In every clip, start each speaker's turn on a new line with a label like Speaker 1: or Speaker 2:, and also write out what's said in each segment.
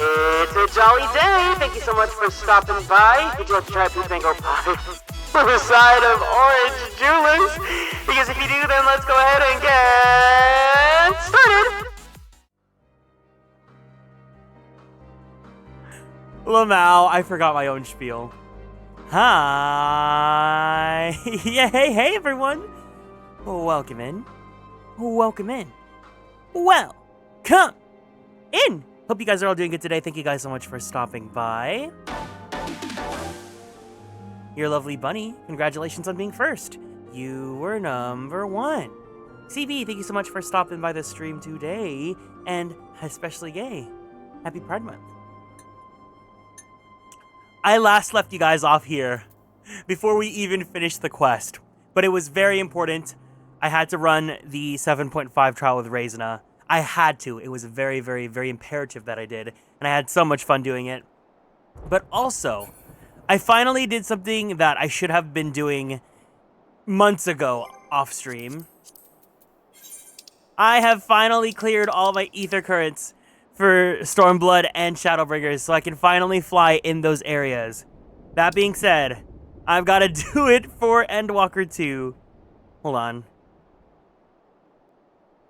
Speaker 1: It's a jolly day. Thank you so much for stopping by. Would you like to try a peach mango pie with a side of orange Jullus? Because if you do, then let's go ahead and get started.
Speaker 2: Lamau, I forgot my own spiel. Hi. Yeah, hey everyone. Welcome in. Welcome in. Welcome in. Hope you guys are all doing good today. Thank you guys so much for stopping by. Your lovely bunny, congratulations on being first. You were number 1. CB, thank you so much for stopping by the stream today, and especially gay. Happy Pride Month. I last left you guys off here before we even finished the quest, but it was very important. I had to run the 7.5 trial with Raisina. I had to. It was very, very, very imperative that I did, and I had so much fun doing it. But also, I finally did something that I should have been doing months ago off stream. I have finally cleared all my ether currents for Stormblood and Shadowbringers, so I can finally fly in those areas. That being said, I've got to do it for Endwalker 2. Hold on.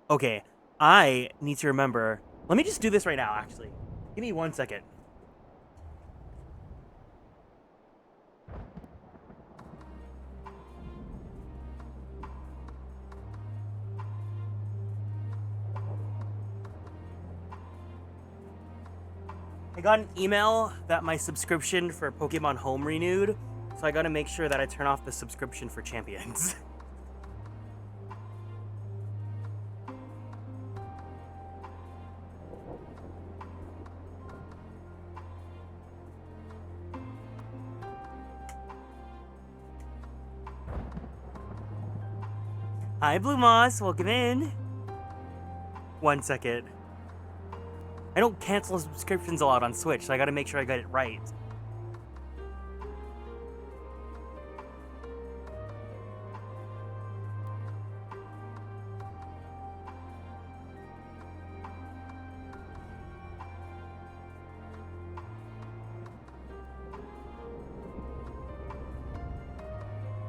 Speaker 2: Okay, I need to remember. Let me just do this right now, actually. Give me 1 second. I got an email that my subscription for Pokemon Home renewed, so I gotta make sure that I turn off the subscription for Champions. Hi, Blue Moss. Welcome in. 1 second. I don't cancel subscriptions a lot on Switch, so I gotta make sure I got it right.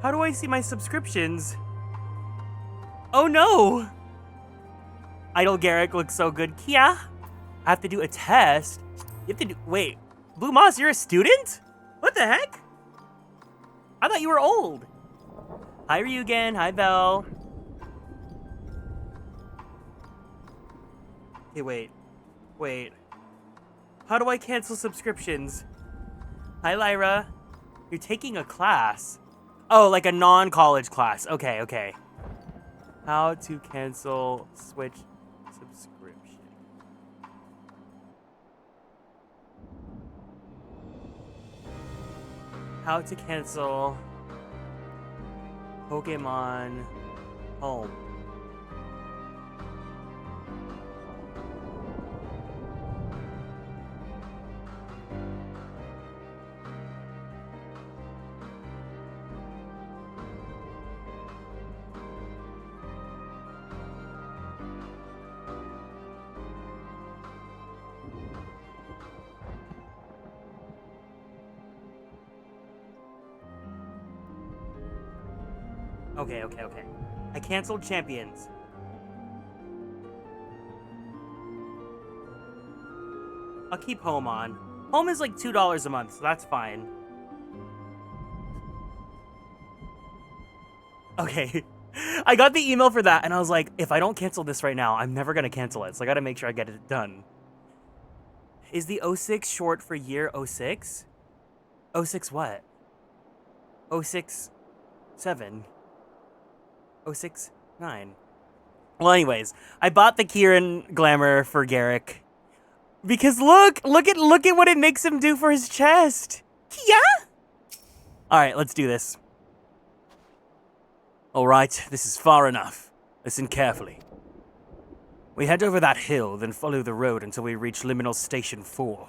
Speaker 2: How do I see my subscriptions? Oh no! Idle Garrick looks so good. Kia? I have to do a test? You have to do... Wait. Blue Moss, you're a student? What the heck? I thought you were old. Hi, Ryugen. Hi, Belle. Okay, wait. Wait. How do I cancel subscriptions? Hi, Lyra. You're taking a class. Oh, like a non-college class. Okay, okay. How to cancel Switch subscription. How to cancel Pokemon Home. Okay, okay, okay. I canceled Champions. I'll keep Home on. Home is like $2 a month, so that's fine. Okay. I got the email for that, and I was like, if I don't cancel this right now, I'm never gonna cancel it, so I gotta make sure I get it done. Is the 06 short for year 06? 06 what? 06 7. 06 9. Well, anyways, I bought the Kieran glamour for Garrick because look at what it makes him do for his chest. Yeah. All right, let's do this. All right, this is far enough. Listen carefully. We head over that hill, then follow the road until we reach Liminal Station 4.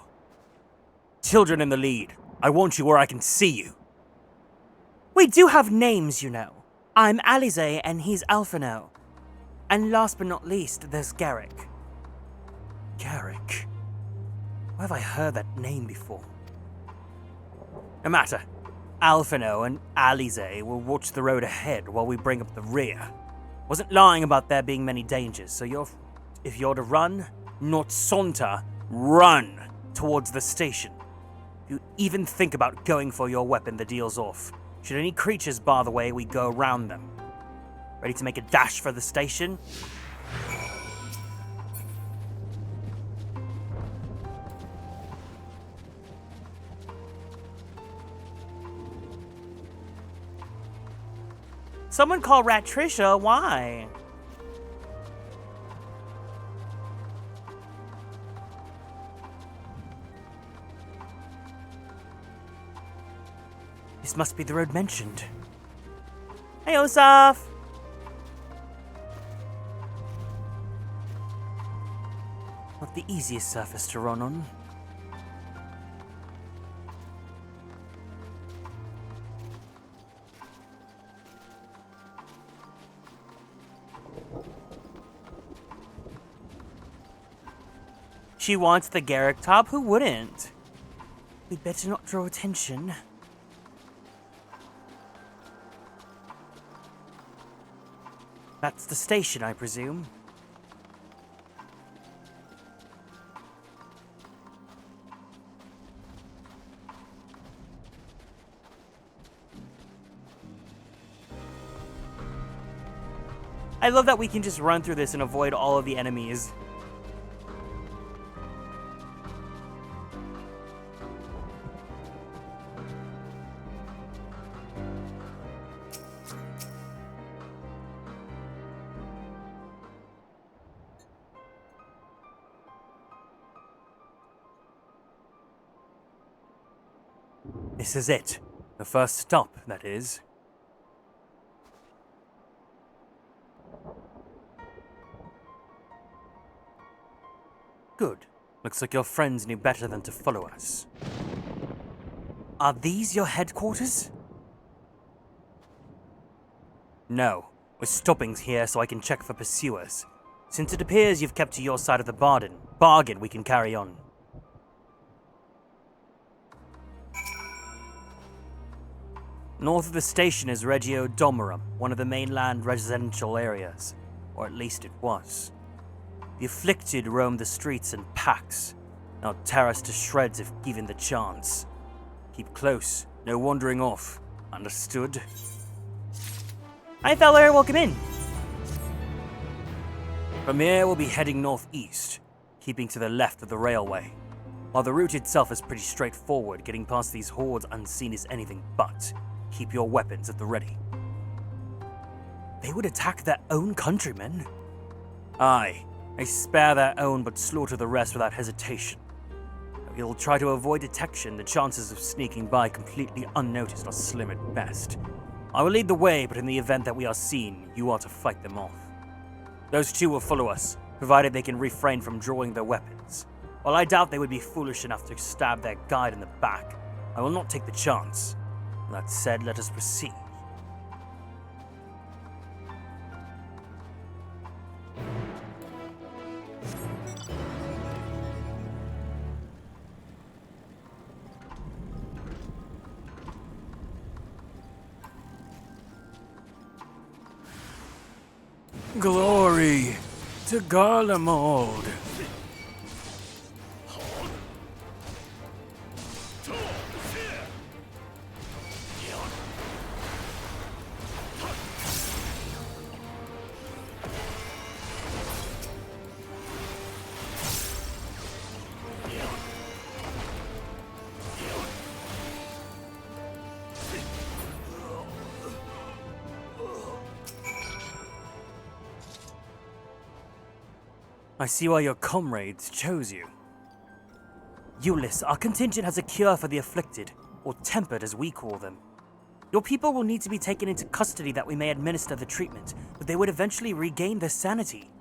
Speaker 2: Children in the lead. I want you where I can see you. We do have names, you know. I'm Alize, and he's Alphino. And last but not least, there's Garrick. Garrick? Where have I heard that name before? No matter. Alphino and Alize will watch the road ahead while we bring up the rear. Wasn't lying about there being many dangers, so if you're to run, not saunter, run towards the station. If you even think about going for your weapon, the deal's off. Should any creatures bar the way, we go around them. Ready to make a dash for the station? Someone call Rat Trisha, why? This must be the road mentioned. Hey, Osaf! Not the easiest surface to run on. She wants the Garrick top? Who wouldn't? We'd better not draw attention. That's the station, I presume. I love that we can just run through this and avoid all of the enemies. This is it. The first stop, that is. Good. Looks like your friends knew better than to follow us. Are these your headquarters? No. We're stopping here so I can check for pursuers. Since it appears you've kept to your side of the bargain, we can carry on. North of the station is Regio Domorum, one of the mainland residential areas. Or at least it was. The afflicted roam the streets in packs. Now tear us to shreds if given the chance. Keep close, no wandering off. Understood? Hi feller, welcome in. From here we'll be heading northeast, keeping to the left of the railway. While the route itself is pretty straightforward, getting past these hordes unseen is anything but. Keep your weapons at the ready. They would attack their own countrymen? Aye, they spare their own but slaughter the rest without hesitation. If you'll try to avoid detection, the chances of sneaking by completely unnoticed are slim at best. I will lead the way, but in the event that we are seen, you are to fight them off. Those two will follow us, provided they can refrain from drawing their weapons. While I doubt they would be foolish enough to stab their guide in the back, I will not take the chance. That said, let us proceed. Glory to Garlemald. I see why your comrades chose you. Jullus, our contingent has a cure for the afflicted, or tempered as we call them. Your people will need to be taken into custody that we may administer the treatment, but they would eventually regain their sanity.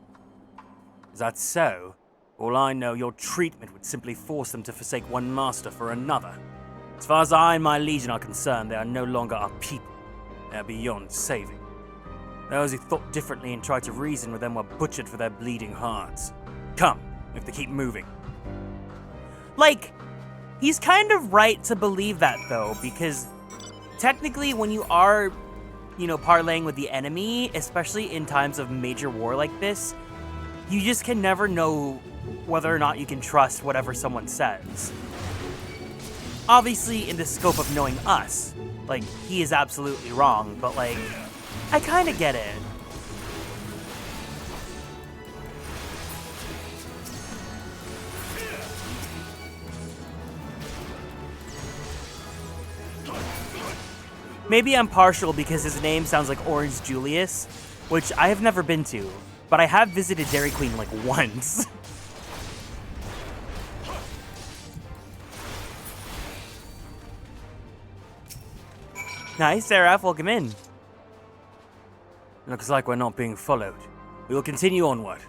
Speaker 2: Is that so? All I know, your treatment would simply force them to forsake one master for another. As far as I and my legion are concerned, they are no longer our people. They are beyond saving. Those who thought differently and tried to reason with them were butchered for their bleeding hearts. Come, we have to keep moving. Like, he's kind of right to believe that, though, because technically when you are, you know, parlaying with the enemy, especially in times of major war like this, you just can never know whether or not you can trust whatever someone says. Obviously, in the scope of knowing us, like, he is absolutely wrong, but, like, I kind of get it. Maybe I'm partial because his name sounds like Orange Julius, which I have never been to, but I have visited Dairy Queen like once. Nice, Seraph, welcome in. Looks like we're not being followed. We will continue onward.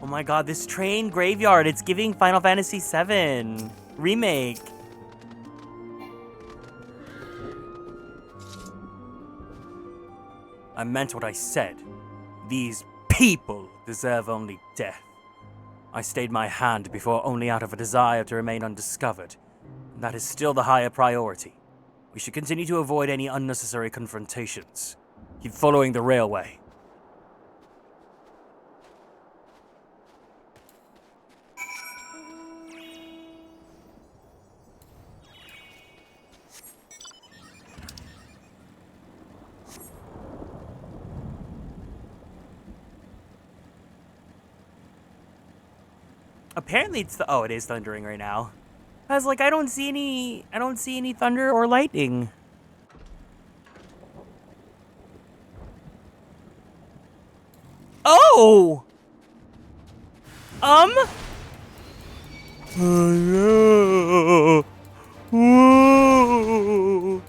Speaker 2: Oh my god, this train graveyard, it's giving Final Fantasy VII Remake. I meant what I said. These people deserve only death. I stayed my hand before only out of a desire to remain undiscovered. That is still the higher priority. We should continue to avoid any unnecessary confrontations. Keep following the railway. Apparently it's oh, it is thundering right now. I was like, I don't see any thunder or lightning. Oh! Oh no. Whoa.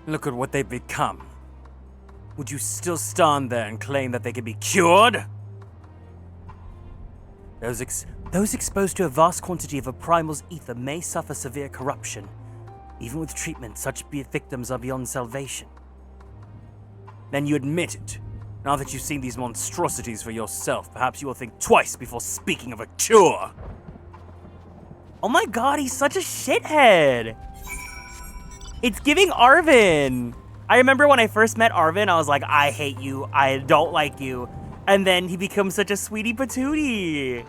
Speaker 2: Look at what they've become. Would you still stand there and claim that they can be cured? Those exposed to a vast quantity of a primal's ether may suffer severe corruption. Even with treatment, such victims are beyond salvation. Then you admit it. Now that you've seen these monstrosities for yourself, perhaps you will think twice before speaking of a cure. Oh my god, he's such a shithead! It's giving Arvin! I remember when I first met Arvin, I was like, I hate you, I don't like you. And then he becomes such a sweetie patootie.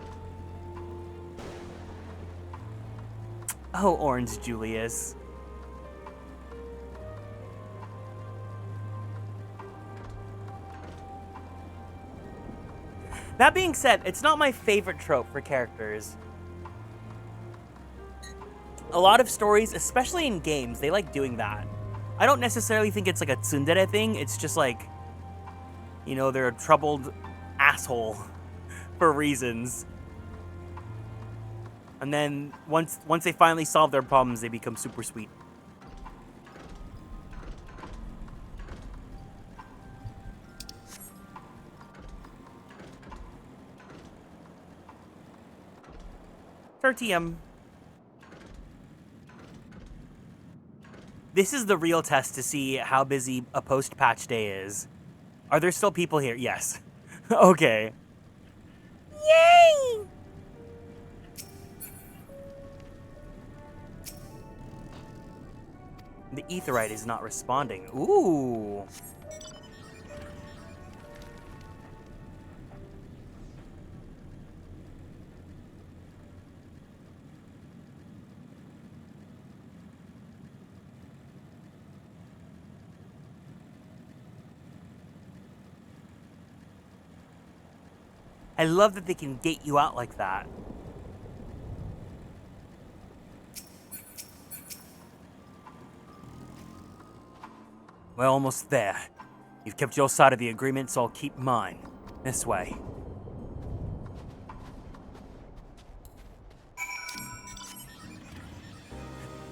Speaker 2: Oh, Orange Julius. That being said, it's not my favorite trope for characters. A lot of stories, especially in games, they like doing that. I don't necessarily think it's like a tsundere thing, it's just like, you know, they're a troubled asshole for reasons. And then once they finally solve their problems, they become super sweet. Tertium. This is the real test to see how busy a post-patch day is. Are there still people here? Yes. Okay. Yay! The Aetheryte is not responding. Ooh. I love that they can gate you out like that. We're almost there. You've kept your side of the agreement, so I'll keep mine. This way.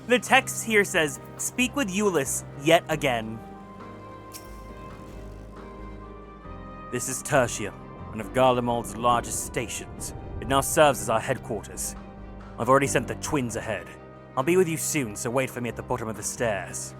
Speaker 2: The text here says, speak with Jullus yet again. This is Tertium, one of Garlemald's largest stations. It now serves as our headquarters. I've already sent the twins ahead. I'll be with you soon, so wait for me at the bottom of the stairs.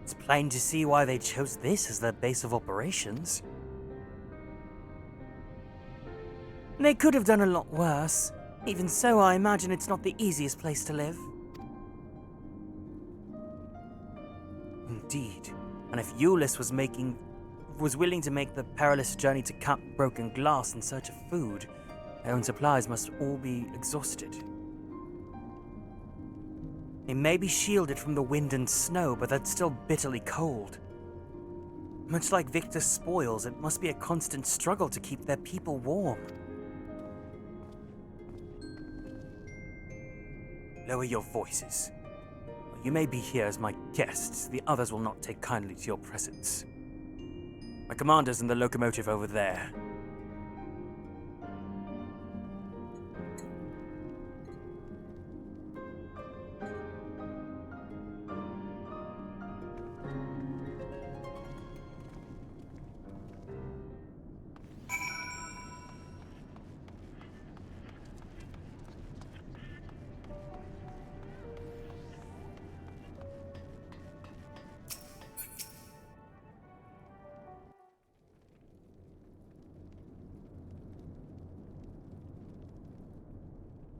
Speaker 2: It's plain to see why they chose this as their base of operations. They could have done a lot worse. Even so, I imagine it's not the easiest place to live. Indeed. And if Jullus was willing to make the perilous journey to Camp Broken Glass in search of food, their own supplies must all be exhausted. They may be shielded from the wind and snow, but that's still bitterly cold. Much like Victor's spoils, it must be a constant struggle to keep their people warm. Lower your voices. You may be here as my guests. The others will not take kindly to your presence. My commander's in the locomotive over there.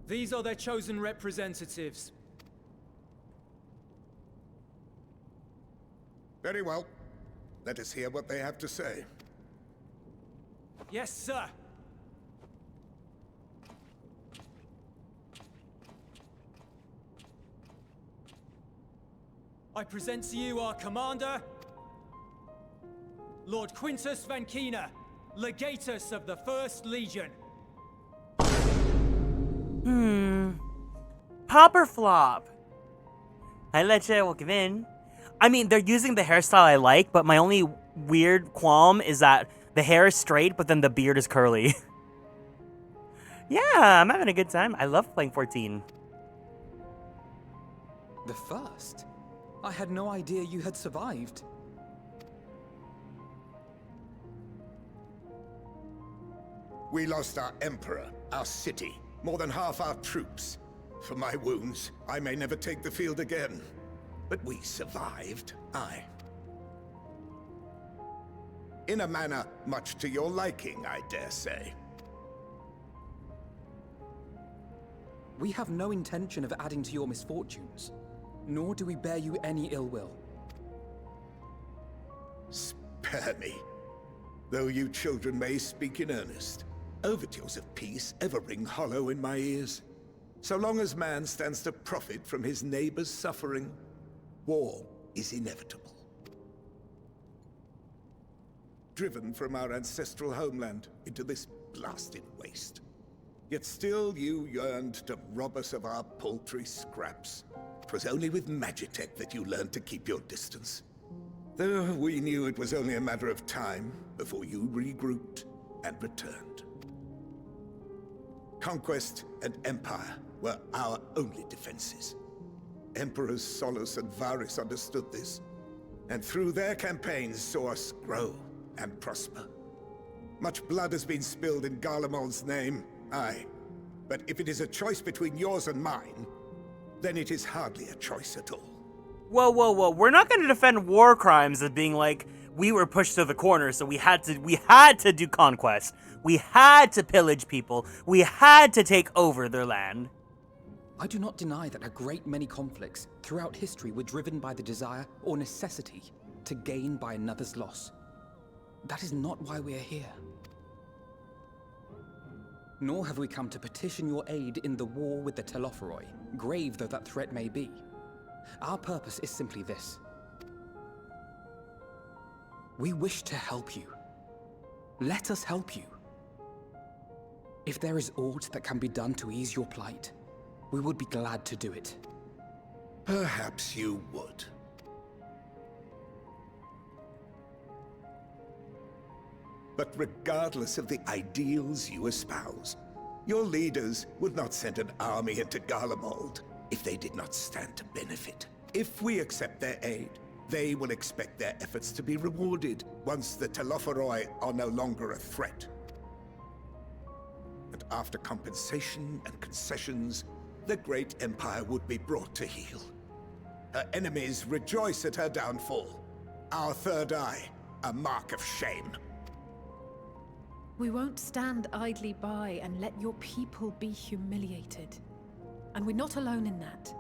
Speaker 3: These are their chosen representatives.
Speaker 4: Very well. Let us hear what they have to say.
Speaker 3: Yes, sir. I present to you our commander, Lord Quintus Van Kina, Legatus of the First Legion.
Speaker 2: Pop or flop? I let you walk in. I mean, they're using the hairstyle I like, but my only weird qualm is that the hair is straight, but then the beard is curly. Yeah, I'm having a good time. I love playing 14.
Speaker 5: The first? I had no idea you had survived.
Speaker 4: We lost our emperor, our city, more than half our troops. For my wounds, I may never take the field again. But we survived, aye. In a manner much to your liking, I dare say.
Speaker 5: We have no intention of adding to your misfortunes, nor do we bear you any ill will.
Speaker 4: Spare me. Though you children may speak in earnest, overtures of peace ever ring hollow in my ears. So long as man stands to profit from his neighbor's suffering, war is inevitable. Driven from our ancestral homeland into this blasted waste. Yet still you yearned to rob us of our paltry scraps. 'Twas only with Magitech that you learned to keep your distance. Though we knew it was only a matter of time before you regrouped and returned. Conquest and empire were our only defenses. Emperors Solus and Varus understood this, and through their campaigns saw us grow and prosper. Much blood has been spilled in Garlemald's name, aye. But if it is a choice between yours and mine, then it is hardly a choice at all.
Speaker 2: Whoa, whoa, whoa. We're not going to defend war crimes as being like, we were pushed to the corner, so we had to do conquest. We had to pillage people. We had to take over their land.
Speaker 5: I do not deny that a great many conflicts throughout history were driven by the desire or necessity to gain by another's loss. That is not why we are here. Nor have we come to petition your aid in the war with the Telophoroi, grave though that threat may be. Our purpose is simply this. We wish to help you. Let us help you. If there is aught that can be done to ease your plight, we would be glad to do it.
Speaker 4: Perhaps you would. But regardless of the ideals you espouse, your leaders would not send an army into Garlemald if they did not stand to benefit. If we accept their aid, they will expect their efforts to be rewarded once the Telophoroi are no longer a threat. And after compensation and concessions, the great empire would be brought to heel. Her enemies rejoice at her downfall. Our third eye, a mark of shame.
Speaker 6: We won't stand idly by and let your people be humiliated. And we're not alone in that.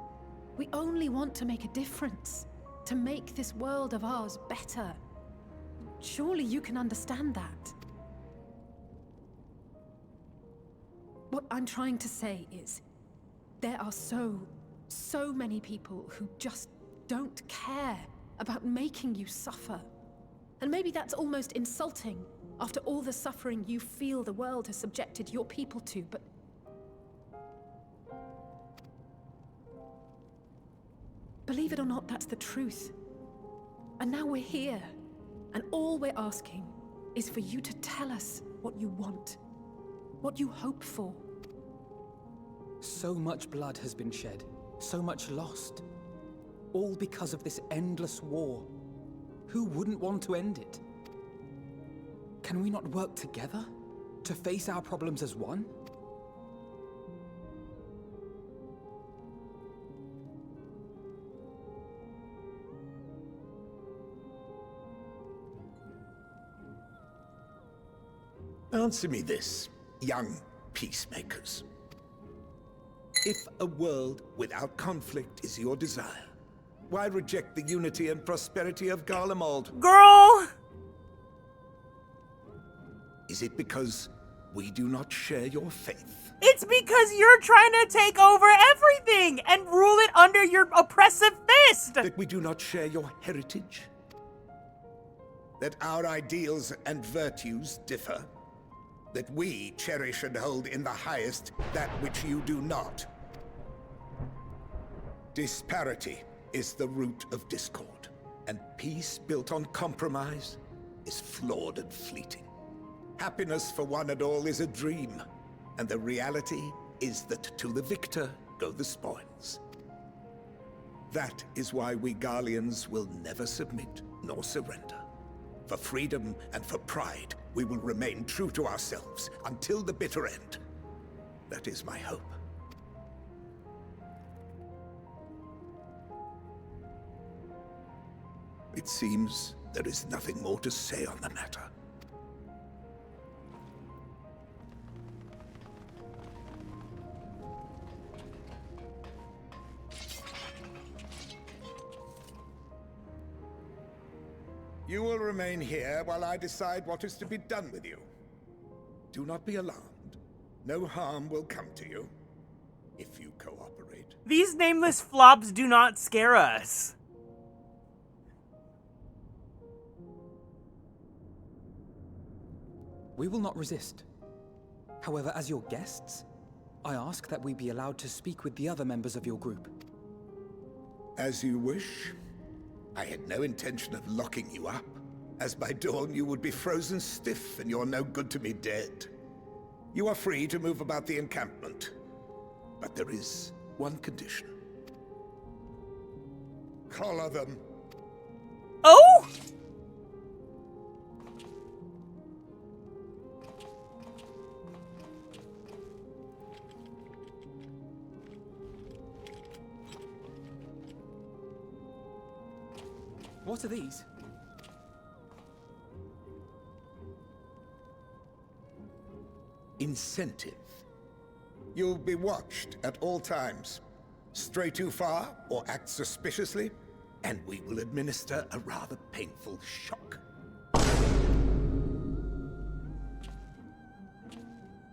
Speaker 6: We only want to make a difference, to make this world of ours better. Surely you can understand that. What I'm trying to say is, there are so many people who just don't care about making you suffer. And maybe that's almost insulting after all the suffering you feel the world has subjected your people to, but believe it or not, that's the truth. And now we're here, and all we're asking is for you to tell us what you want, what you hope for.
Speaker 5: So much blood has been shed, so much lost. All because of this endless war. Who wouldn't want to end it? Can we not work together to face our problems as one?
Speaker 4: Answer me this, young peacemakers. If a world without conflict is your desire, why reject the unity and prosperity of Garlemald?
Speaker 2: Girl!
Speaker 4: Is it because we do not share your faith?
Speaker 2: It's because you're trying to take over everything and rule it under your oppressive fist!
Speaker 4: That we do not share your heritage? That our ideals and virtues differ? That we cherish and hold in the highest that which you do not? Disparity is the root of discord, and peace built on compromise is flawed and fleeting. Happiness for one and all is a dream, and the reality is that to the victor go the spoils. That is why we Garleans will never submit nor surrender. For freedom and for pride, we will remain true to ourselves until the bitter end. That is my hope. It seems there is nothing more to say on the matter. You will remain here while I decide what is to be done with you. Do not be alarmed. No harm will come to you if you cooperate.
Speaker 2: These nameless flops do not scare us.
Speaker 5: We will not resist. However, as your guests, I ask that we be allowed to speak with the other members of your group.
Speaker 4: As you wish. I had no intention of locking you up, as by dawn you would be frozen stiff and you're no good to me dead. You are free to move about the encampment, but there is one condition. Collar them.
Speaker 2: Oh!
Speaker 5: What are these?
Speaker 4: Incentive. You'll be watched at all times. Stray too far or act suspiciously, and we will administer a rather painful shock.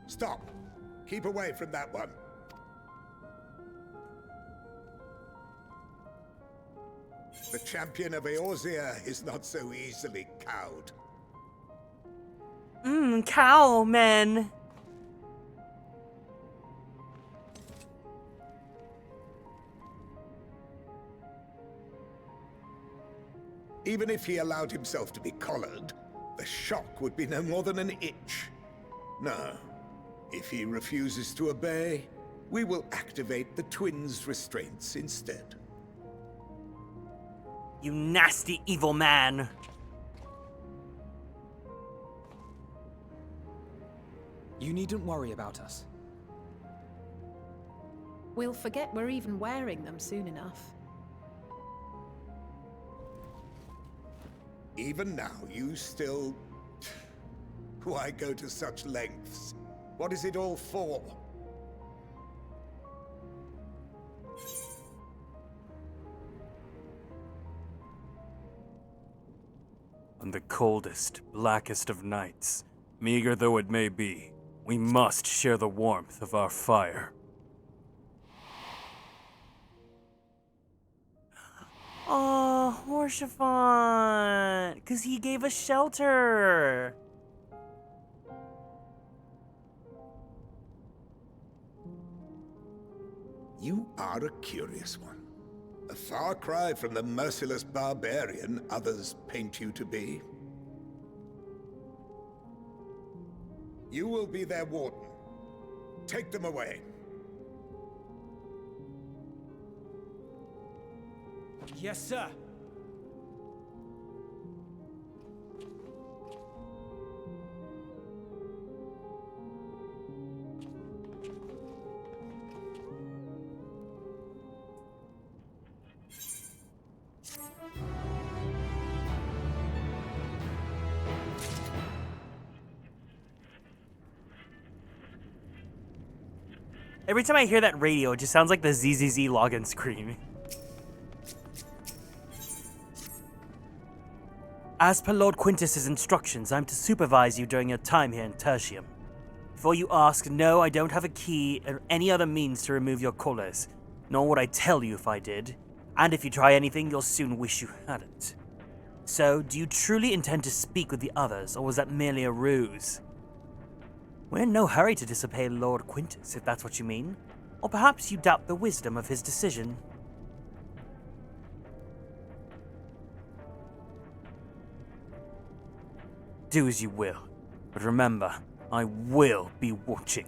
Speaker 4: Stop! Keep away from that one. The champion of Eorzea is not so easily cowed.
Speaker 2: Cow, man.
Speaker 4: Even if he allowed himself to be collared, the shock would be no more than an itch. No. If he refuses to obey, we will activate the twins' restraints instead.
Speaker 2: You nasty, evil man.
Speaker 5: You needn't worry about us.
Speaker 6: We'll forget we're even wearing them soon enough.
Speaker 4: Even now, you still... Why go to such lengths? What is it all for?
Speaker 7: On the coldest, blackest of nights, meager though it may be, we must share the warmth of our fire.
Speaker 2: Oh, Horshaphant, 'cause he gave us shelter.
Speaker 4: You are a curious one. A far cry from the merciless barbarian others paint you to be. You will be their warden. Take them away.
Speaker 3: Yes, sir.
Speaker 2: Every time I hear that radio, it just sounds like the ZZZ login screen. As per Lord Quintus's instructions, I'm to supervise you during your time here in Tertium. Before you ask, no, I don't have a key or any other means to remove your collars, nor would I tell you if I did. And if you try anything, you'll soon wish you hadn't. So, do you truly intend to speak with the others, or was that merely a ruse? We're in no hurry to disobey Lord Quintus, if that's what you mean. Or perhaps you doubt the wisdom of his decision. Do as you will, but remember, I will be watching.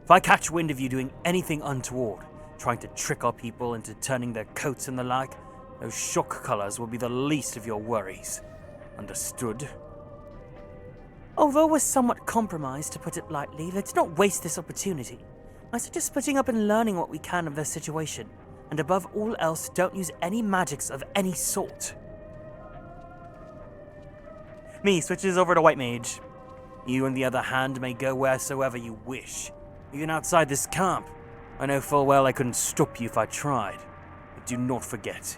Speaker 2: If I catch wind of you doing anything untoward, trying to trick our people into turning their coats and the like, those shock colors will be the least of your worries. Understood? Although we're somewhat compromised, to put it lightly, let's not waste this opportunity. I suggest splitting up and learning what we can of their situation, and above all else, don't use any magics of any sort. Me switches over to White Mage. You, on the other hand, may go wheresoever you wish, even outside this camp. I know full well I couldn't stop you if I tried. But do not forget,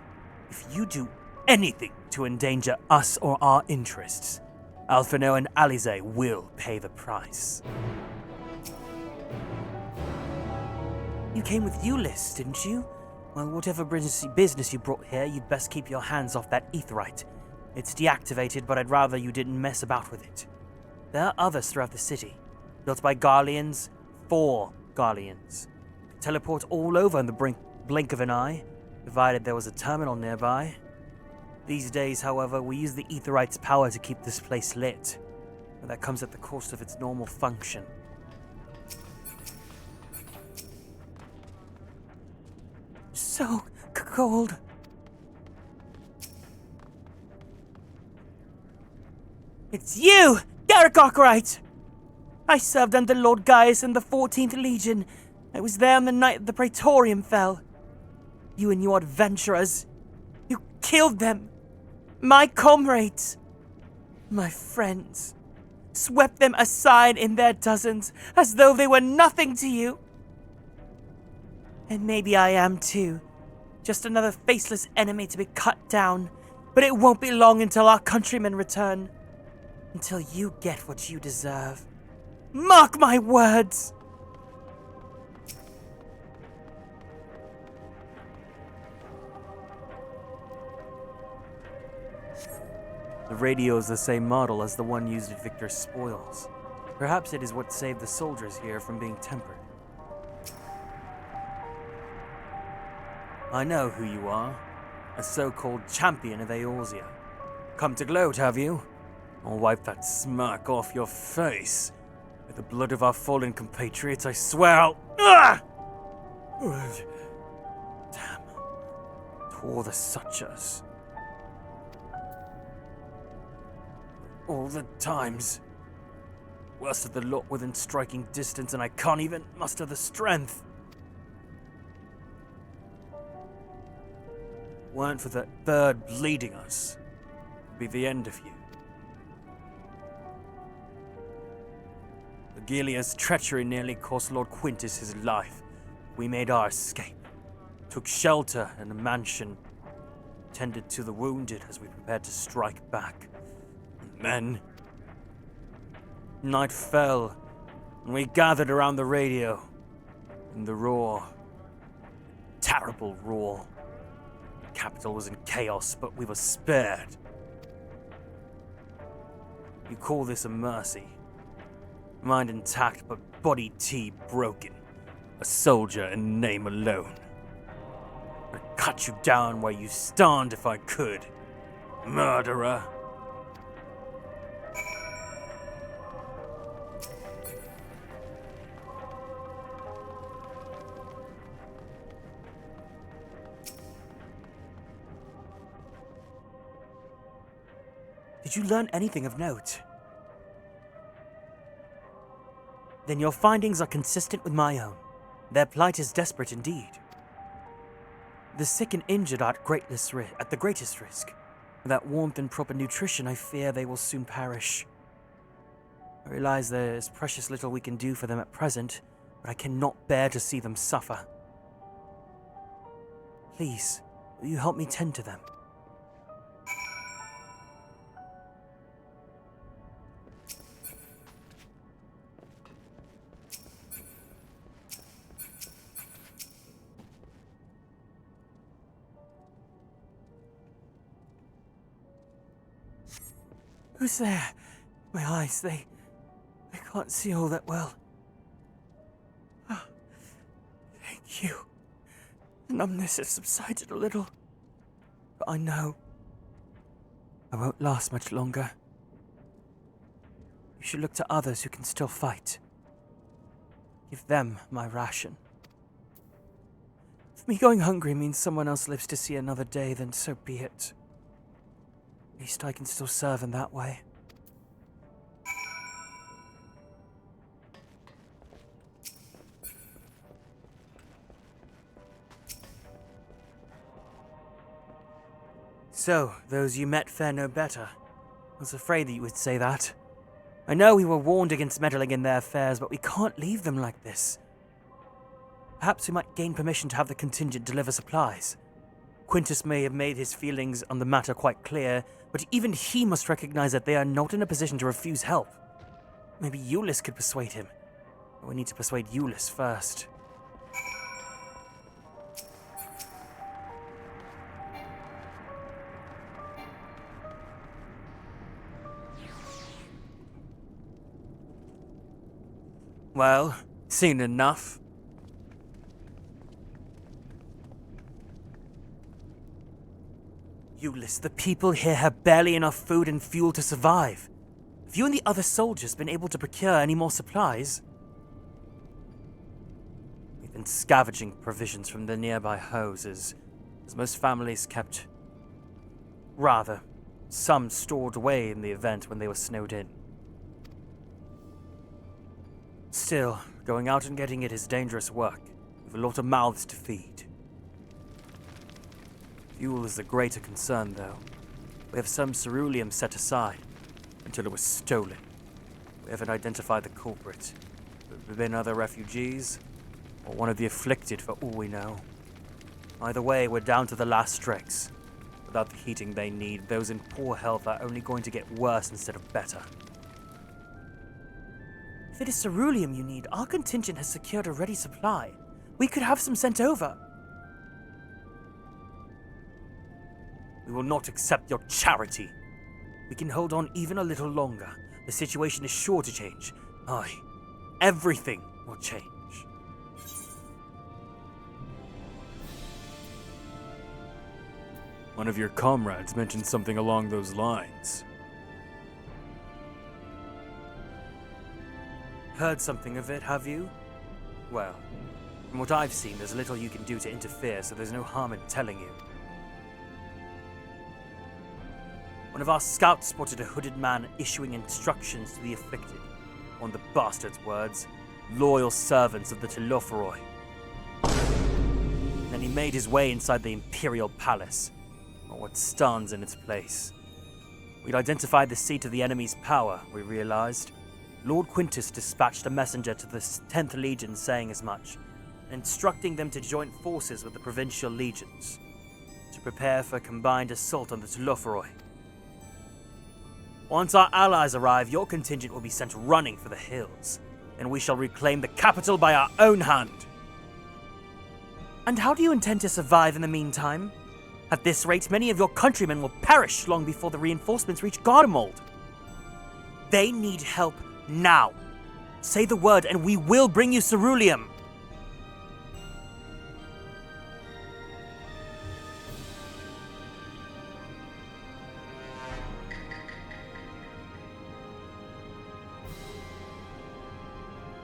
Speaker 2: if you do anything to endanger us or our interests, Alphino and Alize will pay the price. You came with Jullus, didn't you? Well, whatever business you brought here, you'd best keep your hands off that aetheryte. It's deactivated, but I'd rather you didn't mess about with it. There are others throughout the city, built by Garleans, for Garleans. Teleport all over in the blink of an eye, provided there was a terminal nearby. These days, however, we use the aetheryte's power to keep this place lit, but that comes at the cost of its normal function. So cold. It's you, Garrick Arkwright! I served under Lord Gaius in the 14th Legion. I was there on the night the Praetorium fell. You and your adventurers, you killed them. My comrades, my friends, swept them aside in their dozens as though they were nothing to you. And maybe I am too. Just another faceless enemy to be cut down. But it won't be long until our countrymen return. Until you get what you deserve. Mark my words! The radio is the same model as the one used at Victor's spoils. Perhaps it is what saved the soldiers here from being tempered. I know who you are. A so-called champion of Eorzea. Come to gloat, have you? I'll wipe that smirk off your face. With the blood of our fallen compatriots, I swear I'll... Ah! Damn. To all the suchers. All the times. Worst of the lot within striking distance, and I can't even muster the strength. Weren't for that bird bleeding us, it'd be the end of you. Agilia's treachery nearly cost Lord Quintus his life. We made our escape, took shelter in a mansion, tended to the wounded as we prepared to strike back. And then, night fell, and we gathered around the radio, and the roar, terrible roar. The capital was in chaos, but we were spared. You call this a mercy? Mind intact, but body T broken. A soldier in name alone. I'd cut you down where you stand if I could. Murderer. Did you learn anything of note? Then your findings are consistent with my own. Their plight is desperate indeed. The sick and injured are at the greatest risk. Without warmth and proper nutrition, I fear they will soon perish. I realize there is precious little we can do for them at present, but I cannot bear to see them suffer. Please, will you help me tend to them? Who's there? My eyes, I can't see all that well. Oh, thank you. The numbness has subsided a little. But I know I won't last much longer. You should look to others who can still fight. Give them my ration. If me going hungry means someone else lives to see another day, then so be it. At least I can still serve in that way. So, those you met fare no better. I was afraid that you would say that. I know we were warned against meddling in their affairs, but we can't leave them like this. Perhaps we might gain permission to have the contingent deliver supplies. Quintus may have made his feelings on the matter quite clear, but even he must recognize that they are not in a position to refuse help. Maybe Jullus could persuade him. But we need to persuade Jullus first. Well, seen enough. Jullus, the people here have barely enough food and fuel to survive. Have you and the other soldiers been able to procure any more supplies? We've been scavenging provisions from the nearby houses, as most families kept... some stored away in the event when they were snowed in. Still, going out and getting it is dangerous work. We've a lot of mouths to feed. Fuel is the greater concern, though. We have some ceruleum set aside, until it was stolen. We haven't identified the culprit. Have there been other refugees? Or one of the afflicted for all we know. Either way, we're down to the last strix. Without the heating they need, those in poor health are only going to get worse instead of better. If it is ceruleum you need, our contingent has secured a ready supply. We could have some sent over. We will not accept your charity. We can hold on even a little longer. The situation is sure to change. Aye, everything will change.
Speaker 7: One of your comrades mentioned something along those lines.
Speaker 2: Heard something of it, have you? Well, from what I've seen, there's little you can do to interfere, so there's no harm in telling you. One of our scouts spotted a hooded man issuing instructions to the afflicted. On the bastard's words, loyal servants of the Telophoroi. Then he made his way inside the Imperial Palace, or what stands in its place. We'd identified the seat of the enemy's power, we realized. Lord Quintus dispatched a messenger to the 10th Legion saying as much, instructing them to join forces with the provincial legions to prepare for a combined assault on the Telophoroi. Once our allies arrive, your contingent will be sent running for the hills, and we shall reclaim the capital by our own hand. And how do you intend to survive in the meantime? At this rate, many of your countrymen will perish long before the reinforcements reach Gardamold. They need help now. Say the word and we will bring you ceruleum.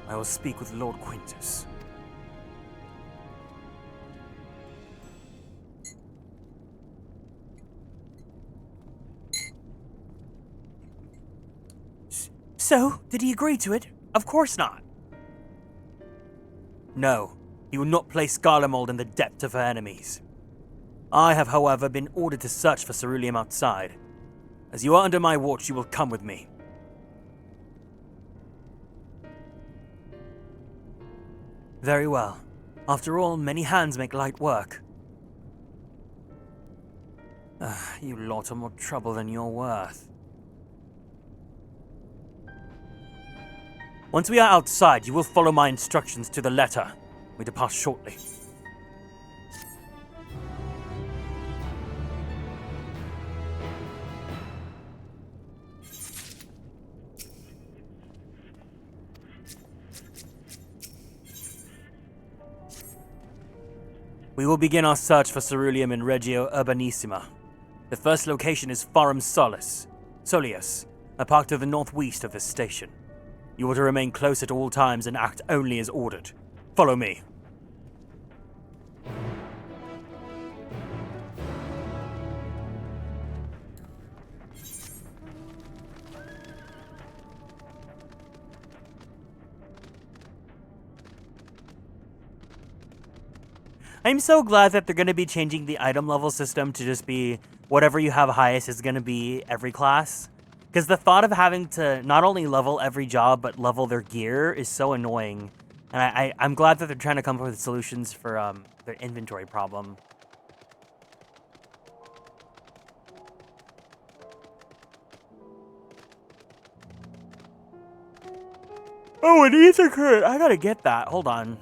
Speaker 2: I will speak with Lord Quintus. So, did he agree to it? Of course not. No, he will not place Gardamold in the depth of her enemies. I have, however, been ordered to search for ceruleum outside. As you are under my watch, you will come with me. Very well. After all, many hands make light work. You lot are more trouble than you're worth. Once we are outside, you will follow my instructions to the letter. We depart shortly. We will begin our search for ceruleum in Regio Urbanissima. The first location is Forum Solis, a park to the northwest of this station. You are to remain close at all times and act only as ordered. Follow me. I'm so glad that they're going to be changing the item level system to just be whatever you have highest is going to be every class. Because the thought of having to not only level every job, but level their gear is so annoying. And I'm glad that they're trying to come up with solutions for their inventory problem. Oh, an ether current! I gotta get that. Hold on.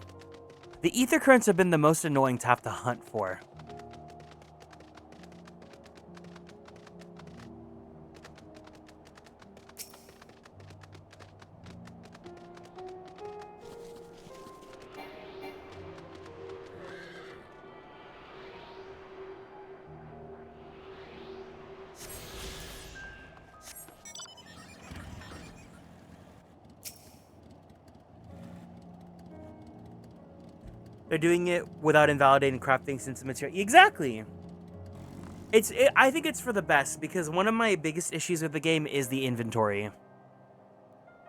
Speaker 2: The ether currents have been the most annoying to have to hunt for. They're doing it without invalidating crafting since the material. Exactly. I think it's for the best because one of my biggest issues with the game is the inventory.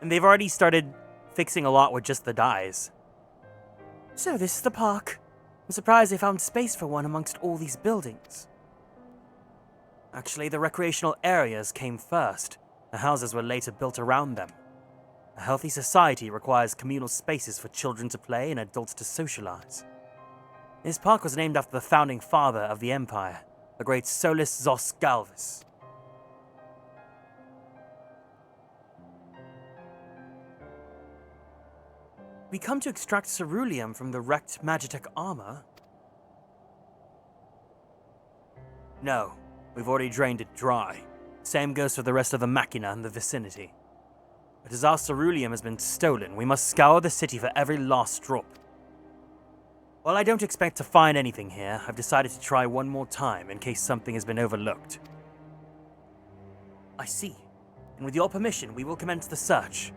Speaker 2: And they've already started fixing a lot with just the dyes. So this is the park. I'm surprised they found space for one amongst all these buildings. Actually, the recreational areas came first. The houses were later built around them. A healthy society requires communal spaces for children to play and adults to socialize. This park was named after the founding father of the Empire, the great Solus Zos Galvus. We come to extract ceruleum from the wrecked Magitech armor? No, we've already drained it dry. Same goes for the rest of the machina in the vicinity. But as our ceruleum has been stolen, we must scour the city for every last drop. While I don't expect to find anything here, I've decided to try one more time in case something has been overlooked. I see. And with your permission, we will commence the search.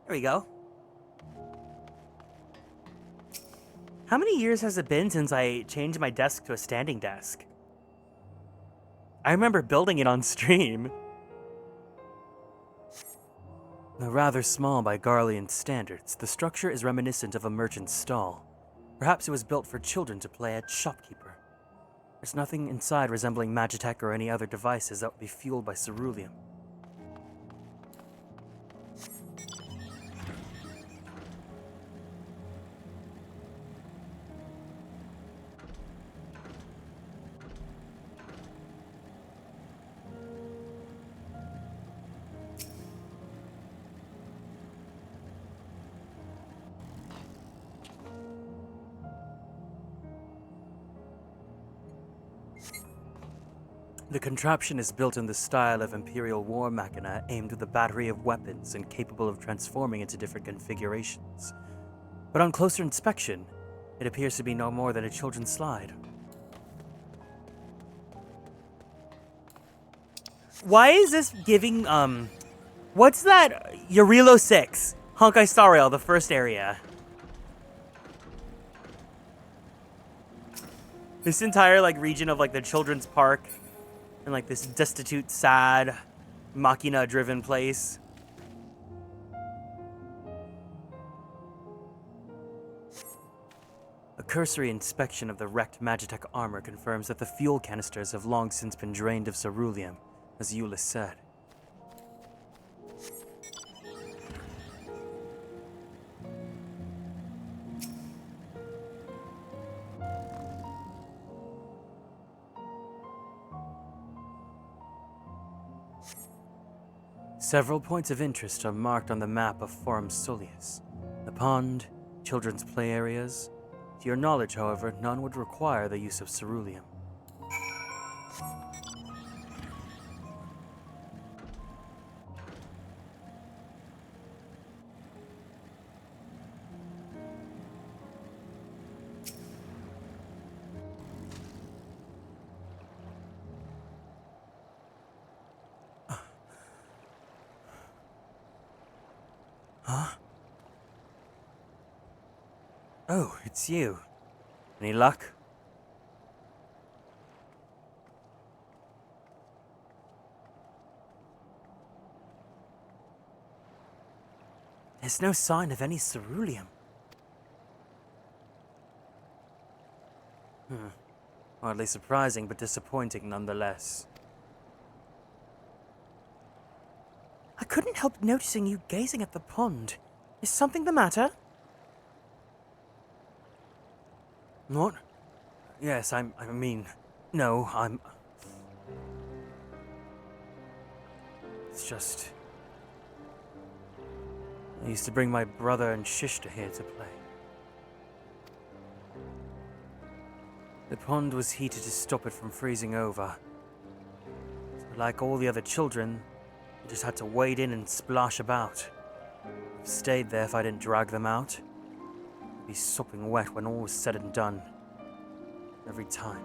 Speaker 2: There we go. How many years has it been since I changed my desk to a standing desk? I remember building it on stream. Though rather small by Garlean standards, the structure is reminiscent of a merchant's stall. Perhaps it was built for children to play at shopkeeper. There's nothing inside resembling Magitech or any other devices that would be fueled by ceruleum. The contraption is built in the style of Imperial war machina aimed with a battery of weapons and capable of transforming into different configurations. But on closer inspection, it appears to be no more than a children's slide. Why is this giving, what's that? Urilo 6, Honkai Star Rail, the first area. This entire, region of, the children's park. And this destitute, sad, machina-driven place. A cursory inspection of the wrecked Magitech armor confirms that the fuel canisters have long since been drained of ceruleum, as Jullus said. Several points of interest are marked on the map of Forum Soleus. The pond, children's play areas. To your knowledge, however, none would require the use of ceruleum. Huh? Oh, it's you. Any luck? There's no sign of any ceruleum. Hardly surprising, but disappointing nonetheless. I couldn't help noticing you gazing at the pond. Is something the matter? What? Yes, I mean, no, It's just... I used to bring my brother and Shishta here to play. The pond was heated to stop it from freezing over. So like all the other children, I just had to wade in and splash about. If I stayed there if I didn't drag them out. I'd be sopping wet when all was said and done. Every time.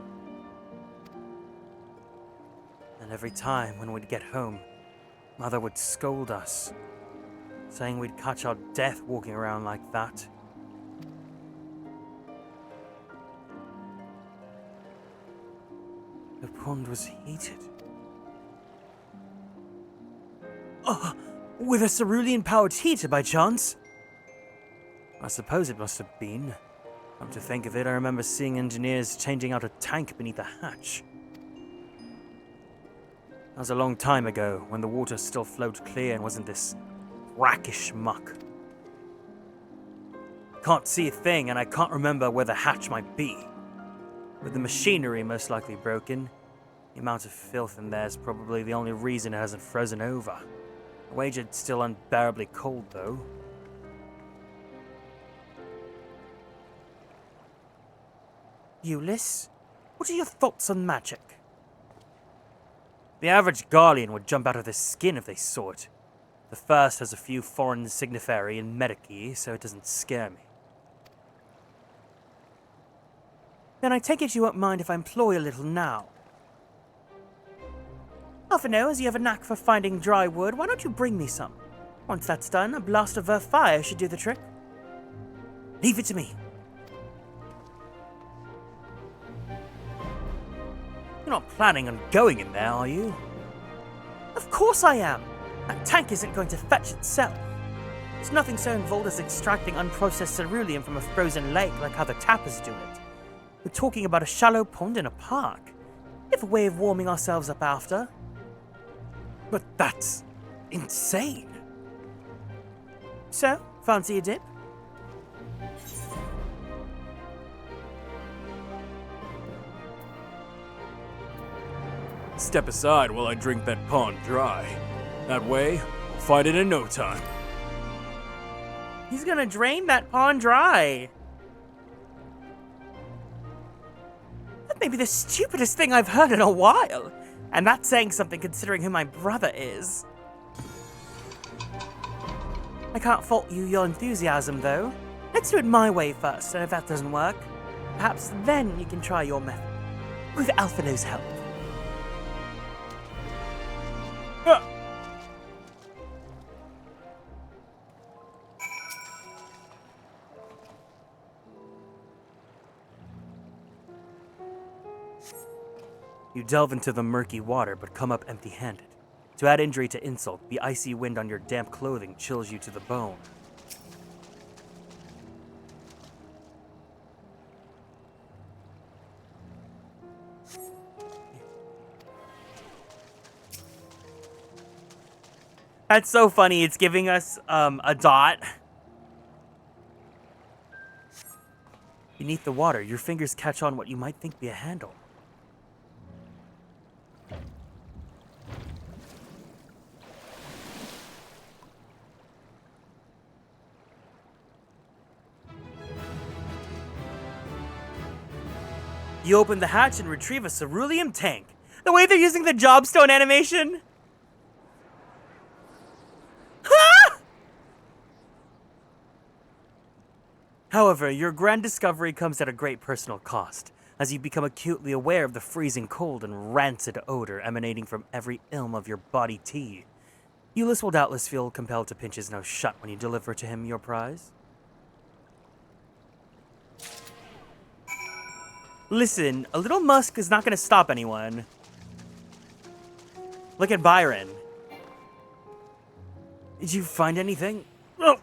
Speaker 2: And every time when we'd get home, Mother would scold us, saying we'd catch our death walking around like that. The pond was heated. With a cerulean-powered heater, by chance? I suppose it must have been. Come to think of it, I remember seeing engineers changing out a tank beneath the hatch. That was a long time ago, when the water still flowed clear and wasn't this brackish muck. Can't see a thing, and I can't remember where the hatch might be. With the machinery most likely broken, the amount of filth in there is probably the only reason it hasn't frozen over. I wager it's still unbearably cold, though. Jullus, what are your thoughts on magic? The average Guardian would jump out of their skin if they saw it. The first has a few foreign signiferi and lamaty'i, so it doesn't scare me. Then I take it you won't mind if I employ a little now. Half an hour, as you have a knack for finding dry wood, why don't you bring me some? Once that's done, a blast of fire should do the trick. Leave it to me. You're not planning on going in there, are you? Of course I am! That tank isn't going to fetch itself. There's nothing so involved as extracting unprocessed cerulean from a frozen lake like how the tappers do it. We're talking about a shallow pond in a park. We have a way of warming ourselves up after. But that's insane. So, fancy a dip?
Speaker 7: Step aside while I drink that pond dry. That way, we'll fight it in no time.
Speaker 2: He's gonna drain that pond dry. That may be the stupidest thing I've heard in a while. And that's saying something considering who my brother is. I can't fault your enthusiasm, though. Let's do it my way first, and if that doesn't work, perhaps then you can try your method. With Alphino's help. You delve into the murky water, but come up empty-handed. To add injury to insult, the icy wind on your damp clothing chills you to the bone. That's so funny, it's giving us, a dot. Beneath the water, your fingers catch on what you might think be a handle. You open the hatch and retrieve a cerulean tank. The way they're using the jobstone animation. Ah! However, your grand discovery comes at a great personal cost, as you become acutely aware of the freezing cold and rancid odor emanating from every ilm of your body tea. Jullus will doubtless feel compelled to pinch his nose shut when you deliver to him your prize. Listen, a little musk is not going to stop anyone. Look at Byron. Did you find anything? Oh,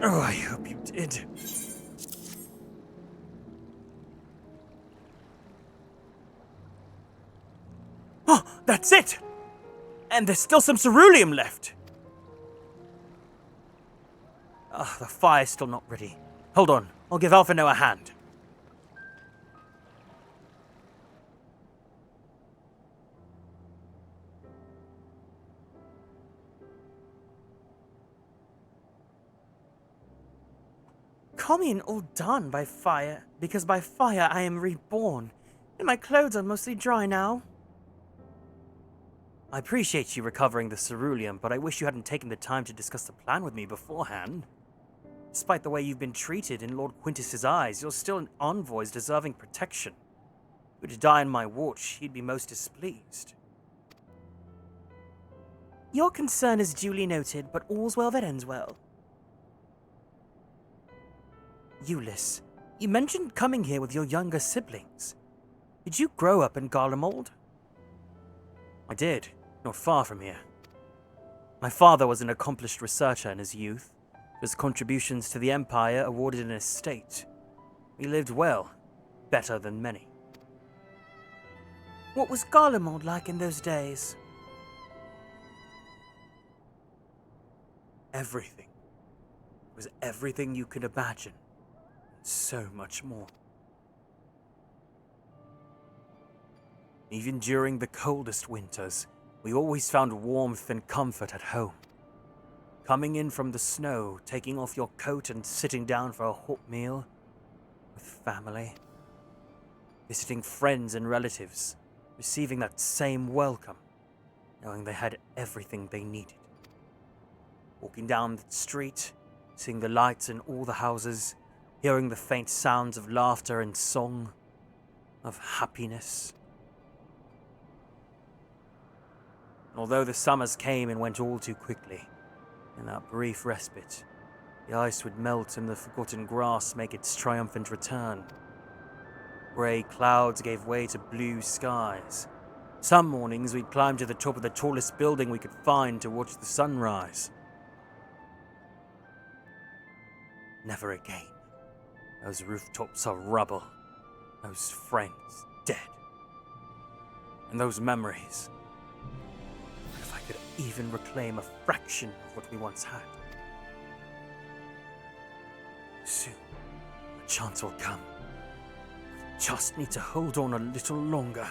Speaker 2: I hope you did. Oh, that's it! And there's still some ceruleum left. The fire's still not ready. Hold on, I'll give Alphino a hand. Call me an old done by fire, because by fire I am reborn, and my clothes are mostly dry now. I appreciate you recovering the ceruleum, but I wish you hadn't taken the time to discuss the plan with me beforehand. Despite the way you've been treated in Lord Quintus's eyes, you're still an envoy deserving protection. If you were to die on my watch, he'd be most displeased. Your concern is duly noted, but all's well that ends well. Jullus, you mentioned coming here with your younger siblings. Did you grow up in Garlemald? I did. not far from here. My father was an accomplished researcher in his youth. His contributions to the Empire awarded an estate. We lived well, better than many. What was Garlemald like in those days? Everything. It was everything you could imagine, and so much more. Even during the coldest winters, we always found warmth and comfort at home. Coming in from the snow, taking off your coat and sitting down for a hot meal with family. Visiting friends and relatives, receiving that same welcome, knowing they had everything they needed. Walking down the street, seeing the lights in all the houses, hearing the faint sounds of laughter and song, of happiness. Although the summers came and went all too quickly, in that brief respite, the ice would melt and the forgotten grass make its triumphant return. Grey clouds gave way to blue skies. Some mornings we'd climb to the top of the tallest building we could find to watch the sunrise. Never again. Those rooftops are rubble. Those friends dead. And those memories. If I could even reclaim a fraction of what we once had. Soon, a chance will come. We just need to hold on a little longer.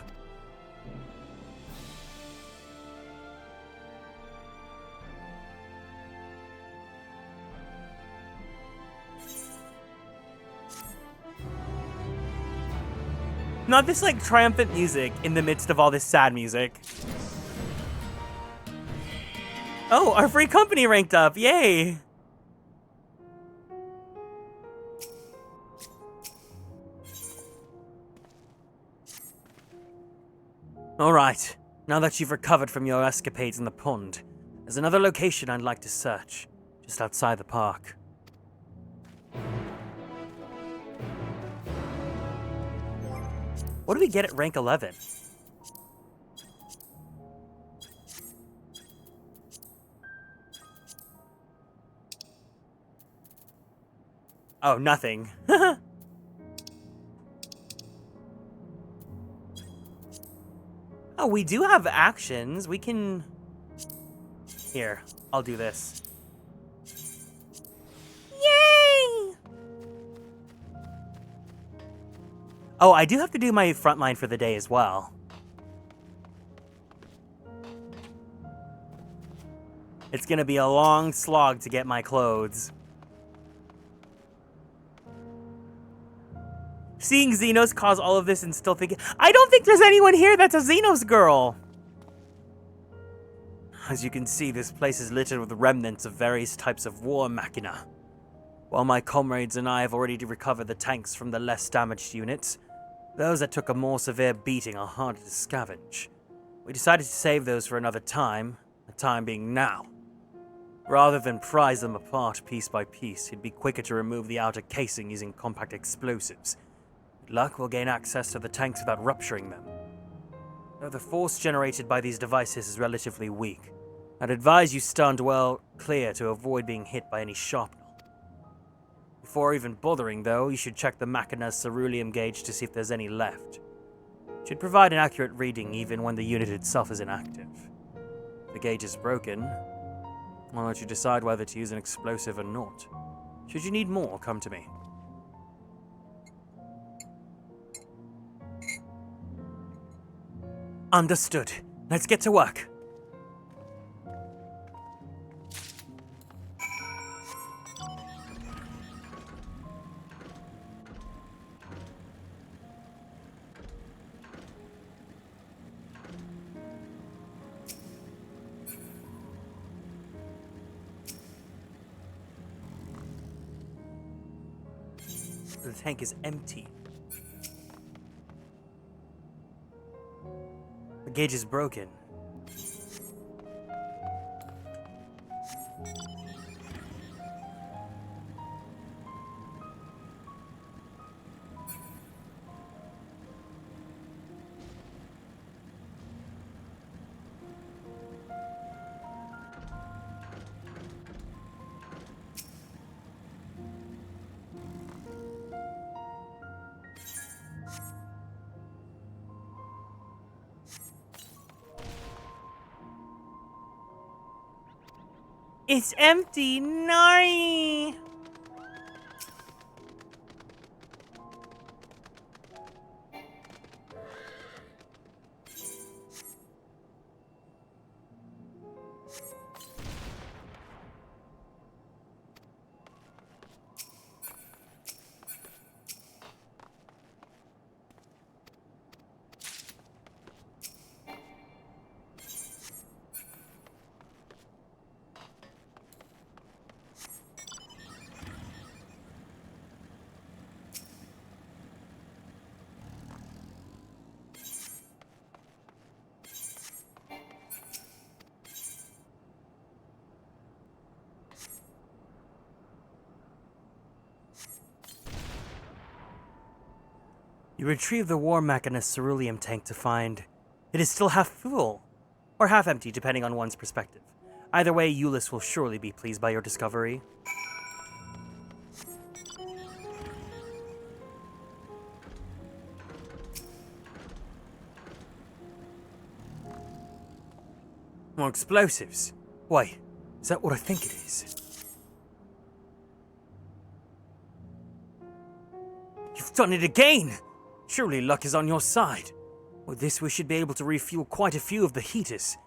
Speaker 2: Not this, like, triumphant music in the midst of all this sad music. Oh, our free company ranked up. Yay! Alright, now that you've recovered from your escapades in the pond, there's another location I'd like to search, just outside the park. What do we get at rank 11? Oh, nothing. Oh, we do have actions. We can... Here, I'll do this. Yay! Oh, I do have to do my frontline for the day as well. It's gonna be a long slog to get my clothes. Seeing Xenos cause all of this and still thinking, I don't think there's anyone here that's a Xenos girl! As you can see, this place is littered with remnants of various types of war machina. While my comrades and I have already recovered the tanks from the less damaged units, those that took a more severe beating are harder to scavenge. We decided to save those for another time, the time being now. Rather than prise them apart piece by piece, it'd be quicker to remove the outer casing using compact explosives. With luck, we'll gain access to the tanks without rupturing them. Though the force generated by these devices is relatively weak, I'd advise you stand well clear to avoid being hit by any shrapnel. Before even bothering, though, you should check the machina's ceruleum gauge to see if there's any left. It should provide an accurate reading even when the unit itself is inactive. If the gauge is broken, I'll let you decide whether to use an explosive or not. Should you need more, come to me. Understood. Let's get to work. The tank is empty. The gauge is broken. It's empty! Nari! You retrieve the war mechanist ceruleum tank to find it is still half full, or half empty depending on one's perspective. Either way, Jullus will surely be pleased by your discovery. More explosives? Why, is that what I think it is? You've done it again! Surely luck is on your side. With this, we should be able to refuel quite a few of the heaters.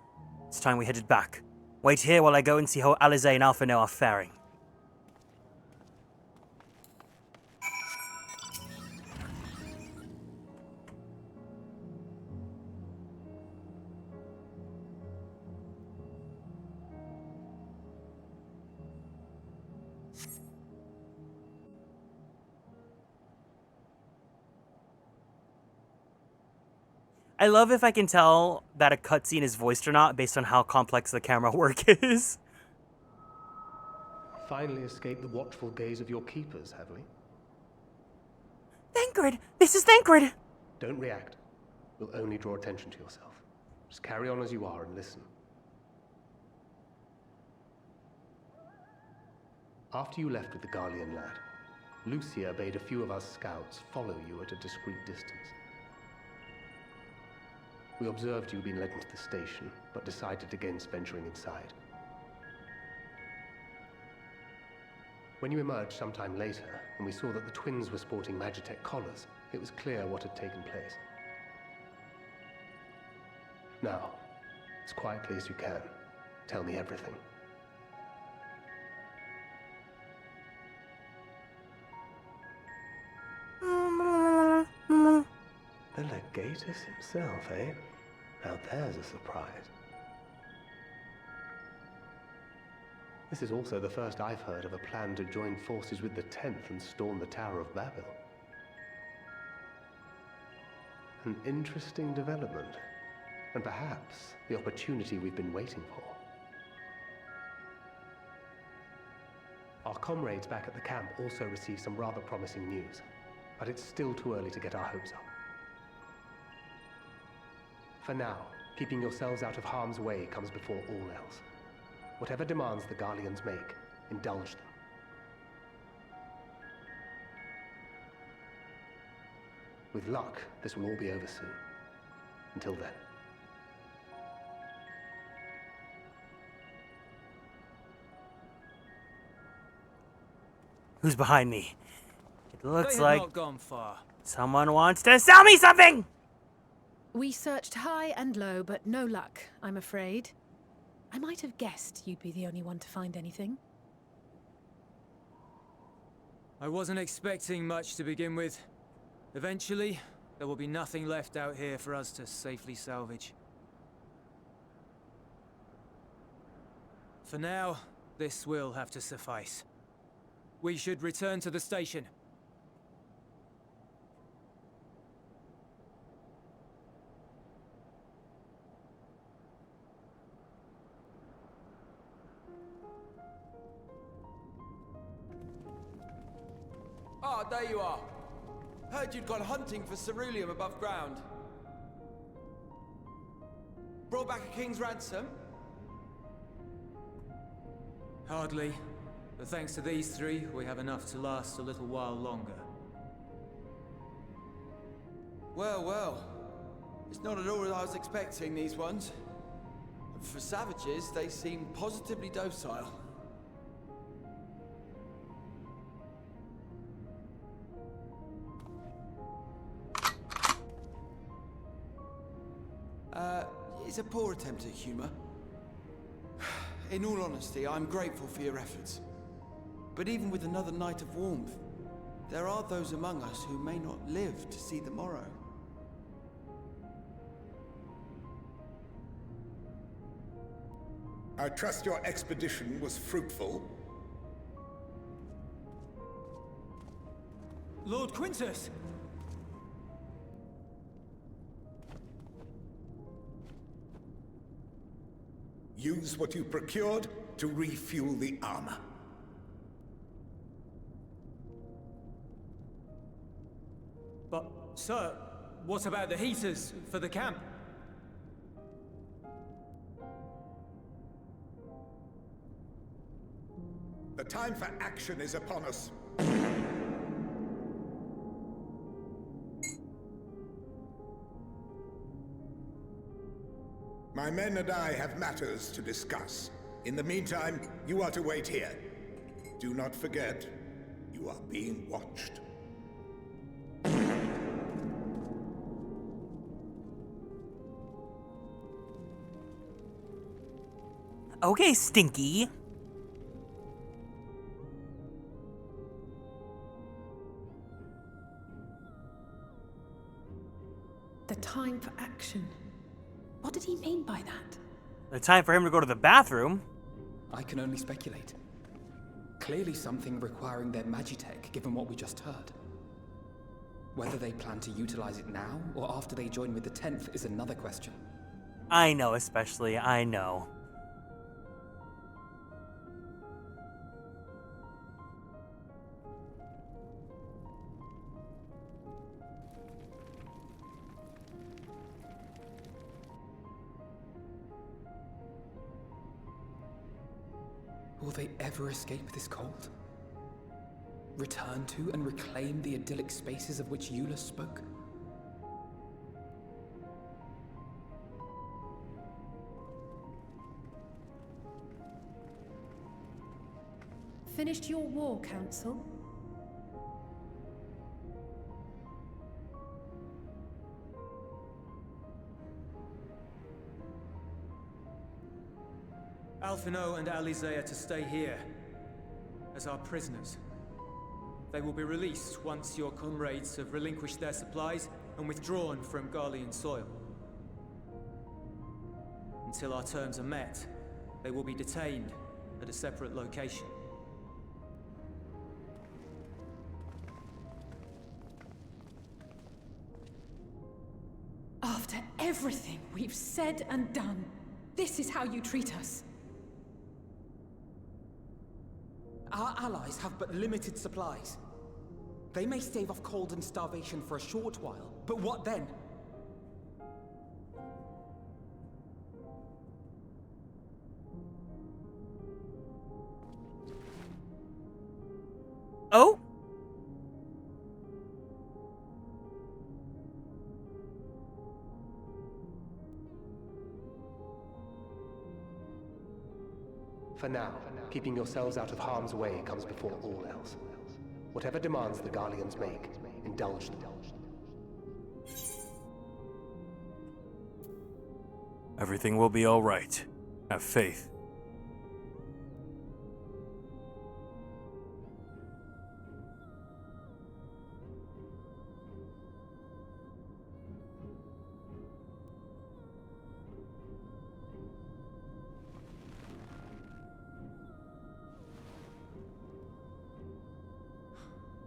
Speaker 2: It's time we headed back. Wait here while I go and see how Alizé and Alpha are faring. I love if I can tell that a cutscene is voiced or not based on how complex the camera work is.
Speaker 8: Finally escaped the watchful gaze of your keepers, have we?
Speaker 2: Thancred! This is Thancred!
Speaker 8: Don't react. We'll only draw attention to yourself. Just carry on as you are and listen. After you left with the Garlean lad, Lucia bade a few of us scouts follow you at a discreet distance. We observed you being led into the station, but decided against venturing inside. When you emerged sometime later, and we saw that the twins were sporting Magitech collars, it was clear what had taken place. Now, as quietly as you can, tell me everything. The Legatus himself, eh? Now there's a surprise. This is also the first I've heard of a plan to join forces with the 10th and storm the Tower of Babel. An interesting development, and perhaps the opportunity we've been waiting for. Our comrades back at the camp also received some rather promising news, but it's still too early to get our hopes up. For now, keeping yourselves out of harm's way comes before all else. Whatever demands the Garleans make, indulge them. With luck, this will all be over soon. Until then.
Speaker 2: Who's behind me? It looks
Speaker 3: They have
Speaker 2: like
Speaker 3: not gone far.
Speaker 2: someone wants to sell me something!
Speaker 6: We searched high and low, but no luck, I'm afraid. I might have guessed you'd be the only one to find anything.
Speaker 3: I wasn't expecting much to begin with. Eventually, there will be nothing left out here for us to safely salvage. For now, this will have to suffice. We should return to the station.
Speaker 9: Ah, there you are. Heard you'd gone hunting for ceruleum above ground. Brought back a king's ransom?
Speaker 3: Hardly. But thanks to these three, we have enough to last a little while longer.
Speaker 9: Well, well. It's not at all as I was expecting, these ones. And for savages, they seem positively docile. It's a poor attempt at humor. In all honesty, I'm grateful for your efforts. But even with another night of warmth, there are those among us who may not live to see the morrow.
Speaker 4: I trust your expedition was fruitful.
Speaker 3: Lord Quintus!
Speaker 4: Use what you procured to refuel the armor.
Speaker 3: But, sir, what about the heaters for the camp?
Speaker 4: The time for action is upon us. My men and I have matters to discuss. In the meantime, you are to wait here. Do not forget, you are being watched.
Speaker 2: Okay, Stinky.
Speaker 6: The time for action. What did he mean by that?
Speaker 2: The time for him to go to the bathroom.
Speaker 5: I can only speculate. Clearly something requiring their magitech, given what we just heard. Whether they plan to utilize it now, or after they join with the 10th is another question.
Speaker 2: I know, especially. I know.
Speaker 5: Will they ever escape this cult? Return to and reclaim the idyllic spaces of which Jullus spoke?
Speaker 6: Finished your war, Council?
Speaker 3: Alphino and Alizé are to stay here as our prisoners. They will be released once your comrades have relinquished their supplies and withdrawn from Garlean soil. Until our terms are met, they will be detained at a separate location.
Speaker 6: After everything we've said and done, this is how you treat us.
Speaker 5: Our allies have but limited supplies. They may stave off cold and starvation for a short while, but what then?
Speaker 2: Oh?
Speaker 8: For now, keeping yourselves out of harm's way comes before all else. Whatever demands the Garleans make, indulge them.
Speaker 7: Everything will be all right. Have faith.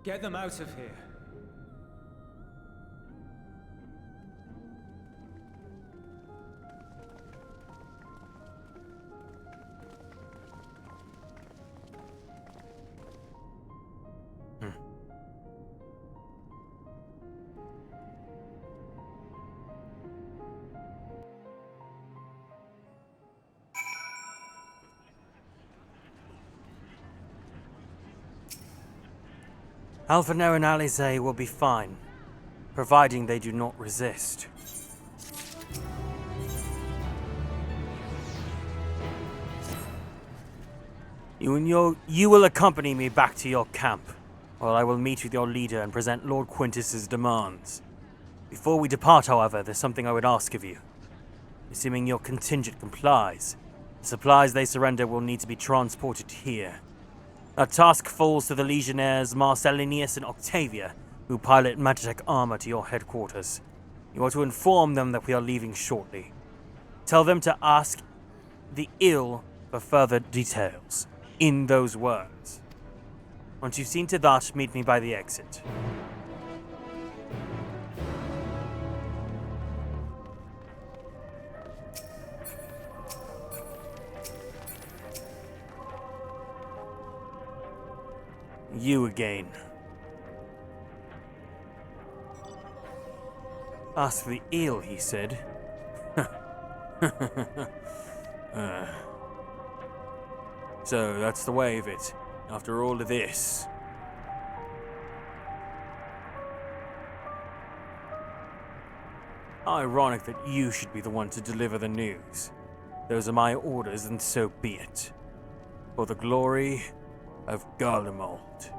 Speaker 3: Get them out of here.
Speaker 2: Alphino and Alizé will be fine, providing they do not resist. You will accompany me back to your camp, while I will meet with your leader and present Lord Quintus's demands. Before we depart, however, there's something I would ask of you. Assuming your contingent complies, the supplies they surrender will need to be transported here. Our task falls to the legionnaires Marcellinus and Octavia, who pilot Magitech armor to your headquarters. You are to inform them that we are leaving shortly. Tell them to ask the ill for further details, in those words. Once you've seen to that, meet me by the exit. You again. Ask the eel, he said. So that's the way of it, after all of this. Ironic that you should be the one to deliver the news. Those are my orders, and so be it. For the glory of Garlemald.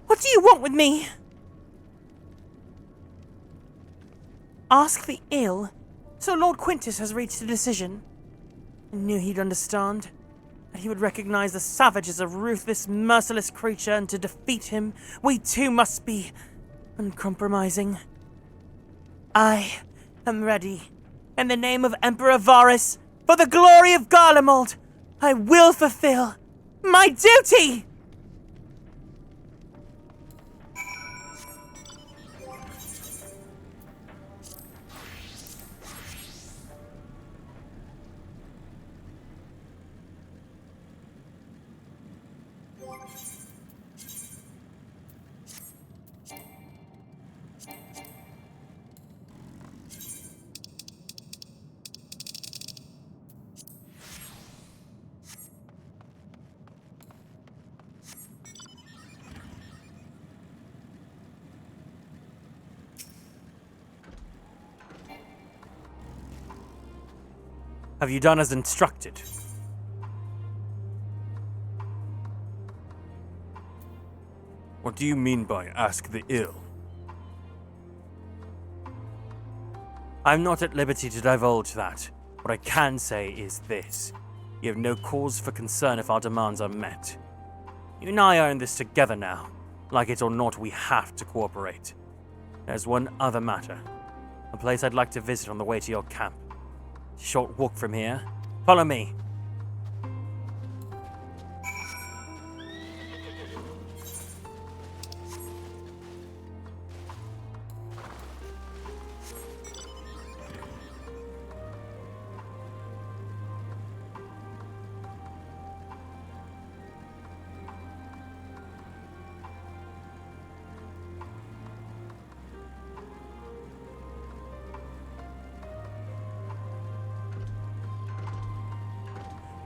Speaker 10: What do you want with me? Ask the ill. So Lord Quintus has reached a decision. I knew he'd understand. That he would recognize the savage as a ruthless, merciless creature, and to defeat him, we too must be uncompromising. I am ready. In the name of Emperor Varus, for the glory of Garlemald, I will fulfill my duty!
Speaker 2: Have you done as instructed?
Speaker 7: What do you mean by ask the ill?
Speaker 2: I'm not at liberty to divulge that. What I can say is this. You have no cause for concern if our demands are met. You and I are in this together now. Like it or not, we have to cooperate. There's one other matter. A place I'd like to visit on the way to your camp. Short walk from here. Follow me.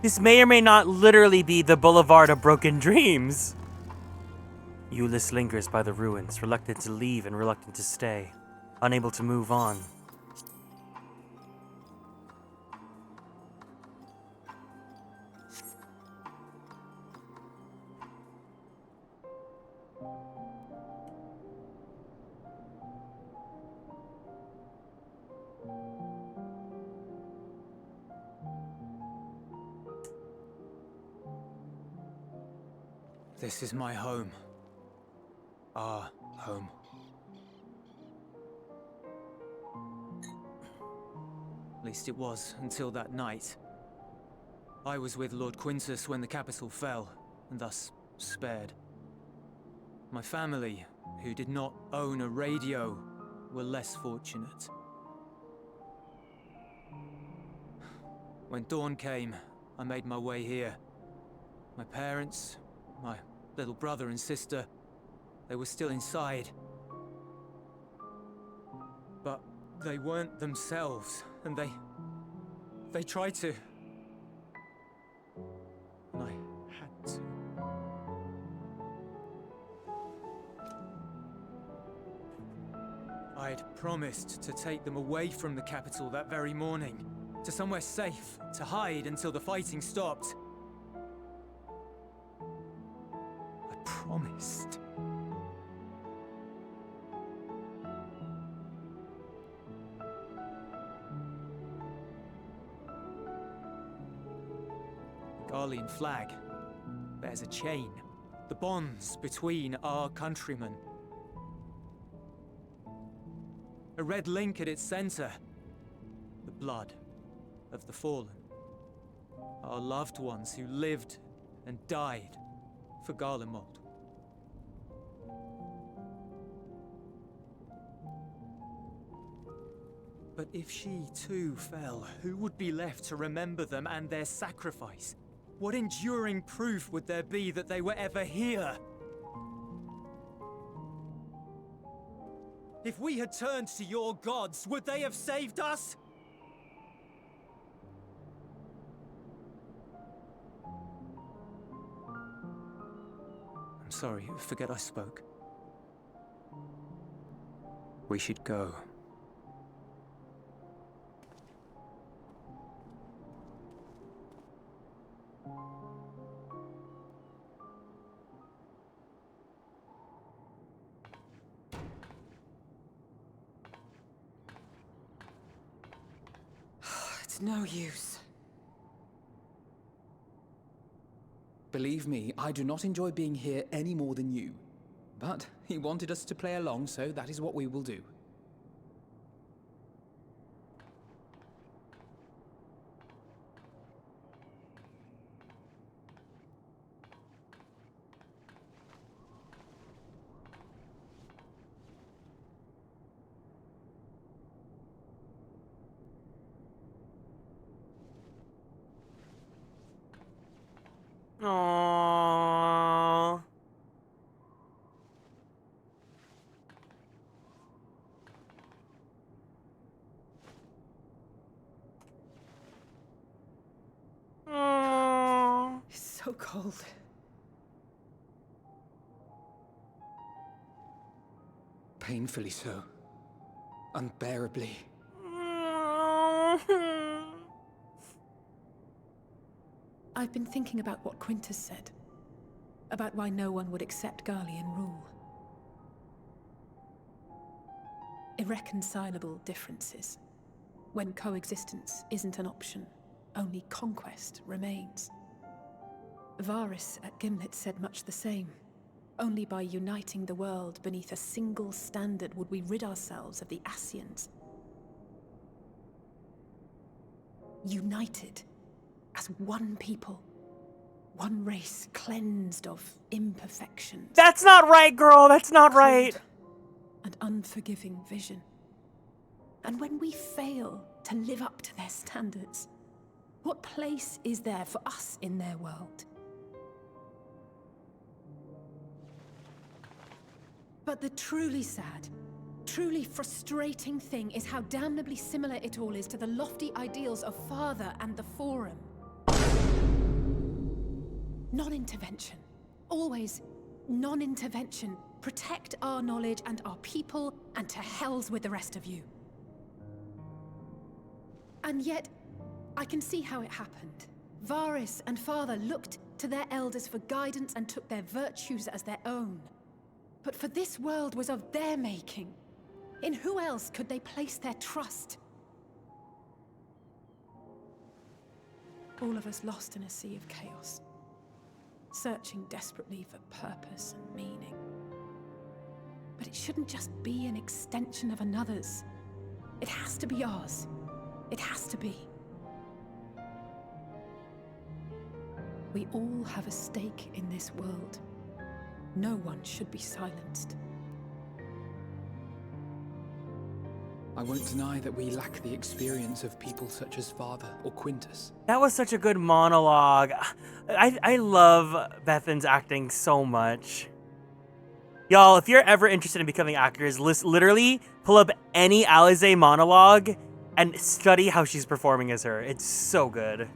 Speaker 2: This may or may not literally be the Boulevard of Broken Dreams. Jullus lingers by the ruins, reluctant to leave and reluctant to stay, unable to move on.
Speaker 3: This is my home. Our home. At least it was, until that night. I was with Lord Quintus when the capital fell, and thus spared. My family, who did not own a radio, were less fortunate. When dawn came, I made my way here. My parents, my little brother and sister, they were still inside. But they weren't themselves, and they tried to. And I had to. I'd promised to take them away from the capital that very morning, to somewhere safe, to hide until the fighting stopped. promised. The Garlean flag bears a chain, the bonds between our countrymen. A red link at its center, the blood of the fallen. Our loved ones who lived and died for Garlemald. But if she too fell, who would be left to remember them and their sacrifice? What enduring proof would there be that they were ever here? If we had turned to your gods, would they have saved us? I'm sorry, forget I spoke. We should go.
Speaker 6: It's no use.
Speaker 5: Believe me, I do not enjoy being here any more than you. But he wanted us to play along, so that is what we will do.
Speaker 2: Aww. Aww.
Speaker 6: It's so cold.
Speaker 5: Painfully so. Unbearably.
Speaker 6: I've been thinking about what Quintus said. About why no one would accept Garlean rule. Irreconcilable differences. When coexistence isn't an option, only conquest remains. Varys at Gimlet said much the same. Only by uniting the world beneath a single standard would we rid ourselves of the Ascians. United. As one people, one race cleansed of imperfections.
Speaker 2: That's not right, girl. That's not right.
Speaker 6: And unforgiving vision. And when we fail to live up to their standards, what place is there for us in their world? But the truly sad, truly frustrating thing is how damnably similar it all is to the lofty ideals of Father and the Forum. Non-intervention. Always non-intervention. Protect our knowledge and our people, and to hells with the rest of you. And yet, I can see how it happened. Varys and Father looked to their elders for guidance and took their virtues as their own. But for this world was of their making. In who else could they place their trust? All of us lost in a sea of chaos. Searching desperately for purpose and meaning. But it shouldn't just be an extension of another's. It has to be ours. It has to be. We all have a stake in this world. No one should be silenced.
Speaker 5: I won't deny that we lack the experience of people such as Father or Quintus.
Speaker 2: That was such a good monologue. I love Bethan's acting so much. Y'all, if you're ever interested in becoming actors, literally pull up any Alize monologue and study how she's performing as her. It's so good.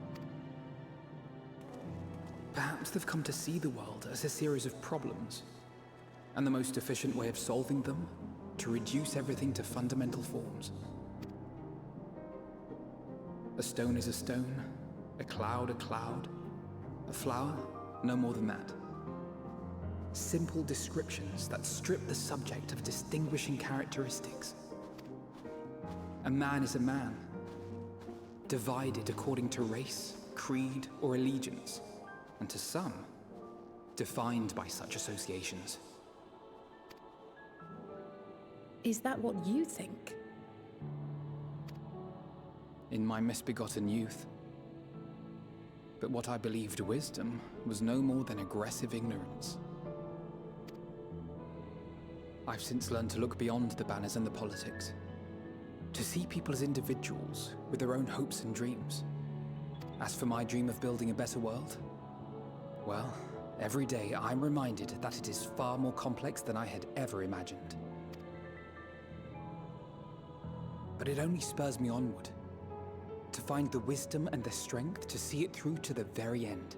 Speaker 5: Perhaps they've come to see the world as a series of problems, and the most efficient way of solving them, to reduce everything to fundamental forms. A stone is a stone, a cloud, a flower, no more than that. Simple descriptions that strip the subject of distinguishing characteristics. A man is a man, divided according to race, creed, or allegiance, and to some, defined by such associations.
Speaker 6: Is that what you think?
Speaker 5: In my misbegotten youth. But what I believed wisdom was no more than aggressive ignorance. I've since learned to look beyond the banners and the politics, to see people as individuals with their own hopes and dreams. As for my dream of building a better world, well, every day I'm reminded that it is far more complex than I had ever imagined. But it only spurs me onward, to find the wisdom and the strength to see it through to the very end.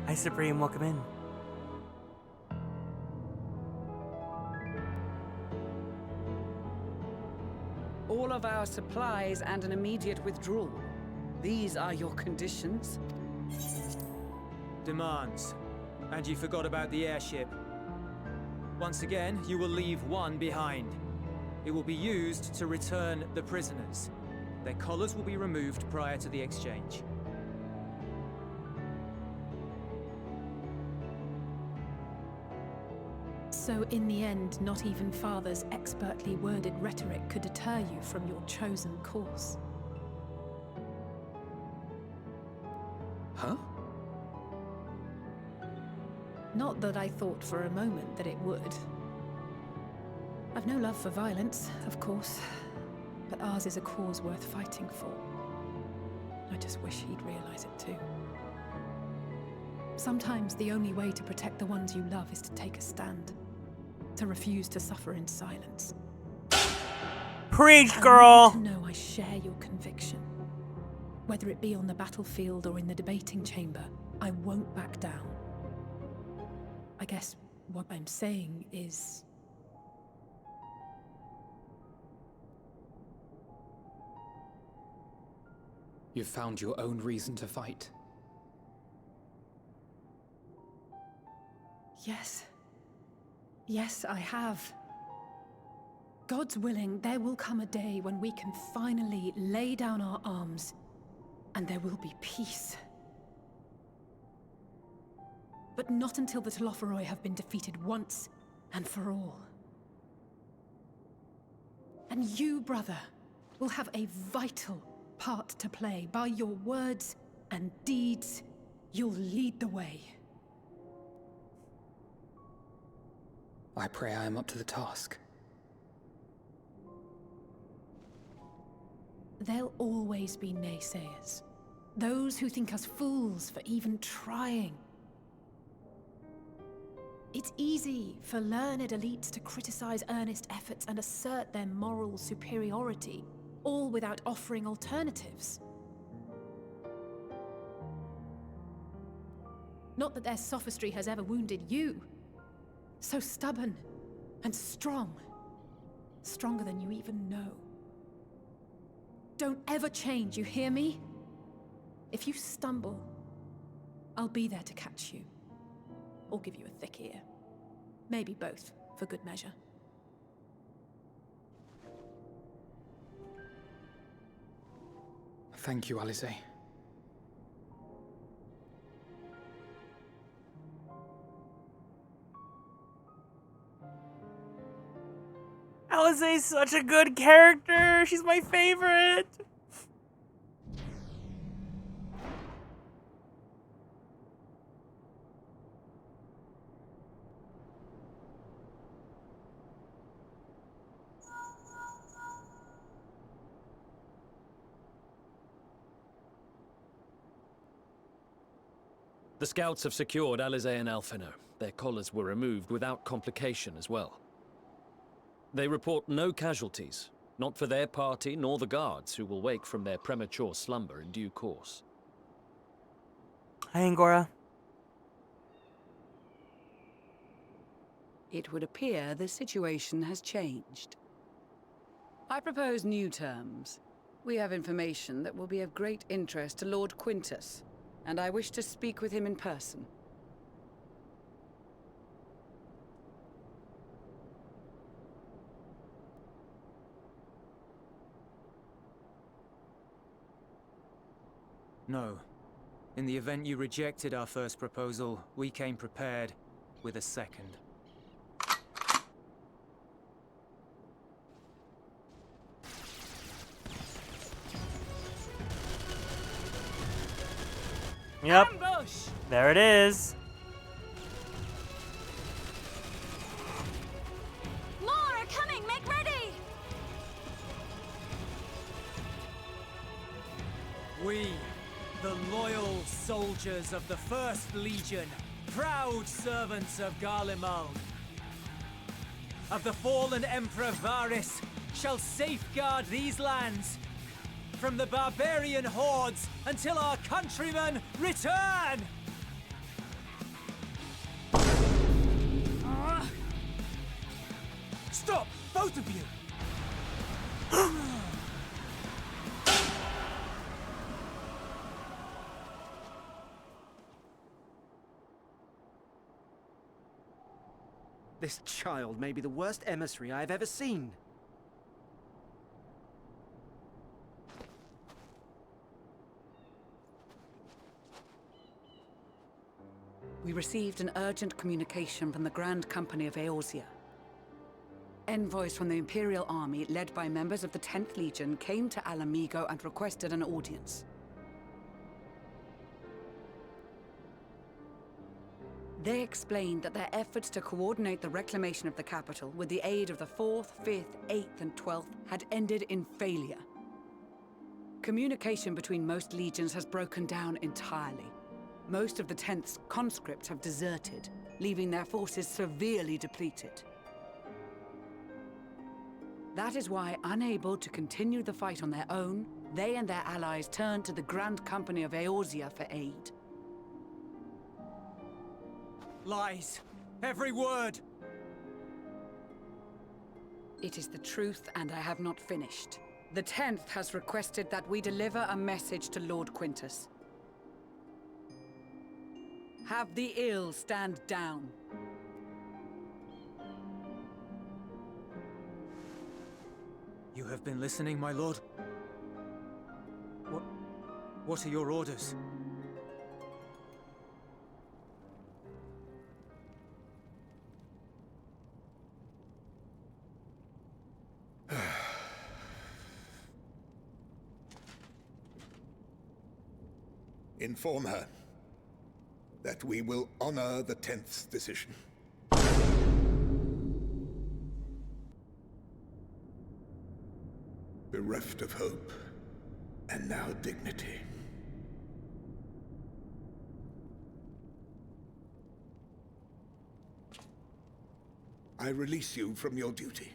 Speaker 2: Hi, Supreme. Welcome in.
Speaker 11: All of our supplies and an immediate withdrawal. These are your conditions?
Speaker 3: Demands. And you forgot about the airship. Once again, you will leave one behind. It will be used to return the prisoners. Their collars will be removed prior to the exchange.
Speaker 6: So in the end, not even Father's expertly worded rhetoric could deter you from your chosen course.
Speaker 5: Huh?
Speaker 6: Not that I thought for a moment that it would. I've no love for violence, of course, but ours is a cause worth fighting for. I just wish he'd realize it too. Sometimes the only way to protect the ones you love is to take a stand. To refuse to suffer in silence.
Speaker 2: Preach,
Speaker 6: I
Speaker 2: girl!
Speaker 6: want you to know I share your conviction. Whether it be on the battlefield or in the debating chamber, I won't back down. I guess what I'm saying is...
Speaker 5: You've found your own reason to fight.
Speaker 6: Yes. Yes, I have. God's willing, there will come a day when we can finally lay down our arms, and there will be peace. But not until the Telophoroi have been defeated once and for all. And you, brother, will have a vital part to play. By your words and deeds, you'll lead the way.
Speaker 5: I pray I am up to the task.
Speaker 6: There'll always be naysayers. Those who think us fools for even trying. It's easy for learned elites to criticize earnest efforts and assert their moral superiority, all without offering alternatives. Not that their sophistry has ever wounded you. So stubborn and strong. Stronger than you even know. Don't ever change, you hear me? If you stumble, I'll be there to catch you. Or give you a thick ear. Maybe both, for good measure.
Speaker 5: Thank you, Alice.
Speaker 2: Alize's such a good character. She's my favorite.
Speaker 12: The scouts have secured Alize and Alphino. Their collars were removed without complication as well. They report no casualties, not for their party nor the guards, who will wake from their premature slumber in due course.
Speaker 2: Hi, Angora.
Speaker 11: It would appear the situation has changed. I propose new terms. We have information that will be of great interest to Lord Quintus, and I wish to speak with him in person.
Speaker 3: No. In the event you rejected our first proposal, we came prepared with a second.
Speaker 2: Yep.
Speaker 11: Ambush!
Speaker 2: There it is.
Speaker 13: More are coming! Make ready!
Speaker 3: We, the loyal soldiers of the First Legion, proud servants of Garlemald, of the fallen Emperor Varys, shall safeguard these lands from the barbarian hordes until our countrymen return! Stop! Both of you!
Speaker 14: This child may be the worst emissary I have ever seen.
Speaker 11: We received an urgent communication from the Grand Company of Eorzea. Envoys from the Imperial Army, led by members of the 10th Legion, came to Alamigo and requested an audience. They explained that their efforts to coordinate the reclamation of the capital with the aid of the 4th, 5th, 8th, and 12th had ended in failure. Communication between most legions has broken down entirely. Most of the 10th's conscripts have deserted, leaving their forces severely depleted. That is why, unable to continue the fight on their own, they and their allies turned to the Grand Company of Eorzea for aid.
Speaker 3: Lies! Every word!
Speaker 11: It is the truth, and I have not finished. The 10th has requested that we deliver a message to Lord Quintus. Have the ill stand down.
Speaker 3: You have been listening, my lord? What are your orders?
Speaker 4: Inform her that we will honor the 10th's decision. Bereft of hope, and now dignity. I release you from your duty.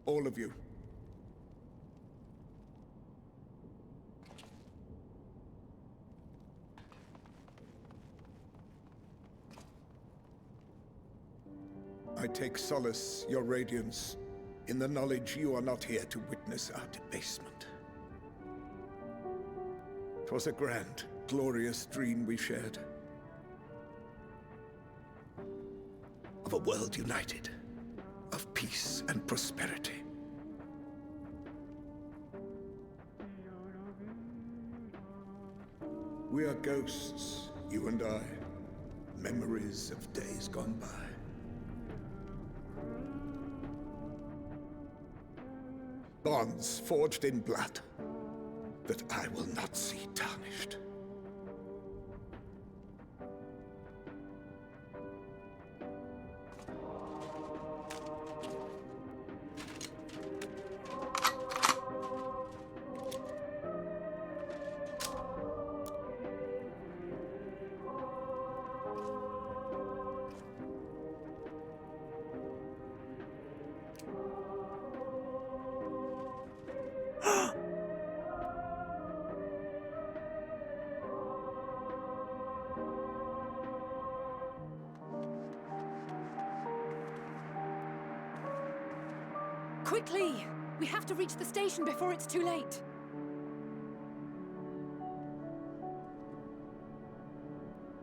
Speaker 4: All of you. I take solace, your radiance, in the knowledge you are not here to witness our debasement. 'Twas a grand, glorious dream we shared. Of a world united, of peace and prosperity. We are ghosts, you and I, memories of days gone by. Bonds forged in blood that I will not see tarnished.
Speaker 11: Quickly!
Speaker 6: We have to reach the station before it's too late.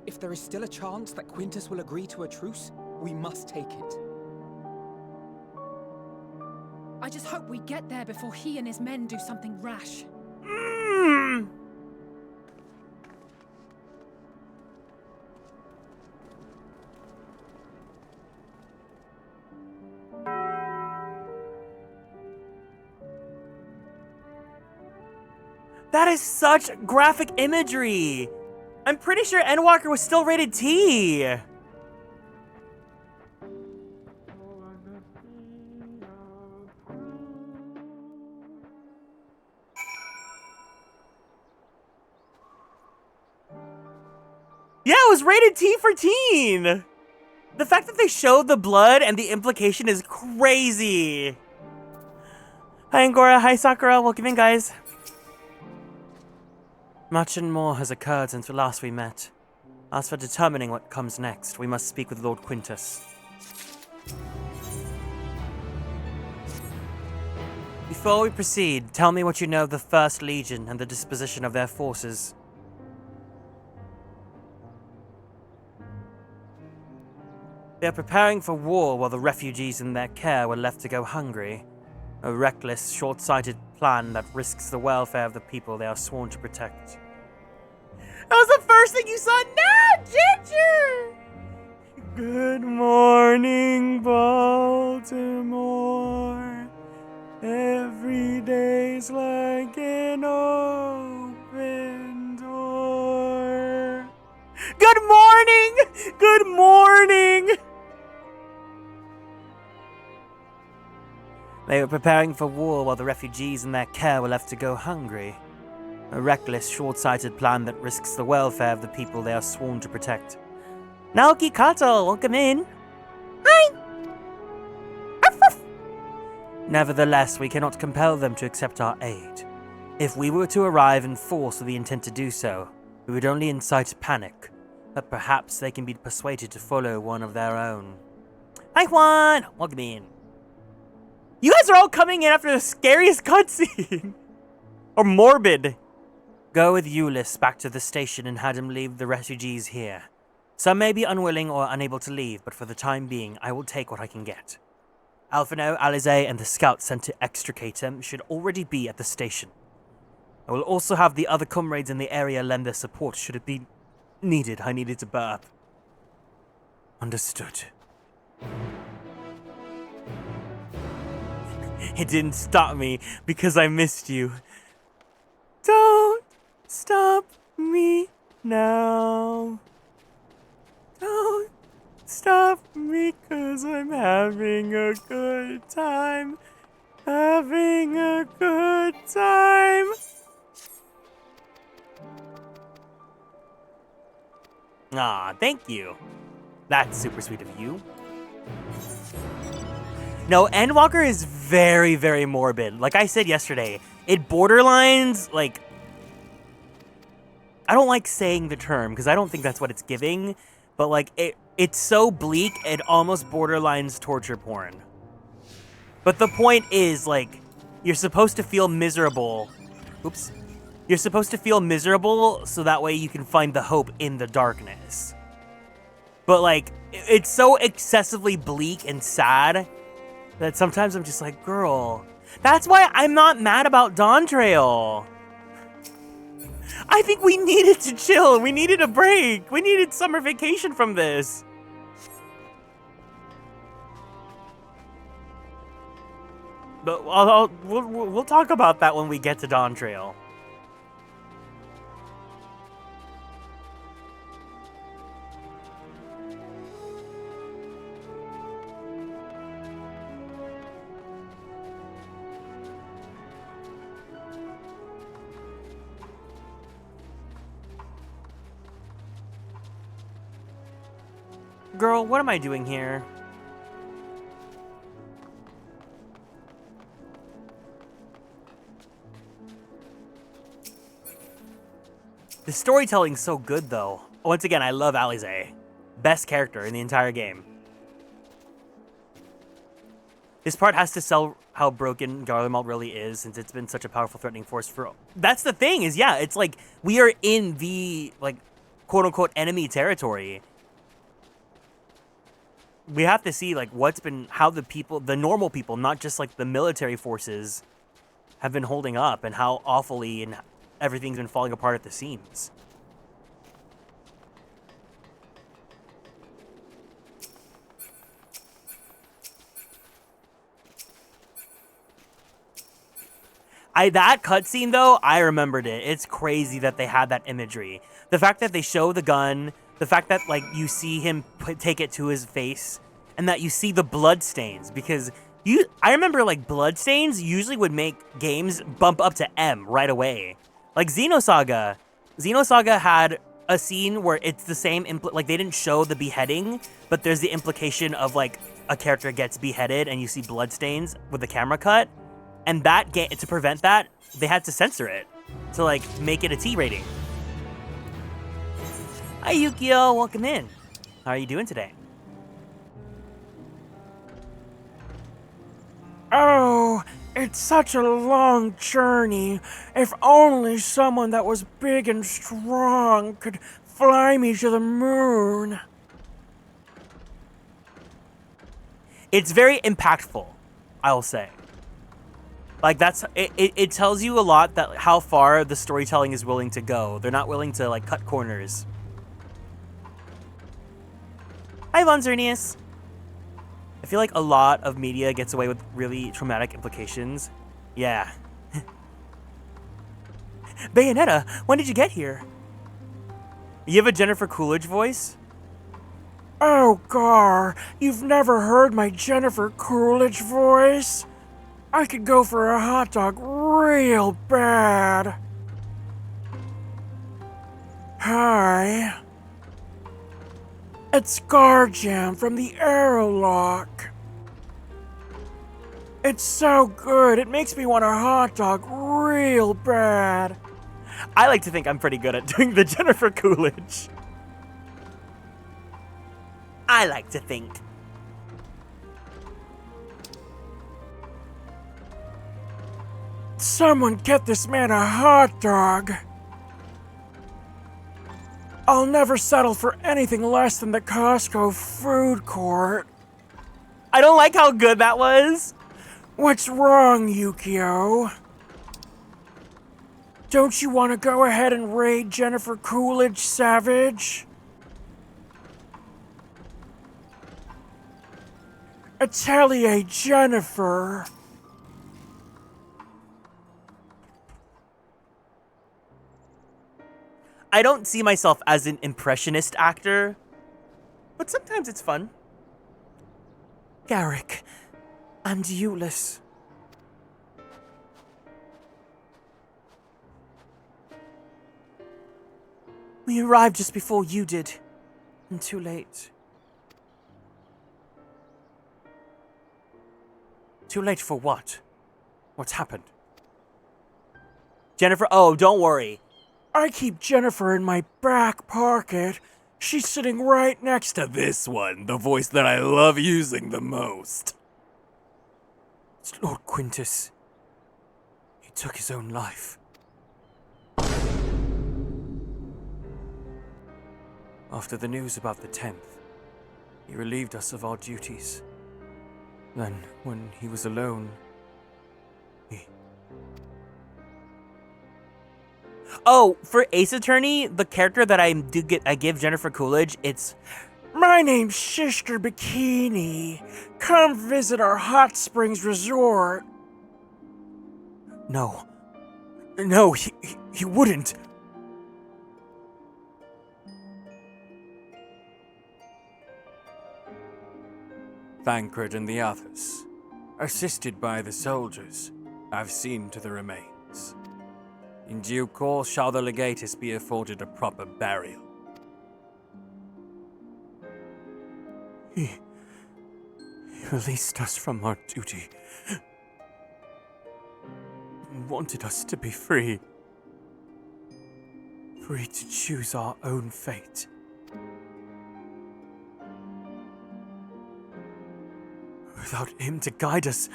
Speaker 5: If there is still a chance that Quintus will agree to a truce, we must take it.
Speaker 6: I just hope we get there before he and his men do something rash.
Speaker 2: That is such graphic imagery. I'm pretty sure Endwalker was still rated T. Yeah, it was rated T for teen. The fact that they showed the blood and the implication is crazy. Hi Angora, hi Sakura, welcome in guys. Much and more has occurred since last we met. As for determining what comes next, we must speak with Lord Quintus. Before we proceed, tell me what you know of the First Legion and the disposition of their forces. They are preparing for war while the refugees in their care were left to go hungry. A reckless, short-sighted plan that risks the welfare of the people they are sworn to protect. That was the first thing you saw? No, Ginger! Good morning, Baltimore. Every day's like an open door. Good morning! Good morning! They were preparing for war while the refugees in their care were left to go hungry. A reckless, short-sighted plan that risks the welfare of the people they are sworn to protect. Naoki Kato, welcome in. Hi! Nevertheless, we cannot compel them to accept our aid. If we were to arrive in force with the intent to do so, we would only incite panic, but perhaps they can be persuaded to follow one of their own. Hi Juan! Welcome in. You guys are all coming in after the scariest cutscene! Or morbid. Go with Jullus back to the station and have him leave the refugees here. Some may be unwilling or unable to leave, but for the time being, I will take what I can get. Alphino, Alize, and the scouts sent to extricate him should already be at the station. I will also have the other comrades in the area lend their support should it be needed. I needed to burp. Understood. It didn't stop me because I missed you. Don't stop me now. Don't stop me 'cause I'm having a good time. Having a good time. Aw, thank you. That's super sweet of you. No, Endwalker is very, very morbid. Like I said yesterday, it borderlines, like... I don't like saying the term, because I don't think that's what it's giving, but like, it's so bleak, it almost borderlines torture porn. But the point is, like, you're supposed to feel miserable. Oops. You're supposed to feel miserable so that way you can find the hope in the darkness. But like, it's so excessively bleak and sad that sometimes I'm just like, girl, that's why I'm not mad about Dawn Trail. I think we needed to chill. We needed a break. We needed summer vacation from this. But we'll talk about that when we get to Dawn Trail. Girl, what am I doing here? The storytelling's so good, though. Once again, I love Alize. Best character in the entire game. This part has to sell how broken Garlemald really is, since it's been such a powerful threatening force for... That's the thing, is, yeah, it's like, we are in the, like, quote-unquote enemy territory. We have to see, like, how the people, the normal people, not just, like, the military forces, have been holding up, and how awfully and everything's been falling apart at the seams. That cutscene, though, I remembered it. It's crazy that they had that imagery. The fact that they show the gun, the fact that, like, you see him take it to his face, and that you see the blood stains, because I remember, like, blood stains usually would make games bump up to M right away. Like, Xenosaga had a scene where it's the same, like, they didn't show the beheading, but there's the implication of, like, a character gets beheaded and you see blood stains with the camera cut. And that game, to prevent that, they had to censor it to, like, make it a T rating. Hi, Yukio. Welcome in. How are you doing today?
Speaker 10: Oh, it's such a long journey. If only someone that was big and strong could fly me to the moon.
Speaker 2: It's very impactful, I'll say. Like, it tells you a lot that how far the storytelling is willing to go. They're not willing to, like, cut corners. Hi, Von Zernius. I feel like a lot of media gets away with really traumatic implications. Yeah. Bayonetta, when did you get here? You have a Jennifer Coolidge voice?
Speaker 10: Oh, Gar, you've never heard my Jennifer Coolidge voice? I could go for a hot dog real bad. Hi. It's Garjam from the Aerolock. It's so good, it makes me want a hot dog real bad.
Speaker 2: I like to think I'm pretty good at doing the Jennifer Coolidge. I like to think.
Speaker 10: Someone get this man a hot dog. I'll never settle for anything less than the Costco food court.
Speaker 2: I don't like how good that was.
Speaker 10: What's wrong, Yukio? Don't you want to go ahead and raid Jennifer Coolidge, Savage? Atelier Jennifer.
Speaker 2: I don't see myself as an impressionist actor, but sometimes it's fun.
Speaker 10: Garrick and Jullus. We arrived just before you did, and too late.
Speaker 2: Too late for what? What's happened? Jennifer, oh, don't worry.
Speaker 10: I keep Jennifer in my back pocket. She's sitting right next to
Speaker 7: this one, the voice that I love using the most.
Speaker 10: It's Lord Quintus. He took his own life.
Speaker 7: After the news about the 10th, he relieved us of our duties. Then, when he was alone,
Speaker 2: Oh, for Ace Attorney, the character that I give Jennifer Coolidge, it's...
Speaker 10: My name's Sister Bikini. Come visit our hot springs resort.
Speaker 7: No. No, he wouldn't. Thancred and the others, assisted by the soldiers, have seen to the remains. In due course shall the legatus be afforded a proper burial.
Speaker 10: He released us from our duty. He wanted us to be free. Free to choose our own fate. Without him to guide us,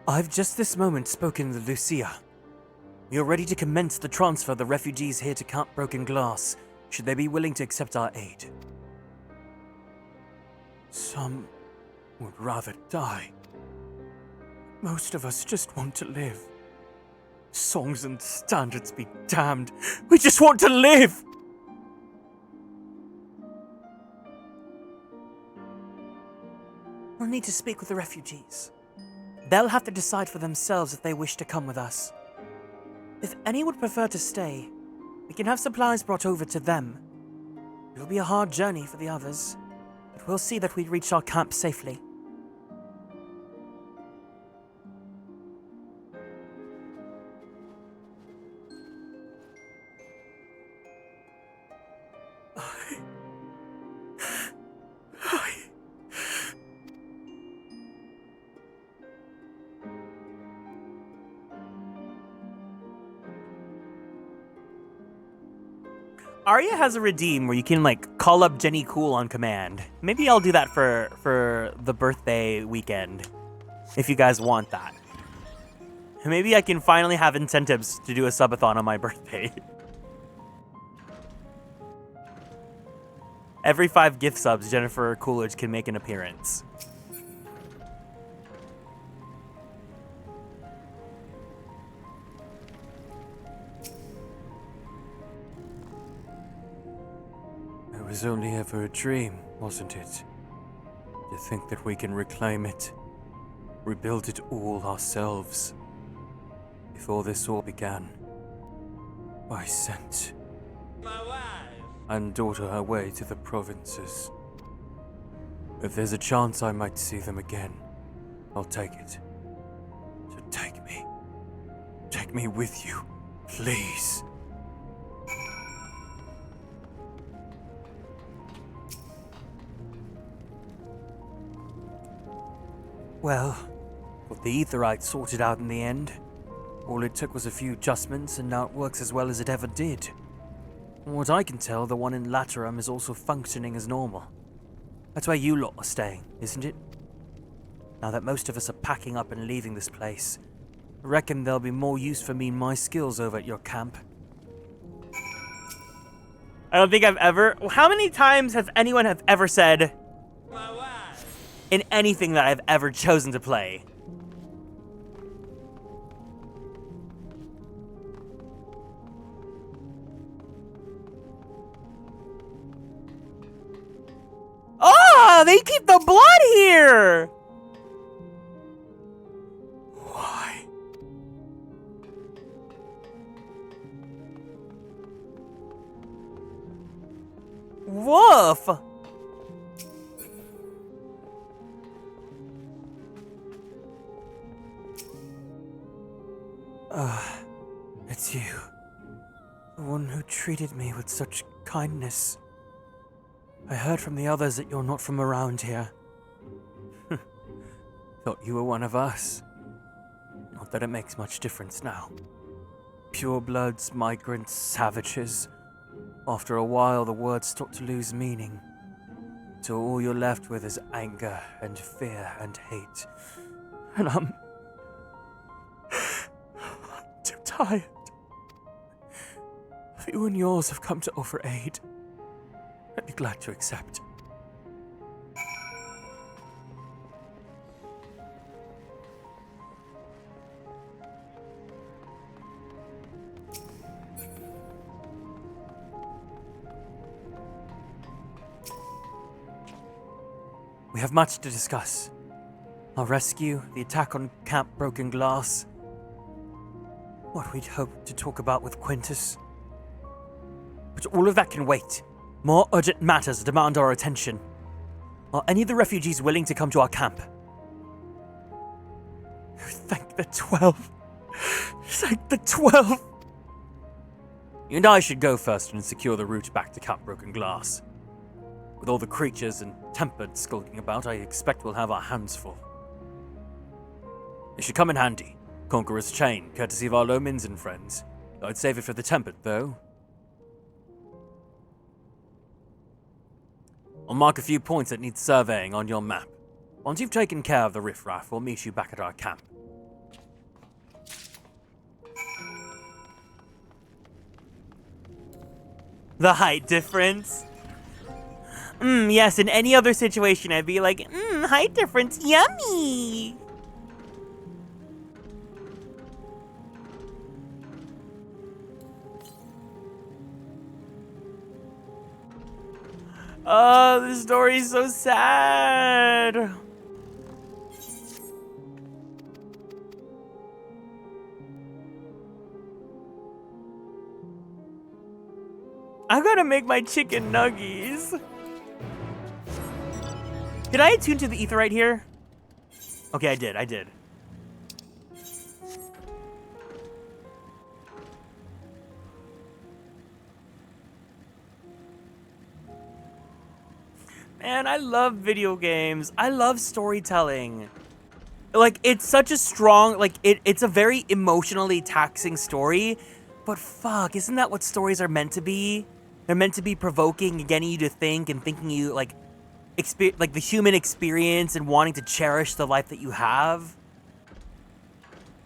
Speaker 10: I've just this moment spoken with Lucia. We are ready to commence the transfer of the refugees here to Camp Broken Glass, should they be willing to accept our aid. Some would rather die. Most of us just want to live. Songs and standards be damned. We just want to live! We'll need to speak with the refugees. They'll have to decide for themselves if they wish to come with us. If any would prefer to stay, we can have supplies brought over to them. It will be a hard journey for the others, but we'll see that we reach our camp safely. Arya has a redeem where you can like call up Jenny Cool on command. Maybe I'll do that for the birthday weekend, if you guys want that. Maybe I can finally have incentives to do a subathon on my birthday. Every 5 gift subs, Jennifer Coolidge can make an appearance.
Speaker 7: It was only ever a dream, wasn't it? To think that we can reclaim it, rebuild it all ourselves. Before this all began, I sent my wife and daughter away to the provinces. If there's a chance I might see them again, I'll take it. So take me with you, please.
Speaker 10: Well, got the Aetheryte sorted out in the end. All it took was a few adjustments, and now it works as well as it ever did. From what I can tell, the one in Laterum is also functioning as normal. That's where you lot are staying, isn't it? Now that most of us are packing up and leaving this place, I reckon there'll be more use for me and my skills over at your camp.
Speaker 2: I don't think I've ever... How many times has anyone have ever said... in anything that I've ever chosen to play? Oh, they keep the blood here!
Speaker 10: Why?
Speaker 2: Woof!
Speaker 10: It's you. The one who treated me with such kindness. I heard from the others that you're not from around here. Thought you were one of us. Not that it makes much difference now. Purebloods, migrants, savages. After a while, the words start to lose meaning. So all you're left with is anger and fear and hate. And I'm too tired. If you and yours have come to offer aid, I'd be glad to accept. We have much to discuss. Our rescue, the attack on Camp Broken Glass, what we'd hoped to talk about with Quintus. But all of that can wait. More urgent matters demand our attention. Are any of the refugees willing to come to our camp? Thank the 12. Thank the 12. You and I should go first and secure the route back to Camp Broken Glass. With all the creatures and tempered skulking about, I expect we'll have our hands full. It should come in handy. Conqueror's Chain, courtesy of our Lomins and friends.
Speaker 7: I'd save it for the tempered, though. I'll mark a few points that need surveying on your map. Once you've taken care of the riffraff, we'll meet you back at our camp.
Speaker 2: The height difference. Yes, in any other situation, I'd be like, height difference, yummy! Oh, this story's so sad. I gotta make my chicken nuggies. Did I attune to the etherite here? Okay, I did. Man, I love video games. I love storytelling. Like, it's such a strong, like, it's a very emotionally taxing story, but fuck, isn't that what stories are meant to be? They're meant to be provoking and getting you to think and thinking you, like, like the human experience and wanting to cherish the life that you have.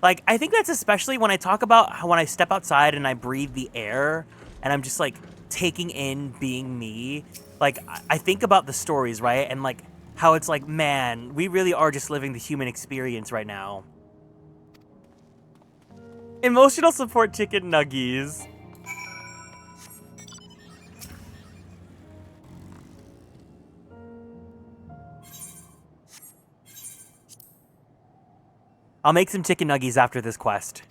Speaker 2: Like, I think that's especially when I talk about how when I step outside and I breathe the air and I'm just, like, taking in being me. Like, I think about the stories, right? And, like, how it's like, man, we really are just living the human experience right now. Emotional support chicken nuggies. I'll make some chicken nuggies after this quest.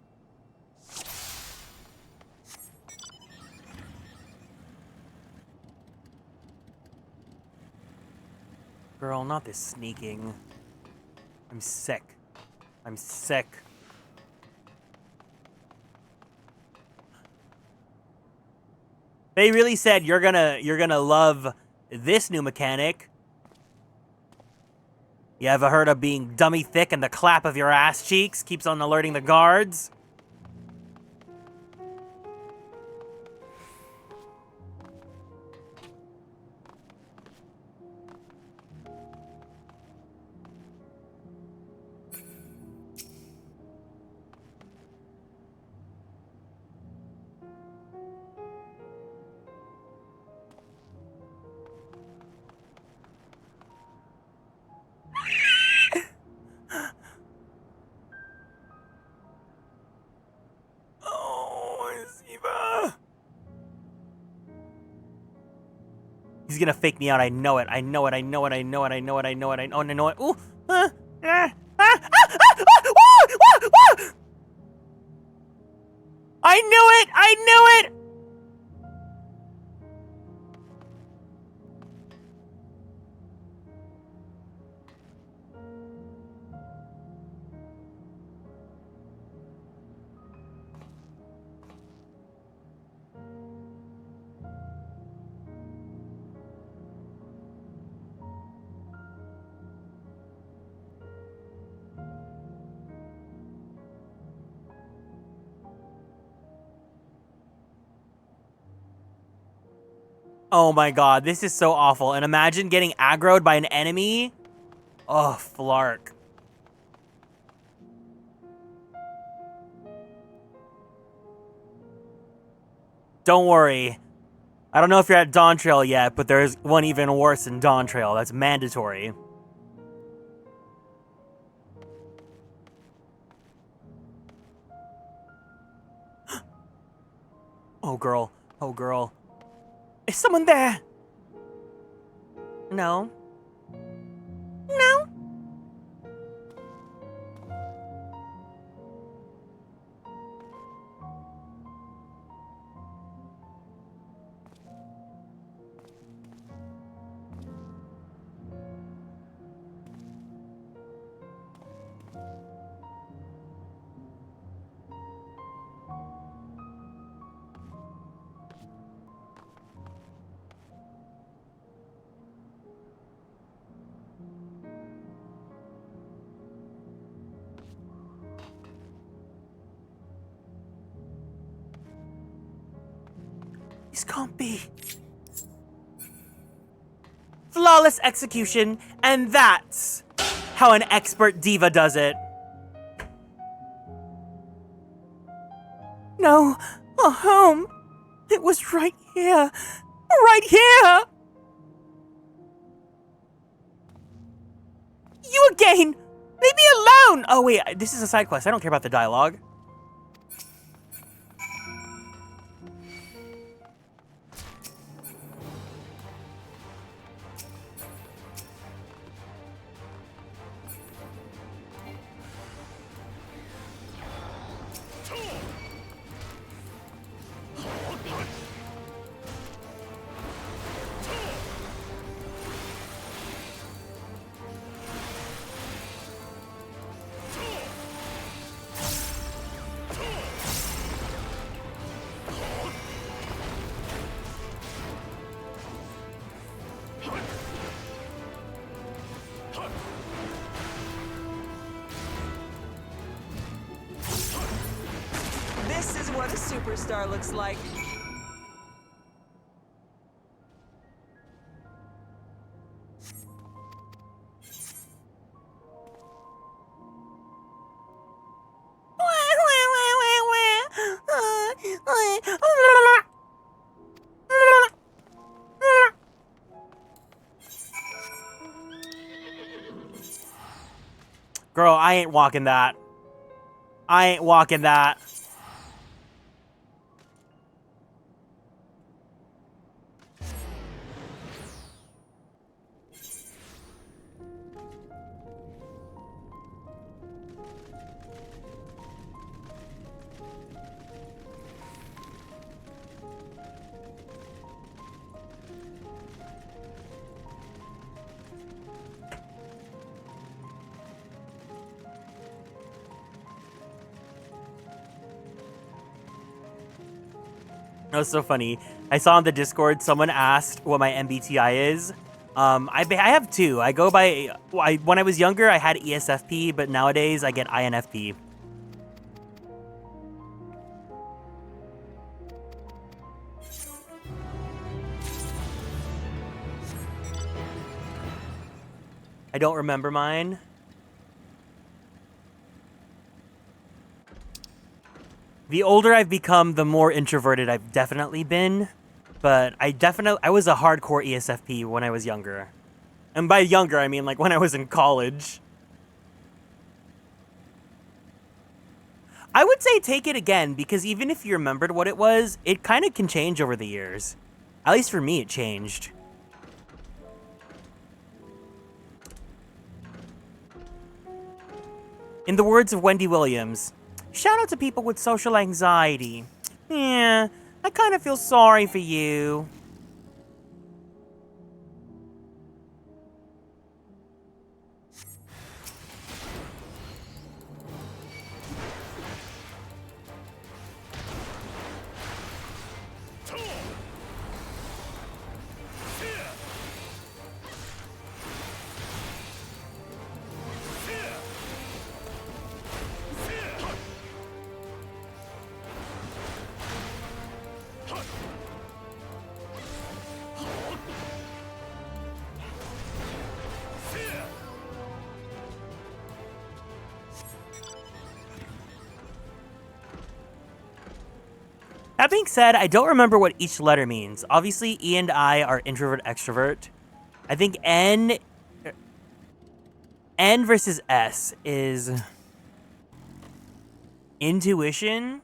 Speaker 2: Girl, not this sneaking. I'm sick. I'm sick. They really said you're gonna love this new mechanic. You ever heard of being dummy thick and the clap of your ass cheeks keeps on alerting the guards? He's gonna fake me out. I know it. I know it. I know it. I know it. I know it. I know it. I know it. Ooh. I knew it. I knew it. Oh my god, this is so awful. And imagine getting aggroed by an enemy. Oh, flark. Don't worry. I don't know if you're at Dawn Trail yet, but there's one even worse than Dawn Trail. That's mandatory. Oh, girl. Oh, girl. Is someone there? No. No.
Speaker 10: This can't be. Flawless execution, and that's how an expert diva does it. No, a home. It was right here. Right here! You again! Leave me alone! Oh wait, this is a side quest. I don't care about the dialogue.
Speaker 15: This is what a superstar looks like.
Speaker 10: Girl, I ain't walking that. I ain't walking that. That was so funny. I saw on the Discord someone asked what my MBTI is. I have two. I go by when I was younger I had ESFP, but nowadays I get INFP. I don't remember mine. The older I've become, the more introverted I've definitely been. But I was a hardcore ESFP when I was younger. And by younger, I mean like when I was in college. I would say take it again, because even if you remembered what it was, it kind of can change over the years. At least for me, it changed. In the words of Wendy Williams, shout out to people with social anxiety. Yeah, I kind of feel sorry for you. That being said, I don't remember what each letter means. Obviously, E and I are introvert, extrovert. I think N versus S is intuition,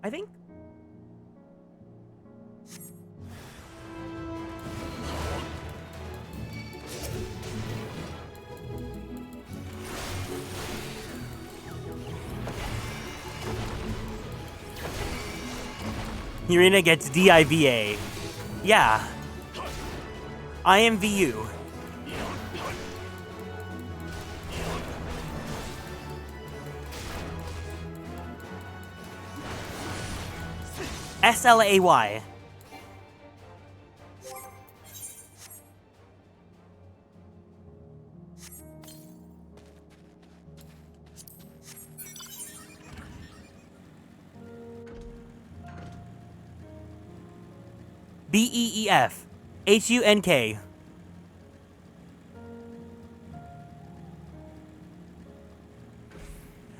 Speaker 10: I think. Irina gets DIVA. Yeah. IMVU. SLAY.
Speaker 2: BEEF. HUNK.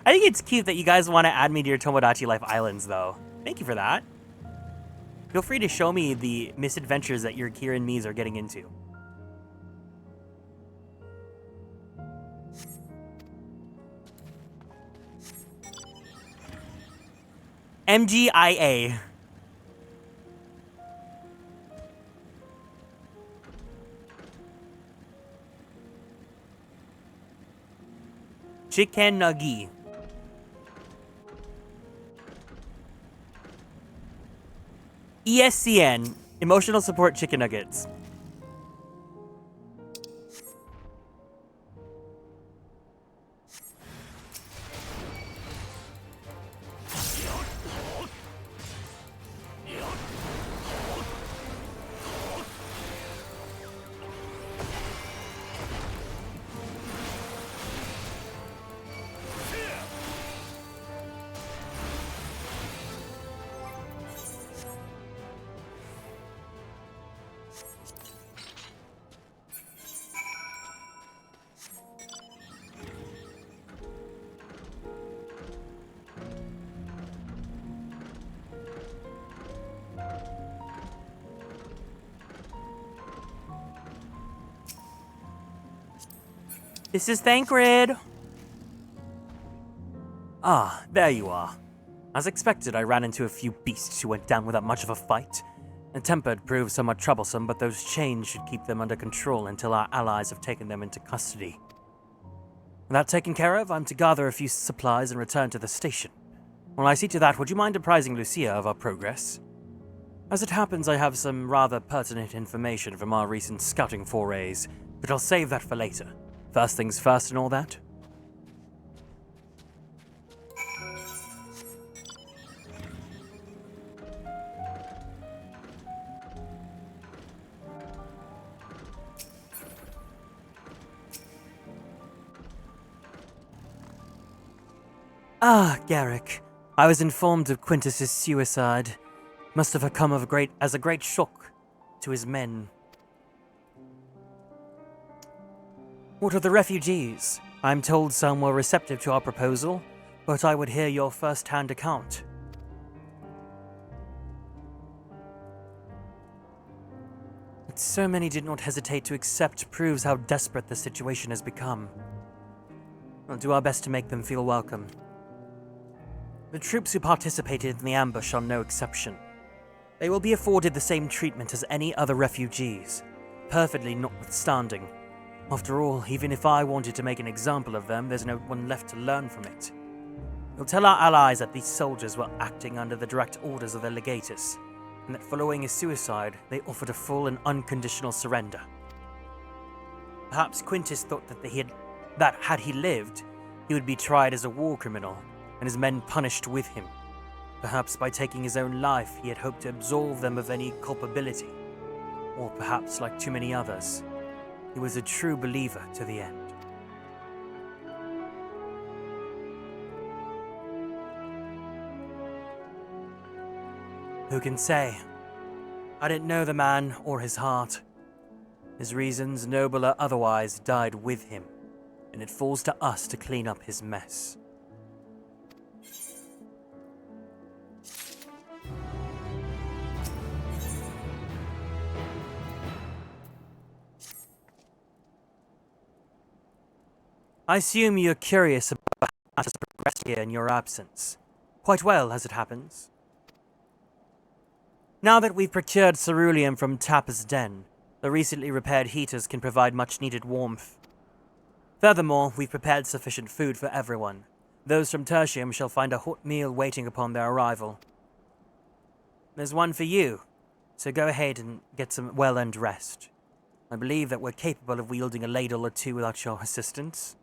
Speaker 2: I think it's cute that you guys want to add me to your Tomodachi Life Islands, though. Thank you for that. Feel free to show me the misadventures that your Kieran Mies are getting into. MGIA. Chicken nugget. ESCN, Emotional Support Chicken Nuggets. This is Thancred. Ah, there you are. As expected, I ran into a few beasts who went down without much of a fight. And tempered proved somewhat troublesome, but those chains should keep them under control until our allies have taken them into custody. With that taken care of, I'm to gather a few supplies and return to the station. While I see to that, would you mind apprising Lucia of our progress? As it happens, I have some rather pertinent information from our recent scouting forays, but I'll save that for later. First things first and all that. Ah, Garrick. I was informed of Quintus's suicide. Must have come as a great shock to his men. What of the refugees? I'm told some were receptive to our proposal, but I would hear your first-hand account. That so many did not hesitate to accept proves how desperate the situation has become. We'll do our best to make them feel welcome. The troops who participated in the ambush are no exception. They will be afforded the same treatment as any other refugees, perfectly notwithstanding. After all, even if I wanted to make an example of them, there's no one left to learn from it. We'll tell our allies that these soldiers were acting under the direct orders of their legatus, and that following his suicide, they offered a full and unconditional surrender. Perhaps Quintus thought that had he lived, he would be tried as a war criminal, and his men punished with him. Perhaps by taking his own life, he had hoped to absolve them of any culpability. Or perhaps, like too many others, he was a true believer to the end. Who can say? I didn't know the man or his heart. His reasons, noble or otherwise, died with him, and it falls to us to clean up his mess. I assume you're curious about how matters progressed here in your absence. Quite well, as it happens. Now that we've procured ceruleum from Tapper's Den, the recently repaired heaters can provide much-needed warmth. Furthermore, we've prepared sufficient food for everyone. Those from Tertium shall find a hot meal waiting upon their arrival. There's one for you, so go ahead and get some well-earned rest. I believe that we're capable of wielding a ladle or two without your assistance.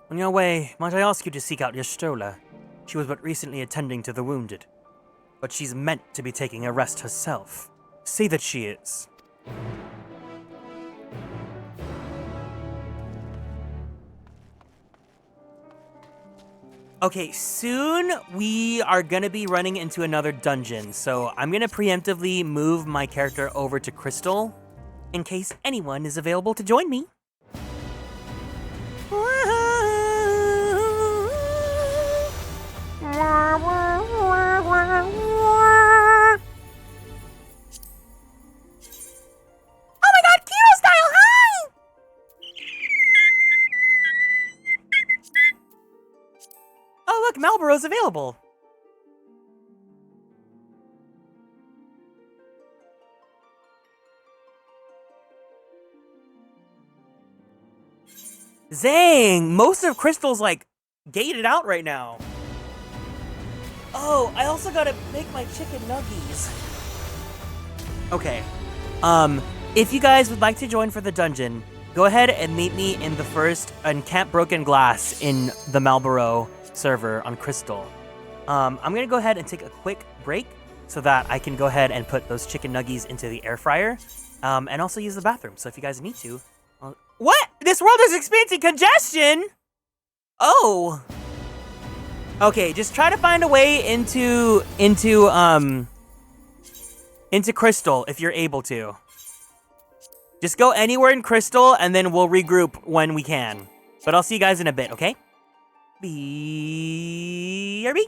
Speaker 2: On your way, might I ask you to seek out your Stola? She was but recently attending to the wounded. But she's meant to be taking a rest herself. See that she is. Okay, soon we are gonna be running into another dungeon, so I'm gonna preemptively move my character over to Crystal in case anyone is available to join me.
Speaker 10: Oh my god, Kiro style, hi!
Speaker 2: Oh look, Malboro's available. Zang! Most of Crystal's like gated out right now. Oh, I also gotta make my chicken nuggies. Okay. If you guys would like to join for the dungeon, go ahead and meet me in the first Camp Broken Glass in the Malboro server on Crystal. I'm gonna go ahead and take a quick break so that I can go ahead and put those chicken nuggies into the air fryer, and also use the bathroom. So if you guys need to, what? This world is experiencing congestion? Oh. Okay, just try to find a way into Crystal if you're able to. Just go anywhere in Crystal and then we'll regroup when we can. But I'll see you guys in a bit, okay? BRB.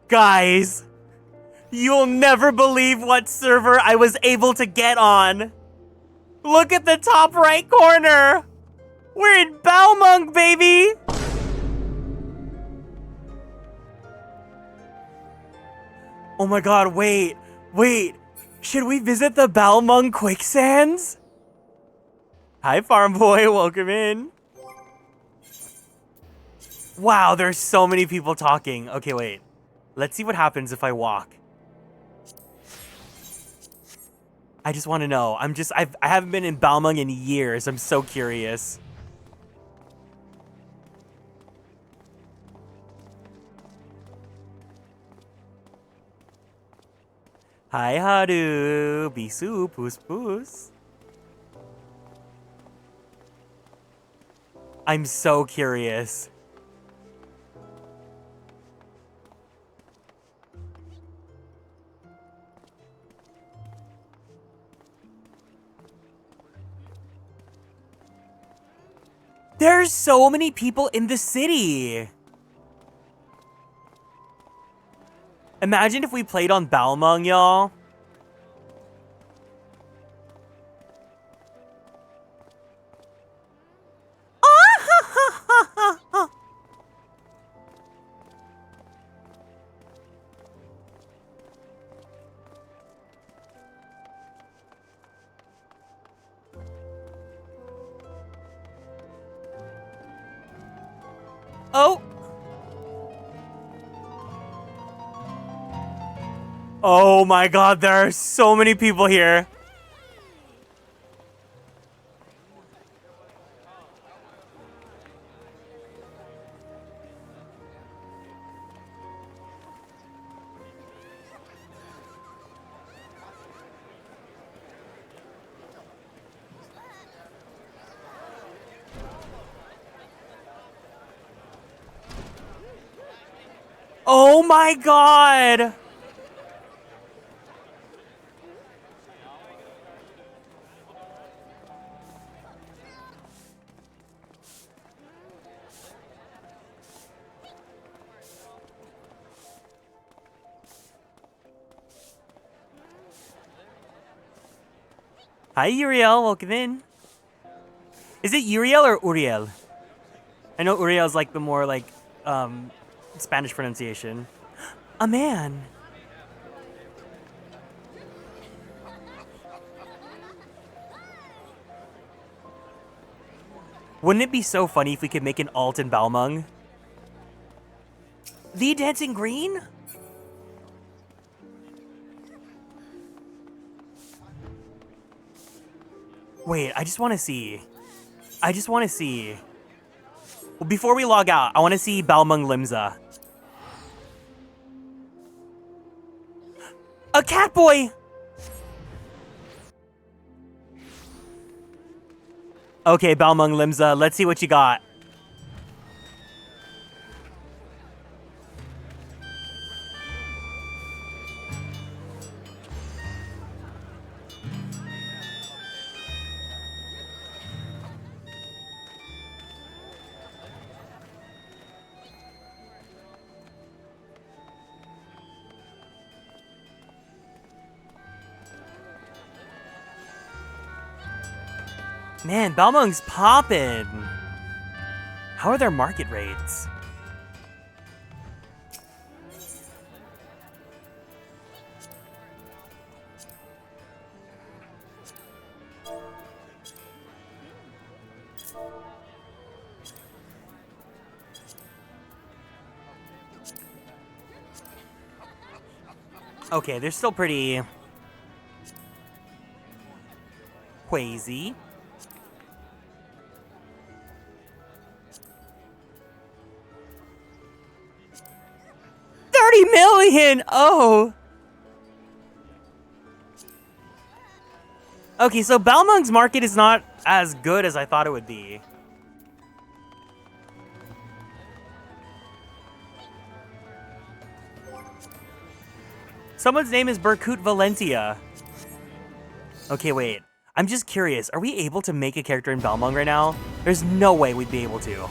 Speaker 2: Guys, you'll never believe what server I was able to get on. Look at the top right corner. We're in Balmung, baby. Oh my god, wait. Should we visit the Balmung quicksands? Hi, farm boy, welcome in. Wow, there's so many people talking. Okay, wait. Let's see what happens if I walk. I just want to know. I haven't been in Balmung in years. I'm so curious. Hi, Haru. Bisu, poos, poos. I'm so curious. There's so many people in the city. Imagine if we played on Balmung, y'all. Oh. Oh my god, there are so many people here. Oh my god! Hi, Uriel. Welcome in. Is it Uriel or Uriel? I know Uriel's like the more like Spanish pronunciation. A man. Wouldn't it be so funny if we could make an alt in Balmung? The Dancing Green? Wait, I just want to see. Well, before we log out, I want to see Balmung Limsa. A cat boy! Okay, Balmung Limsa, let's see what you got. Man, Balmung's poppin'. How are their market rates? Okay, they're still pretty quazy. 30 million! Oh! Okay, so Balmung's market is not as good as I thought it would be. Someone's name is Berkut Valentia. Okay, wait. I'm just curious. Are we able to make a character in Balmung right now? There's no way we'd be able to.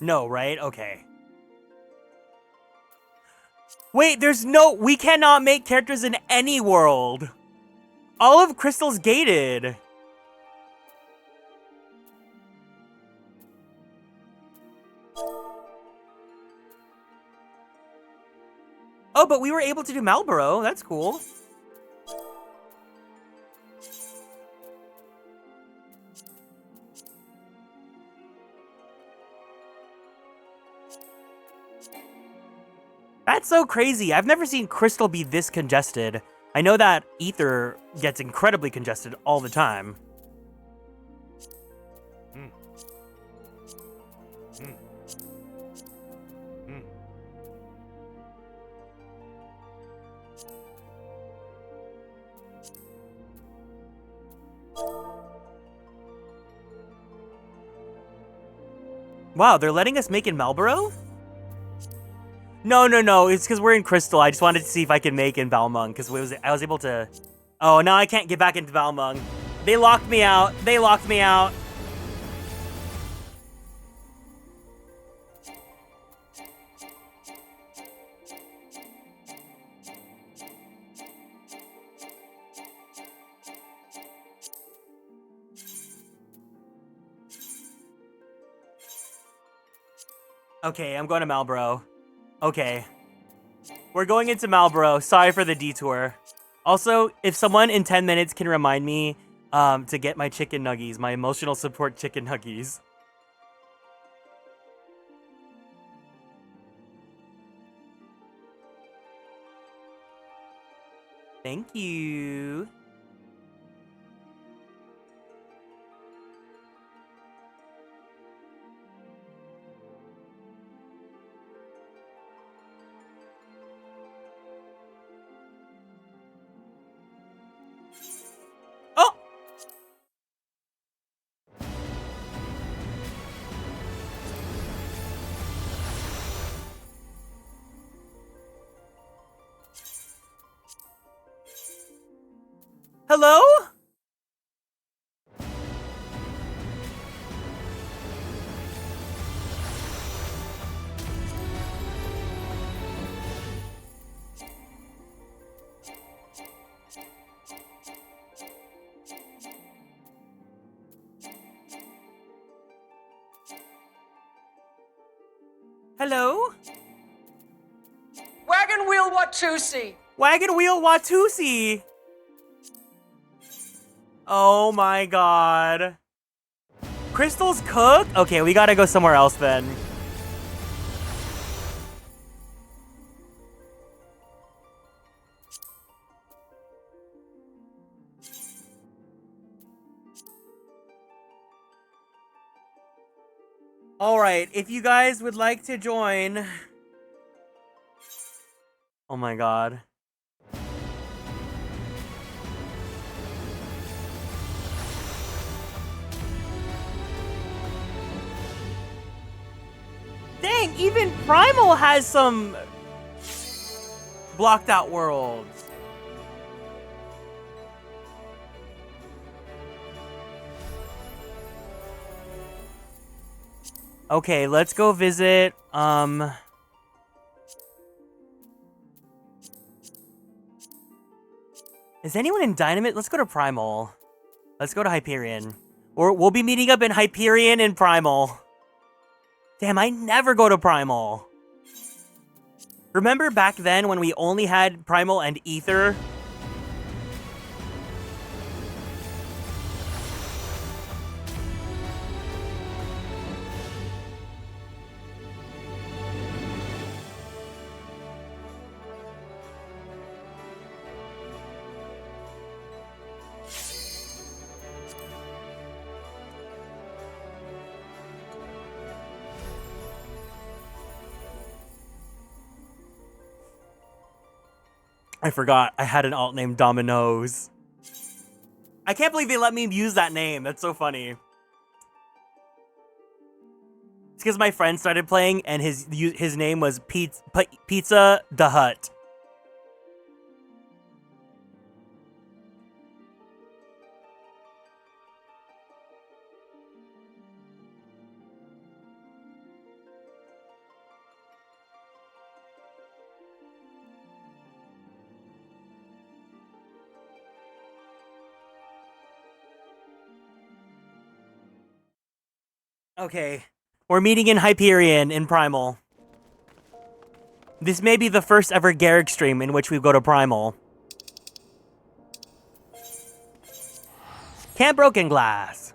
Speaker 2: No, right? Okay. Wait, there's no... We cannot make characters in any world. All of Crystal's gated. Oh, but we were able to do Marlboro. That's cool. That's so crazy. I've never seen Crystal be this congested. I know that Ether gets incredibly congested all the time. Wow, they're letting us make in Marlboro? No. It's because we're in Crystal. I just wanted to see if I could make in Balmung because I was able to. Oh, now I can't get back into Balmung. They locked me out. They locked me out. Okay, I'm going to Marlboro. Okay. We're going into Marlboro. Sorry for the detour. Also, if someone in 10 minutes can remind me to get my chicken nuggies, my emotional support chicken nuggies. Thank you. Oh! Hello? Hello?
Speaker 15: Wagon Wheel Watusi!
Speaker 2: Wagon Wheel Watusi! Oh my god. Crystal's cooked? Okay, we gotta go somewhere else then. Alright, if you guys would like to join... Oh my god. Dang, even Primal has some blocked out worlds. Okay, let's go visit, Is anyone in Dynamite? Let's go to Primal. Let's go to Hyperion. Or we'll be meeting up in Hyperion and Primal. Damn, I never go to Primal. Remember back then when we only had Primal and Ether? I forgot I had an alt named Dominoes. I can't believe they let me use that name. That's so funny. It's because my friend started playing and his name was Pizza the Hut. Okay. We're meeting in Hyperion in Primal. This may be the first ever Garrick stream in which we go to Primal. Camp Broken Glass.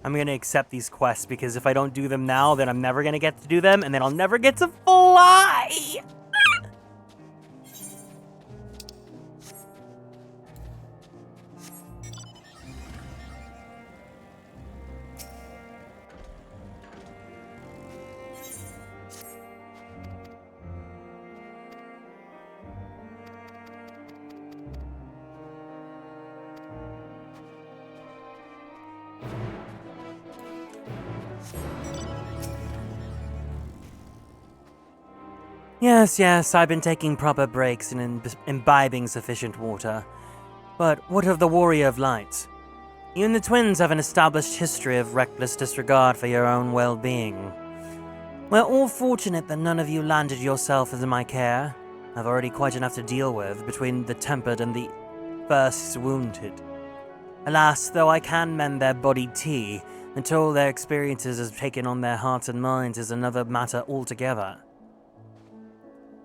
Speaker 2: I'm gonna accept these quests because if I don't do them now, then I'm never gonna get to do them, and then I'll never get to fly! Yes, I've been taking proper breaks and imbibing sufficient water. But what of the Warrior of Light? You and the twins have an established history of reckless disregard for your own well-being. We're all fortunate that none of you landed yourself in my care. I've already quite enough to deal with between the tempered and the first wounded. Alas, though I can mend their body tea, until their experiences have taken on their hearts and minds is another matter altogether.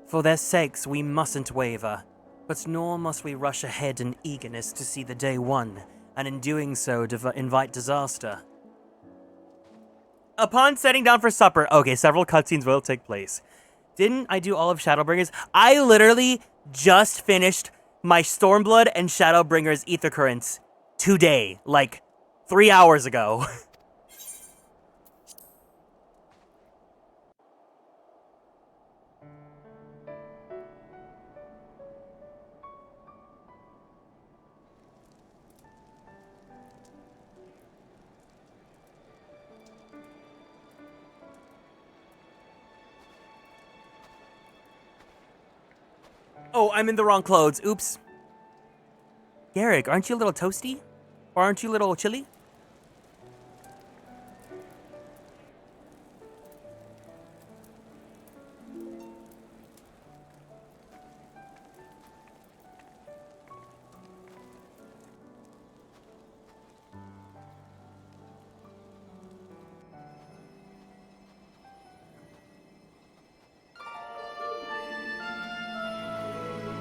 Speaker 2: For their sakes, we mustn't waver, but nor must we rush ahead in eagerness to see the day one, and in doing so invite disaster. Upon setting down for supper, okay, several cutscenes will take place. Didn't I do all of Shadowbringers? I literally just finished my Stormblood and Shadowbringers Ether Currents today, like 3 hours ago. Oh, I'm in the wrong clothes. Oops. Garrick, aren't you a little toasty? Or aren't you a little chilly?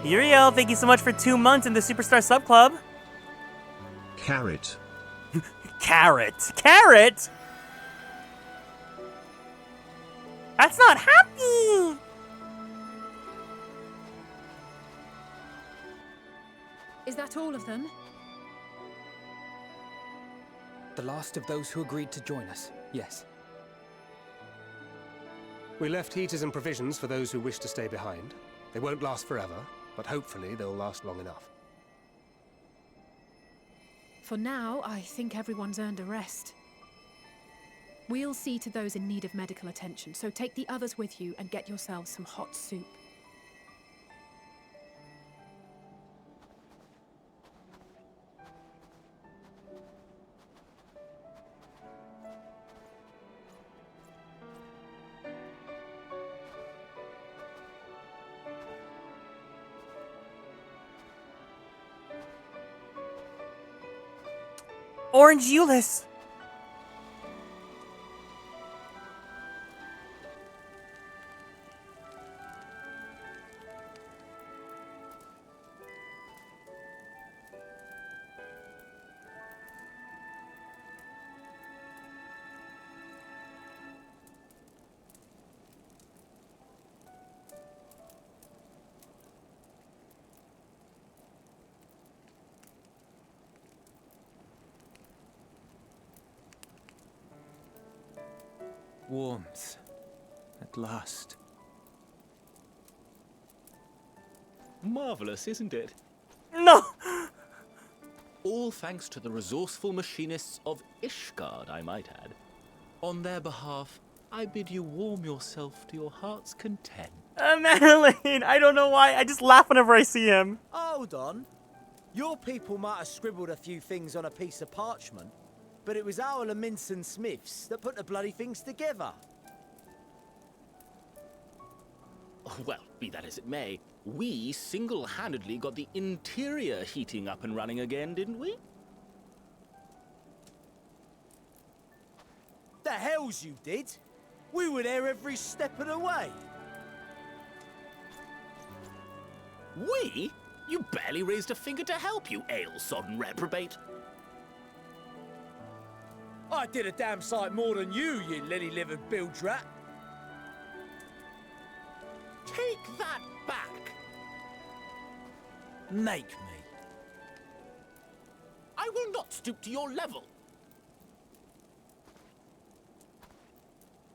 Speaker 2: Uriel, thank you so much for 2 months in the Superstar Sub Club.
Speaker 16: Carrot.
Speaker 2: Carrot? Carrot? That's not happy!
Speaker 6: Is that all of them?
Speaker 5: The last of those who agreed to join us, yes.
Speaker 8: We left heaters and provisions for those who wish to stay behind. They won't last forever, but hopefully they'll last long enough.
Speaker 6: For now, I think everyone's earned a rest. We'll see to those in need of medical attention, so take the others with you and get yourselves some hot soup.
Speaker 2: Orange Jullus!
Speaker 9: Warmth. At last.
Speaker 17: Marvelous, isn't it?
Speaker 2: No!
Speaker 17: All thanks to the resourceful machinists of Ishgard, I might add. On their behalf, I bid you warm yourself to your heart's content.
Speaker 2: Madeline, I don't know why. I just laugh whenever I see him.
Speaker 14: Hold on. Your people might have scribbled a few things on a piece of parchment, but it was our Laminson Smiths that put the bloody things together.
Speaker 17: Well, be that as it may, we single-handedly got the interior heating up and running again, didn't we?
Speaker 14: The hells you did! We were there every step of the way.
Speaker 17: We? You barely raised a finger to help, you ale-sodden reprobate.
Speaker 14: I did a damn sight more than you lily-livered bilge rat.
Speaker 17: Take that back!
Speaker 14: Make me.
Speaker 17: I will not stoop to your level.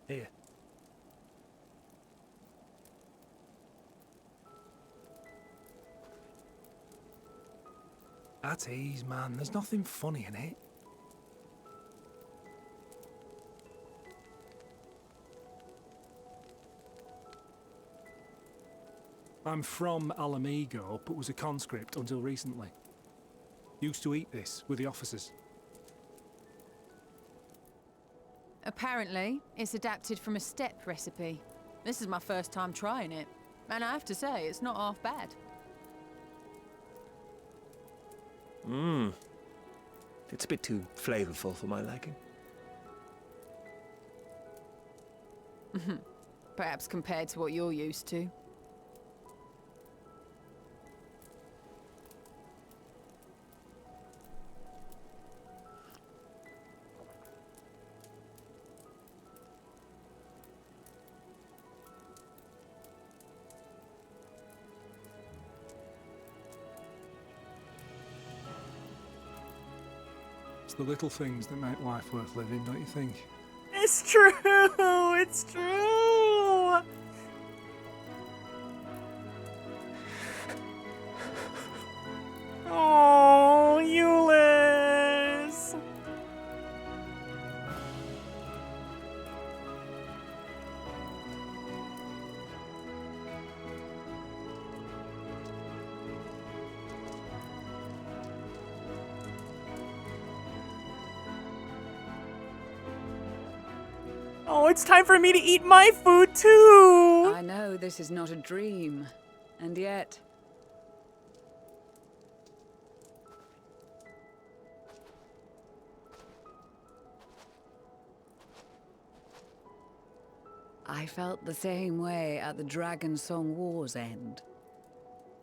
Speaker 14: Here.
Speaker 5: At ease, man. There's nothing funny in it. I'm from Alamigo, but was a conscript until recently. Used to eat this with the officers.
Speaker 18: Apparently, it's adapted from a steppe recipe. This is my first time trying it, and I have to say, it's not half bad.
Speaker 19: It's a bit too flavorful for my liking.
Speaker 18: Perhaps compared to what you're used to.
Speaker 5: It's the little things that make life worth living, don't you think?
Speaker 2: It's true. It's true. Oh, Jullus. Oh, it's time for me to eat my food too!
Speaker 11: I know this is not a dream, and yet... I felt the same way at the Dragon Song War's end.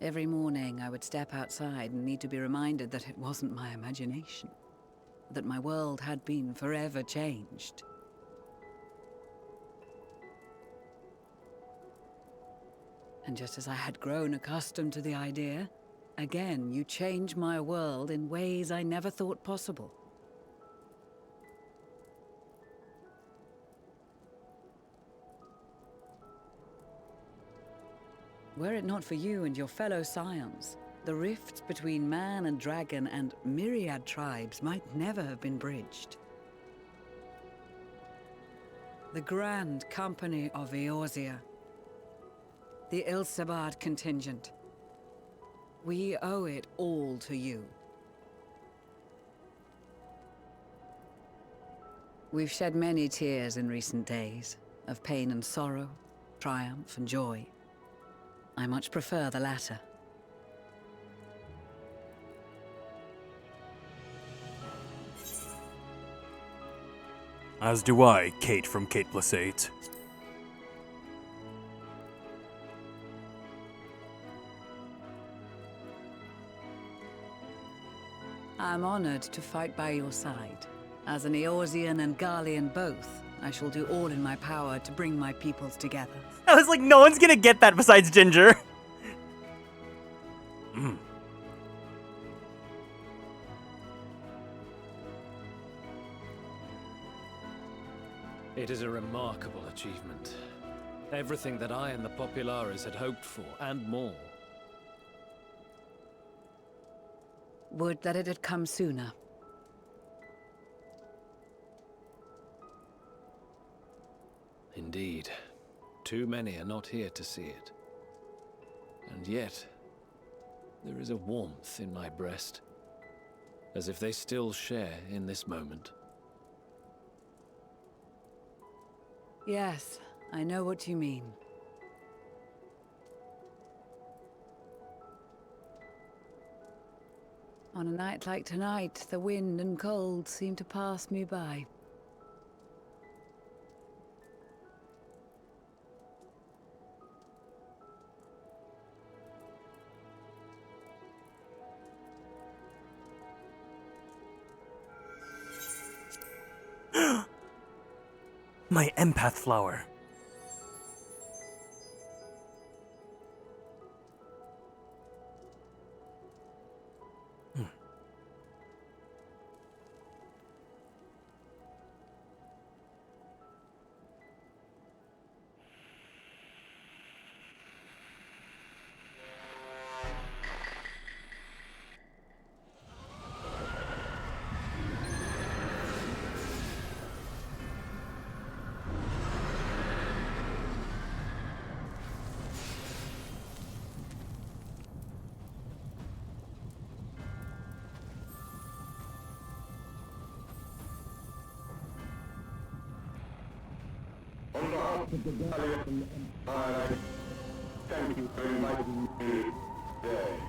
Speaker 11: Every morning I would step outside and need to be reminded that it wasn't my imagination, that my world had been forever changed. And just as I had grown accustomed to the idea, again you change my world in ways I never thought possible. Were it not for you and your fellow scions, the rifts between man and dragon and myriad tribes might never have been bridged. The Grand Company of Eorzea, the Ilsabard contingent. We owe it all to you. We've shed many tears in recent days, of pain and sorrow, triumph and joy. I much prefer the latter.
Speaker 7: As do I, Kate from Kate Plus 8.
Speaker 11: I'm honored to fight by your side. As an Eorzean and Garlean both, I shall do all in my power to bring my peoples together.
Speaker 2: I was like, no one's gonna get that besides Ginger.
Speaker 12: It is a remarkable achievement. Everything that I and the Populares had hoped for, and more.
Speaker 11: Would that it had come sooner.
Speaker 12: Indeed. Too many are not here to see it. And yet, there is a warmth in my breast, as if they still share in this moment.
Speaker 11: Yes, I know what you mean. On a night like tonight, the wind and cold seem to pass me by.
Speaker 2: My empath flower.
Speaker 20: On behalf of the Gallian Empire, thank you for inviting me today.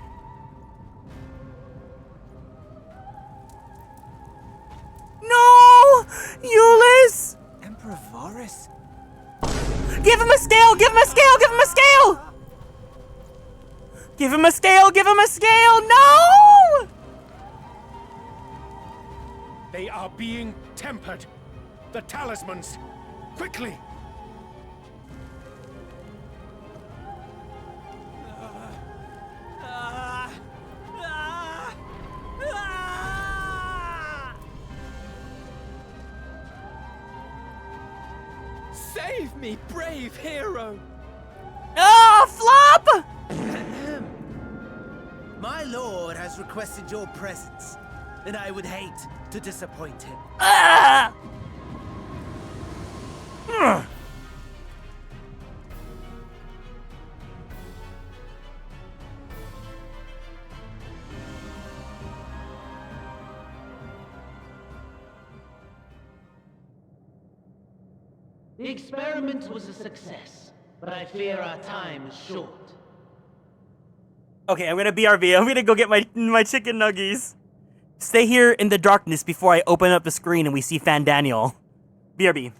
Speaker 10: No! Jullus!
Speaker 14: Emperor Varus?
Speaker 10: Give him a scale! Give him a scale! Give him a scale! Give him a scale! Give him a scale! No!
Speaker 21: They are being tempered. The talismans. Quickly!
Speaker 14: Save me, brave hero!
Speaker 10: Ah, flop!
Speaker 14: My lord has requested your presence, and I would hate to disappoint him.
Speaker 10: Ah!
Speaker 22: The experiment was a success, but I fear our time is short.
Speaker 2: Okay, I'm gonna BRB. I'm gonna go get my chicken nuggies. Stay here in the darkness before I open up the screen and we see Fan Daniel. BRB.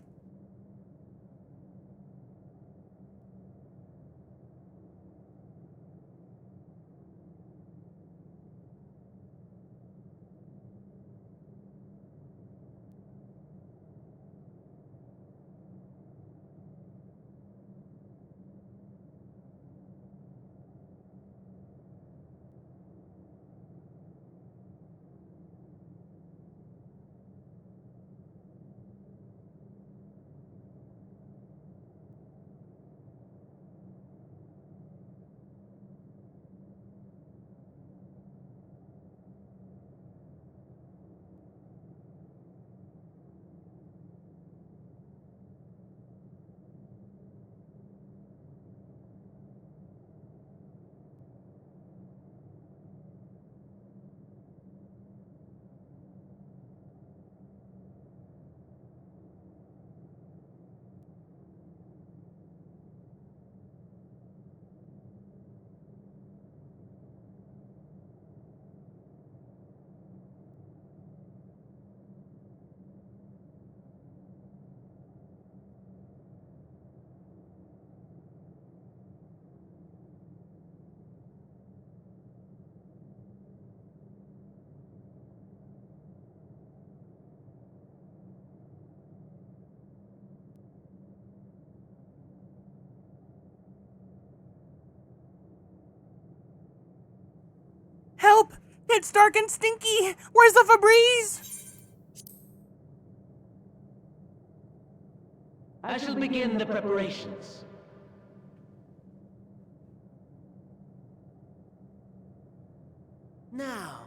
Speaker 10: Help! It's dark and stinky! Where's the Febreze?
Speaker 22: I shall begin the preparations.
Speaker 14: Now,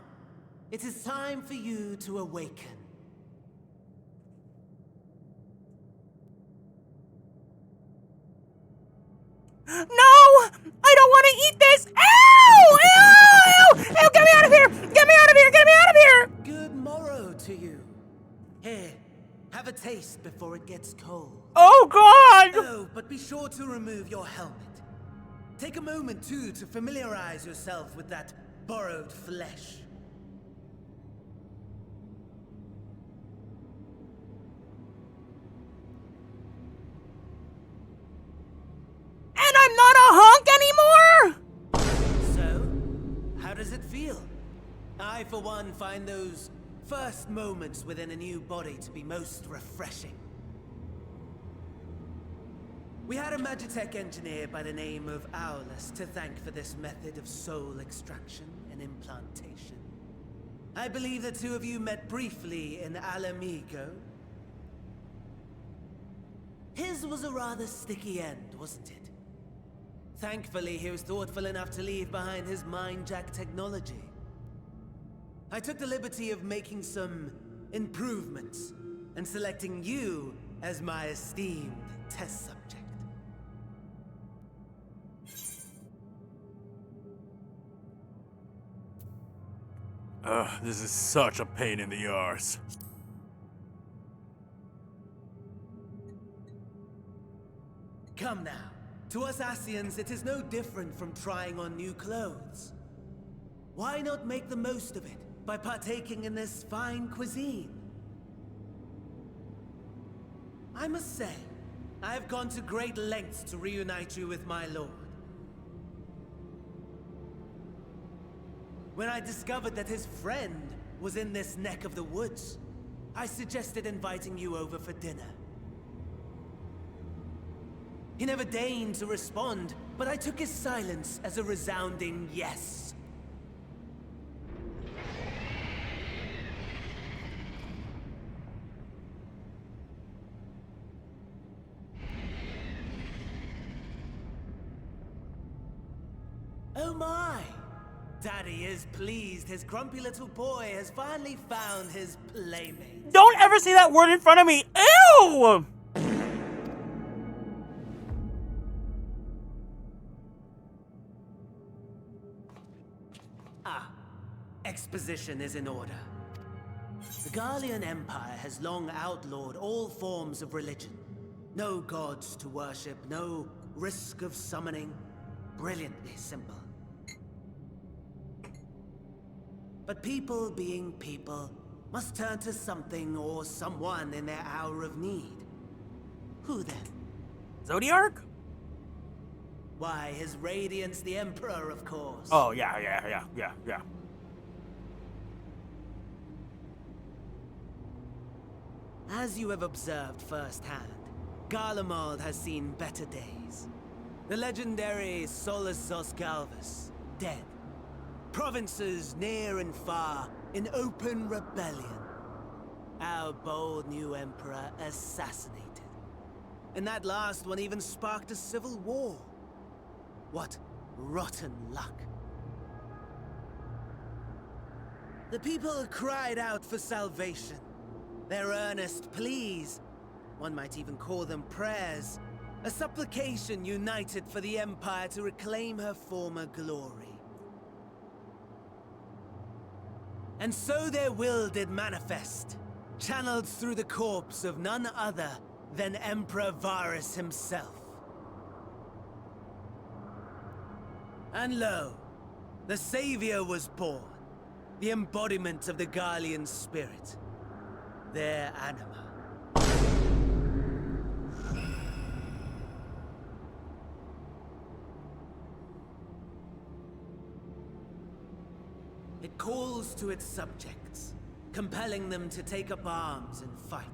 Speaker 22: It is time for you to awaken.
Speaker 10: No! I don't want to eat this! Ow! Ew! Ew! Ew! Get me out of here! Get me out of here! Get me out of here!
Speaker 22: Good morrow to you. Here, have a taste before it gets cold.
Speaker 10: Oh, God!
Speaker 22: Oh, but be sure to remove your helmet. Take a moment, too, to familiarize yourself with that borrowed flesh.
Speaker 10: And I'm not a hunk anymore?
Speaker 22: So, how does it feel? I, for one, find those first moments within a new body to be most refreshing. We had a Magitech engineer by the name of Jullus to thank for this method of soul extraction and implantation. I believe the two of you met briefly in Alamigo. His was a rather sticky end, wasn't it? Thankfully, he was thoughtful enough to leave behind his mind-jack technology. I took the liberty of making some improvements and selecting you as my esteemed test subject.
Speaker 7: Ugh, this is such a pain in the arse.
Speaker 22: Come now. To us Asians, it is no different from trying on new clothes. Why not make the most of it by partaking in this fine cuisine? I must say, I have gone to great lengths to reunite you with my lord. When I discovered that his friend was in this neck of the woods, I suggested inviting you over for dinner. He never deigned to respond, but I took his silence as a resounding yes. Oh my! Daddy is pleased his grumpy little boy has finally found his playmate.
Speaker 10: Don't ever say that word in front of me! Ew!
Speaker 22: Exposition is in order. The Garlean Empire has long outlawed all forms of religion. No gods to worship, no risk of summoning. Brilliantly simple. But people being people must turn to something or someone in their hour of need. Who then?
Speaker 2: Zodiark?
Speaker 22: Why, His Radiance the Emperor, of course.
Speaker 2: Oh, yeah.
Speaker 22: As you have observed firsthand, Garlemald has seen better days. The legendary Solus Galvus, dead. Provinces near and far in open rebellion. Our bold new emperor assassinated. And that last one even sparked a civil war. What rotten luck. The people cried out for salvation. Their earnest pleas, one might even call them prayers, a supplication united for the Empire to reclaim her former glory. And so their will did manifest, channeled through the corpse of none other than Emperor Varus himself. And lo, the Savior was born, the embodiment of the Garlean spirit. Their anima. It calls to its subjects, compelling them to take up arms and fight.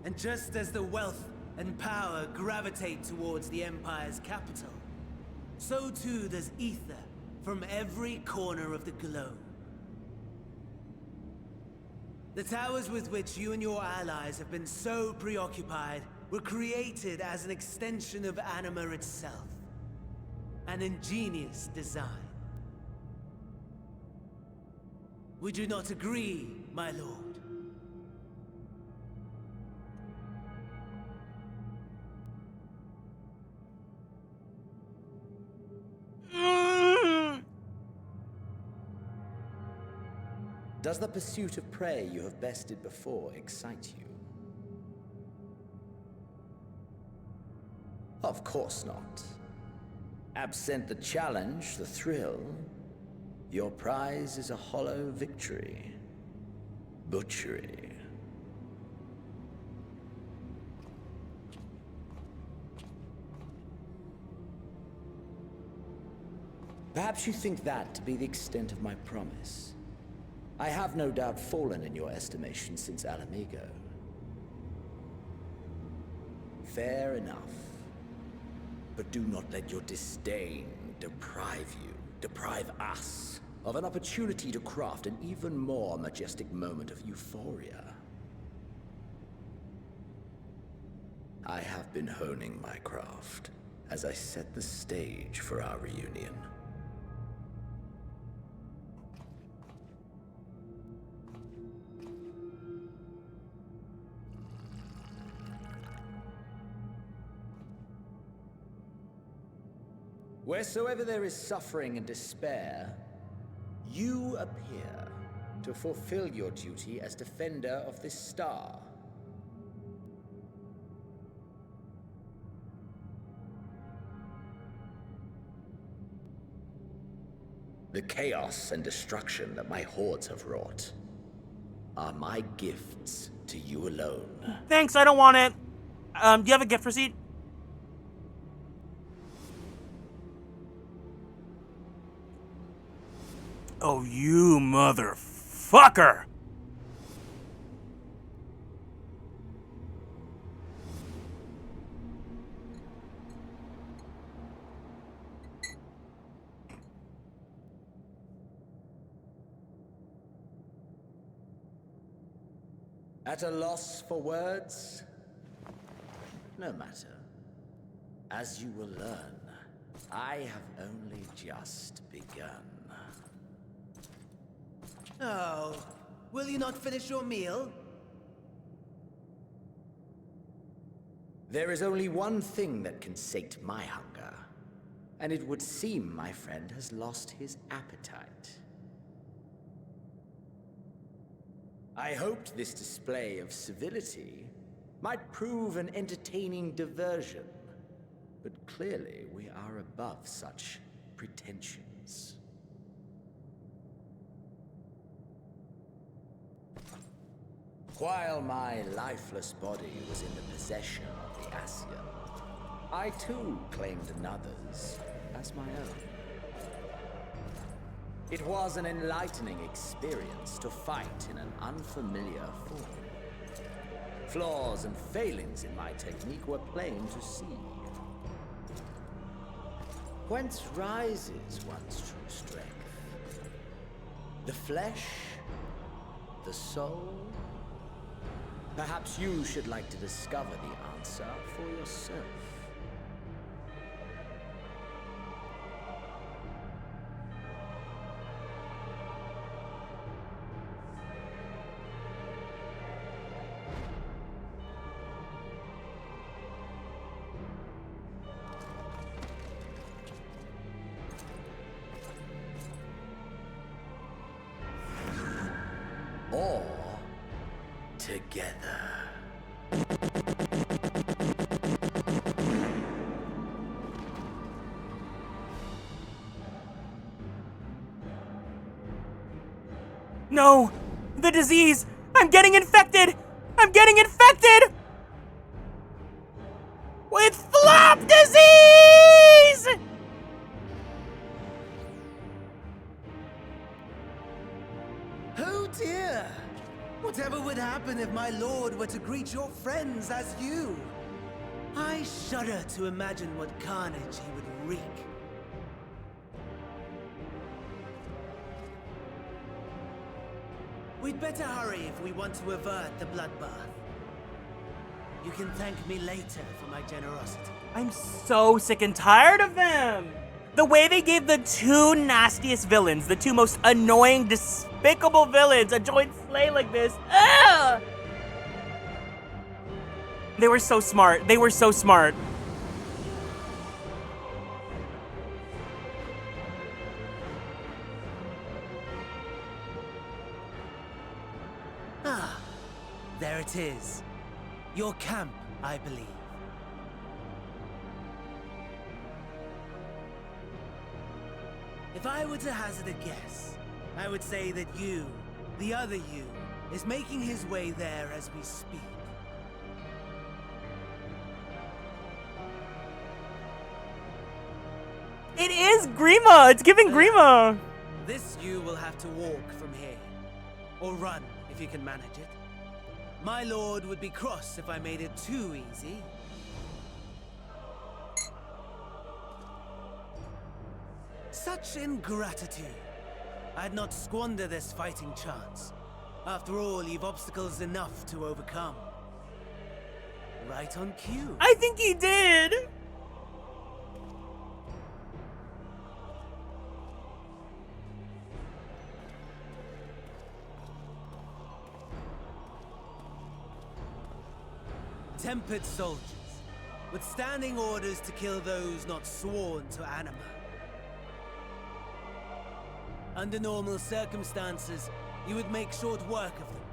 Speaker 22: And just as the wealth and power gravitate towards the Empire's capital, so too does ether from every corner of the globe. The towers with which you and your allies have been so preoccupied were created as an extension of Anima itself. An ingenious design. Would you not agree, my lord?
Speaker 1: Does the pursuit of prey you have bested before excite you? Of course not. Absent the challenge, the thrill, your prize is a hollow victory. Butchery. Perhaps you think that to be the extent of my promise. I have no doubt fallen in your estimation since Alamigo. Fair enough. But do not let your disdain deprive us, of an opportunity to craft an even more majestic moment of euphoria. I have been honing my craft as I set the stage for our reunion. Wheresoever there is suffering and despair, you appear to fulfill your duty as defender of this star. The chaos and destruction that my hordes have wrought are my gifts to you alone.
Speaker 2: Thanks, I don't want it. Do you have a gift receipt? Oh, you motherfucker!
Speaker 1: At a loss for words? No matter. As you will learn, I have only just begun.
Speaker 22: Oh, will you not finish your meal?
Speaker 1: There is only one thing that can sate my hunger, and it would seem my friend has lost his appetite. I hoped this display of civility might prove an entertaining diversion, but clearly we are above such pretensions. While my lifeless body was in the possession of the Ascian, I too claimed another's as my own. It was an enlightening experience to fight in an unfamiliar form. Flaws and failings in my technique were plain to see. Whence rises one's true strength? The flesh? The soul? Perhaps you should like to discover the answer for yourself. Or together.
Speaker 2: No! The disease! I'm getting infected! I'm getting infected! With flop disease!
Speaker 22: Oh dear! Whatever would happen if my lord were to greet your friends as you? I shudder to imagine what carnage he would wreak. We'd better hurry if we want to avert the bloodbath. You can thank me later for my generosity.
Speaker 2: I'm so sick and tired of them! The way they gave the two nastiest villains, the two most annoying, despicable villains, a joint slay like this. Ugh! They were so smart. They were so smart.
Speaker 22: Ah, there it is. Your camp, I believe. If I were to hazard a guess, I would say that you, the other you, is making his way there as we speak.
Speaker 2: It is Grima! It's giving Grima!
Speaker 22: This you will have to walk from here. Or run, if you can manage it. My lord would be cross if I made it too easy. Such ingratitude. I'd not squander this fighting chance. After all, you've obstacles enough to overcome. Right on cue.
Speaker 2: I think he did!
Speaker 22: Tempered soldiers, withstanding orders to kill those not sworn to anima. Under normal circumstances, you would make short work of them.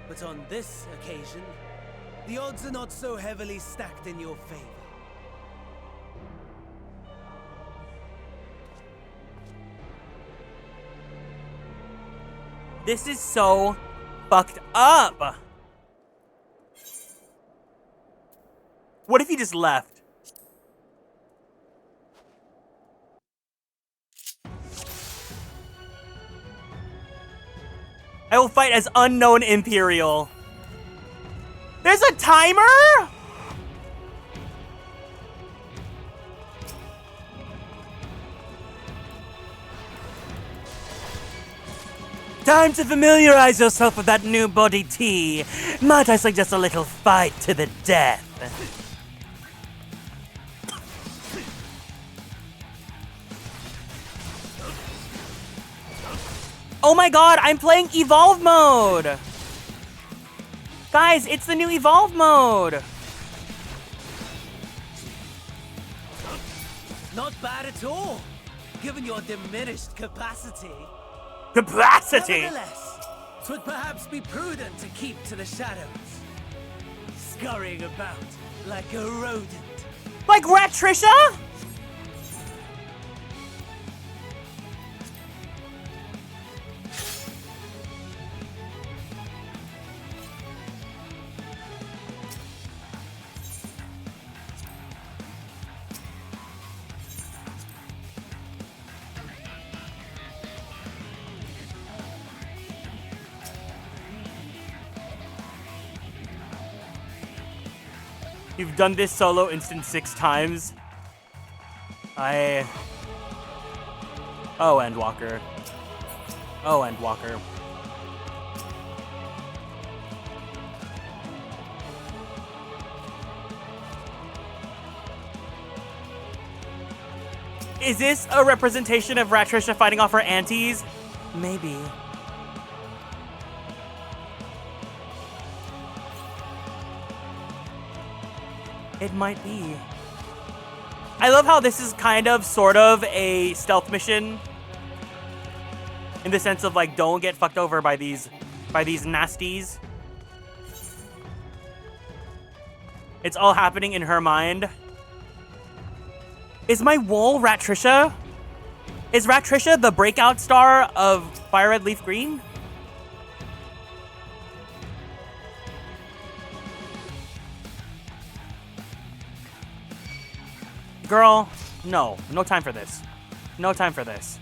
Speaker 22: But on this occasion, the odds are not so heavily stacked in your favor.
Speaker 2: This is so fucked up! What if he just left? I will fight as unknown Imperial. There's a timer?! Time to familiarize yourself with that new body tea. Might I suggest a little fight to the death? Oh my god, I'm playing Evolve mode! Guys, it's the new Evolve mode!
Speaker 22: Not bad at all, given your diminished capacity.
Speaker 2: Capacity?
Speaker 22: Nevertheless, 'twould perhaps be prudent to keep to the shadows. Scurrying about like a rodent.
Speaker 2: Like Ratrisha? You've done this solo instant 6 times. Oh, Endwalker. Oh, Endwalker. Is this a representation of Ratrisha fighting off her aunties? Maybe. It might be. I love how this is kind of, sort of, a stealth mission. In the sense of, like, don't get fucked over by these nasties. It's all happening in her mind. Is my wool Ratrisha? Is Ratrisha the breakout star of Fire Red Leaf Green? Girl, no. No time for this. No time for this.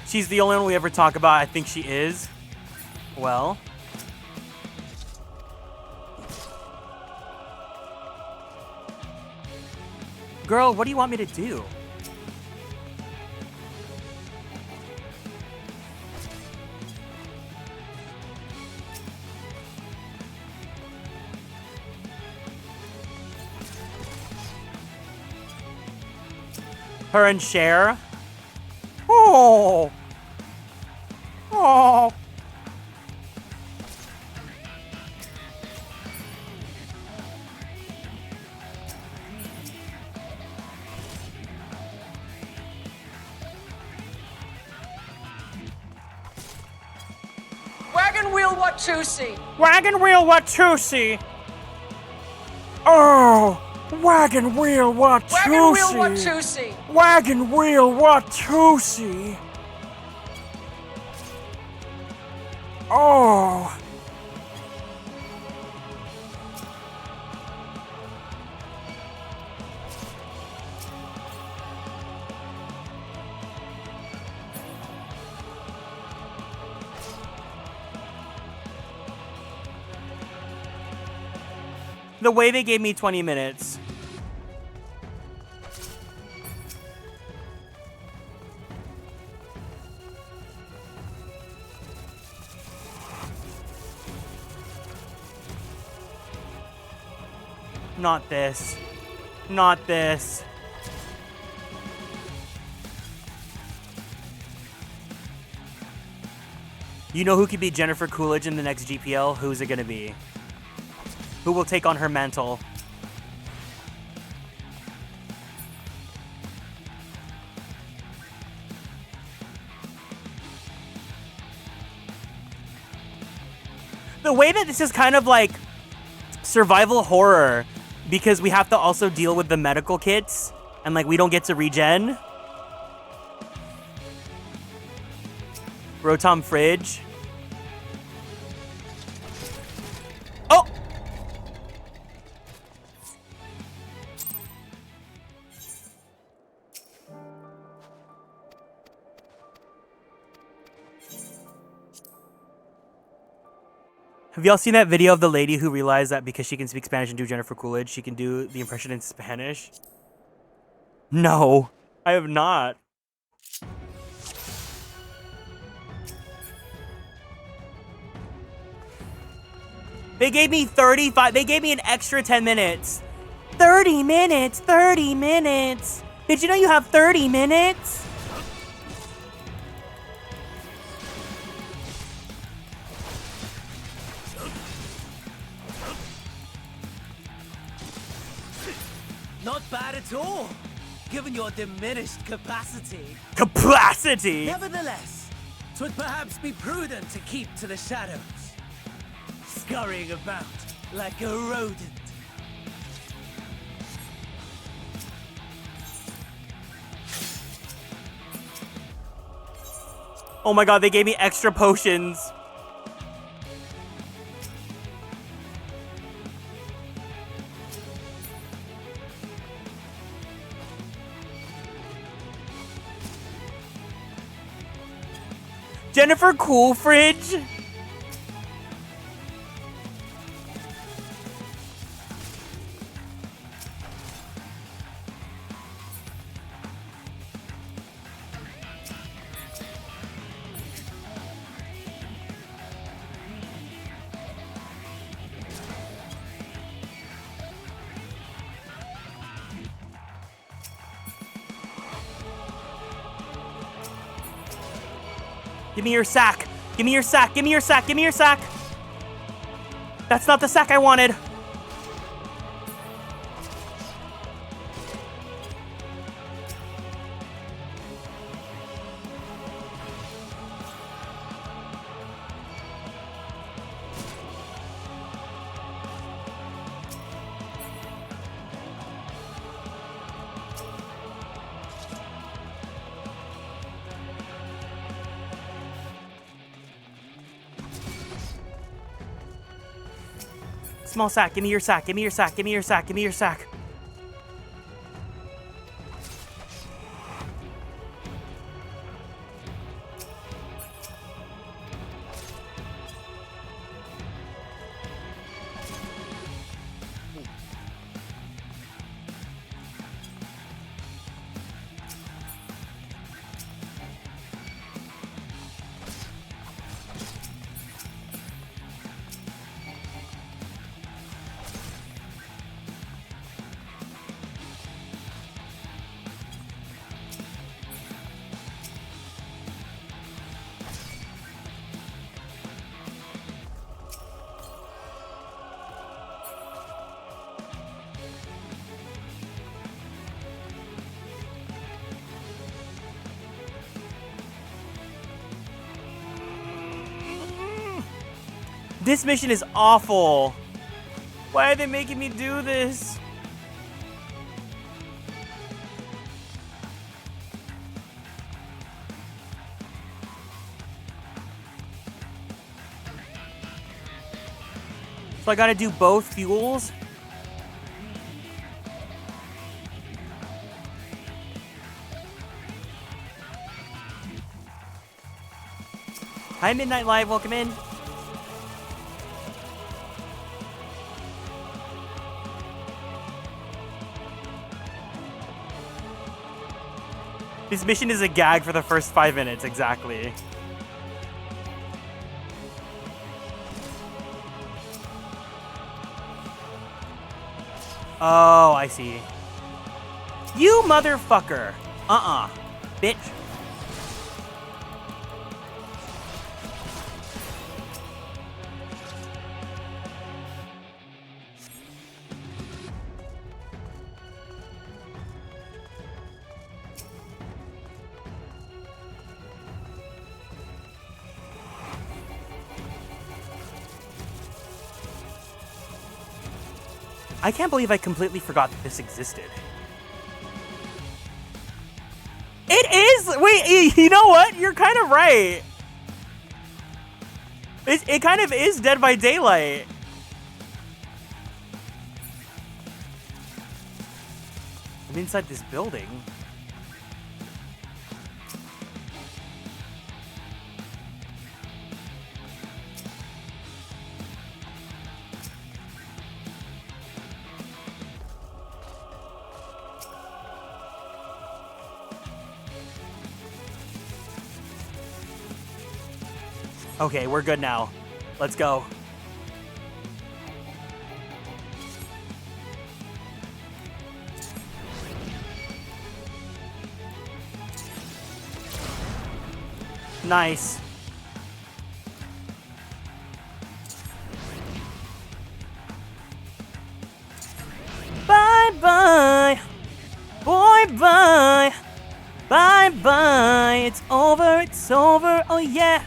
Speaker 2: She's the only one we ever talk about. I think she is. Well. Girl, what do you want me to do? Her and Cher. Oh. Oh.
Speaker 15: Wagon wheel Watusi.
Speaker 10: Wagon wheel Watusi. Oh, wagon wheel Watusi.
Speaker 15: Wagon wheel Watusi.
Speaker 10: Wagon wheel Watusi. Oh.
Speaker 2: The way they gave me 20 minutes. Not this. Not this. You know who could be Jennifer Coolidge in the next GPL? Who's it gonna be? Who will take on her mantle? The way that this is kind of like survival horror, because we have to also deal with the medical kits, and like we don't get to regen. Rotom Fridge. Oh! Have y'all seen that video of the lady who realized that because she can speak Spanish and do Jennifer Coolidge, she can do the impression in Spanish? No, I have not. They gave me 35, they gave me an extra 10 minutes. 30 minutes, 30 minutes. Did you know you have 30 minutes?
Speaker 22: Not bad at all, given your diminished capacity.
Speaker 2: Capacity?
Speaker 22: Nevertheless, 'twould perhaps be prudent to keep to the shadows, scurrying about like a rodent.
Speaker 2: Oh my god, they gave me extra potions. Jennifer Cool Fridge? Give me your sack. Give me your sack. Give me your sack. Give me your sack. That's not the sack I wanted. Small sack, give me your sack, give me your sack, give me your sack, give me your sack. This mission is awful. Why are they making me do this? So I gotta do both fuels? Hi, Midnight Live, welcome in. This mission is a gag for the first 5 minutes, exactly. Oh, I see. You motherfucker. Bitch. I can't believe I completely forgot that this existed. It is! Wait, you know what? You're kind of right. It kind of is Dead by Daylight. I'm inside this building. Okay, we're good now. Let's go. Nice. Bye-bye. Boy-bye. Bye-bye. It's over, oh yeah.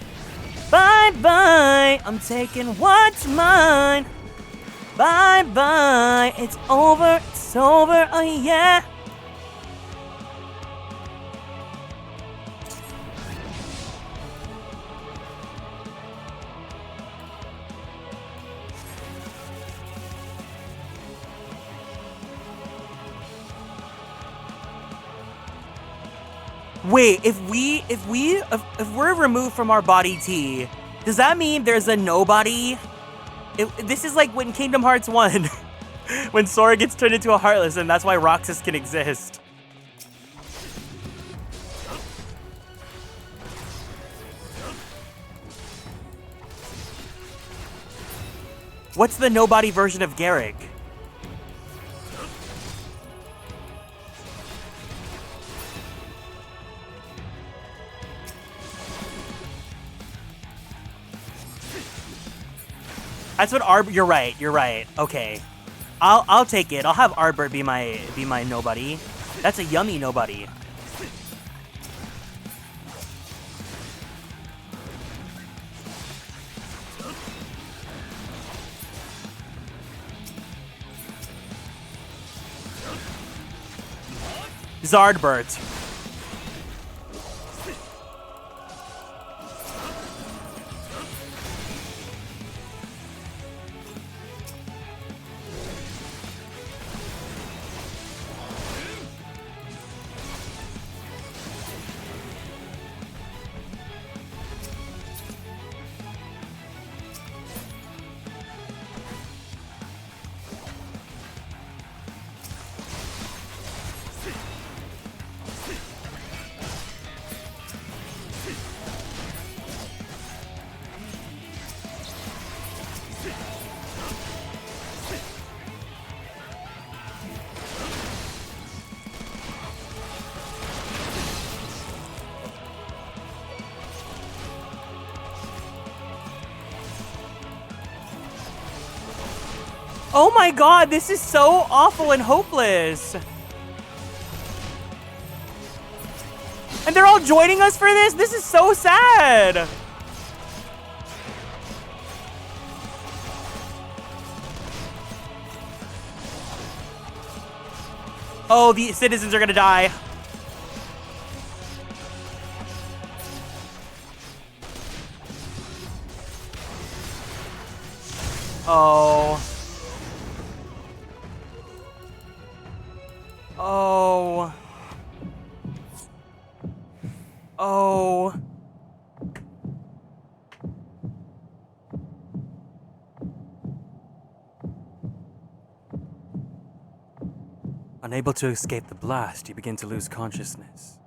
Speaker 2: Bye-bye, I'm taking what's mine. Bye-bye, it's over, oh yeah. Wait, if we're removed from our body T, does that mean there's a nobody? This is like when Kingdom Hearts 1, when Sora gets turned into a Heartless, and that's why Roxas can exist. What's the nobody version of Garrick? That's what you're right. Okay. I'll take it. I'll have Arbor be my nobody. That's a yummy nobody. Zardbert. Oh my god, this is so awful and hopeless. And they're all joining us for this? This is so sad. Oh, the citizens are gonna die. Oh. Oh. Oh. Unable to escape the blast, you begin to lose consciousness.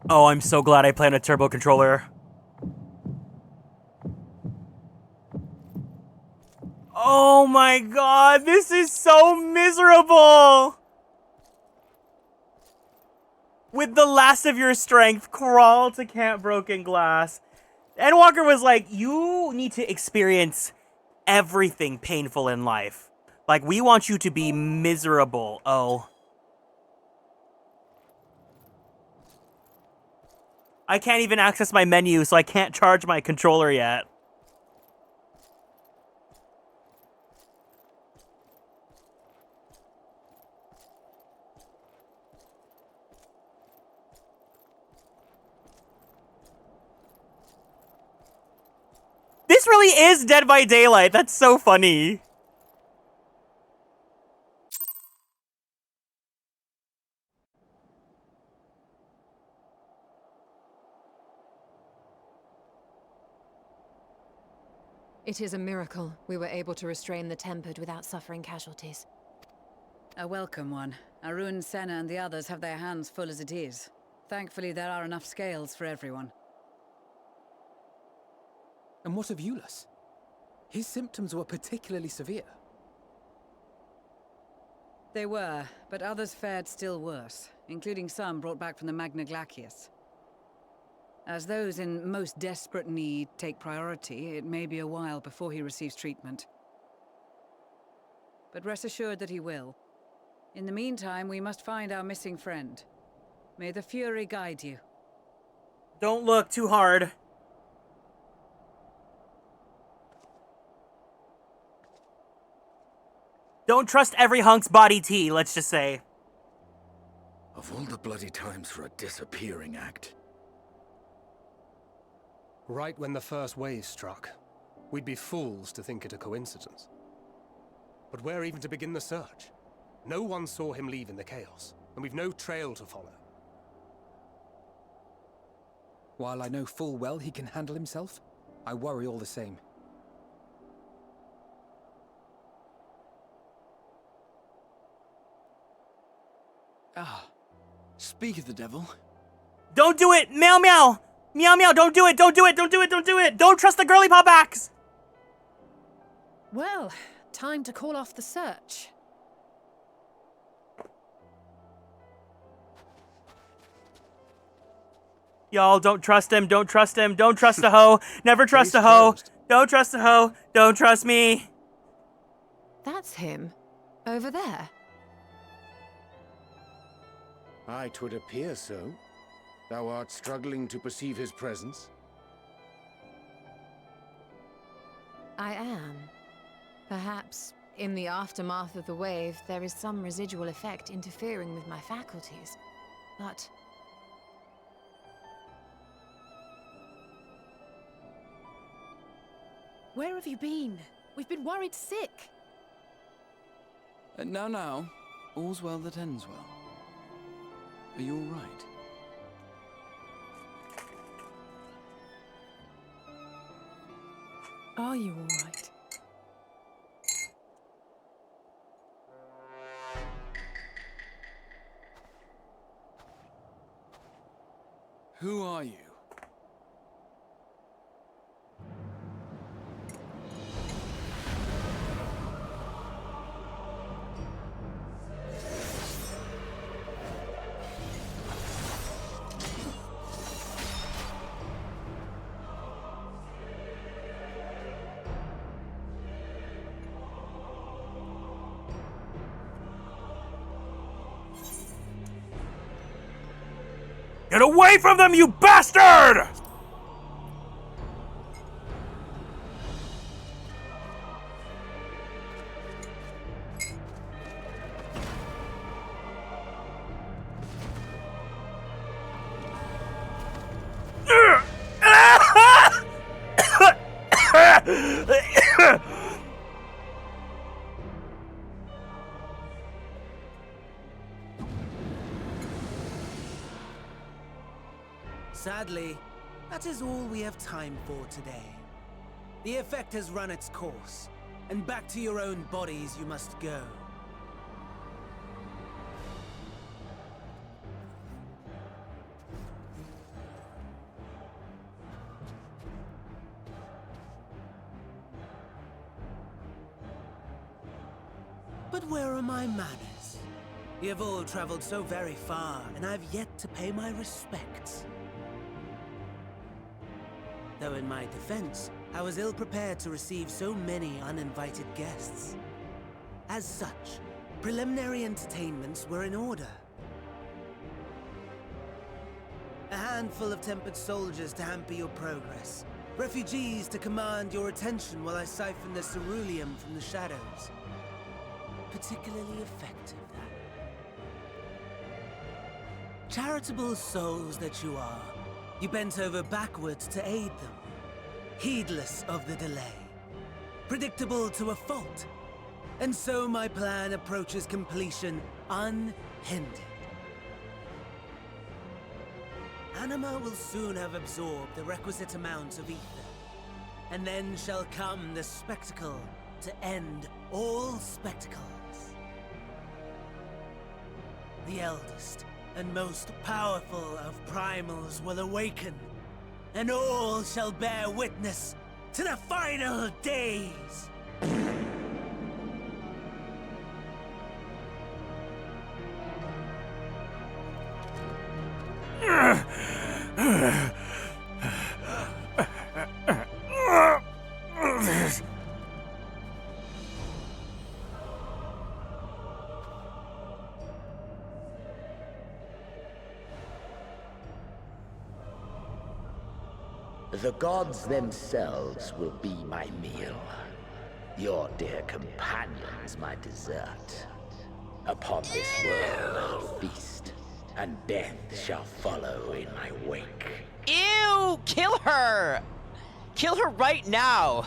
Speaker 2: Oh, I'm so glad I play on a turbo controller. Oh my god, this is so miserable! With the last of your strength, crawl to Camp Broken Glass. Endwalker was like, you need to experience everything painful in life. Like, we want you to be miserable. Oh. I can't even access my menu, so I can't charge my controller yet. This really is Dead by Daylight. That's so funny.
Speaker 3: It is a miracle we were able to restrain the Tempered without suffering casualties.
Speaker 11: A welcome one. Arun, Senna, and the others have their hands full as it is. Thankfully, there are enough scales for everyone.
Speaker 5: And what of Jullus? His symptoms were particularly severe.
Speaker 11: They were, but others fared still worse, including some brought back from the Magna Glacius. As those in most desperate need take priority, it may be a while before he receives treatment. But rest assured that he will. In the meantime, we must find our missing friend. May the Fury guide you.
Speaker 2: Don't look too hard. Don't trust every hunk's body tea, let's just say.
Speaker 1: Of all the bloody times for a disappearing act.
Speaker 8: Right when the first wave struck, we'd be fools to think it a coincidence. But where even to begin the search? No one saw him leave in the chaos, and we've no trail to follow.
Speaker 5: While I know full well he can handle himself, I worry all the same.
Speaker 9: Ah, speak of the devil.
Speaker 2: Don't do it! Meow meow! Meow meow, don't do it! Don't do it! Don't do it! Don't do it! Don't trust the girly pop axe!
Speaker 6: Well, time to call off the search.
Speaker 2: Y'all, don't trust him, don't trust him, don't trust a hoe, never trust a hoe, don't trust a hoe, don't trust me.
Speaker 3: That's him. Over there.
Speaker 13: Aye, 'twould appear so. Thou art struggling to perceive his presence.
Speaker 3: I am. Perhaps, in the aftermath of the wave, there is some residual effect interfering with my faculties. But...
Speaker 6: Where have you been? We've been worried sick.
Speaker 9: Now, all's well that ends well. Are you all right?
Speaker 6: Are you all right?
Speaker 9: Who are you?
Speaker 7: Get away from them, you bastard!
Speaker 22: Sadly, that is all we have time for today. The effect has run its course, and back to your own bodies you must go. But where are my manners? You have all traveled so very far, and I have yet to pay my respects. Though in my defense, I was ill-prepared to receive so many uninvited guests. As such, preliminary entertainments were in order. A handful of tempered soldiers to hamper your progress. Refugees to command your attention while I siphon the ceruleum from the shadows. Particularly effective, that. Charitable souls that you are, you bent over backwards to aid them, heedless of the delay, predictable to a fault. And so my plan approaches completion unhindered. Anima will soon have absorbed the requisite amount of ether, and then shall come the spectacle to end all spectacles. The eldest and most powerful of primals will awaken, and all shall bear witness to the final days.
Speaker 1: The gods themselves will be my meal. Your dear companions my dessert. Upon this world I'll feast, and death shall follow in my wake.
Speaker 4: Ew! Kill her! Kill her right now!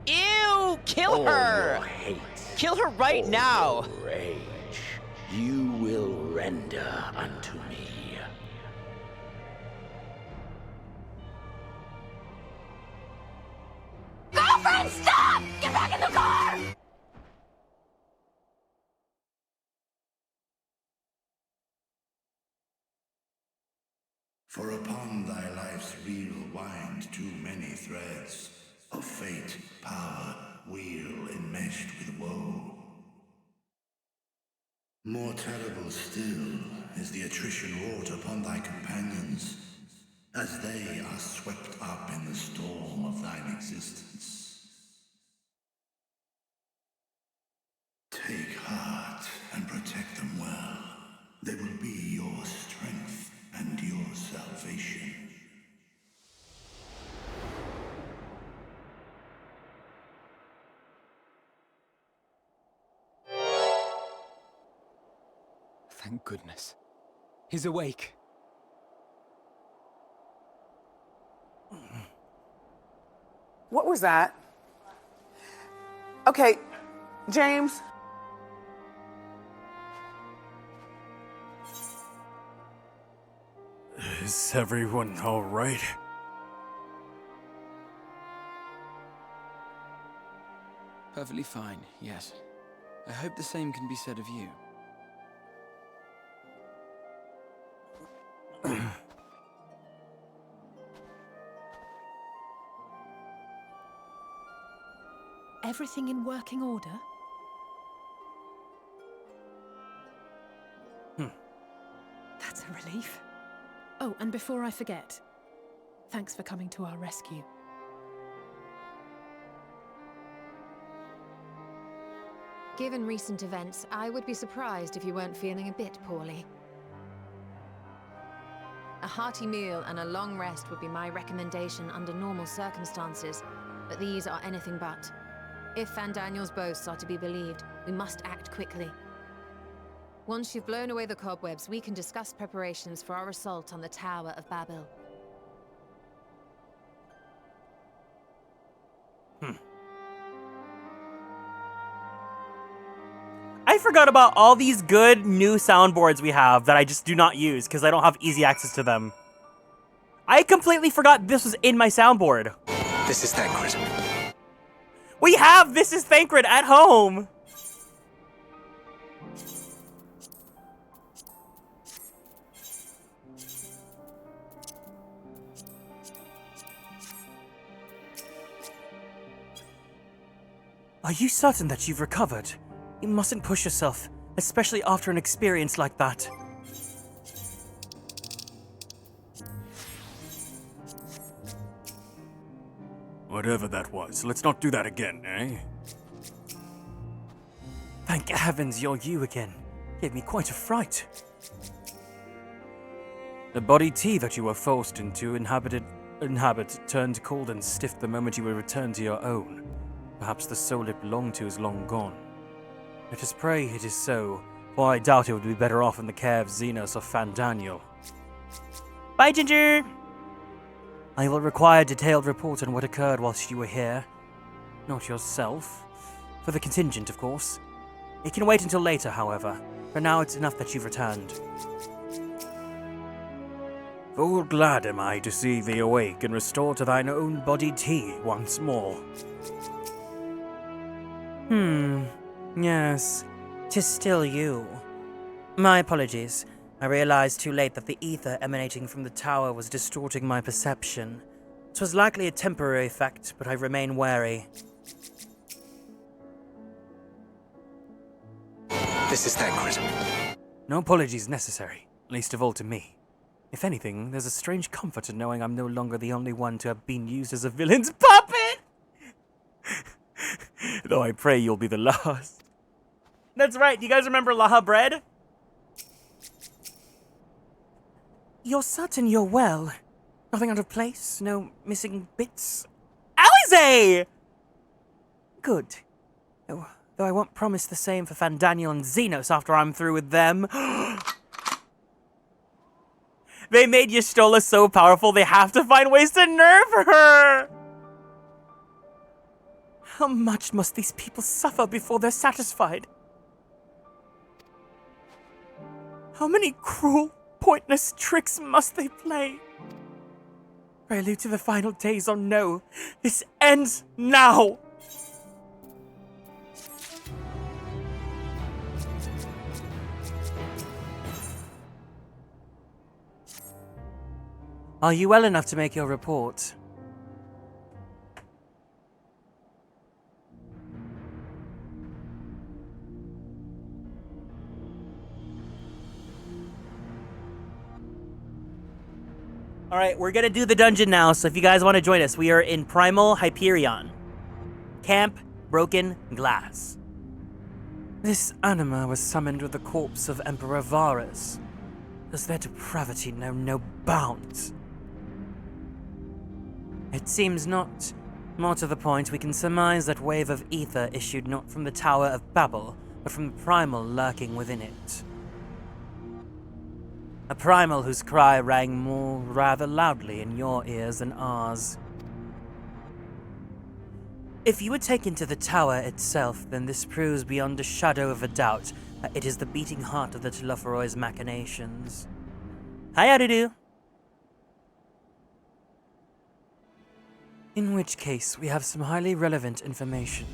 Speaker 4: Ew! Kill
Speaker 1: All
Speaker 4: her!
Speaker 1: your hate,
Speaker 4: Kill her right
Speaker 1: all
Speaker 4: now!
Speaker 1: your rage, you will render unto me.
Speaker 16: Girlfriend, stop! Get back in the car!
Speaker 23: For upon thy life's reel wind too many threads of fate, power, weal enmeshed with woe. More terrible still is the attrition wrought upon thy companions, as they are swept up in the storm of thine existence. Take heart and protect them well. They will be your strength and your salvation.
Speaker 5: Thank goodness. He's awake.
Speaker 24: What was that? Okay, James.
Speaker 7: Is everyone all right?
Speaker 9: Perfectly fine, yes. I hope the same can be said of you.
Speaker 6: Everything in working order? That's a relief. Oh, and before I forget, thanks for coming to our rescue.
Speaker 3: Given recent events, I would be surprised if you weren't feeling a bit poorly. A hearty meal and a long rest would be my recommendation under normal circumstances, but these are anything but. If Fandaniel's boasts are to be believed, we must act quickly. Once you've blown away the cobwebs, we can discuss preparations for our assault on the Tower of Babel.
Speaker 2: I forgot about all these good new soundboards we have that I just do not use because I don't have easy access to them. I completely forgot this was in my soundboard.
Speaker 12: This is Thancred.
Speaker 2: We have This is Thancred at home!
Speaker 10: Are you certain that you've recovered? You mustn't push yourself, especially after an experience like that.
Speaker 7: Whatever that was, let's not do that again, eh?
Speaker 10: Thank heavens you're you again. Gave me quite a fright.
Speaker 7: The body tea that you were forced into inhabit turned cold and stiff the moment you were returned to your own. Perhaps the soul it belonged to is long gone. Let us pray it is so, for I doubt it would be better off in the care of Xenos or Fandaniel.
Speaker 10: Bye, Ginger! I will require a detailed report on what occurred whilst you were here. Not yourself. For the contingent, of course. It can wait until later, however. For now, it's enough that you've returned.
Speaker 7: Full glad am I to see thee awake and restored to thine own body tea once more.
Speaker 10: Yes. 'Tis still you. My apologies. I realized too late that the ether emanating from the tower was distorting my perception. 'Twas likely a temporary effect, but I remain wary.
Speaker 12: This is Thancred.
Speaker 7: No apologies necessary, least of all to me. If anything, there's a strange comfort in knowing I'm no longer the only one to have been used as a villain's puppet! Though I pray you'll be the last.
Speaker 2: That's right, do you guys remember Laha Bread?
Speaker 10: You're certain you're well? Nothing out of place? No missing bits?
Speaker 2: Alize!
Speaker 10: Good. Though I won't promise the same for Fandaniel and Xenos after I'm through with them.
Speaker 2: They made Y'shtola so powerful they have to find ways to nerf her!
Speaker 10: How much must these people suffer before they're satisfied? How many cruel, pointless tricks must they play? Prelude to the final days or no, this ends now! Are you well enough to make your report?
Speaker 2: Alright, we're gonna do the dungeon now, so if you guys want to join us, we are in Primal Hyperion. Camp Broken Glass.
Speaker 10: This anima was summoned with the corpse of Emperor Varus. Does their depravity know no bounds? It seems not. More to the point, we can surmise that wave of ether issued not from the Tower of Babel, but from the primal lurking within it. A primal whose cry rang more rather loudly in your ears than ours. If you were taken to the tower itself, then this proves beyond a shadow of a doubt that it is the beating heart of the Telophoroid's machinations.
Speaker 2: Hi, Adudu.
Speaker 10: In which case, we have some highly relevant information.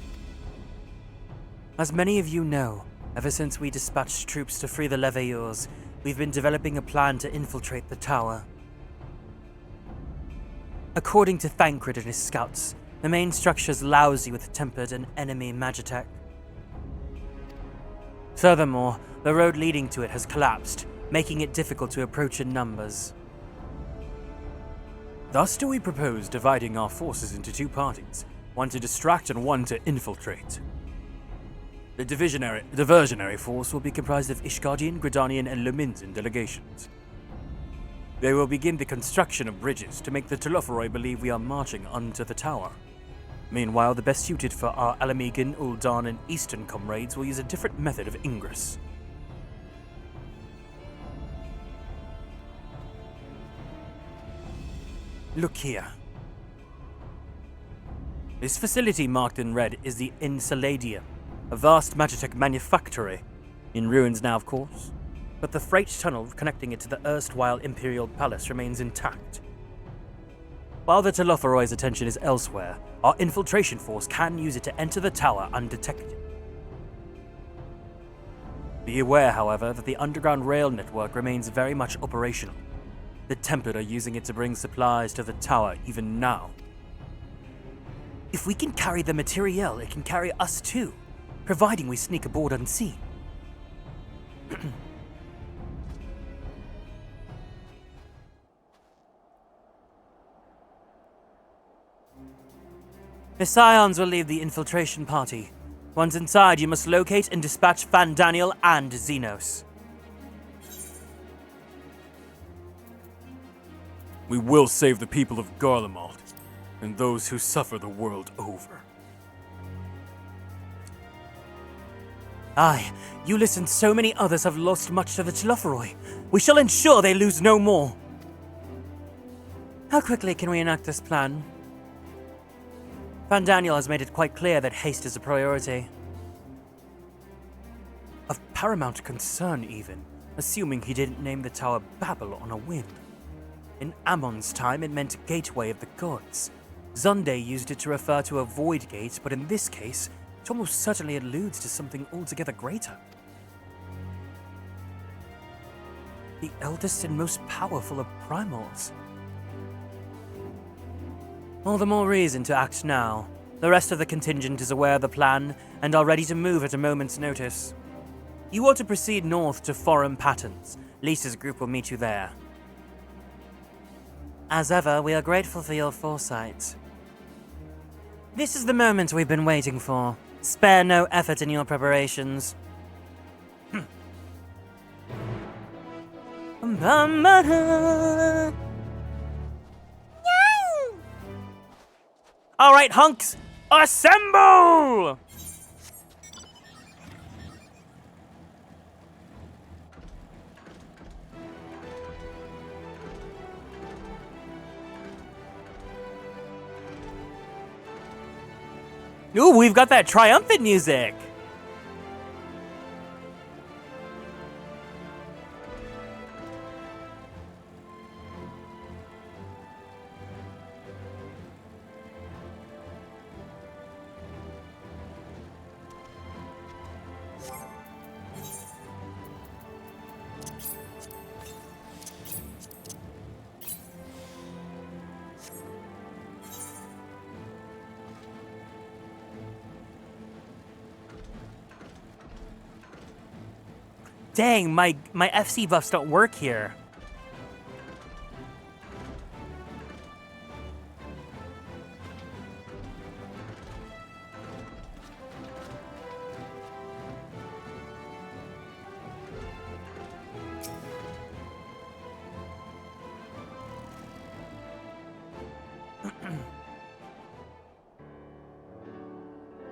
Speaker 10: As many of you know, ever since we dispatched troops to free the Leveilleurs, we've been developing a plan to infiltrate the tower. According to Thancred and his scouts, the main structure's lousy with tempered and enemy magitech. Furthermore, the road leading to it has collapsed, making it difficult to approach in numbers.
Speaker 7: Thus do we propose dividing our forces into two parties, one to distract and one to infiltrate. The diversionary force will be comprised of Ishgardian, Gridanian, and Lominsan delegations. They will begin the construction of bridges to make the Telophoroi believe we are marching onto the tower. Meanwhile, the best suited for our Alamegan, Ul'dan, and Eastern comrades will use a different method of ingress. Look here. This facility marked in red is the Enceladium, a vast magitech manufactory, in ruins now of course, but the freight tunnel connecting it to the erstwhile Imperial Palace remains intact. While the Telophoroi's attention is elsewhere, our infiltration force can use it to enter the tower undetected. Be aware, however, that the underground rail network remains very much operational. The Templed are using it to bring supplies to the tower even now. If we can carry the materiel, it can carry us too, providing we sneak aboard unseen. The Scions will lead the infiltration party. Once inside, you must locate and dispatch Fandaniel and Xenos. We will save the people of Garlemald, and those who suffer the world over. Aye, Jullus and so many others have lost much to the Telophoroi. We shall ensure they lose no more. How quickly can we enact this plan? Fandaniel has made it quite clear that haste is a priority. Of paramount concern even, assuming he didn't name the tower Babel on a whim. In Ammon's time, it meant Gateway of the Gods. Zunde used it to refer to a void gate, but in this case, it almost certainly alludes to something altogether greater. The eldest and most powerful of primals. All the more reason to act now. The rest of the contingent is aware of the plan and are ready to move at a moment's notice. You ought to proceed north to Forum Patterns. Lisa's group will meet you there. As ever, we are grateful for your foresight. This is the moment we've been waiting for. Spare no effort in your preparations. All right, hunks, assemble! Ooh, we've got that triumphant music! Dang, my FC buffs don't work here.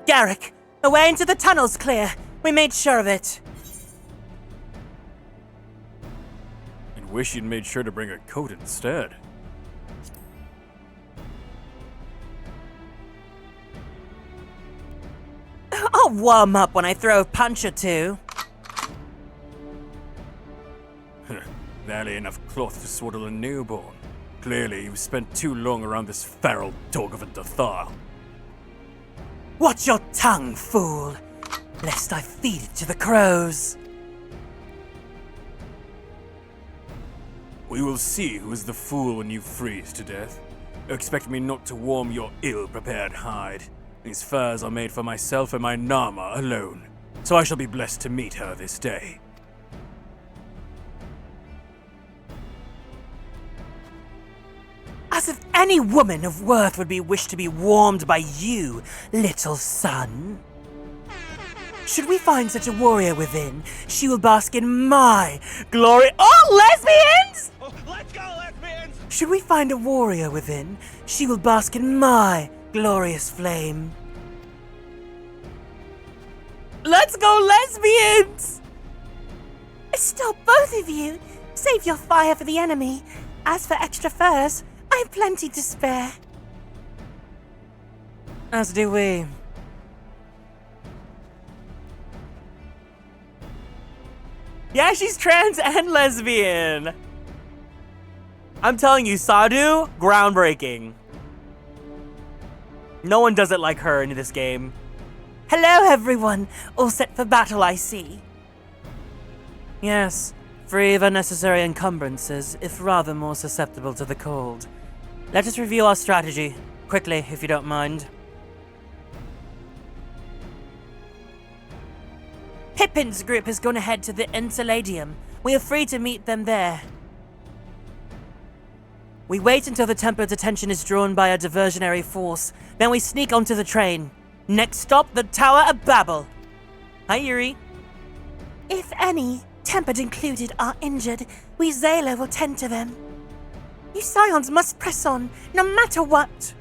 Speaker 7: Garrick, the way into the tunnel's clear. We made sure of it. Wish you'd made sure to bring a coat instead.
Speaker 10: I'll warm up when I throw a punch or two.
Speaker 7: Barely enough cloth to swaddle a newborn. Clearly, you've spent too long around this feral dog of a Dathal.
Speaker 10: Watch your tongue, fool, lest I feed it to the crows.
Speaker 7: We will see who is the fool when you freeze to death. Expect me not to warm your ill-prepared hide. These furs are made for myself and my Nama alone, so I shall be blessed to meet her this day.
Speaker 10: As if any woman of worth would be wished to be warmed by you, little son. Should we find such a warrior within, she will bask in my glory. Oh, lesbians!
Speaker 21: Oh, let's go, lesbians!
Speaker 10: Should we find a warrior within, she will bask in my glorious flame. Let's go, lesbians!
Speaker 17: Stop, both of you! Save your fire for the enemy. As for extra furs, I have plenty to spare.
Speaker 10: As do we. Yeah, she's trans and lesbian. I'm telling you, Sadu, groundbreaking. No one does it like her in this game.
Speaker 17: Hello, everyone. All set for battle, I see.
Speaker 10: Yes, free of unnecessary encumbrances, if rather more susceptible to the cold. Let us review our strategy, quickly, if you don't mind.
Speaker 17: Pippin's group has gone ahead to the Enceladium. We are free to meet them there.
Speaker 10: We wait until the temper's attention is drawn by a diversionary force, then we sneak onto the train. Next stop, the Tower of Babel. Hi, Yuri.
Speaker 17: If any, tempered included, are injured, we Zayla will tend to them. You Scions must press on, no matter what.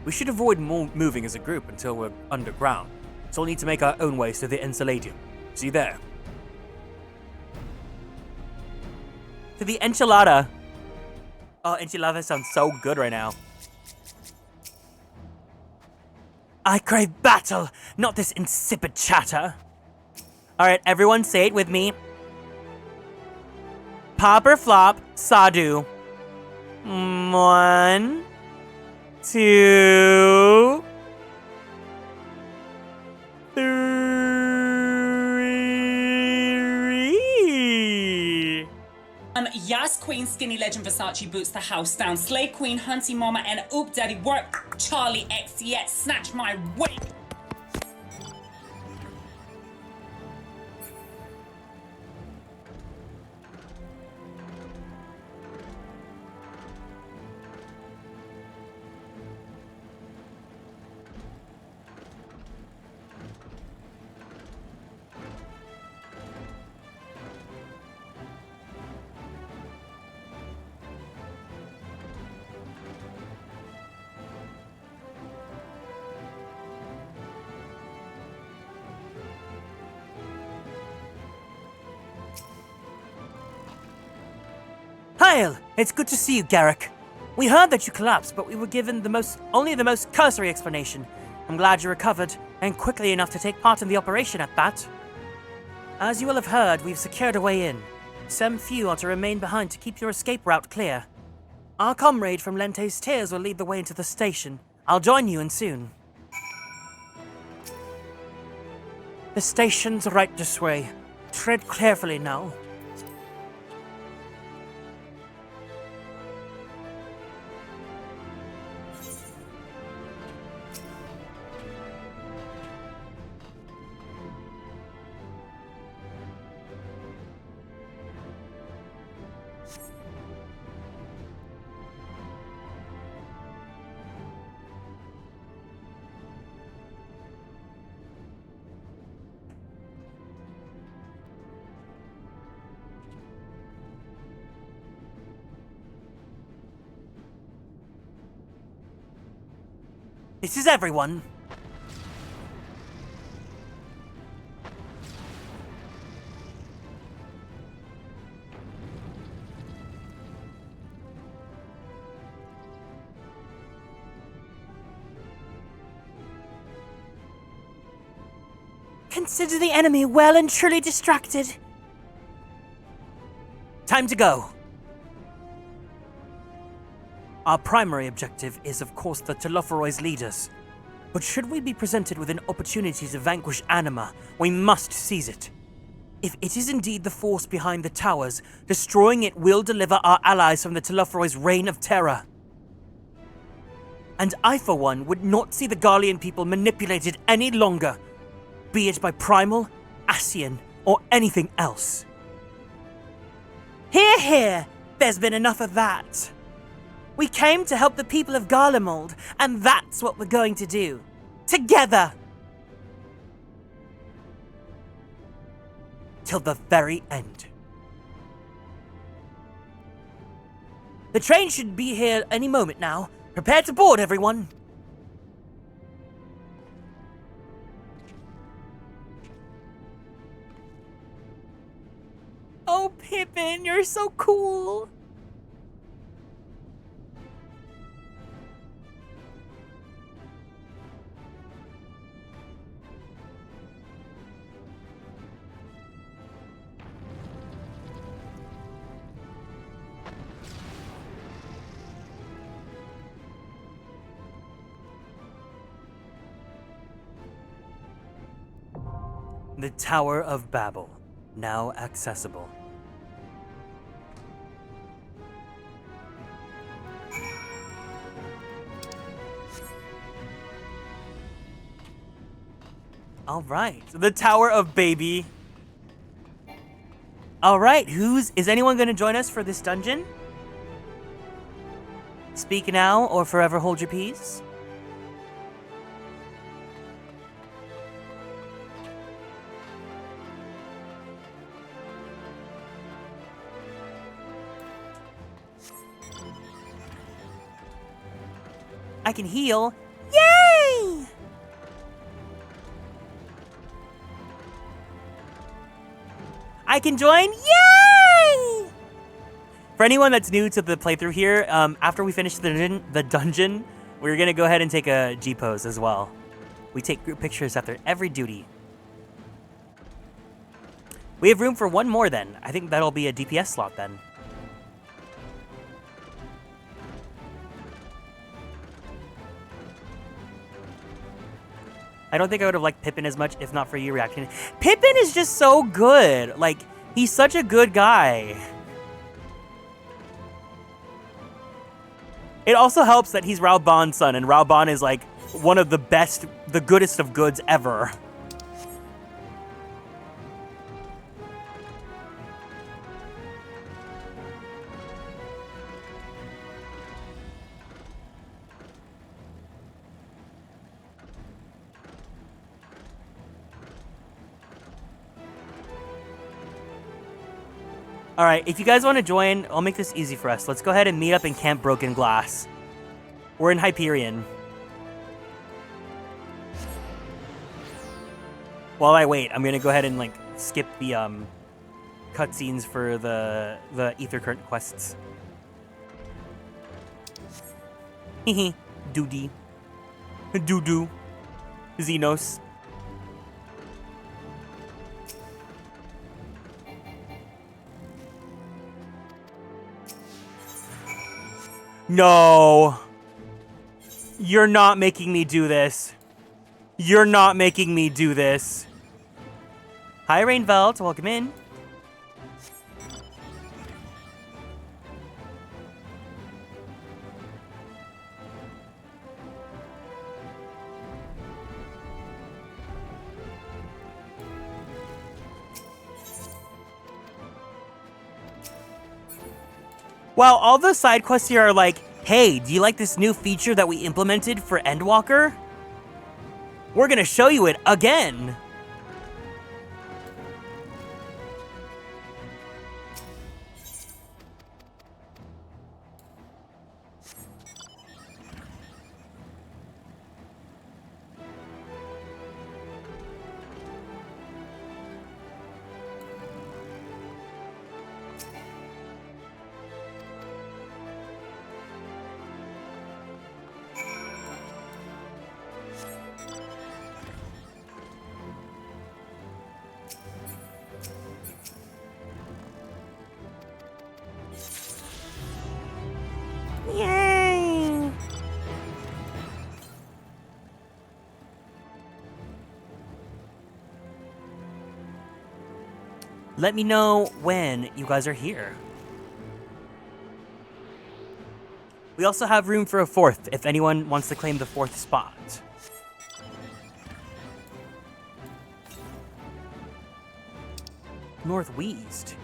Speaker 2: We should avoid moving as a group until we're underground, so we'll need to make our own ways to the Enceladium. See you there.
Speaker 10: To the enchilada. Oh, enchilada sounds so good right now. I crave battle, not this insipid chatter. Alright, everyone say it with me. Pop or flop, Sadu. 1, 2, 3.
Speaker 18: Yas Queen, Skinny Legend, Versace boots the house down. Slay Queen, Hunty Mama, and Oop Daddy work. Charlie X, yet snatch my wig.
Speaker 10: Hail! It's good to see you, Garrick. We heard that you collapsed, but we were given only the most cursory explanation. I'm glad you recovered, and quickly enough to take part in the operation at that. As you will have heard, we've secured a way in. Some few are to remain behind to keep your escape route clear. Our comrade from Lente's Tears will lead the way into the station. I'll join you in soon. The station's right this way. Tread carefully now. This is everyone.
Speaker 17: Consider the enemy well and truly distracted.
Speaker 10: Time to go. Our primary objective is, of course, the Telophoroid's leaders. But should we be presented with an opportunity to vanquish Anima, we must seize it. If it is indeed the force behind the towers, destroying it will deliver our allies from the Telophoroid's reign of terror. And I, for one, would not see the Garlean people manipulated any longer, be it by Primal, Ascian, or anything else.
Speaker 17: Hear, hear! There's been enough of that.
Speaker 10: We came to help the people of Garlemald, and that's what we're going to do. Together! Till the very end. The train should be here any moment now. Prepare to board, everyone. Oh, Pippin, you're so cool. The Tower of Babel, now accessible. All right, the Tower of Baby. All right, is anyone going to join us for this dungeon? Speak now or forever hold your peace. I can heal. Yay! I can join. Yay! For anyone that's new to the playthrough here, after we finish the dungeon, we're gonna go ahead and take a G pose as well. We take group pictures after every duty. We have room for one more then. I think that'll be a DPS slot then. I don't think I would have liked Pippin as much if not for your reaction. Pippin is just so good. Like, he's such a good guy. It also helps that he's Raoban's son, and Raoban is like one of the best, the goodest of goods ever. All right, if you guys want to join, I'll make this easy for us. Let's go ahead and meet up in Camp Broken Glass. We're in Hyperion. While I wait, I'm gonna go ahead and like skip the cutscenes for the Ether Current quests. Hehe, doody, doo-doo, Xenos. No. You're not making me do this. You're not making me do this. Hi, Rainveld. Welcome in. Wow, all the side quests here are like, hey, do you like this new feature that we implemented for Endwalker? We're gonna show you it again. Yay! Let me know when you guys are here. We also have room for a fourth if anyone wants to claim the fourth spot. Northwest.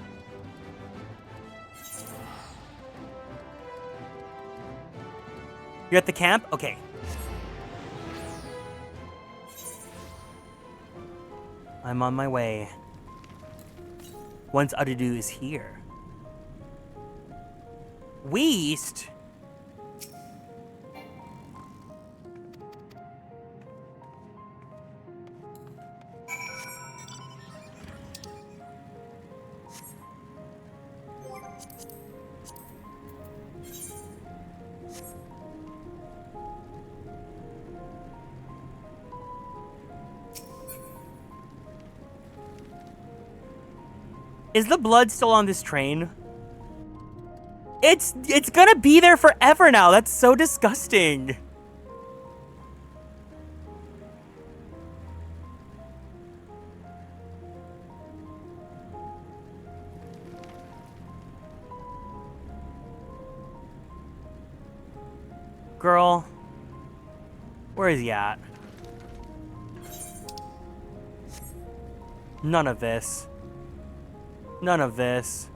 Speaker 2: You're at the camp? Okay. I'm on my way. Once Adudu is here. Weast? Is the blood still on this train? It's gonna be there forever now. That's so disgusting. Girl, where is he at? None of this. None of this.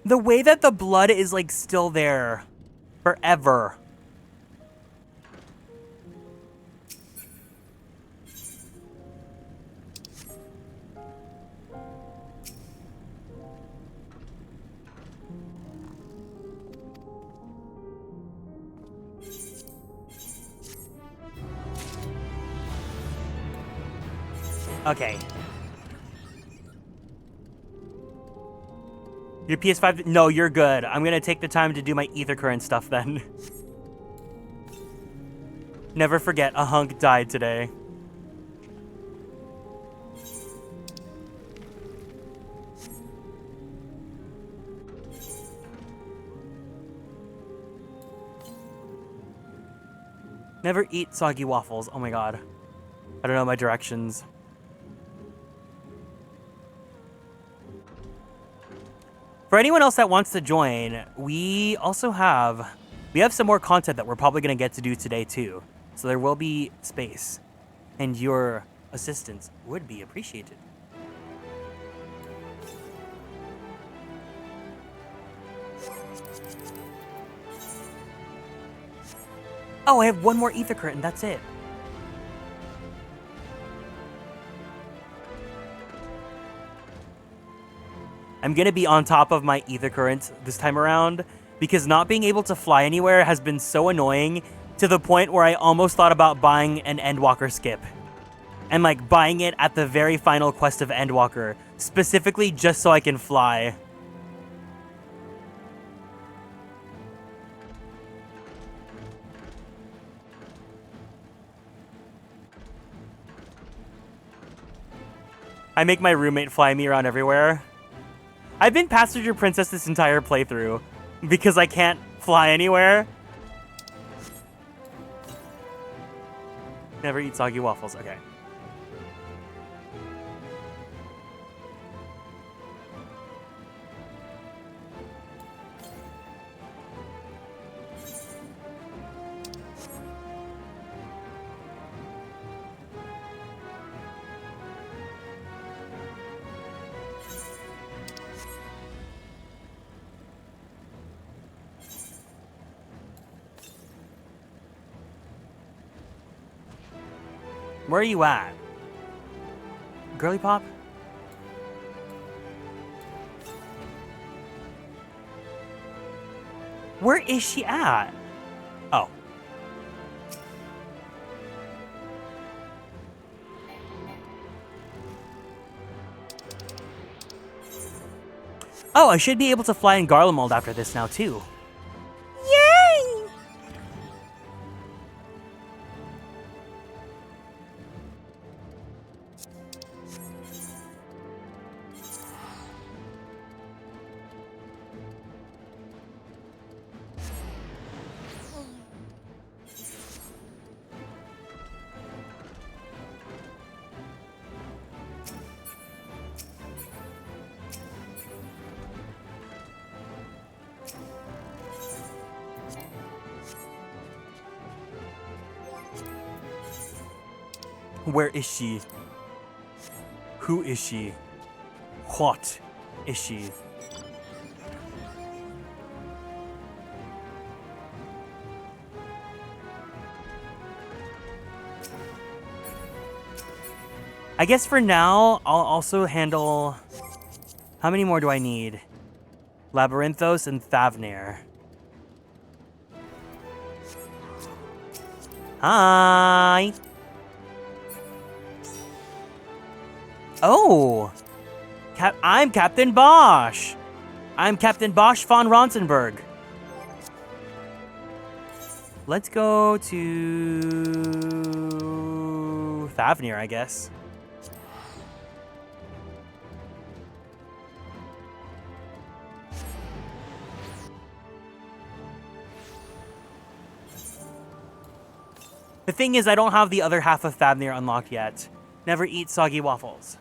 Speaker 2: The way that the blood is like still there forever. Okay. Your PS5? No, you're good. I'm gonna take the time to do my ether current stuff then. Never forget, a hunk died today. Never eat soggy waffles. Oh my god. I don't know my directions. For anyone else that wants to join, we have some more content that we're probably going to get to do today too. So there will be space, and your assistance would be appreciated. Oh, I have one more ether curtain, that's it. I'm going to be on top of my ether current this time around because not being able to fly anywhere has been so annoying to the point where I almost thought about buying an Endwalker skip. And like buying it at the very final quest of Endwalker, specifically just so I can fly. I make my roommate fly me around everywhere. I've been passenger princess this entire playthrough because I can't fly anywhere. Never eat soggy waffles. Okay. Where are you at? Girly Pop? Where is she at? Oh. Oh, I should be able to fly in Garlemald after this now, too. Yay! Where is she? Who is she? What is she? I guess for now, I'll also handle... How many more do I need? Labyrinthos and Thavnir. Hi! Oh! I'm Captain Bosch! I'm Captain Bosch von Ronsenberg. Let's go to... Thavnir, I guess. The thing is, I don't have the other half of Thavnir unlocked yet. Never eat soggy waffles.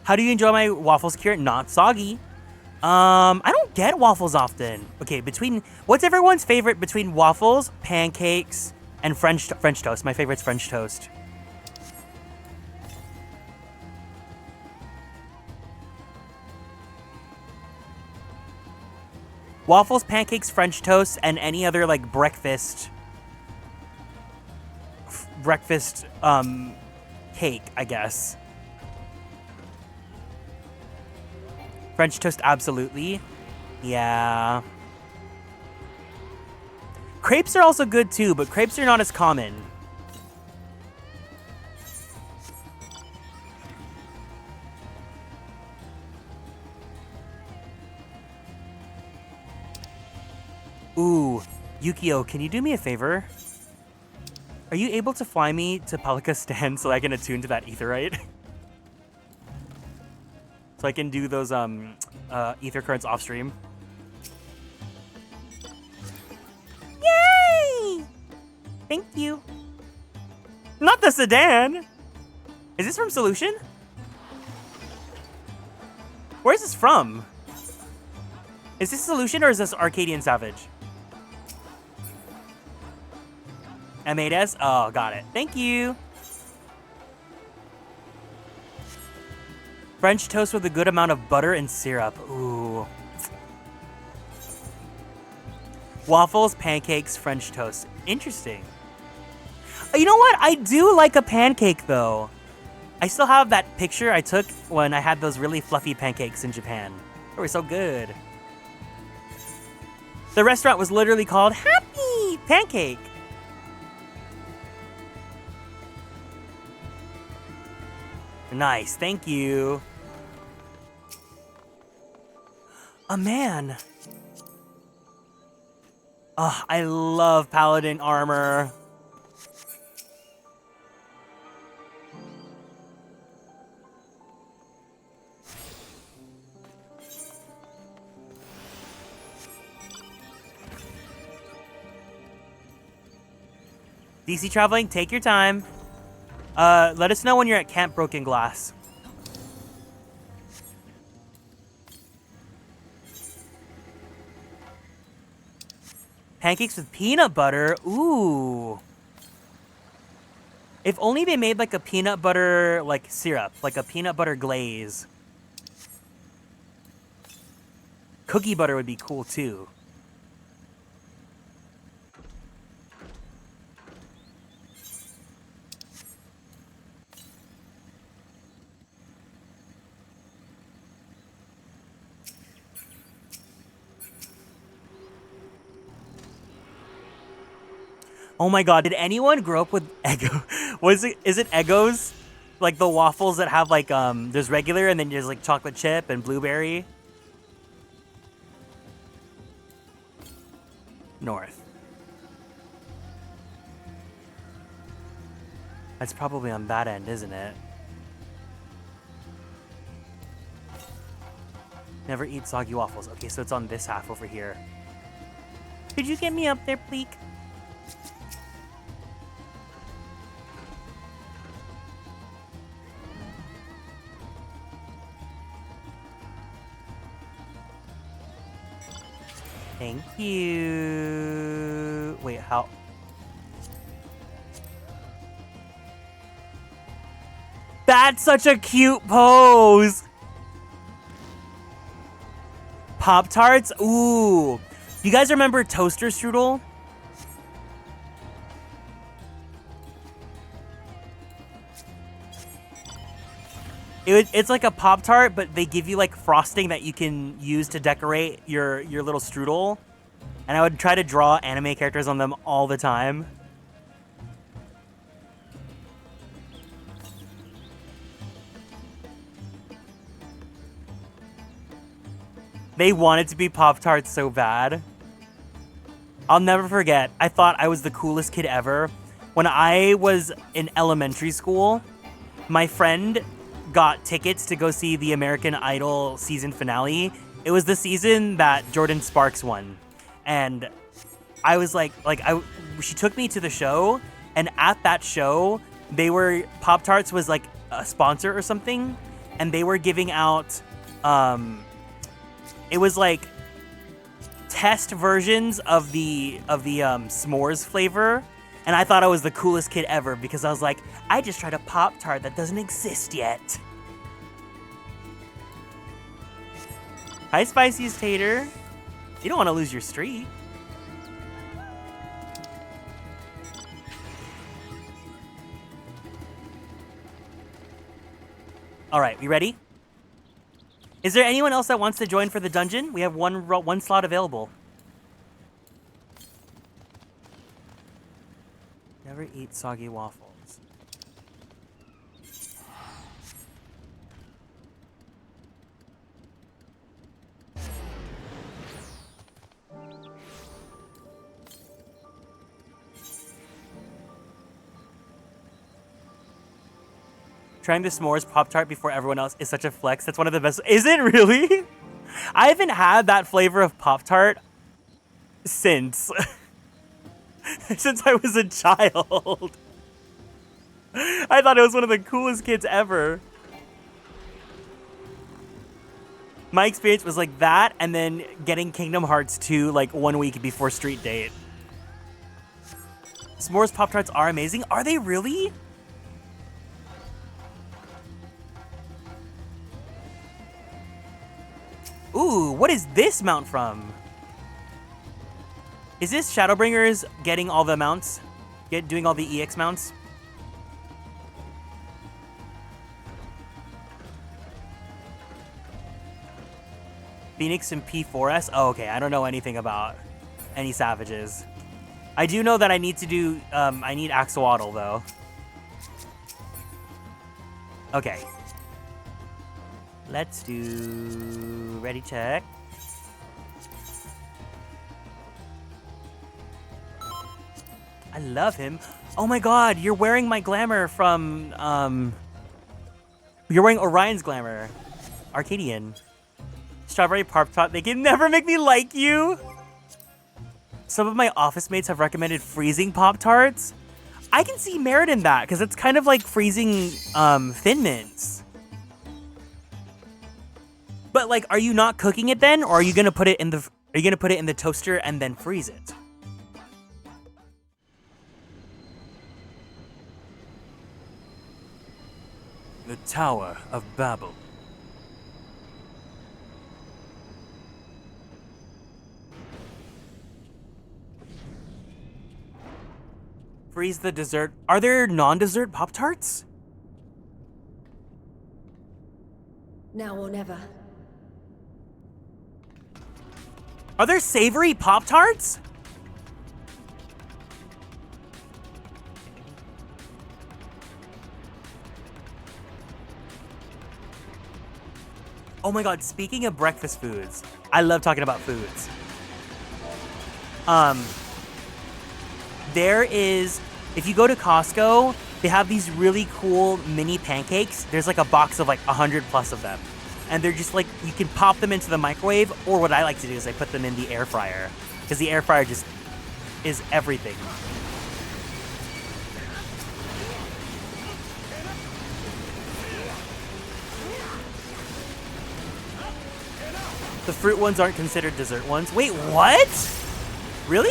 Speaker 2: How do you enjoy my waffles, Kieran? Not soggy. I don't get waffles often. Okay, what's everyone's favorite between waffles, pancakes, and French toast? My favorite's French toast. Waffles, pancakes, French toast, and any other like breakfast cake, I guess. French toast, absolutely. Yeah. Crepes are also good too, but crepes are not as common. Ooh, Yukio, can you do me a favor? Are you able to fly me to Pelika Stan so I can attune to that aetherite? So I can do those ether currents off stream. Yay! Thank you. Not the sedan. Is this from Solution? Where is this from? Is this Solution or is this Arcadian Savage? M8S? Oh, got it. Thank you. French toast with a good amount of butter and syrup. Ooh. Waffles, pancakes, French toast. Interesting. You know what? I do like a pancake, though. I still have that picture I took when I had those really fluffy pancakes in Japan. They were so good. The restaurant was literally called Happy Pancake. Nice, thank you. A man. Oh, I love paladin armor. DC traveling, take your time. Let us know when you're at Camp Broken Glass. Pancakes with peanut butter. Ooh. If only they made like a peanut butter like syrup, like a peanut butter glaze. Cookie butter would be cool too. Oh my god, did anyone grow up with Eggo? Is it Eggos? Like the waffles that have like, there's regular and then there's like chocolate chip and blueberry? North. That's probably on that end, isn't it? Never eat soggy waffles. Okay, so it's on this half over here.
Speaker 10: Could you get me up there, please? Thank you. Wait, how? That's such a cute pose. Pop-Tarts? Ooh. You guys remember toaster strudel? It's like a Pop-Tart, but they give you like frosting that you can use to decorate your little strudel. And I would try to draw anime characters on them all the time. They wanted to be Pop-Tarts so bad. I'll never forget. I thought I was the coolest kid ever. When I was in elementary school, my friend got tickets to go see the American Idol season finale. It was the season that Jordan Sparks won. And I was she took me to the show, and at that show, Pop-Tarts was like a sponsor or something, and they were giving out, it was like test versions of the s'mores flavor. And I thought I was the coolest kid ever because I was like, I just tried a Pop-Tart that doesn't exist yet. Hi, Spiciest Tater. You don't want to lose your streak. All right, we ready? Is there anyone else that wants to join for the dungeon? We have one slot available. Never eat soggy waffles. Trying the s'mores Pop-Tart before everyone else is such a flex. That's one of the best. Is it really? I haven't had that flavor of Pop-Tart since I was a child. I thought it was one of the coolest kids ever. My experience was like that, and then getting Kingdom Hearts 2 like 1 week before Street Date. S'mores Pop-Tarts are amazing. Are they really? Ooh, what is this mount from? Is this Shadowbringers getting all the mounts? Doing all the EX mounts? Phoenix and P4S? Oh, okay. I don't know anything about any Savages. I do know that I need to do, I need Axolotl, though. Okay. Let's do ready check. I love him. Oh my god, you're wearing my glamour from, you're wearing Orion's glamour. Arcadian. Strawberry Pop-Tart, they can never make me like you. Some of my office mates have recommended freezing Pop-Tarts. I can see merit in that, because it's kind of like freezing, Thin Mints. But like, are you not cooking it then, or are you gonna put it in the toaster and then freeze it?
Speaker 7: The Tower of Babel.
Speaker 2: Freeze the dessert. Are there non-dessert Pop-Tarts?
Speaker 3: Now or never.
Speaker 2: Are there savory Pop-Tarts? Oh my god, speaking of breakfast foods, I love talking about foods. There is, if you go to Costco, they have these really cool mini pancakes. There's like a box of like 100 plus of them. and they're just like, you can pop them into the microwave, or what I like to do is I put them in the air fryer, because the air fryer just is everything. The fruit ones aren't considered dessert ones. Wait, what? Really?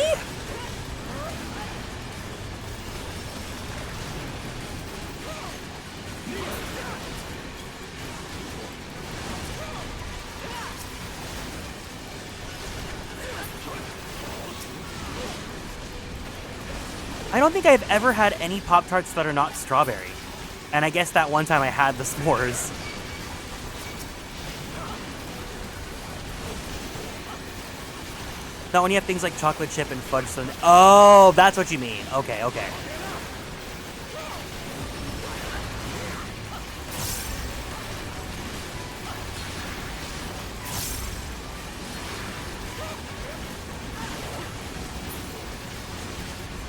Speaker 2: I don't think I've ever had any Pop-Tarts that are not strawberry. And I guess that one time I had the s'mores. Not when you have things like chocolate chip and fudge. Oh, that's what you mean. Okay, okay.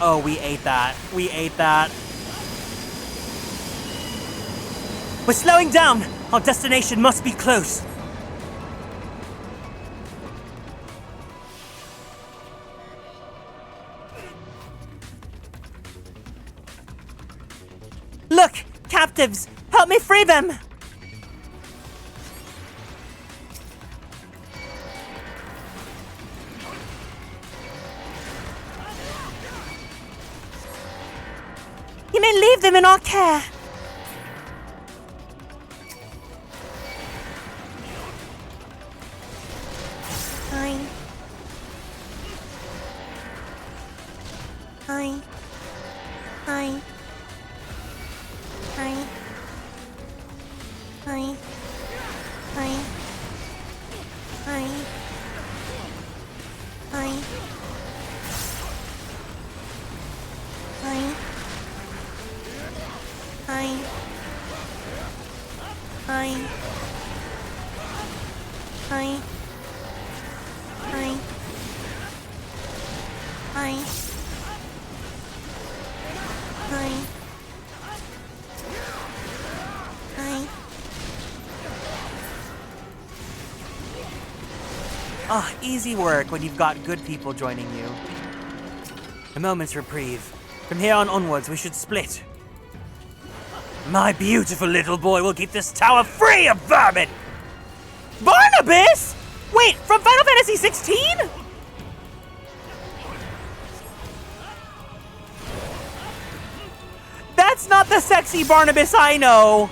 Speaker 2: Oh, we ate that. We ate that. We're slowing down. Our destination must be close.
Speaker 10: Look! Captives! Help me free them! You may leave them in our care. Hi. Hi. Hi. Hi. Hi. Hi. Hi. Hi. Hi. Hi. Hi. Hi. Hi. Hi. Hi. Hi.
Speaker 2: Ah, easy work when you've got good people joining you. A moment's reprieve. From here on onwards, we should split. My beautiful little boy will keep this tower free of vermin!
Speaker 10: Barnabas? Wait, from Final Fantasy 16?
Speaker 2: That's not the sexy Barnabas I know!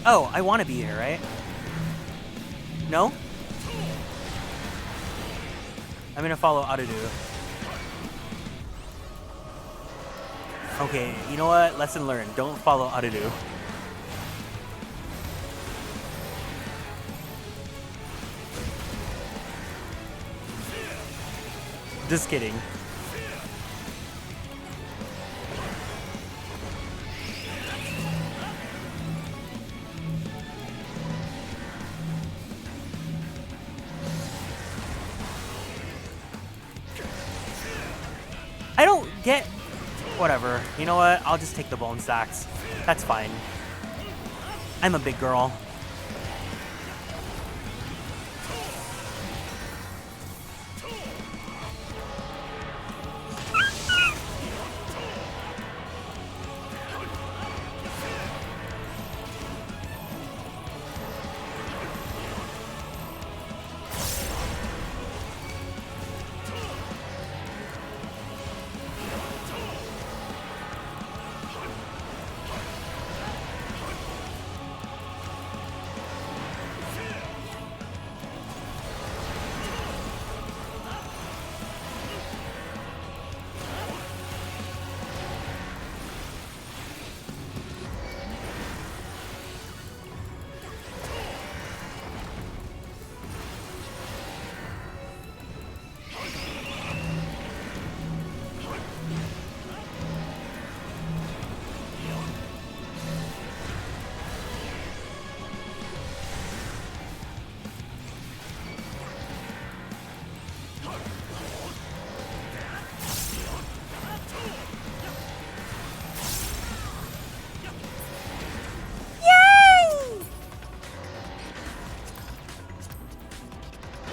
Speaker 2: Oh, I want to be here, right? No? I'm gonna follow Arudu. Okay, you know what? Lesson learned. Don't follow Arudu. Just kidding. I don't get... Whatever. You know what? I'll just take the bone stacks. That's fine. I'm a big girl.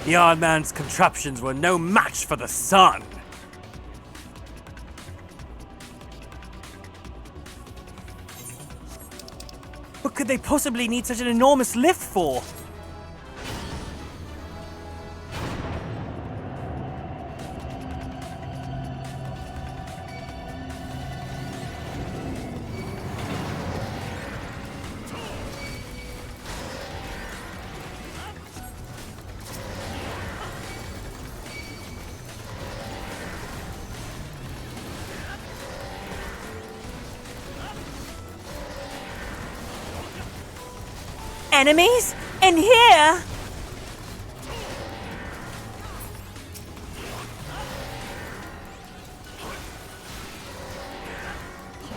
Speaker 7: The odd man's contraptions were no match for the sun.
Speaker 2: What could they possibly need such an enormous lift for?
Speaker 10: Enemies? In here?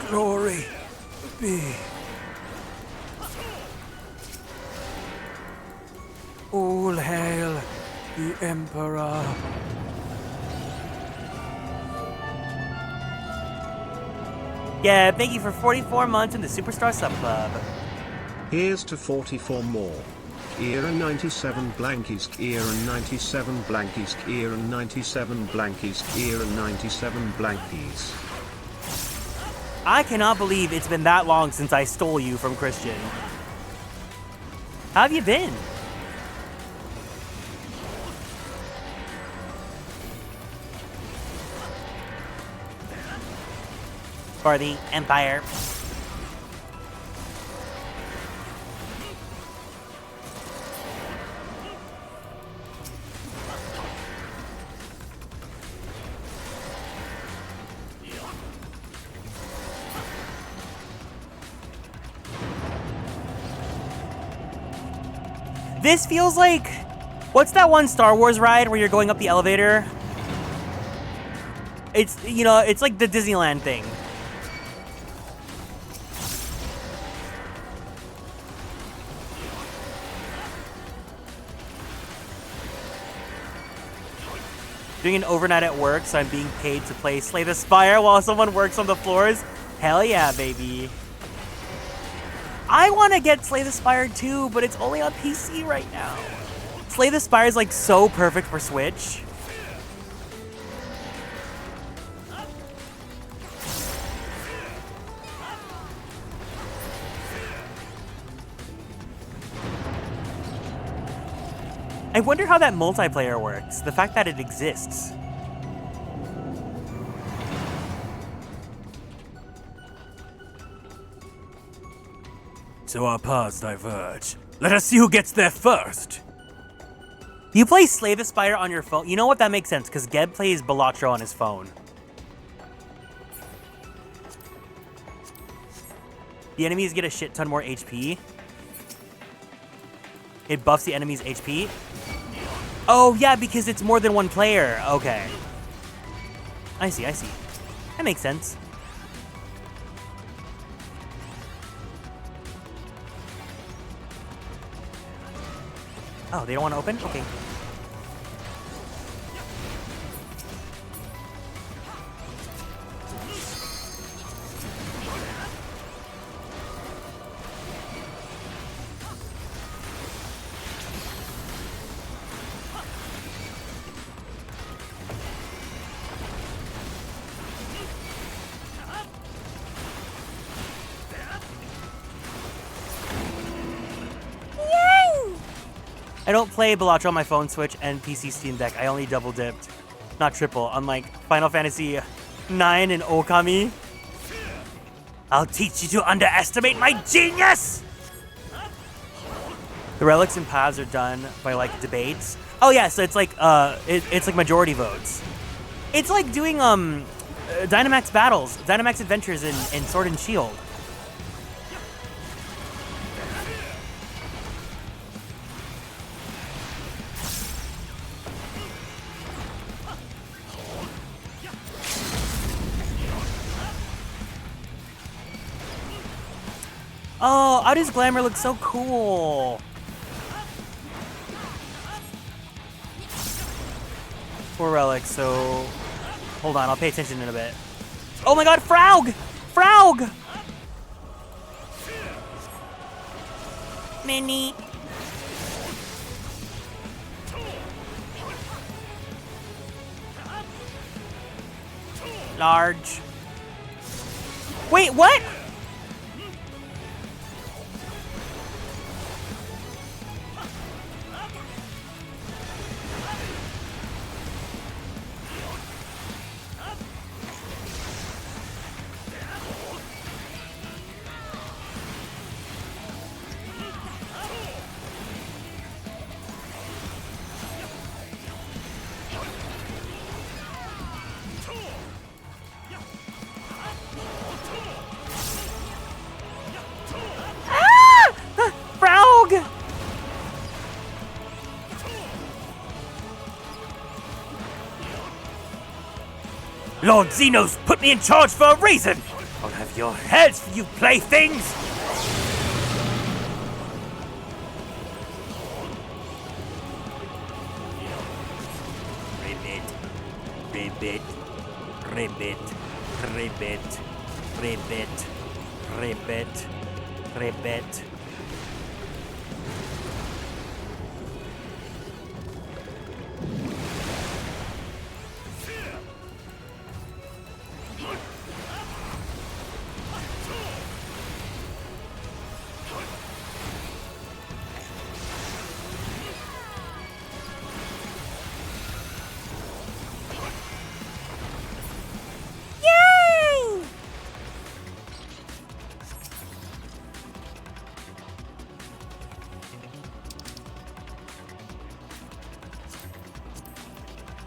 Speaker 7: Glory be. All hail the Emperor.
Speaker 2: Yeah, thank you for 44 months in the Superstar Sub Club.
Speaker 14: Here's to 44 more. Kieran 97 blankies, Kieran 97 blankies, Kieran 97 blankies, Kieran 97 blankies.
Speaker 2: I cannot believe it's been that long since I stole you from Christian. How have you been? For the Empire. This feels like, what's that one Star Wars ride where you're going up the elevator? It's, you know, it's like the Disneyland thing. Doing an overnight at work, so I'm being paid to play Slay the Spire while someone works on the floors. Hell yeah, baby. I want to get Slay the Spire too, but it's only on PC right now. Slay the Spire is like so perfect for Switch. I wonder how that multiplayer works, the fact that it exists.
Speaker 7: So our paths diverge. Let us see who gets there first.
Speaker 2: You play Slay the Spire on your phone? You know what? That makes sense, because Geb plays Balatro on his phone. The enemies get a shit ton more HP. It buffs the enemy's HP. Oh, yeah, because it's more than one player. Okay. I see, I see. That makes sense. Oh, they don't want to open? Okay. I don't play Balatro on my phone, Switch, and PC Steam Deck. I only double dipped, not triple, unlike Final Fantasy 9 and Okami. I'll teach you to underestimate my genius! The relics and paths are done by like debates. Oh yeah, so it's like it's like majority votes. It's like doing Dynamax battles, Dynamax adventures in Sword and Shield. Oh, Audi's Glamour looks so cool. Poor relic, so hold on, I'll pay attention in a bit. Oh my god, Fraug! Fraug!
Speaker 10: Mini.
Speaker 2: large. Wait, what?
Speaker 10: Lord Xenos put me in charge for a reason! I'll have your heads, you playthings! Ribbit, ribbit, ribbit, ribbit, ribbit, ribbit, ribbit.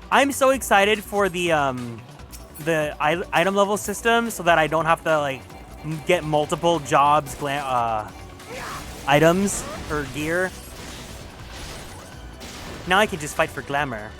Speaker 2: I'm so excited for the item level system so that I don't have to like get multiple jobs items or gear. Now I can just fight for glamour.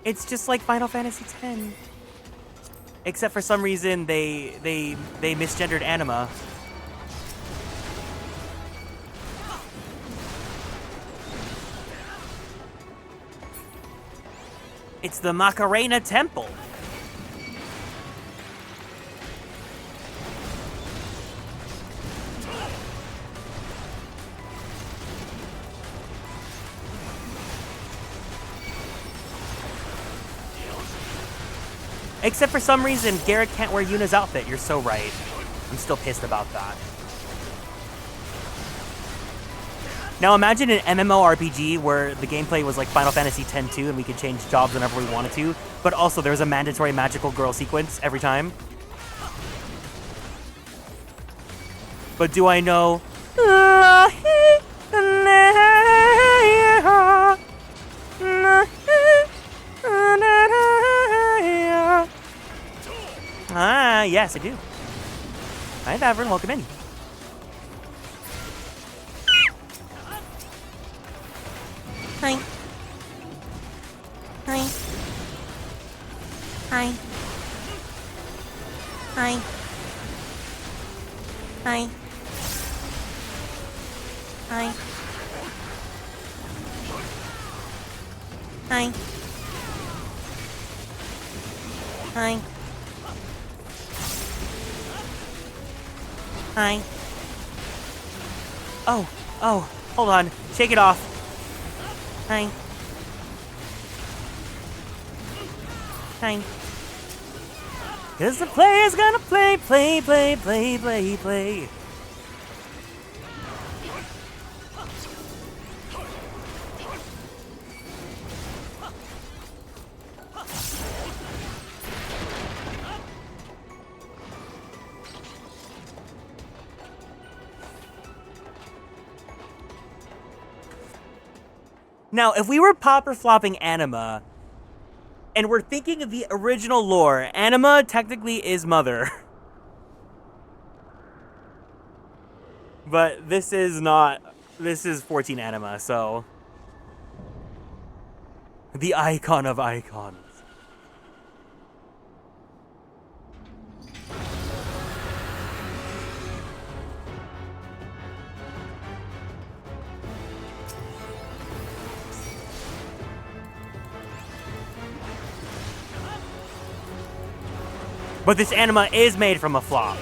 Speaker 2: It's just like Final Fantasy X. Except for some reason they misgendered anima. It's the Macarena Temple. Except for some reason, Garrett can't wear Yuna's outfit. You're so right. I'm still pissed about that. Now imagine an MMORPG where the gameplay was like Final Fantasy X-2 and we could change jobs whenever we wanted to, but also there was a mandatory magical girl sequence every time. But do I know? Ah, yes, I do. Hi, Davern, welcome in.
Speaker 17: Hi. Hi. Hi. Hi. Hi. Hi. Hi. Hi. Hi.
Speaker 2: Oh, hold on. Shake it off.
Speaker 17: Hi. Hi.
Speaker 2: Cause the player's gonna play. Now, if we were popper-flopping anima, and we're thinking of the original lore, anima technically is mother. But this is not, this is 14 anima, so The icon of icons. But this anima is made from a flop.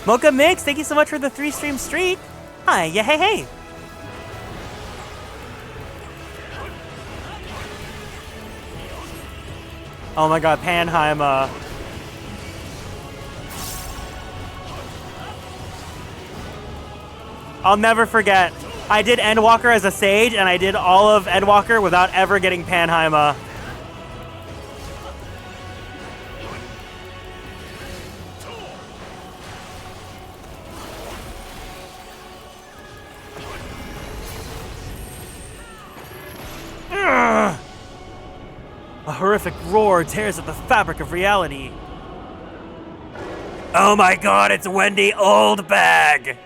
Speaker 2: Mocha Mix, thank you so much for the 3-stream streak. Hi, yeah, hey, hey. Oh my god, Panheim. I'll never forget. I did Endwalker as a Sage, and I did all of Endwalker without ever getting Panheim. A horrific roar tears at the fabric of reality. Oh my god, it's Wendy Oldbag!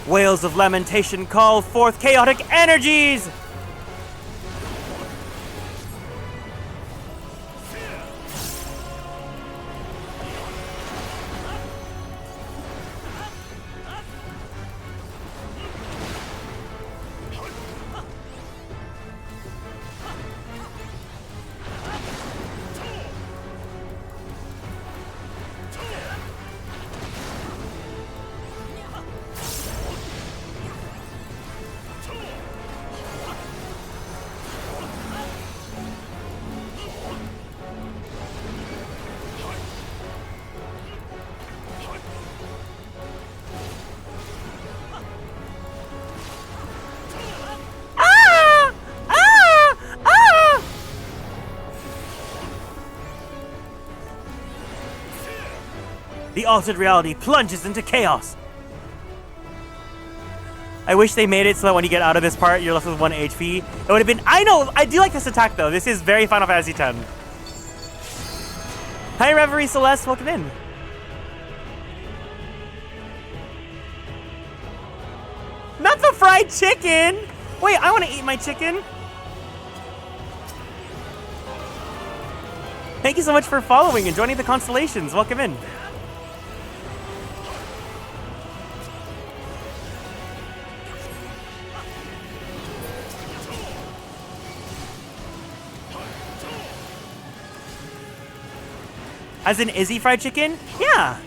Speaker 2: Wails of lamentation call forth chaotic energies! The altered reality plunges into chaos. I wish they made it so that when you get out of this part, you're left with 1 HP. It would have been... I know! I do like this attack, though. This is very Final Fantasy X. Hi, Reverie Celeste. Welcome in. Not the fried chicken! Wait, I want to eat my chicken. Thank you so much for following and joining the Konstellations. Welcome in. As in Izzy fried chicken? Yeah.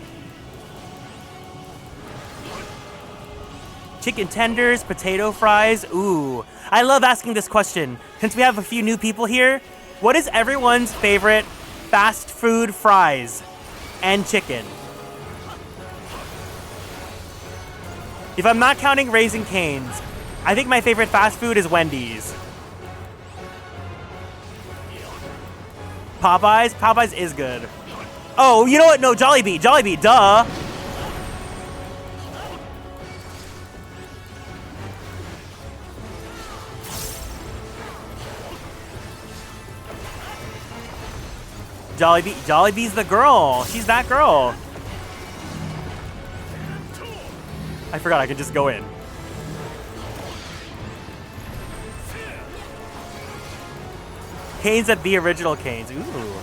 Speaker 2: Chicken tenders, potato fries. Ooh. I love asking this question. Since we have a few new people here, what is everyone's favorite fast food fries and chicken? If I'm not counting Raising Cane's, I think my favorite fast food is Wendy's. Popeyes? Popeyes is good. Oh, you know what? No, Jollibee. Jollibee, duh. Jollibee's the girl. She's that girl. I forgot I could just go in. Cane's at the original Cane's. Ooh.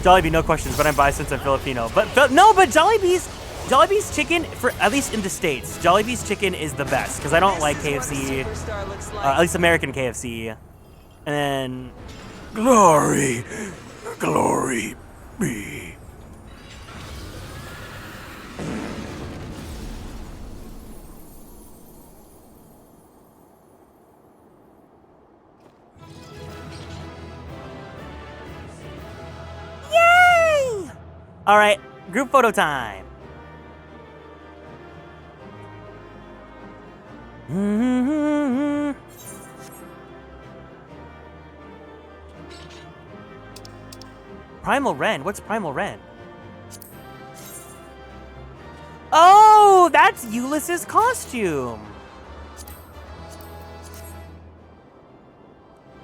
Speaker 2: Jollibee, no questions, but I'm biased since I'm Filipino. But Jollibee's chicken, for at least in the States, Jollibee's chicken is the best because I don't like KFC, at least American KFC. And then glory be. All right, group photo time. Primal Ren? What's Primal Ren? Oh, that's Ulysses' costume.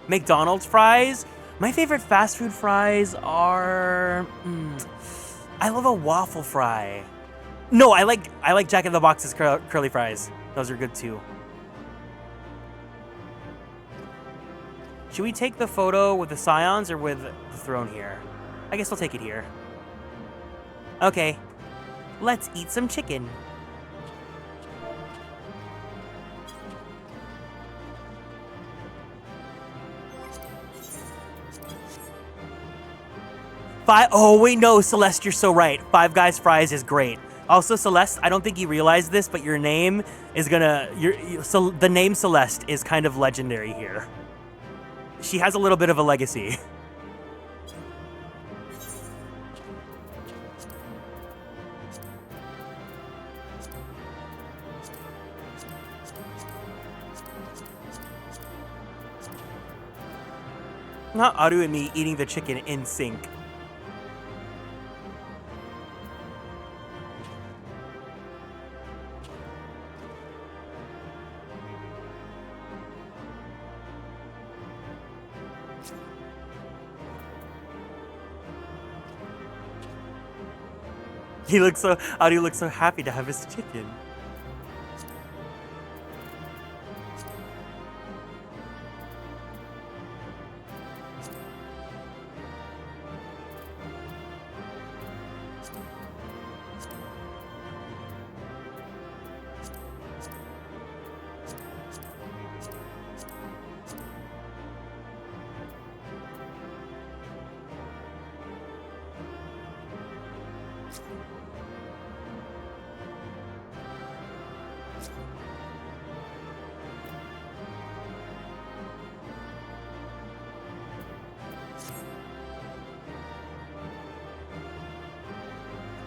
Speaker 2: McDonald's fries? My favorite fast food fries are... I love a waffle fry. No, I like Jack in the Box's curly fries. Those are good too. Should we take the photo with the Scions or with the throne here? I guess we'll take it here. Okay, let's eat some chicken. Oh, wait, no, Celeste, you're so right. Five Guys Fries is great. Also, Celeste, I don't think you realize this, but your name is so the name Celeste is kind of legendary here. She has a little bit of a legacy. Not Aru and me eating the chicken in sync. Aru looks so happy to have his chicken.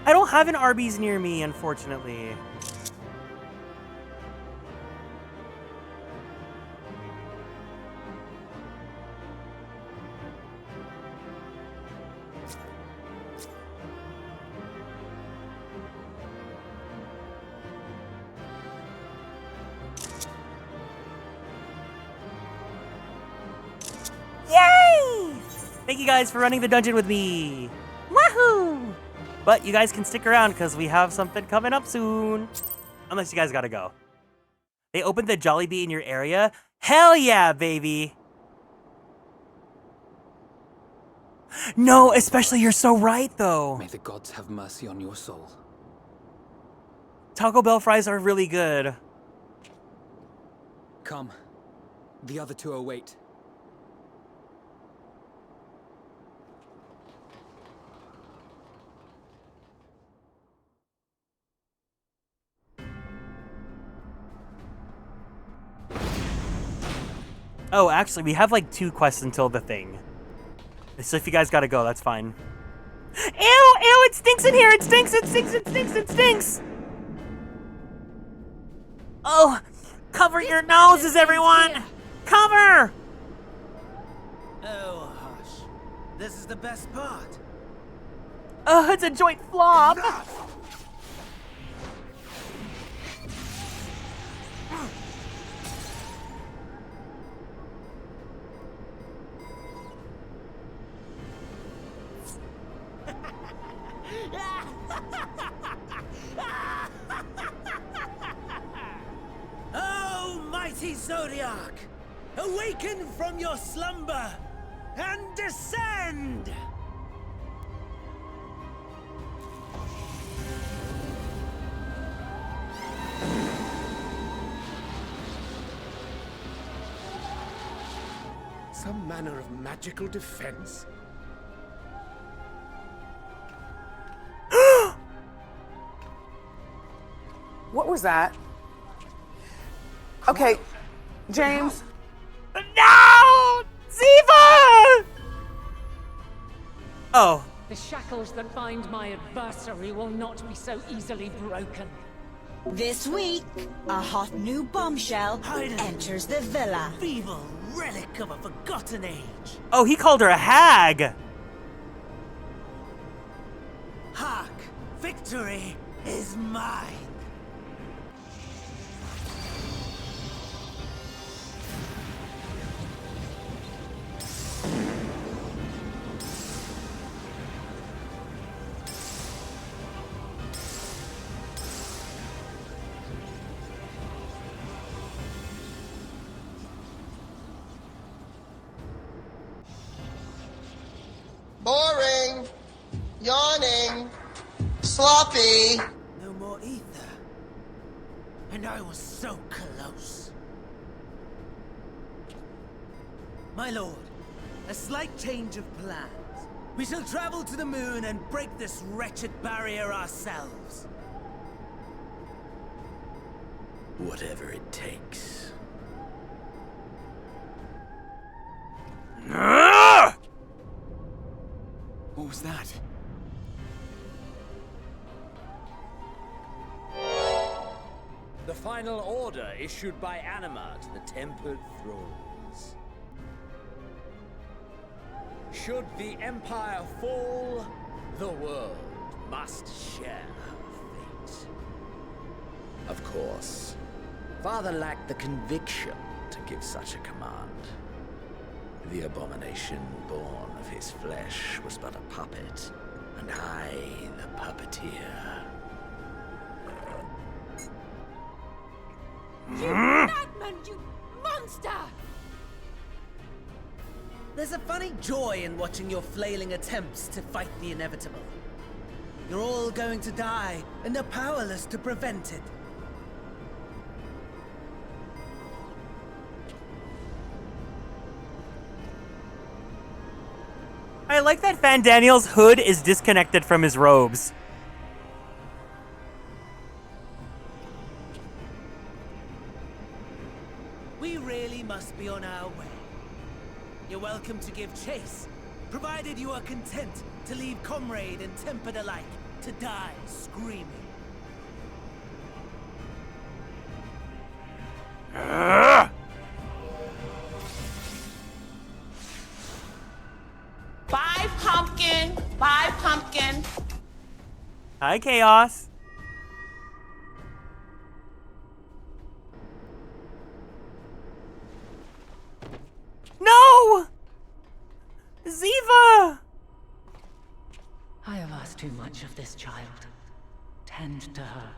Speaker 2: I don't have an Arby's near me, unfortunately. Yay! Thank you guys for running the dungeon with me. Wahoo! But you guys can stick around because we have something coming up soon. Unless you guys gotta go. They opened the Jollibee in your area? Hell yeah, baby! No, especially you're so right, though.
Speaker 5: May the gods have mercy on your soul.
Speaker 2: Taco Bell fries are really good.
Speaker 5: Come. The other two await.
Speaker 2: Oh, actually, we have like 2 quests until the thing. So if you guys gotta go, that's fine. Ew, ew, it stinks in here! It stinks, it stinks, it stinks, it stinks! Oh, cover your noses, everyone! Cover!
Speaker 22: Oh, hush. This is the best part.
Speaker 2: Oh, it's a joint flop!
Speaker 22: Oh, mighty Zodiac! Awaken from your slumber and descend!
Speaker 13: Some manner of magical defense?
Speaker 24: What was that? Okay, James.
Speaker 2: No! Ziva! Oh,
Speaker 11: The shackles that bind my adversary will not be so easily broken.
Speaker 15: This week, a hot new bombshell enters the villa.
Speaker 22: Feeble relic of a forgotten age.
Speaker 2: Oh, he called her a hag!
Speaker 22: Hark! Victory is mine!
Speaker 19: Boring. Yawning. Sloppy.
Speaker 22: No more ether. And I was so close. My lord, a slight change of plans. We shall travel to the moon and break this wretched barrier ourselves.
Speaker 1: Whatever it takes.
Speaker 9: What was that?
Speaker 1: The final order issued by Anima to the Tempered Thralls. Should the Empire fall, the world must share her fate. Of course, Father lacked the conviction to give such a command. The abomination born of his flesh was but a puppet, and I the puppeteer.
Speaker 11: You madman, you monster!
Speaker 22: There's a funny joy in watching your flailing attempts to fight the inevitable. You're all going to die, and they're powerless to prevent it.
Speaker 2: I like that Van Daniel's hood is disconnected from his robes.
Speaker 22: We really must be on our way. You're welcome to give chase, provided you are content to leave comrade and tempered alike to die screaming.
Speaker 24: Bye, pumpkin. Bye, pumpkin.
Speaker 2: Hi, Chaos. No! Ziva!
Speaker 11: I have asked too much of this child. Tend to her.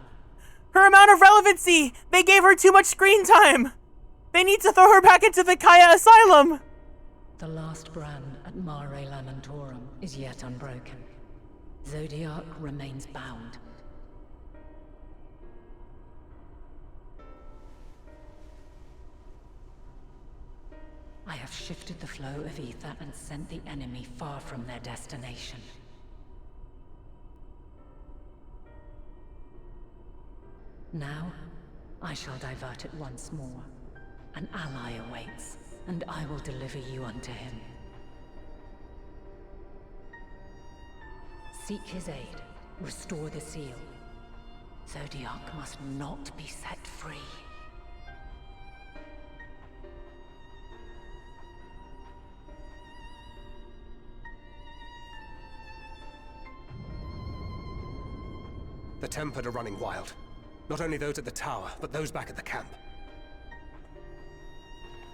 Speaker 2: Her amount of relevancy! They gave her too much screen time! They need to throw her back into the Kaya Asylum!
Speaker 11: The last brand at Mare Lamentorum is yet unbroken. Zodiac remains bound. I have shifted the flow of ether and sent the enemy far from their destination. Now, I shall divert it once more. An ally awaits, and I will deliver you unto him. Seek his aid. Restore the seal. Zodiac must not be set free.
Speaker 8: The Tempered are running wild. Not only those at the tower, but those back at the camp.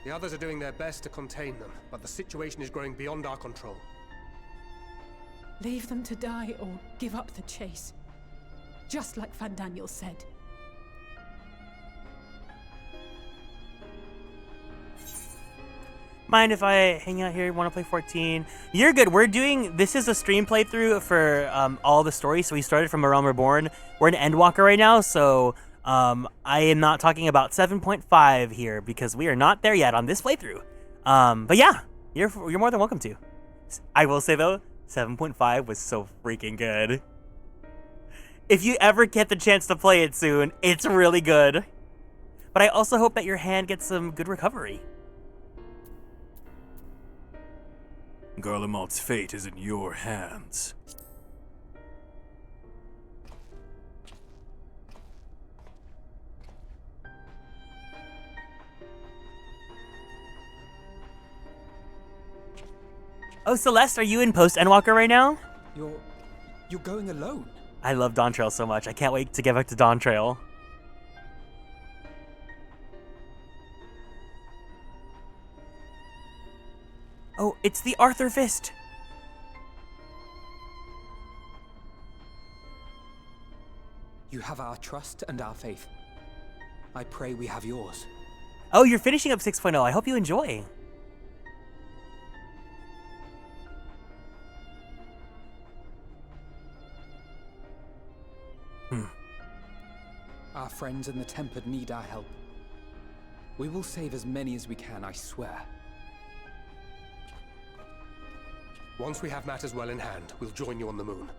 Speaker 8: The others are doing their best to contain them, but the situation is growing beyond our control.
Speaker 6: Leave them to die or give up the chase. Just like Van Daniel said.
Speaker 2: Mind if I hang out here? Want to play 14? You're good. We're doing... This is a stream playthrough for all the stories. So we started from A Realm Reborn. We're in Endwalker right now. So I am not talking about 7.5 here because we are not there yet on this playthrough. But yeah, you're more than welcome to. I will say though, 7.5 was so freaking good. If you ever get the chance to play it soon, it's really good. But I also hope that your hand gets some good recovery.
Speaker 7: Garlemald's fate is in your hands.
Speaker 2: Oh, Celeste, are you in post Endwalker right now?
Speaker 5: You're going alone?
Speaker 2: I love Dawn Trail so much. I can't wait to get back to Dawn Trail. Oh, it's the Arthur Fist.
Speaker 5: You have our trust and our faith. I pray we have yours.
Speaker 2: Oh, you're finishing up 6.0. I hope you enjoy.
Speaker 5: Our friends and the Tempered need our help. We will save as many as we can, I swear.
Speaker 8: Once we have matters well in hand, we'll join you on the moon.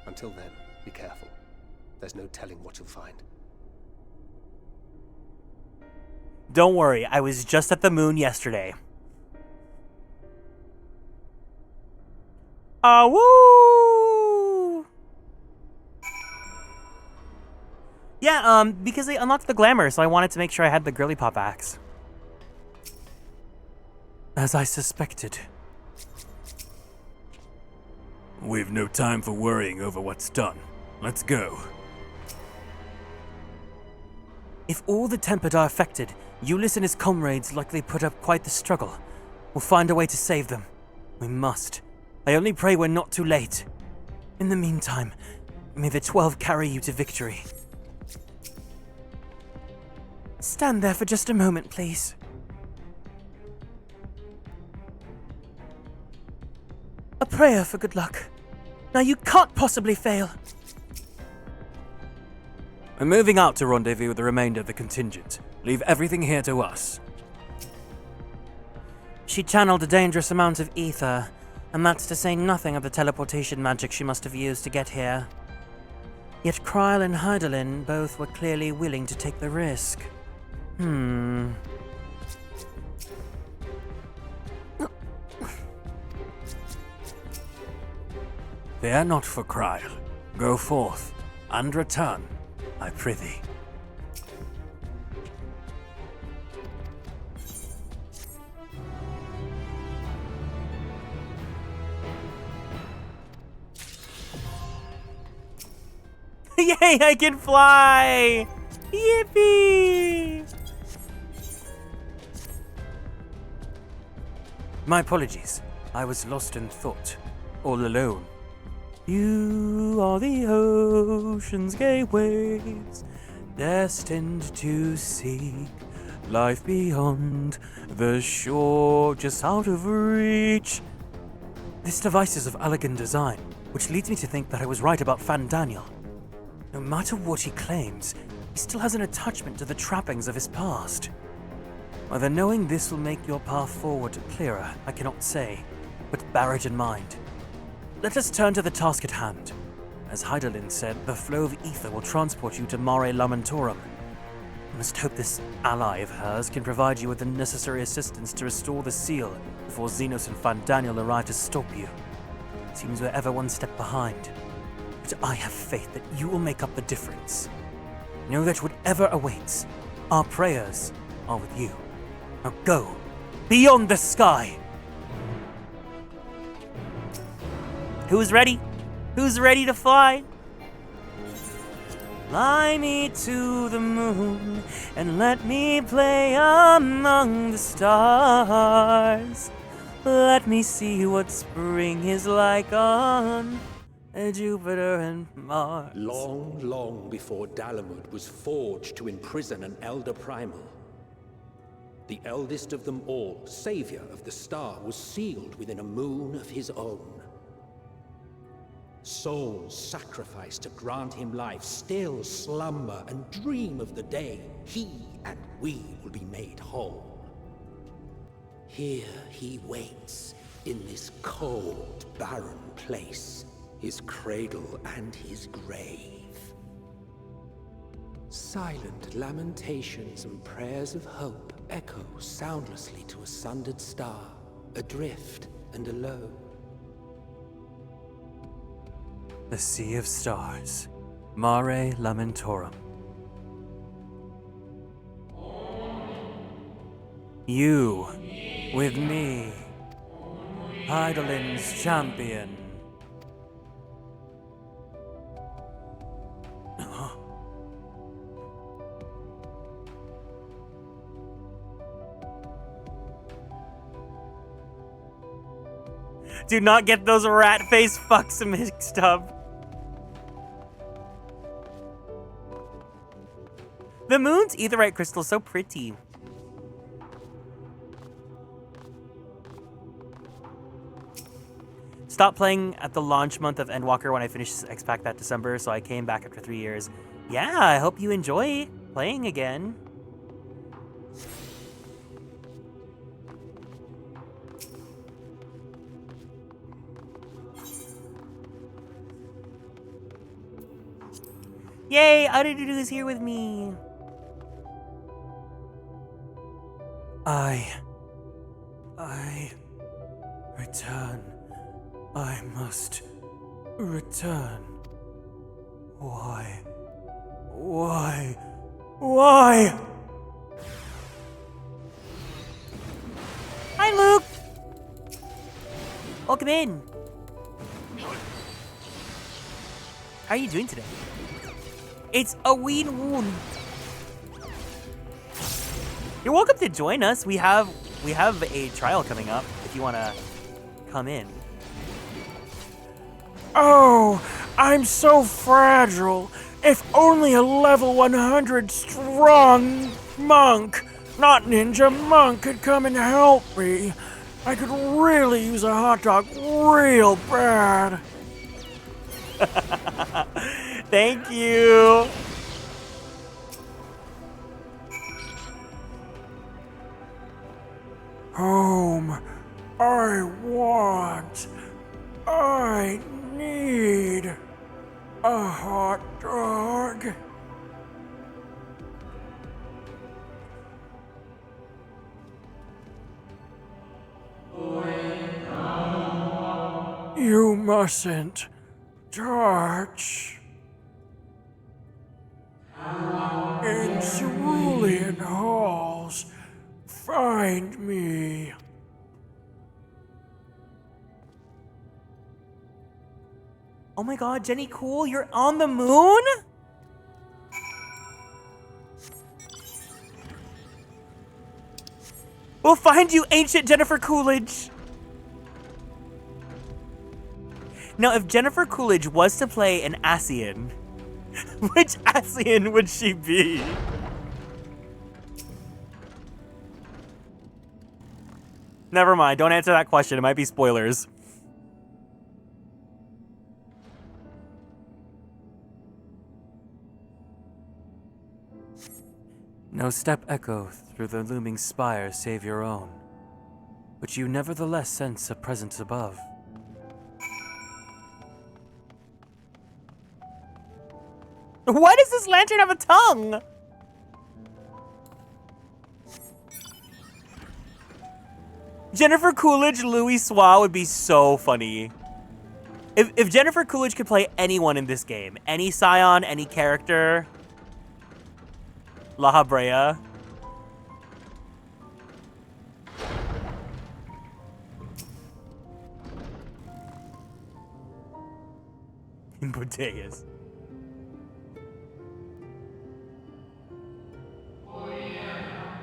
Speaker 8: Until then, be careful. There's no telling what you'll find.
Speaker 2: Don't worry, I was just at the moon yesterday. Woo! Yeah, because they unlocked the glamour, so I wanted to make sure I had the girly pop axe.
Speaker 7: As I suspected. We've no time for worrying over what's done. Let's go.
Speaker 10: If all the Tempered are affected, Jullus and his comrades likely put up quite the struggle. We'll find a way to save them. We must. I only pray we're not too late. In the meantime, may the 12 carry you to victory. Stand there for just a moment, please. A prayer for good luck. Now you can't possibly fail.
Speaker 7: We're moving out to rendezvous with the remainder of the contingent. Leave everything here to us.
Speaker 10: She channeled a dangerous amount of ether, and that's to say nothing of the teleportation magic she must have used to get here. Yet Kryl and Hydaelyn both were clearly willing to take the risk.
Speaker 7: Fear not for Kryl. Go forth, and return, I prithee.
Speaker 2: Yay, I can fly! Yippee!
Speaker 7: My apologies. I was lost in thought, all alone.
Speaker 10: You are the ocean's gateways, destined to seek life beyond the shore, just out of reach.
Speaker 7: This device is of elegant design, which leads me to think that I was right about Fandaniel. No matter what he claims, he still has an attachment to the trappings of his past. Whether knowing this will make your path forward clearer, I cannot say, but bear it in mind. Let us turn to the task at hand. As Hydaelyn said, the flow of ether will transport you to Mare Lamentorum. I must hope this ally of hers can provide you with the necessary assistance to restore the seal before Xenos and Fandaniel arrive to stop you. Seems we're ever one step behind. But I have faith that you will make up the difference. Know that whatever awaits, our prayers are with you. Now go, beyond the sky!
Speaker 2: Who's ready? Who's ready to fly? Fly me to the moon and let me play among the stars. Let me see what spring is like on Jupiter and Mars.
Speaker 1: Long, long before Dalamud was forged to imprison an Elder Primal, the eldest of them all, savior of the star, was sealed within a moon of his own. Souls sacrificed to grant him life still slumber and dream of the day he and we will be made whole. Here he waits, in this cold, barren place, his cradle and his grave. Silent lamentations and prayers of hope echo soundlessly to a sundered star, adrift
Speaker 9: and alone.
Speaker 7: The Sea of Stars. Mare Lamentorum. You, with me, Hydaelyn's champion.
Speaker 2: Do not get those rat face fucks mixed up. The moon's aetheryte crystal is so pretty. Stopped playing at the launch month of Endwalker when I finished X-Pack that December, so I came back after 3 years. Yeah, I hope you enjoy playing again. Yay, Arudu is here with me.
Speaker 7: I return. I must return. Why?
Speaker 2: Hi, Luke. Welcome in. How are you doing today? It's a ween woon. You're welcome to join us. We have a trial coming up if you want to come in.
Speaker 10: Oh, I'm so fragile. If only a level 100 strong monk, not ninja monk, could come and help me. I could really use a hot dog real bad.
Speaker 2: Thank you.
Speaker 10: Home. I need a hot dog. You mustn't touch. In cerulean halls, find me.
Speaker 2: Oh my god, Jenny Cool, you're on the moon? We'll find you, ancient Jennifer Coolidge. Now, if Jennifer Coolidge was to play an Asian, which Asian would she be? Never mind, don't answer that question. It might be spoilers.
Speaker 7: No step echo through the looming spire save your own, but you nevertheless sense a presence above.
Speaker 2: Why does this lantern have a tongue? Jennifer Coolidge, Louis Soir would be so funny. If Jennifer Coolidge could play anyone in this game, any Scion, any character, La Habrea. In bodegas.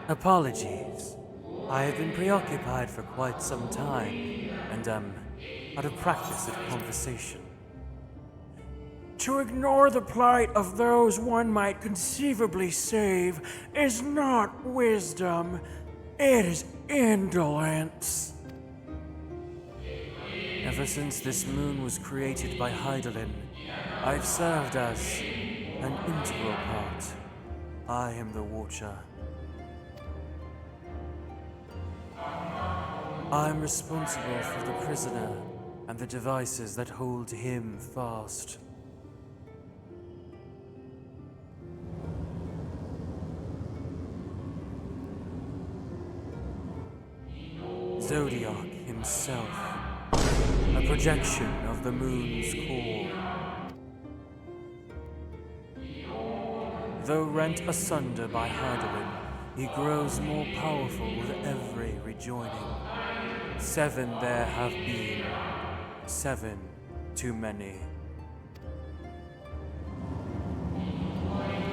Speaker 7: Apologies. I have been preoccupied for quite some time, and am out of practice at conversation.
Speaker 10: To ignore the plight of those one might conceivably save is not wisdom, it is indolence.
Speaker 7: Ever since this moon was created by Hydaelyn, I've served as an integral part. I am the Watcher. I'm responsible for the prisoner and the devices that hold him fast. Zodiac himself projection of the moon's core. Though rent asunder by Hydaelyn, he grows more powerful with every rejoining. 7 there have been, 7 too many.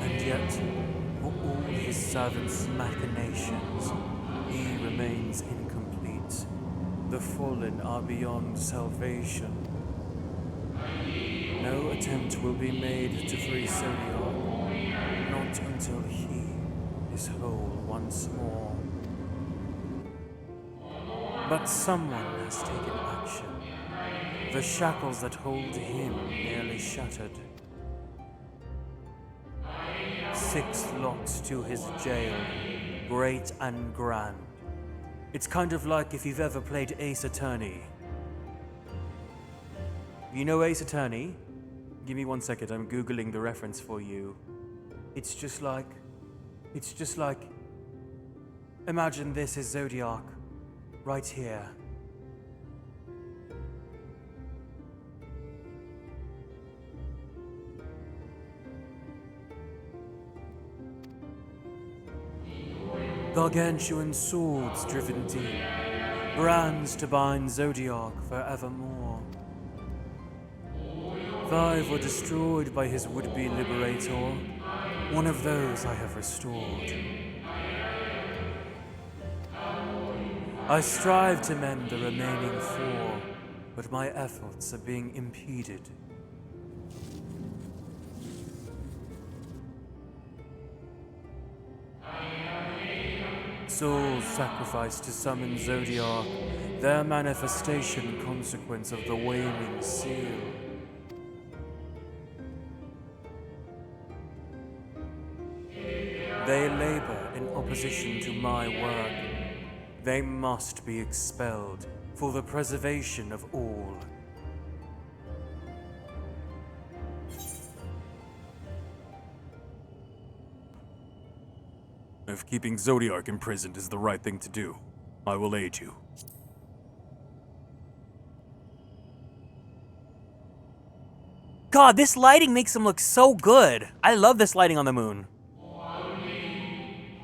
Speaker 7: And yet, for all his servants' machinations, he remains incomplete. The fallen are beyond salvation. No attempt will be made to free Zodiac, not until he is whole once more. But someone has taken action. The shackles that hold him nearly shattered. 6 locks to his jail, great and grand. It's kind of like if you've ever played Ace Attorney. You know Ace Attorney? Give me 1 second, I'm googling the reference for you. It's just like, imagine this is Zodiac, right here. Gargantuan swords driven deep, brands to bind Zodiac forevermore. 5 were destroyed by his would-be liberator. One of those I have restored. I strive to mend the remaining 4, but my efforts are being impeded. Souls sacrificed to summon Zodiac, their manifestation consequence of the waning seal. They labor in opposition to my work. They must be expelled for the preservation of all. If keeping Zodiac imprisoned is the right thing to do, I will aid you.
Speaker 2: God, this lighting makes him look so good. I love this lighting on the moon.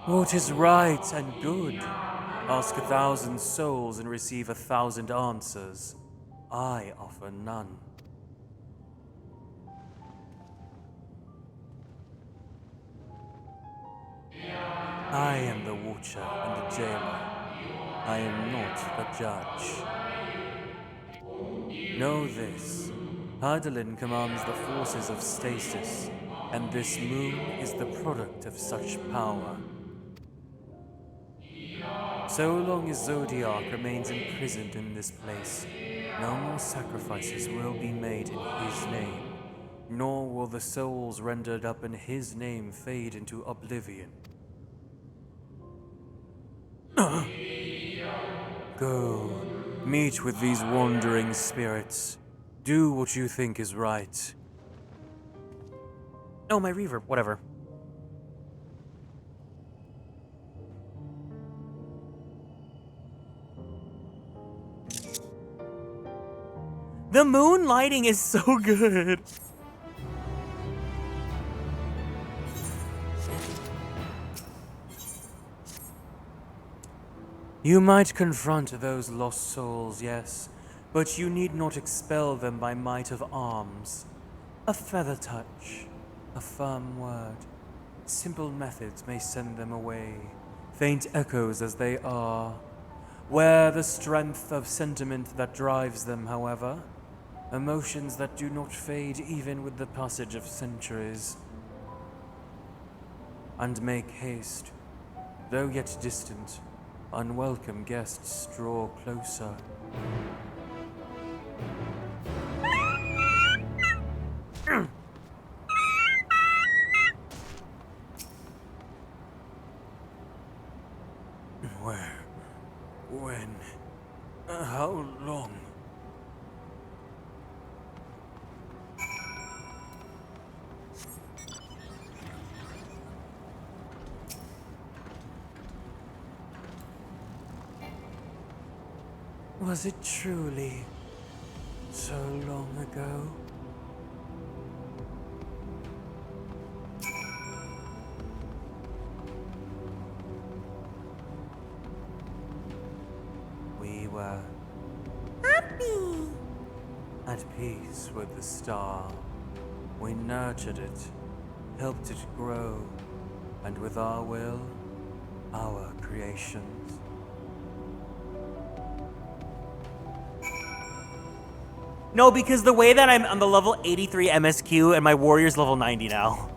Speaker 7: What is right and good? Ask 1,000 souls and receive 1,000 answers. I offer none. I am the watcher and the jailer. I am not the judge. Know this. Hydaelyn commands the forces of stasis, and this moon is the product of such power. So long as Zodiac remains imprisoned in this place, no more sacrifices will be made in his name, nor will the souls rendered up in his name fade into oblivion. Go, meet with these wandering spirits. Do what you think is right.
Speaker 2: Oh, my reverb, whatever. The moon lighting is so good.
Speaker 7: You might confront those lost souls, yes, but you need not expel them by might of arms. A feather touch, a firm word, simple methods may send them away, faint echoes as they are. Where the strength of sentiment that drives them, however, emotions that do not fade even with the passage of centuries. And make haste, though yet distant, unwelcome guests draw closer. Where? When? How long?
Speaker 10: Was it truly
Speaker 7: so long ago. We were
Speaker 17: Happy.
Speaker 7: at peace with the star. We nurtured it, helped it grow, and with our will, our creations.
Speaker 2: No, because the way that I'm on the level 83 MSQ and my warrior's level 90 now.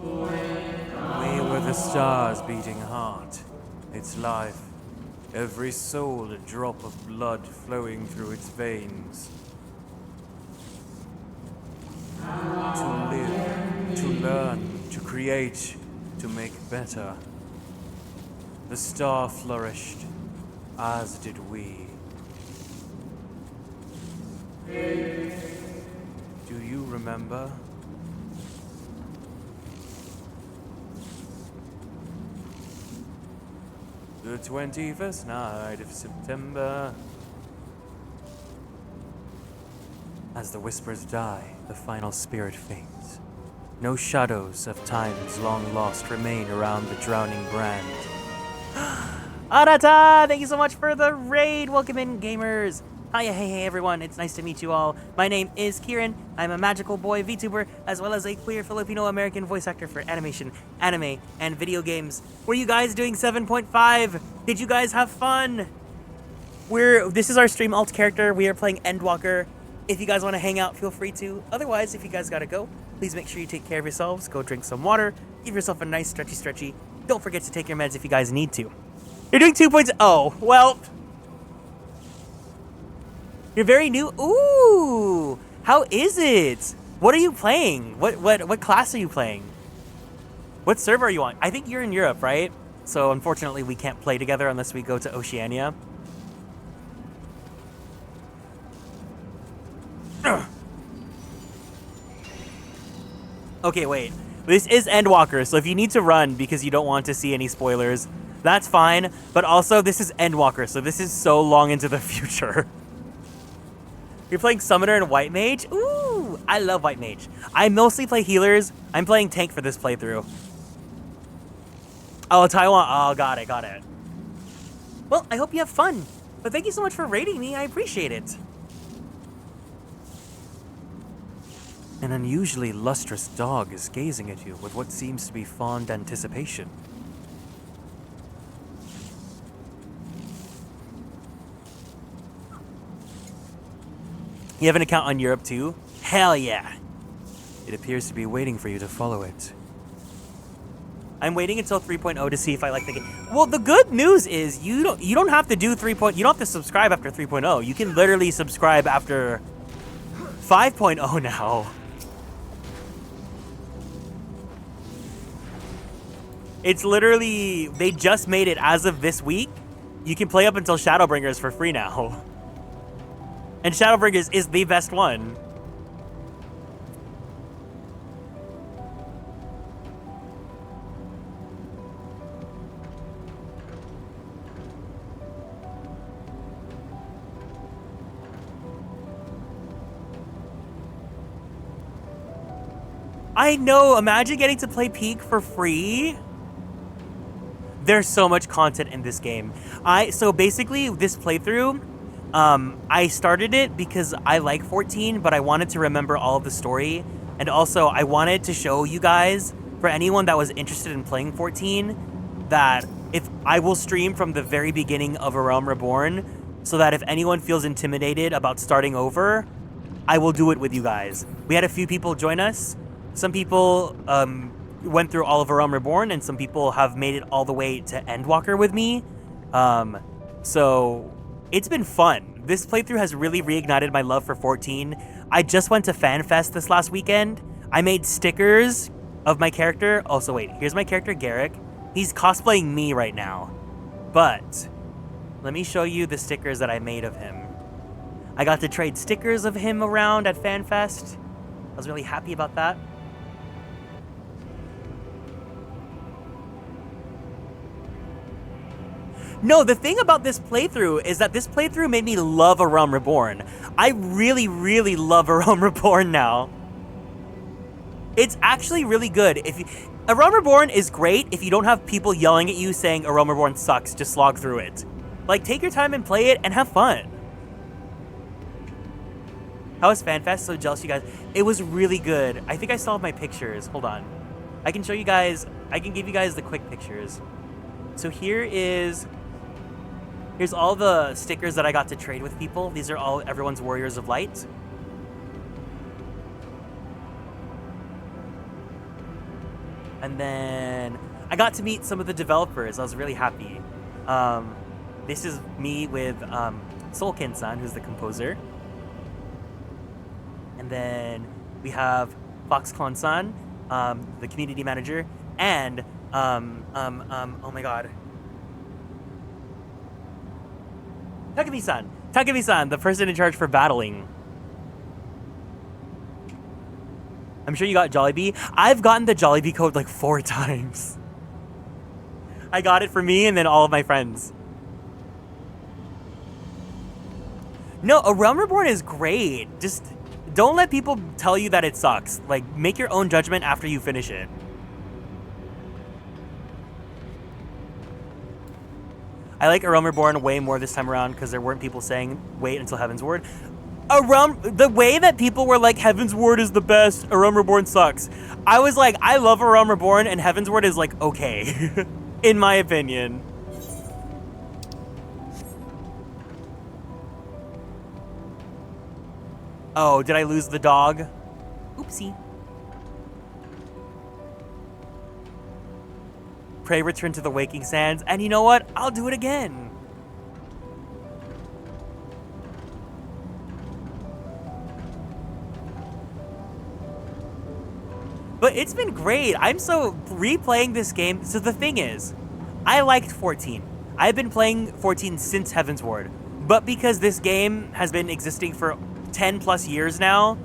Speaker 7: We were the star's beating heart, its life, every soul a drop of blood flowing through its veins. To live, to learn, to create, to make better. The star flourished, as did we. Do you remember? The 21st night of September. As the whispers die, the final spirit fades. No shadows of times long lost remain around the drowning brand.
Speaker 2: Arata, thank you so much for the raid. Welcome in, gamers. Hiya, hey, everyone. It's nice to meet you all. My name is Kieran. I'm a magical boy VTuber, as well as a queer Filipino-American voice actor for animation, anime, and video games. Were you guys doing 7.5? Did you guys have fun? This is our stream alt character. We are playing Endwalker. If you guys want to hang out, feel free to. Otherwise, if you guys gotta go, please make sure you take care of yourselves. Go drink some water. Give yourself a nice stretchy. Don't forget to take your meds if you guys need to. You're doing 2.0. Well, you're very new. Ooh, how is it? What are you playing? What class are you playing? What server are you on? I think you're in Europe, right? So unfortunately, we can't play together unless we go to Oceania. Okay, wait. This is Endwalker, so if you need to run because you don't want to see any spoilers, that's fine. But also, this is Endwalker, so this is so long into the future. You're playing Summoner and White Mage? Ooh, I love White Mage. I mostly play healers. I'm playing tank for this playthrough. Oh, Taiwan. Oh, got it. Well, I hope you have fun. But thank you so much for raiding me. I appreciate it.
Speaker 7: An unusually lustrous dog is gazing at you with what seems to be fond anticipation.
Speaker 2: You have an account on Europe too? Hell yeah.
Speaker 7: It appears to be waiting for you to follow it.
Speaker 2: I'm waiting until 3.0 to see if I like the game. Well, the good news is you don't have to do 3.0. You don't have to subscribe after 3.0. You can literally subscribe after 5.0 now. It's literally, they just made it as of this week. You can play up until Shadowbringers for free now. And Shadowbringers is the best one. I know, imagine getting to play Peak for free. There's so much content in this game. So basically, this playthrough, I started it because I like 14, but I wanted to remember all of the story. And also, I wanted to show you guys, for anyone that was interested in playing 14, that if I will stream from the very beginning of A Realm Reborn, so that if anyone feels intimidated about starting over, I will do it with you guys. We had a few people join us. Some people went through all of A Realm Reborn, and some people have made it all the way to Endwalker with me. So it's been fun. This playthrough has really reignited my love for 14. I just went to FanFest this last weekend. I made stickers of my character. Also, wait, here's my character, Garrick. He's cosplaying me right now. But let me show you the stickers that I made of him. I got to trade stickers of him around at FanFest. I was really happy about that. No, the thing about this playthrough is that this playthrough made me love A Realm Reborn. I really, really love A Realm Reborn now. It's actually really good. A Realm Reborn is great if you don't have people yelling at you saying A Realm Reborn sucks, just slog through it. Like, take your time and play it and have fun. How was FanFest? So jealous you guys. It was really good. I think I still have my pictures. Hold on. I can show you guys, I can give you guys the quick pictures. So here's all the stickers that I got to trade with people. These are all everyone's Warriors of Light. And then I got to meet some of the developers. I was really happy. This is me with Solkin-san, who's the composer. And then we have Foxconn-san, the community manager, and oh my god, Takumi-san, the person in charge for battling. I'm sure you got Jollibee. I've gotten the Jollibee code like 4 times. I got it for me and then all of my friends. No, A Realm Reborn is great. Just don't let people tell you that it sucks. Like, make your own judgment after you finish it. I like A Realm Reborn way more this time around because there weren't people saying, wait until Heaven's Ward. The way that people were like, Heaven's Ward is the best, A Realm Reborn sucks. I was like, I love A Realm Reborn and Heaven's Ward is like, okay. In my opinion. Oh, did I lose the dog? Oopsie. Pray return to the Waking Sands, and you know what? I'll do it again. But it's been great. I'm so replaying this game. So the thing is, I liked 14. I've been playing 14 since Heaven's Ward. But because this game has been existing for 10 plus years now,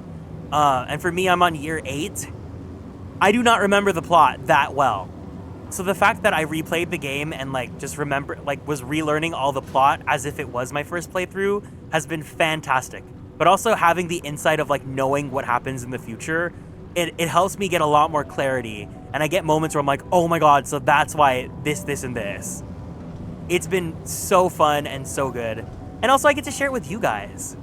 Speaker 2: and for me, I'm on year 8, I do not remember the plot that well. So the fact that I replayed the game and like just remember, like was relearning all the plot as if it was my first playthrough has been fantastic. But also having the insight of like knowing what happens in the future, it helps me get a lot more clarity. And I get moments where I'm like, oh my god, so that's why this, and this. It's been so fun and so good. And also I get to share it with you guys.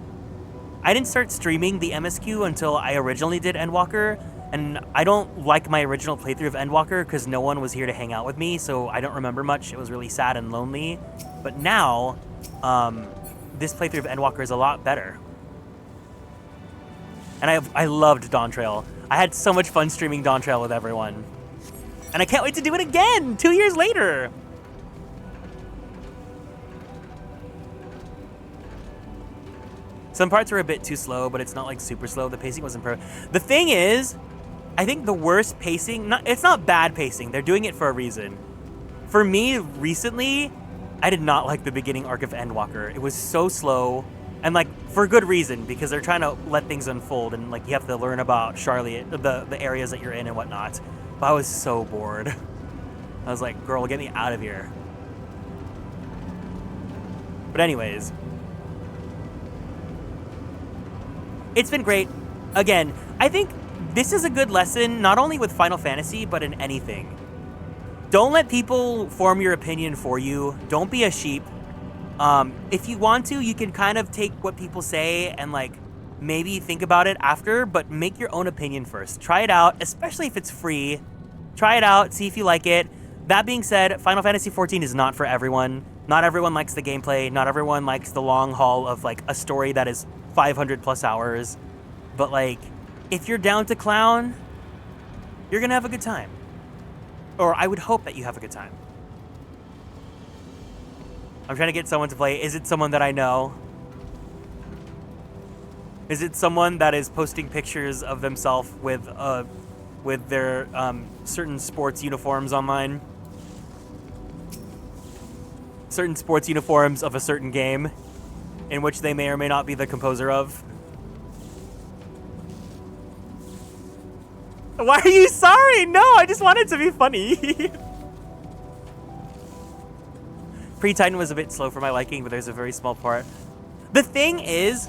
Speaker 2: I didn't start streaming the MSQ until I originally did Endwalker, and I don't like my original playthrough of Endwalker because no one was here to hang out with me, so I don't remember much. It was really sad and lonely. But now, this playthrough of Endwalker is a lot better. And I loved Dawn Trail. I had so much fun streaming Dawn Trail with everyone. And I can't wait to do it again 2 years later. Some parts were a bit too slow, but it's not like super slow. The pacing wasn't perfect. The thing is, I think the worst pacing, it's not bad pacing. They're doing it for a reason. For me, recently, I did not like the beginning arc of Endwalker. It was so slow, and like for good reason, because they're trying to let things unfold, and like you have to learn about Charlotte, the areas that you're in and whatnot. But I was so bored. I was like, girl, get me out of here. But anyways, it's been great. Again, I think this is a good lesson, not only with Final Fantasy, but in anything. Don't let people form your opinion for you. Don't be a sheep. If you want to, you can kind of take what people say and like maybe think about it after, but make your own opinion first. Try it out, especially if it's free. Try it out, see if you like it. That being said, Final Fantasy XIV is not for everyone. Not everyone likes the gameplay. Not everyone likes the long haul of like a story that is 500 plus hours. But like, if you're down to clown, you're gonna have a good time. Or I would hope that you have a good time. I'm trying to get someone to play. Is it someone that I know? Is it someone that is posting pictures of themselves with their certain sports uniforms online? Certain sports uniforms of a certain game in which they may or may not be the composer of? Why are you sorry? No, I just wanted to be funny. Pre-Titan was a bit slow for my liking, but there's a very small part. The thing is,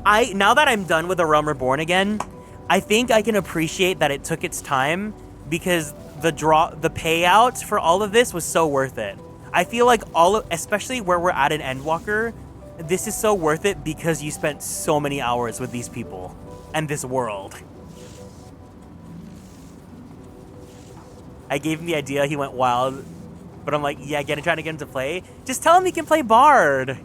Speaker 2: now that I'm done with The Realm Reborn again, I think I can appreciate that it took its time because the payout for all of this was so worth it. I feel like especially where we're at in Endwalker, this is so worth it because you spent so many hours with these people and this world. I gave him the idea, he went wild, but I'm like, yeah, trying to get him to play. Just tell him he can play Bard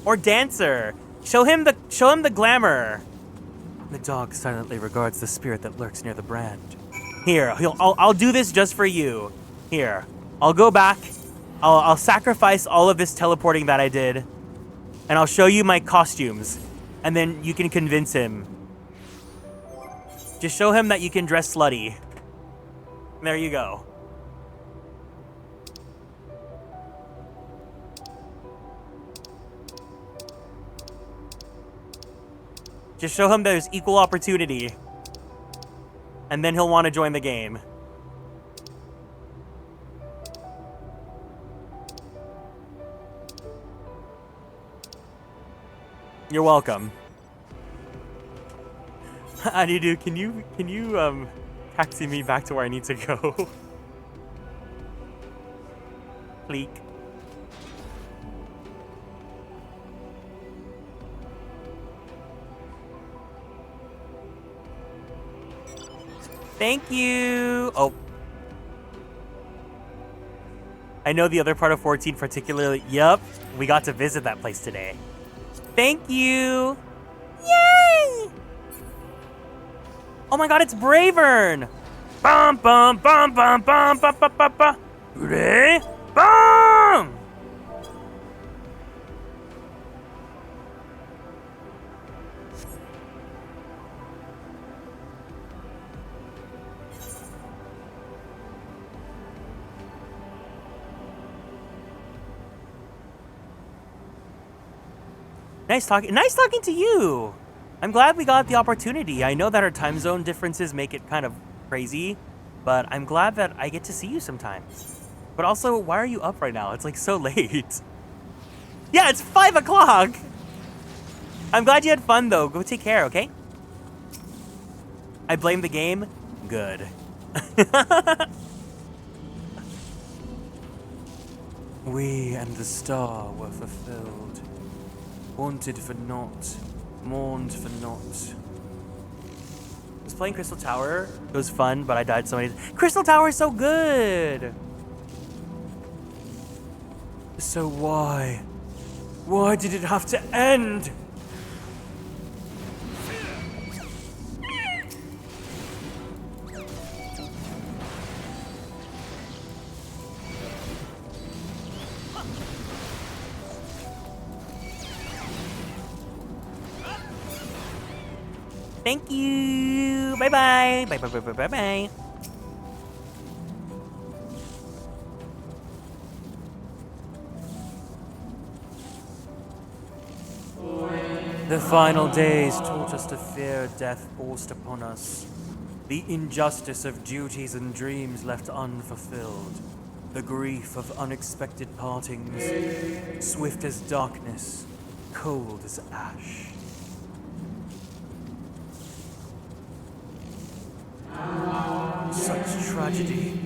Speaker 2: or Dancer. Show him the glamour. The dog silently regards the spirit that lurks near the brand. Here, I'll do this just for you. Here, I'll go back. I'll sacrifice all of this teleporting that I did, and I'll show you my costumes, and then you can convince him. Just show him that you can dress slutty. There you go. Just show him there's equal opportunity, and then he'll want to join the game. You're welcome. Adidu, can you taxi me back to where I need to go? Pleek. Thank you. Oh. I know the other part of 14 particularly. Yup. We got to visit that place today. Thank you. Yay! Oh my god, it's Bravern. Bum bum bum bum bum bum bum bum bum. Ready? Bum! Nice talking to you. I'm glad we got the opportunity. I know that our time zone differences make it kind of crazy, but I'm glad that I get to see you sometimes. But also, why are you up right now? It's like so late. Yeah, it's 5 o'clock. I'm glad you had fun though. Go take care, okay? I blame the game. Good. We and the star were fulfilled. Wanted for naught, mourned for naught. I was playing Crystal Tower. It was fun, but I died so many times. Crystal Tower is so good! So why? Why did it have to end? Thank you. Bye-bye. Bye-bye. The final days taught us to fear death forced upon us. The injustice of duties and dreams left unfulfilled. The grief of unexpected partings. Swift as darkness, cold as ash. Such tragedy,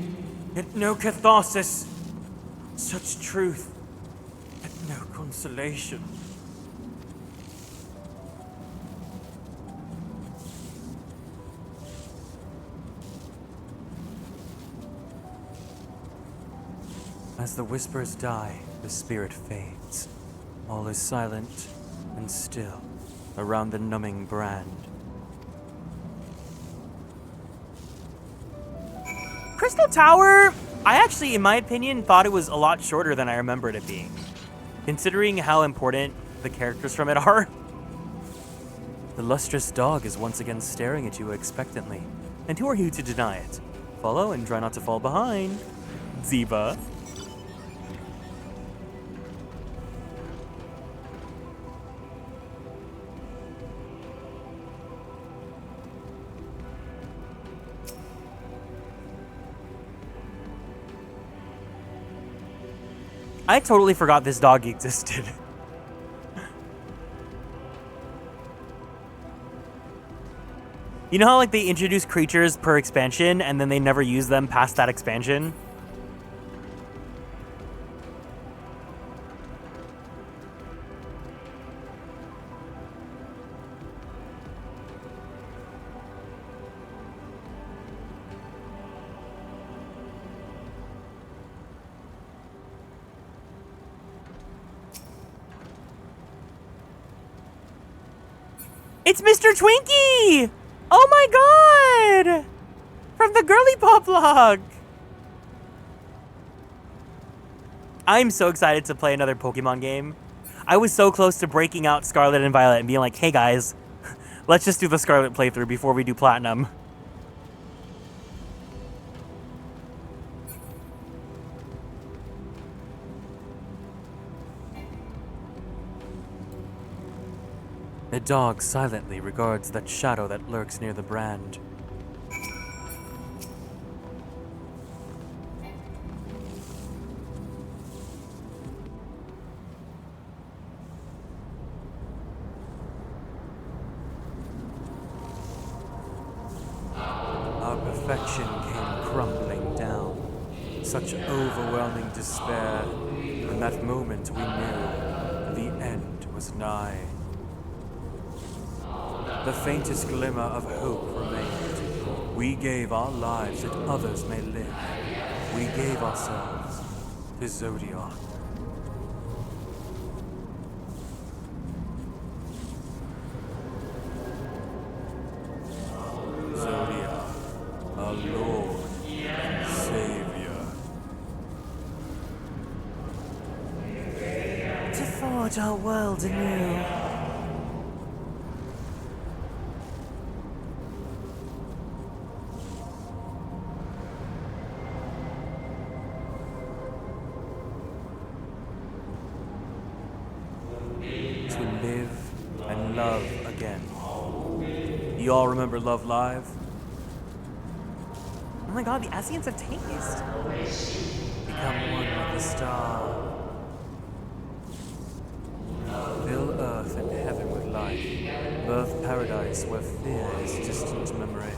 Speaker 2: yet no catharsis. Such truth, yet no consolation. As the whispers die, the spirit fades. All is silent and still around the numbing brand. Crystal Tower, I actually, in my opinion, thought it was a lot shorter than I remembered it being, considering how important the characters from it are. The lustrous dog is once again staring at you expectantly, and who are you to deny it? Follow and try not to fall behind. Ziva. I totally forgot this dog existed. You know how like they introduce creatures per expansion and then they never use them past that expansion? It's Mr. Twinkie! Oh my god! From the Girly Pop vlog! I'm so excited to play another Pokemon game. I was so close to breaking out Scarlet and Violet and being like, hey guys, let's just do the Scarlet playthrough before we do Platinum.
Speaker 7: A dog silently regards that shadow that lurks near the brand. Our perfection came crumbling down. Such overwhelming despair. In that moment we knew the end was nigh. The faintest glimmer of hope remained. We gave our lives that others may live. We gave ourselves to Zodiac. Zodiac, our Lord and Savior.
Speaker 10: To forge our world anew.
Speaker 7: You all remember Love Live?
Speaker 2: Oh my god, the Asians have taste.
Speaker 7: Become one with the star. Fill earth and heaven with light. Birth paradise where fear is distant memory.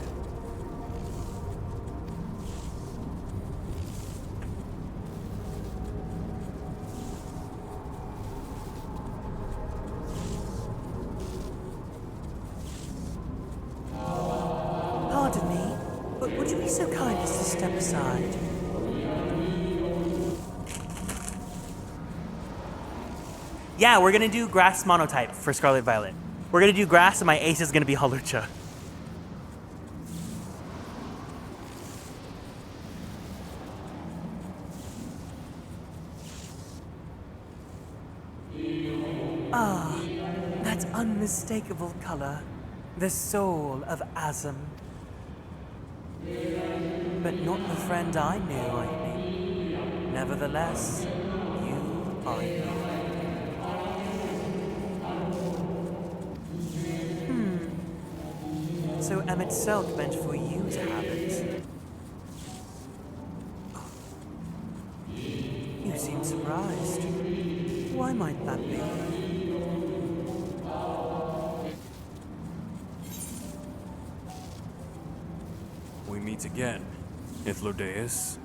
Speaker 10: Pardon me, but would you be so kind as to step aside?
Speaker 2: Yeah, we're gonna do grass monotype for Scarlet Violet. We're gonna do grass and my ace is gonna be Halucha.
Speaker 10: Ah, that unmistakable color. The soul of Azam. But not the friend I knew, I think. Nevertheless, you are here. So Emmett Selk meant for you to have it. You seem surprised. Why might that be?
Speaker 7: We meet again, Ithlodeus.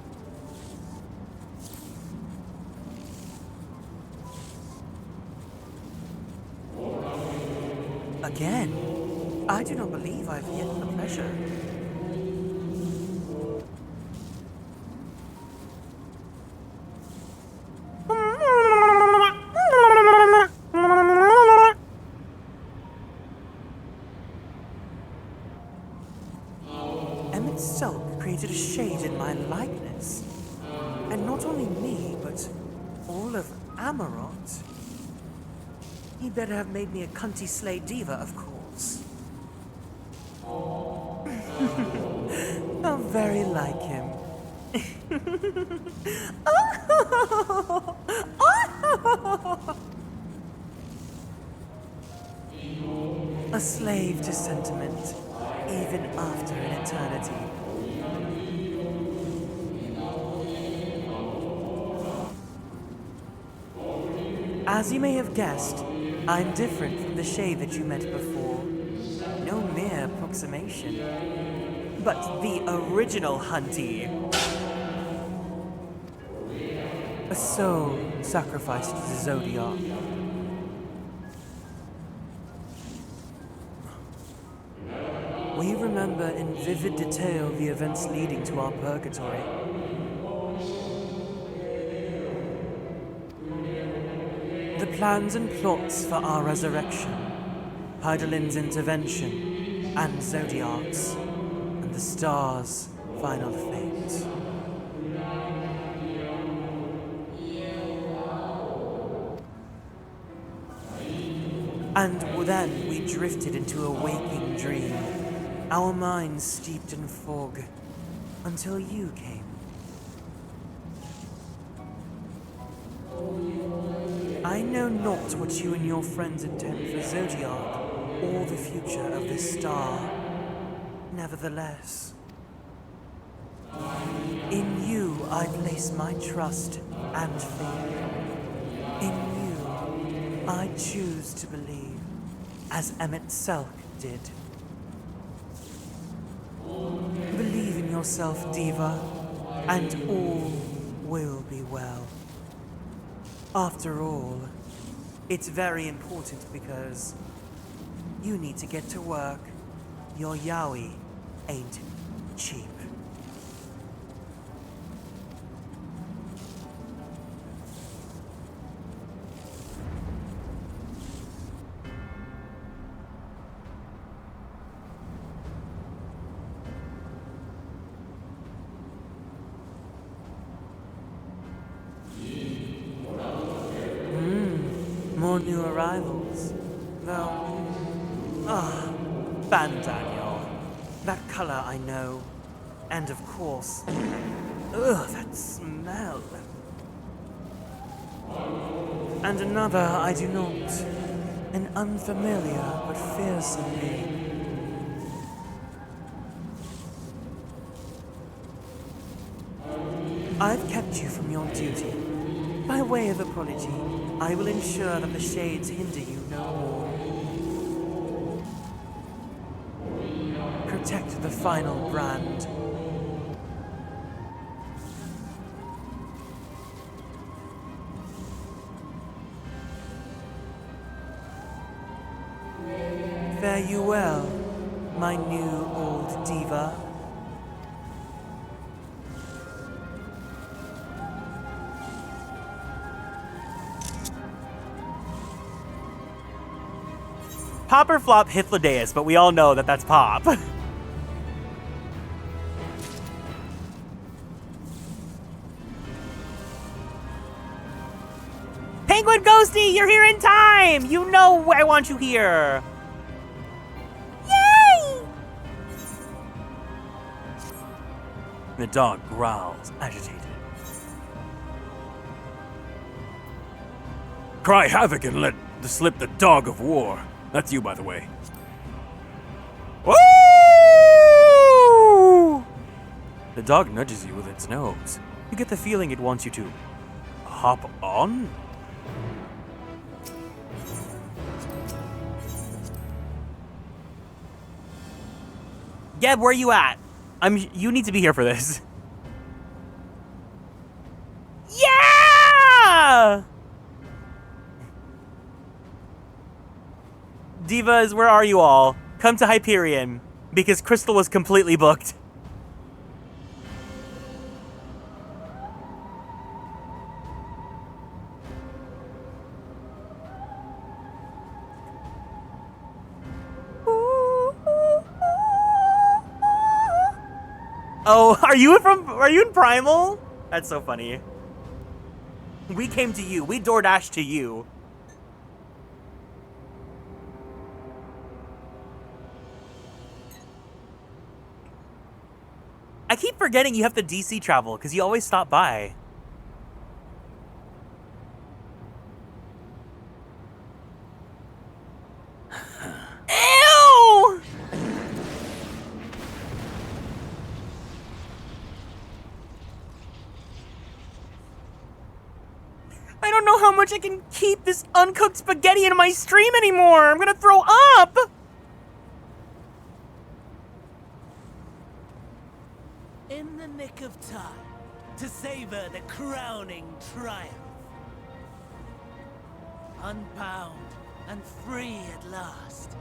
Speaker 10: Again? I do not believe I've yet the pleasure. Emmett Selk created a shade in my likeness. And not only me, but all of Amarant. He better have made me a cunty slay diva, of course. How very like him. A slave to sentiment, even after an eternity.
Speaker 2: As you may have guessed, I'm different from the shade that you met before. No mere approximation, but the original Hunty. A soul sacrificed to the Zodiac. We remember in vivid detail the events leading to our purgatory. The plans and plots for our resurrection, Hydalin's intervention, and Zodiac's, and the stars' final fate. And then we drifted into a waking dream, our minds steeped in fog, until you came. I know not what you and your friends intend for Zodiac, or the future of this star. Nevertheless, in you I place my trust and faith. In you I choose to believe, as Emmett Selk did. Believe in yourself, Diva, and all will be well. After all, it's very important because you need to get to work. Your yaoi ain't cheap. More new arrivals, though. Bandaniel. That color I know. And of course, that smell. And another I do not. An unfamiliar but fearsome name. I've kept you from your duty. By way of apology, I will ensure that the shades hinder you no more. Protect the final brand. Fare you well, my new old diva. Pop or flop Hythlodaeus, but we all know that that's Pop. Penguin Ghosty, you're here in time! You know I want you here! Yay!
Speaker 7: The dog growls, agitated. Cry havoc and let slip the dog of war. That's you, by the way.
Speaker 2: Woo!
Speaker 7: The dog nudges you with its nose.
Speaker 2: You get the feeling it wants you to hop on? Geb, where are you at? You need to be here for this. Yeah! Divas, where are you all? Come to Hyperion, because Crystal was completely booked. Oh, are you in Primal? That's so funny. We came to you. We DoorDashed to you. I keep forgetting you have to DC travel because you always stop by. Ew! I
Speaker 10: don't know how much I can keep this uncooked spaghetti in my stream anymore. I'm gonna throw up.
Speaker 22: In the nick of time to savor the crowning triumph. Unbound and free at last.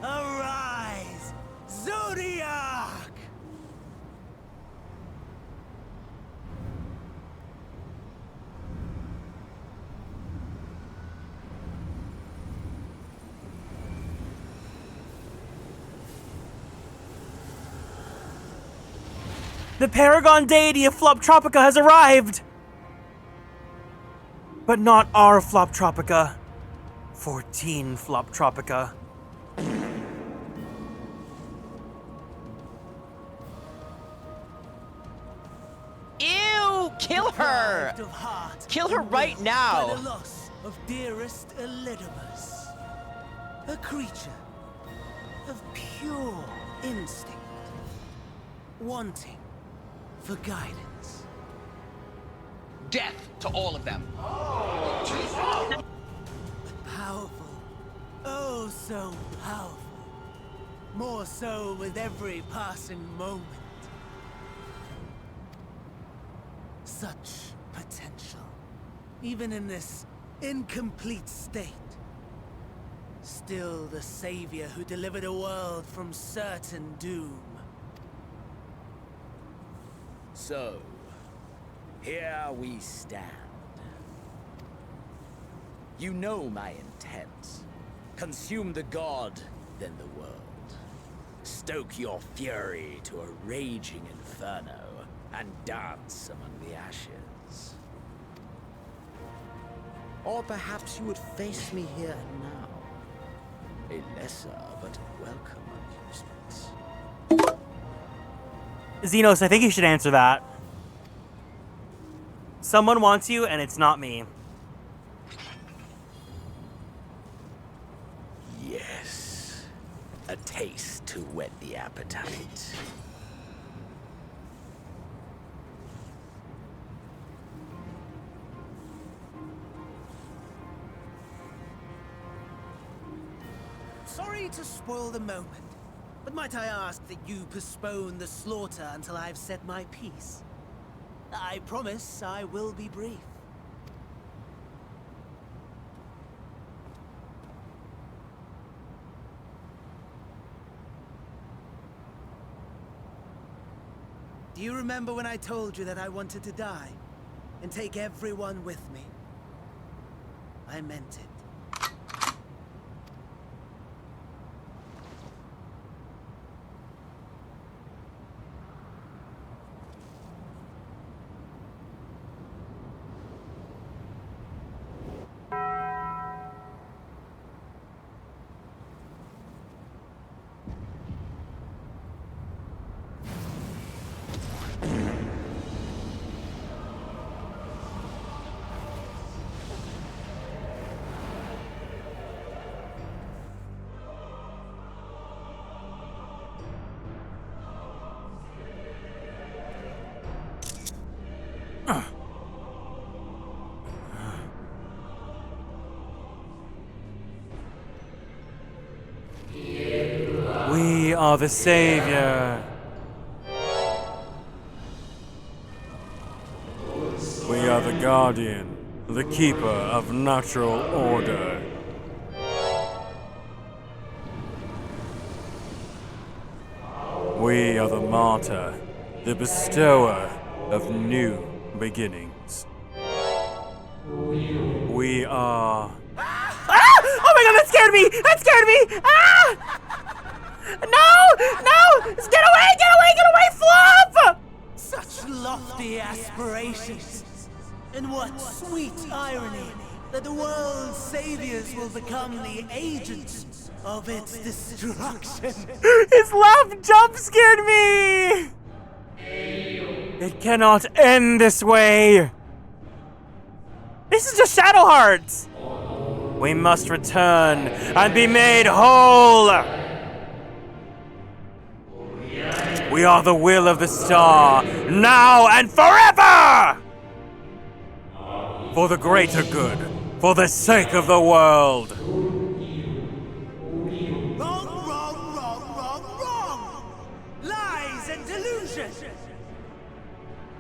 Speaker 22: Arise, Zodiac!
Speaker 10: The paragon deity of Floptropica has arrived! But not our Floptropica. 14 Floptropica.
Speaker 4: Ew! Kill her! Kill her right
Speaker 22: By
Speaker 4: now!
Speaker 22: the loss of dearest Elidibus. A creature of pure instinct. Wanting for guidance.
Speaker 4: Death to all of them.
Speaker 22: Powerful. Oh, so powerful. More so with every passing moment. Such potential. Even in this incomplete state. Still the savior who delivered a world from certain doom.
Speaker 1: So, here we stand. You know my intent. Consume the god, then the world. Stoke your fury to a raging inferno, and dance among the ashes. Or perhaps you would face me here and now. A lesser but welcome amusement.
Speaker 2: Xenos, I think you should answer that. Someone wants you, and it's not me.
Speaker 1: Yes. A taste to whet the appetite.
Speaker 22: Sorry to spoil the moment, but might I ask that you postpone the slaughter until I've said my piece? I promise I will be brief. Do you remember when I told you that I wanted to die and take everyone with me? I meant it.
Speaker 2: We are the savior.
Speaker 7: We are the guardian, the keeper of natural order. We are the martyr, the bestower of new beginnings. We are...
Speaker 10: Ah! Oh my god, that scared me! That scared me! Ah! No! No! Get away! Get away! Get away! Flop!
Speaker 22: Such lofty aspirations. And what sweet irony that the world's saviors will become the agents of its destruction.
Speaker 10: His laugh jump scared me!
Speaker 2: It cannot end this way!
Speaker 10: This is just Shadow Hearts!
Speaker 2: We must return and be made whole! We are the will of the star, now and forever!
Speaker 7: For the greater good. For the sake of the world.
Speaker 22: Wrong! Lies and delusion!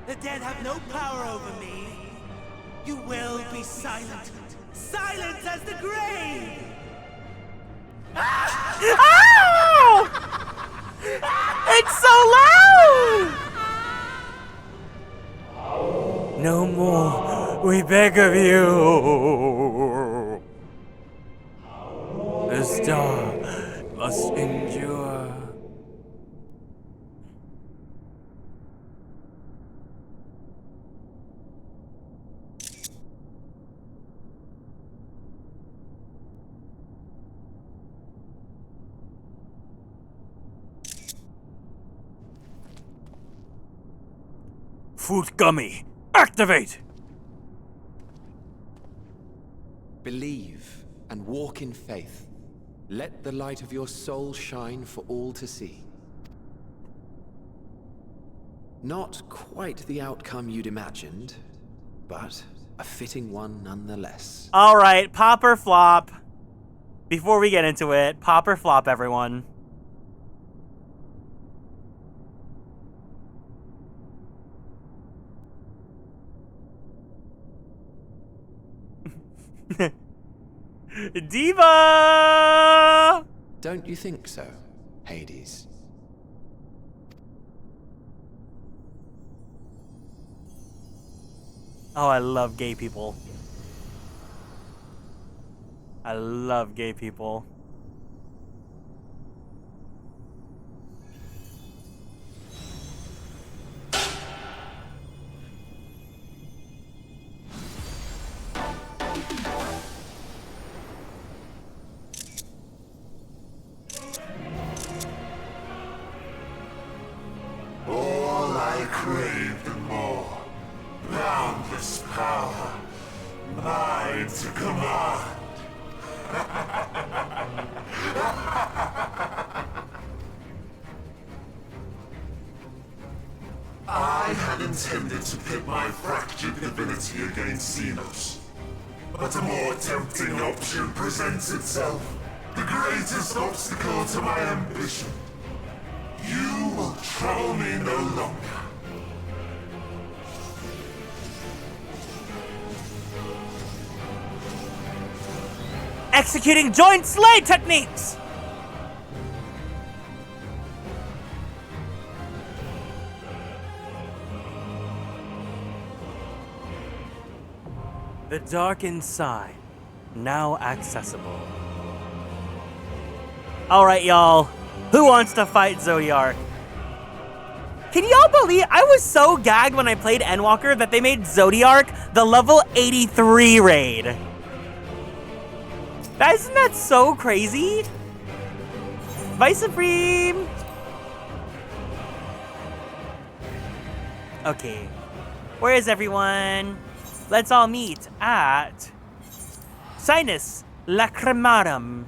Speaker 22: The dead have no power over me. You will be silent. Silent as the grave!
Speaker 10: Ow! It's so loud!
Speaker 7: No more, we beg of you. The star must endure. Food gummy, activate!
Speaker 12: Believe and walk in faith. Let the light of your soul shine for all to see. Not quite the outcome you'd imagined, but a fitting one nonetheless.
Speaker 2: All right, pop or flop. Before we get into it, pop or flop, everyone. Diva!
Speaker 12: Don't you think so, Hades?
Speaker 2: Oh, I love gay people. I love gay people.
Speaker 16: All I craved and more. Boundless power. Mine to command. I had intended to pit my fractured divinity against Xenos. But a more tempting option presents itself. The greatest obstacle to my ambition. You will trouble me no longer.
Speaker 10: Executing joint slay techniques!
Speaker 2: The dark inside, now accessible. All right, y'all. Who wants to fight Zodiark? Can y'all believe I was so gagged when I played Endwalker that they made Zodiark the level 83 raid? Isn't that so crazy? Vice Supreme! Okay. Where is everyone? Let's all meet at Sinus Lacrimarum.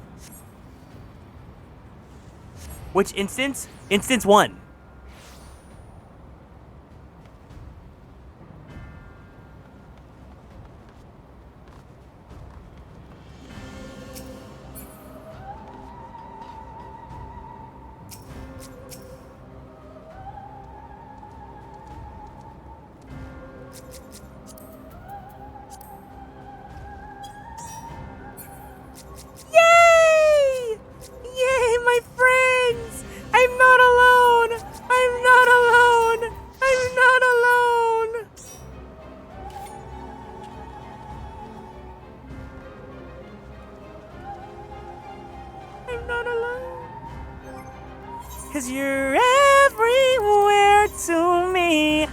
Speaker 2: Which instance? Instance 1.
Speaker 10: Yay! Yay, my friends! I'm not alone! I'm not alone! I'm not alone! I'm not alone. 'Cause you're everywhere to me.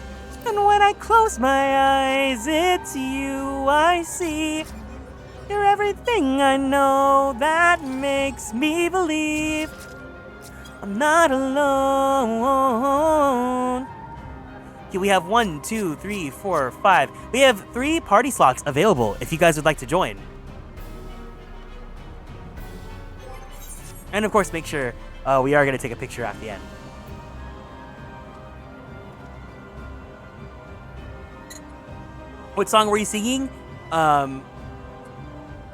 Speaker 10: And when I close my eyes, it's you I see. You're everything I know that makes me believe I'm not alone. Okay, we have 1, 2, 3, 4, 5. We have 3 party slots available if you guys would like to join. And of course, make sure we are going to take a picture at the end. What song were you singing?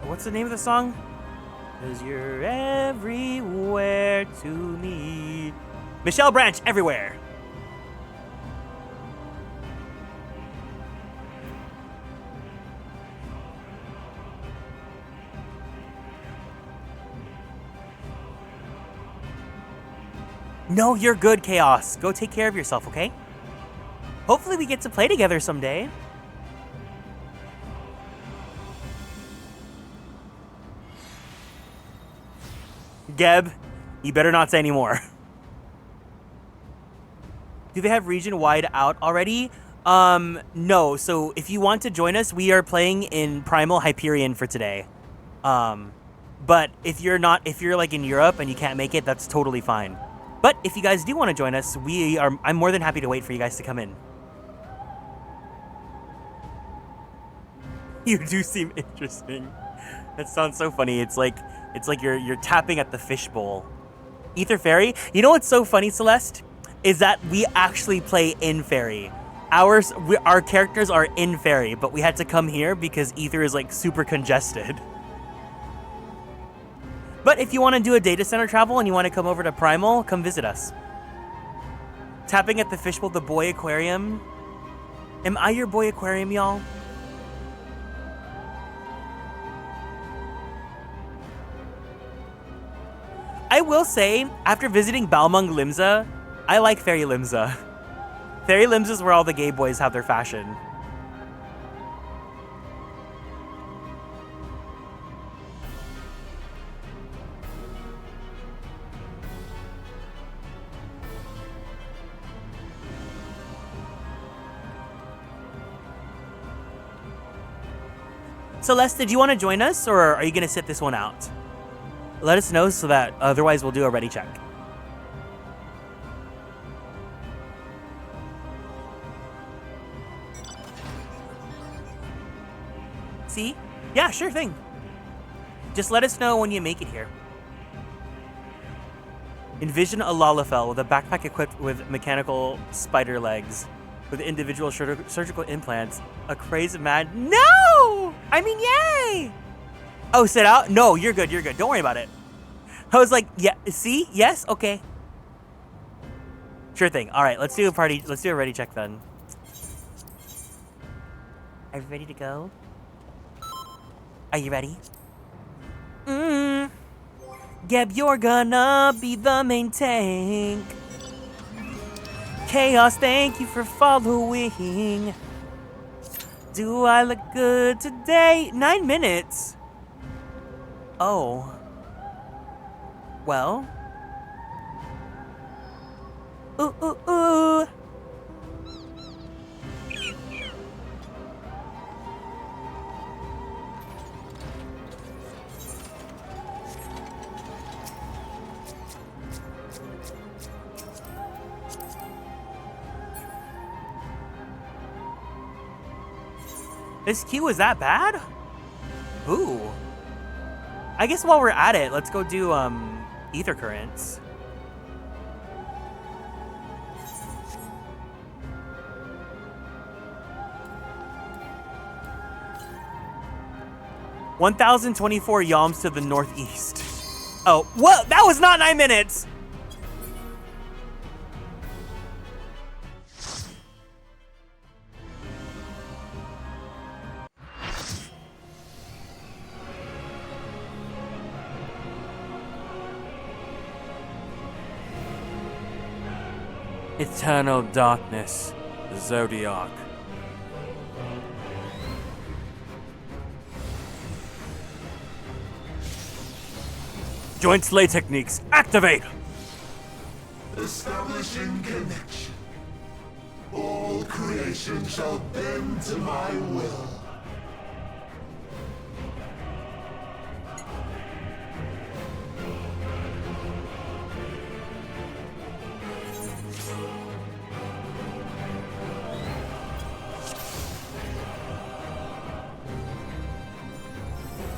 Speaker 2: What's the name of the song? 'Cause you're everywhere to me. Michelle Branch, Everywhere. No, you're good, Chaos. Go take care of yourself, okay? Hopefully we get to play together someday. Geb, you better not say any more. Do they have region-wide out already? No. So if you want to join us, we are playing in Primal Hyperion for today. But if you're like in Europe and you can't make it, that's totally fine. But if you guys do want to join us, I'm more than happy to wait for you guys to come in. You do seem interesting. That sounds so funny. It's like you're tapping at the fishbowl. Ether Fairy. You know what's so funny, Celeste? Is that we actually play in Fairy. Our characters are in Fairy, but we had to come here because Ether is like super congested. But if you want to do a data center travel and you want to come over to Primal, come visit us. Tapping at the fishbowl, the boy aquarium. Am I your boy aquarium, y'all? I will say, after visiting Balmung Limsa, I like Fairy Limsa. Fairy Limsa is where all the gay boys have their fashion. Celeste, did you want to join us, or are you going to sit this one out? Let us know so that otherwise we'll do a ready check. See? Yeah, sure thing. Just let us know when you make it here. Envision a Lalafell with a backpack equipped with mechanical spider legs, with individual surgical implants, a crazy mad... No! I mean, yay! Oh, sit out? No, you're good, you're good. Don't worry about it. I was like, yeah, see? Yes? Okay. Sure thing. All right, let's do a party. Let's do a ready check then. Are you ready to go? Are you ready? Geb, you're gonna be the main tank. Chaos, thank you for following. Do I look good today? 9 minutes. Oh. Well. Ooh, ooh, ooh. This queue is that bad? Ooh. I guess while we're at it, let's go do ether currents. $1,024 yalms to the northeast. Oh, what? That was not 9 minutes!
Speaker 7: Eternal darkness, the Zodiac. Joint slay techniques, activate!
Speaker 16: Establishing connection. All creation shall bend to my will.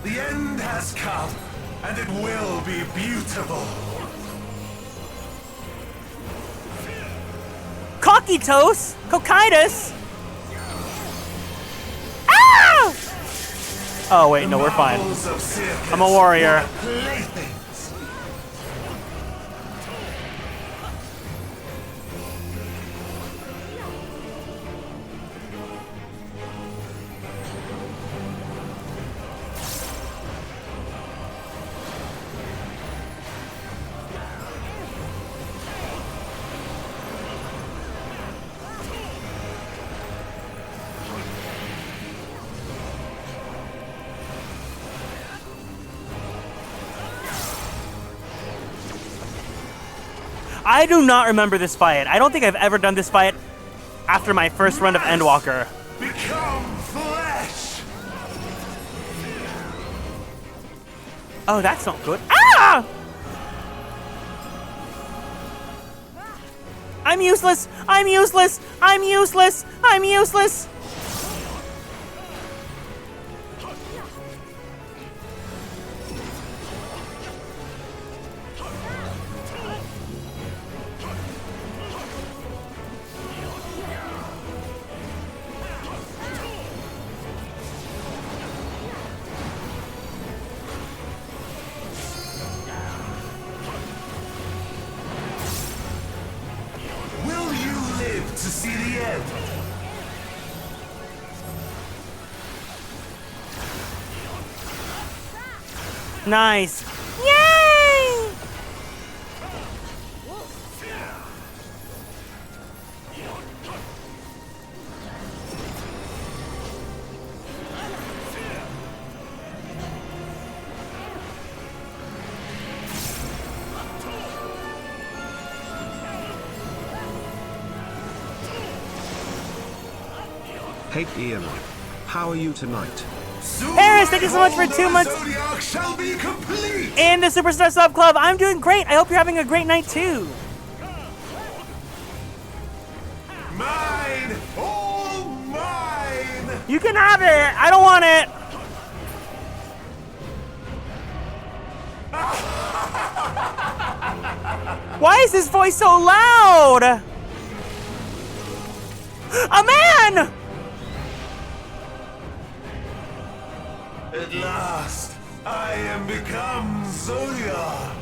Speaker 16: The end has come, and it will be beautiful.
Speaker 2: Cocytos! Cocytus! Ah! Oh, wait, no, we're fine. I'm a warrior. I do not remember this fight. I don't think I've ever done this fight after my first run of Endwalker.
Speaker 16: Become flesh.
Speaker 2: Oh, that's not good. Ah! I'm useless. I'm useless. I'm useless. I'm useless.
Speaker 16: To see the end.
Speaker 2: Nice. Yay!
Speaker 14: Hey Kieran, how are you tonight?
Speaker 2: Paris, thank you so much for 2 months in the Superstar Sub Club. I'm doing great. I hope you're having a great night too.
Speaker 16: Mine, all mine.
Speaker 2: You can have it. I don't want it. Why is his voice so loud? A man!
Speaker 16: At last, I am become Zodia.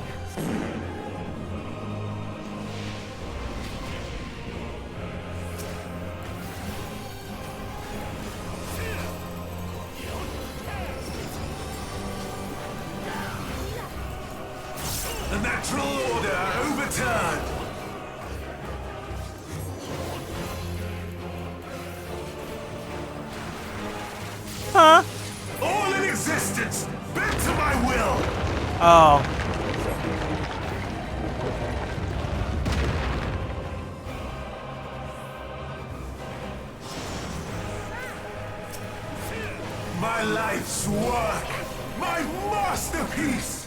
Speaker 16: The natural order overturned.
Speaker 2: Huh?
Speaker 16: All in existence, bent to my will.
Speaker 2: Oh.
Speaker 16: My life's work, my masterpiece.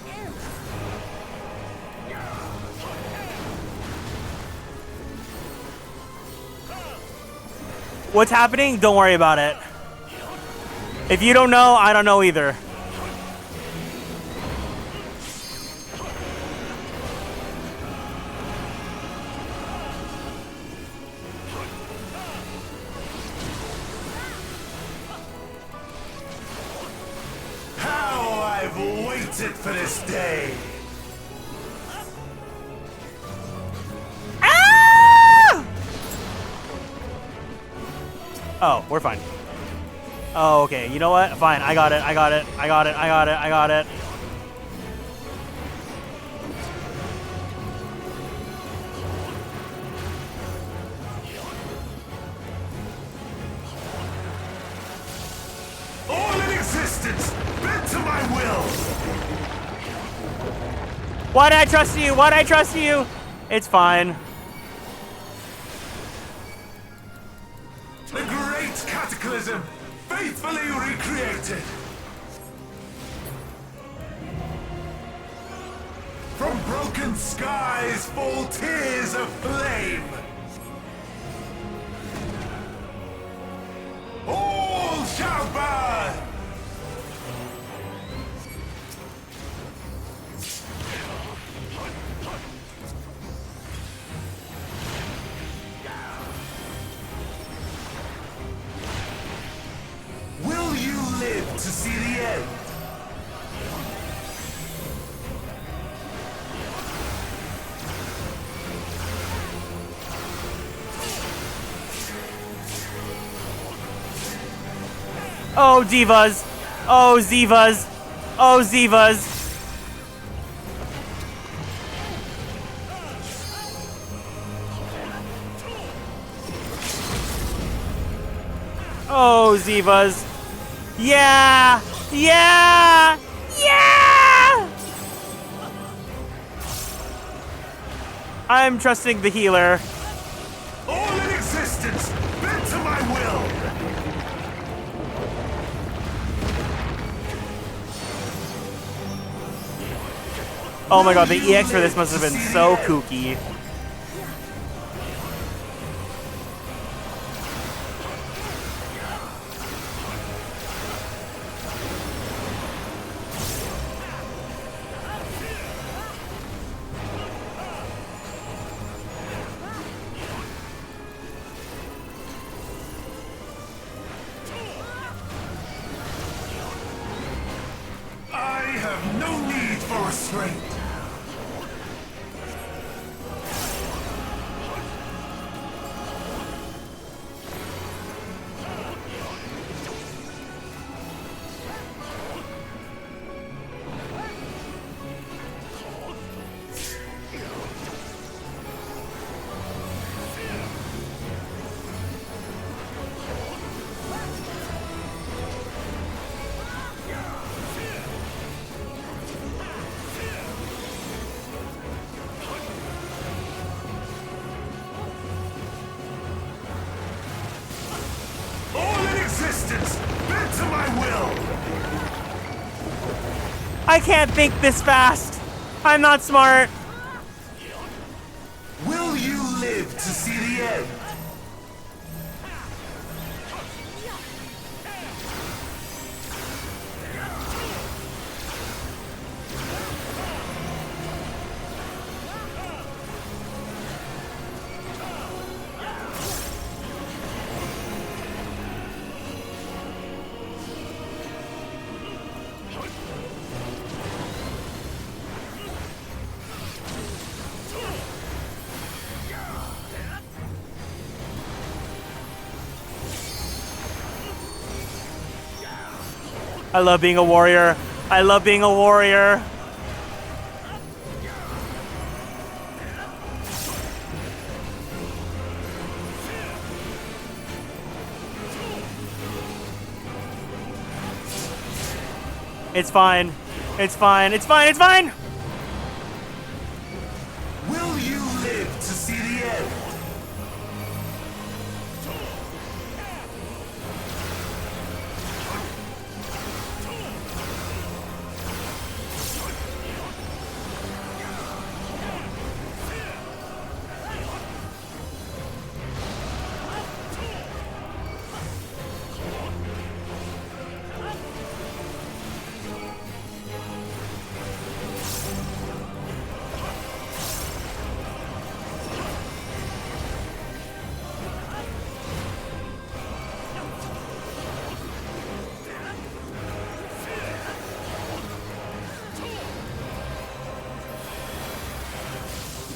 Speaker 2: What's happening? Don't worry about it. If you don't know, I don't know either.
Speaker 16: How I've waited for this day.
Speaker 2: Ah! Oh, we're fine. Oh, okay. You know what? Fine. I got it. I got it. I got it. I got it. I got it.
Speaker 16: All in existence, bent to my will.
Speaker 2: Why'd I trust you? Why'd I trust you? It's fine.
Speaker 16: The great cataclysm, faithfully recreated. From broken skies fall tears of flame. All shall burn. Will you live to see the end?
Speaker 2: Oh, divas. Oh, Zivas. Oh, Zivas. Oh, Zivas. Yeah! Yeah! Yeah! I'm trusting the healer.
Speaker 16: All in existence, bend to my will!
Speaker 2: Oh my god, the EX for this must have been so kooky.
Speaker 16: I have no need for restraint.
Speaker 2: I can't think this fast. I'm not smart.
Speaker 16: Will you live to see the end?
Speaker 2: I love being a warrior. I love being a warrior. It's fine. It's fine. It's fine. It's fine.
Speaker 16: Will you live to see the end?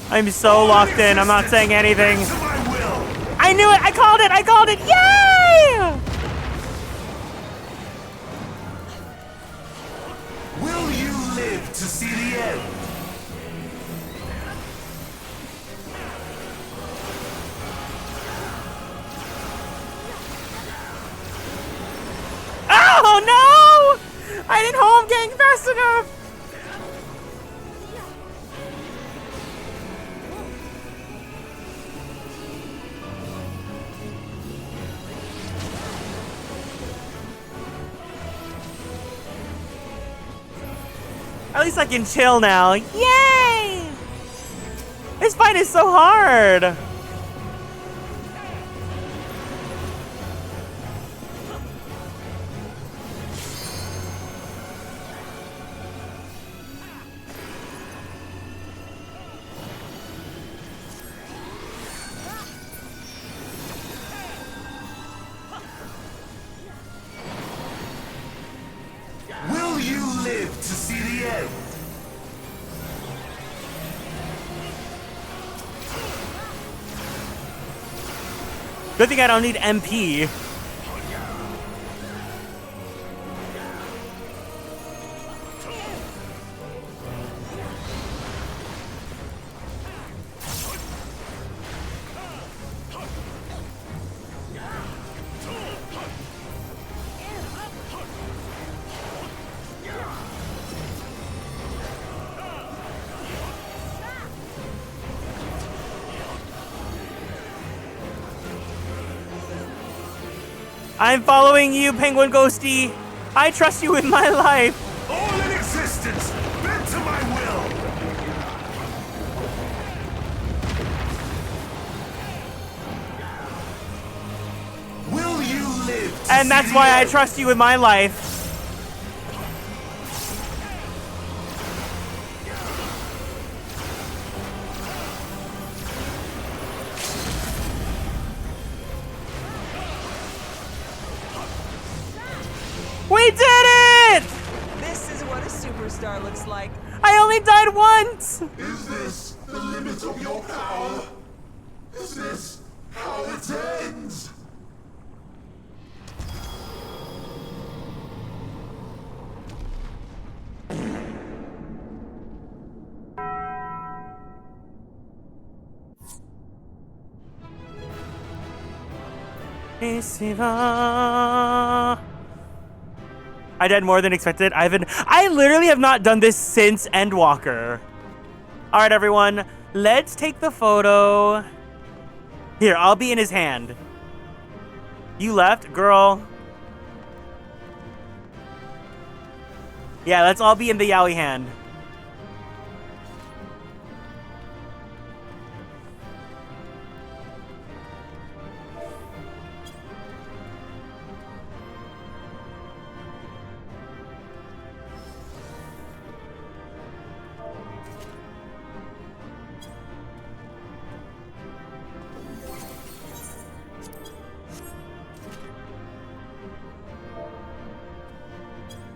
Speaker 2: I'm so locked in. I'm not saying anything. I knew it. I called it. I called it. Yay!
Speaker 16: Will you live to see the end?
Speaker 2: Oh no! I didn't home gang fast enough. At least I can chill now. Yay! This fight is so hard.
Speaker 16: Will you live to see the end?
Speaker 2: Good thing I don't need MP. I'm following you, Penguin Ghosty. I trust you with my life.
Speaker 16: All in existence, bent to my will. Will you live to
Speaker 2: And that's
Speaker 16: see
Speaker 2: why
Speaker 16: the
Speaker 2: I
Speaker 16: end?
Speaker 2: trust you with my life. We did it!
Speaker 18: This is what a superstar looks like.
Speaker 2: I only died once!
Speaker 16: Is this the limit of your power? Is this how it ends?
Speaker 2: I died more than expected. I literally have not done this since Endwalker. All right, everyone, let's take the photo. Here, I'll be in his hand. You left, girl. Yeah, let's all be in the Yowie hand.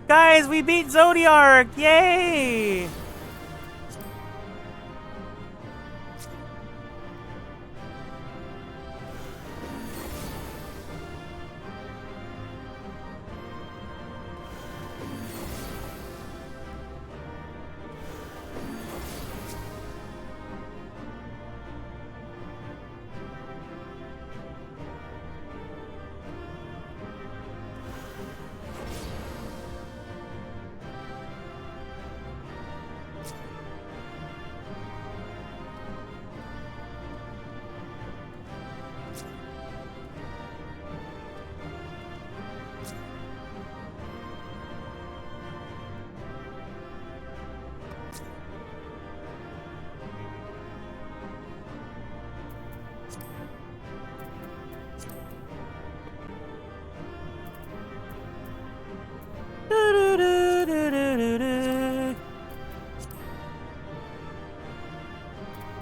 Speaker 2: Guys, we beat Zodiark! Yay!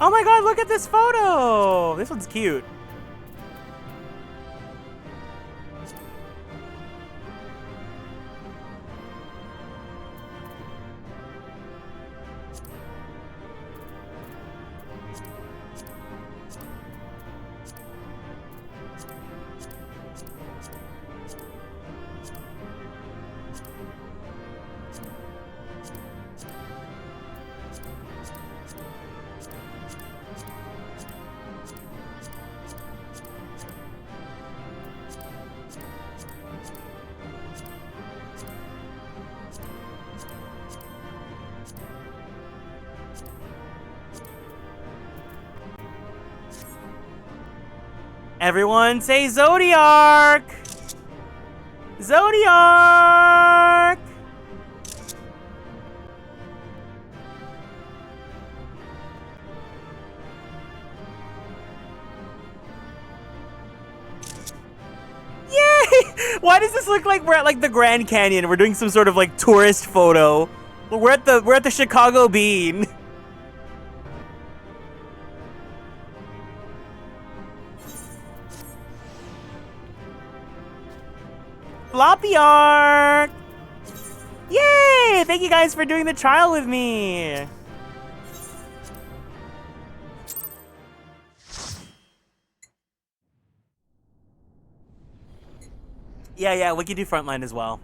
Speaker 2: Oh my god, look at this photo! This one's cute. Everyone say Zodiark! Zodiark! Yay! Why does this look like we're at like the Grand Canyon? We're doing some sort of like tourist photo. We're at the Chicago Bean. Floppy Arc! Yay! Thank you guys for doing the trial with me. Yeah, we can do frontline as well.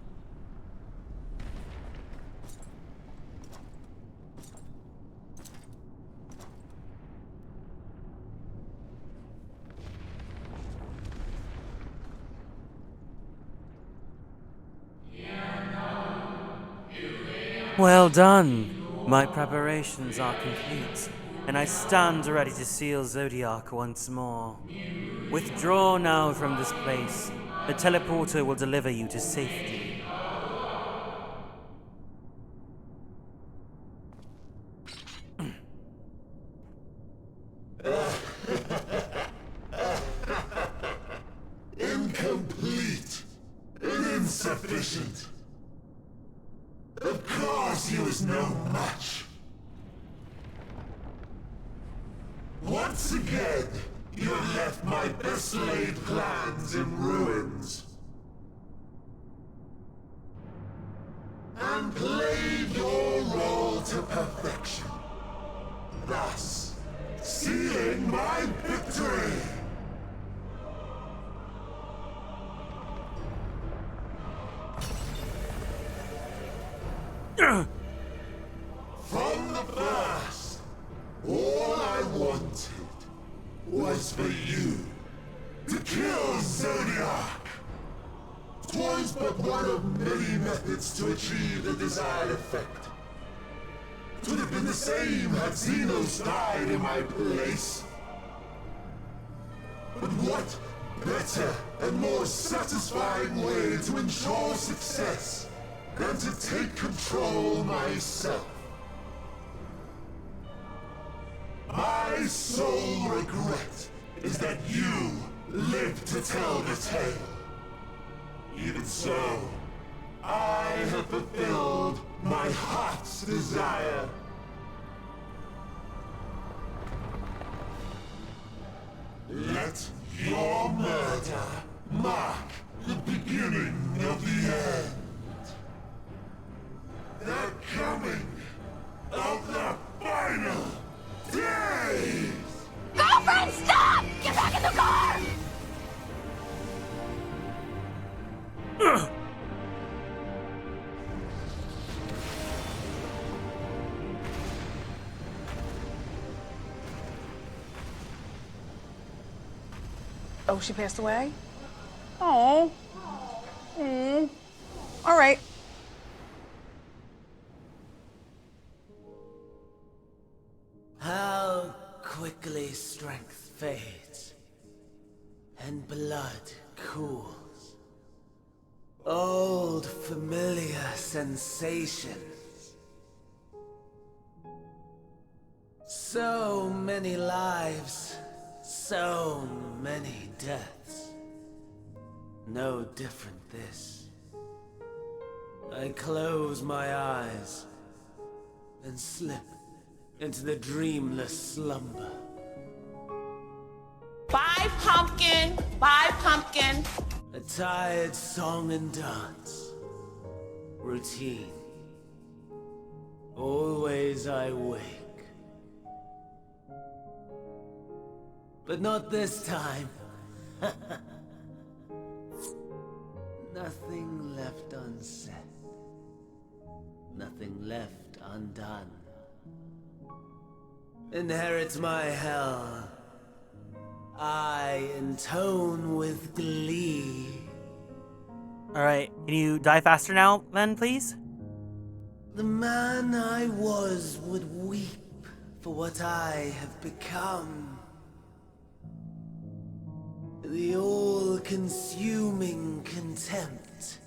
Speaker 2: Well done. My preparations are complete, and I stand ready to seal Zodiark once more. Withdraw now from this place, The teleporter will deliver you to safety.
Speaker 16: Incomplete and insufficient. Of course he was no match. Once again, you have left my best laid plans in ruins. And played your role to perfection. Thus, sealing my victory! From the first, all I wanted was for you to kill Zodiac. 'Twas but one of many methods to achieve the desired effect. 'Twould have been the same had Xenos died in my place. But what better and more satisfying way to ensure success than to take control myself? My sole regret is that you live to tell the tale. Even so, I have fulfilled my heart's desire. Let your murder mark the beginning of the end. The coming of the final days!
Speaker 3: Girlfriend, stop! Get back in the car!
Speaker 20: Oh, she passed away? Oh. All right.
Speaker 22: How quickly strength fades and blood cools. Old familiar sensations. So many lives, so many deaths. No different this. I close my eyes and slip into the dreamless slumber.
Speaker 24: Bye, pumpkin. Bye, pumpkin.
Speaker 22: A tired song and dance. Routine. Always I wake. But not this time. Nothing left unsaid. Nothing left undone. Inherit my hell. I intone with glee.
Speaker 2: Alright, can you die faster now, then, please?
Speaker 22: The man I was would weep for what I have become. The all-consuming contempt.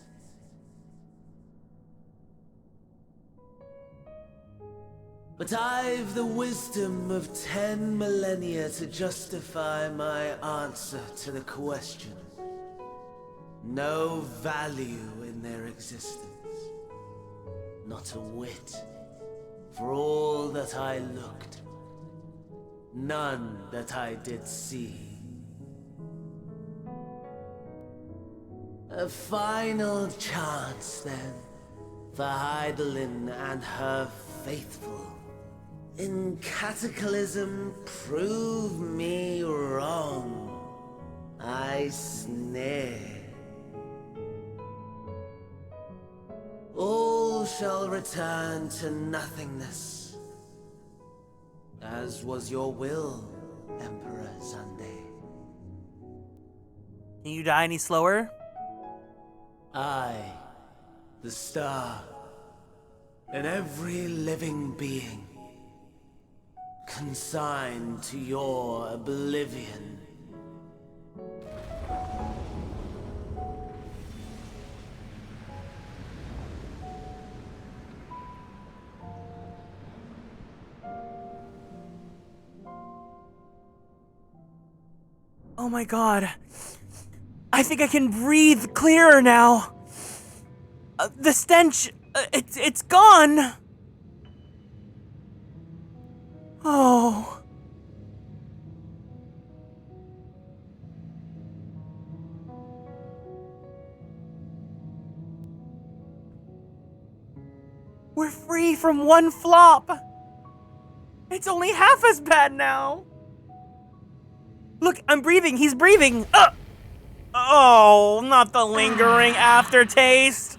Speaker 22: But I've the wisdom of 10 millennia to justify my answer to the question. No value in their existence. Not a whit. For all that I looked. None that I did see. A final chance, then, for Heidelin and her faithful. In Cataclysm, prove me wrong. I snare. All shall return to nothingness, as was your will, Emperor Sunday.
Speaker 2: Can you die any slower?
Speaker 22: I, the star, and every living being, consigned to your oblivion.
Speaker 2: Oh my god. I think I can breathe clearer now. The stench, it's gone. Oh. We're free from one flop. It's only half as bad now. Look, I'm breathing. He's breathing. Oh, not the lingering aftertaste.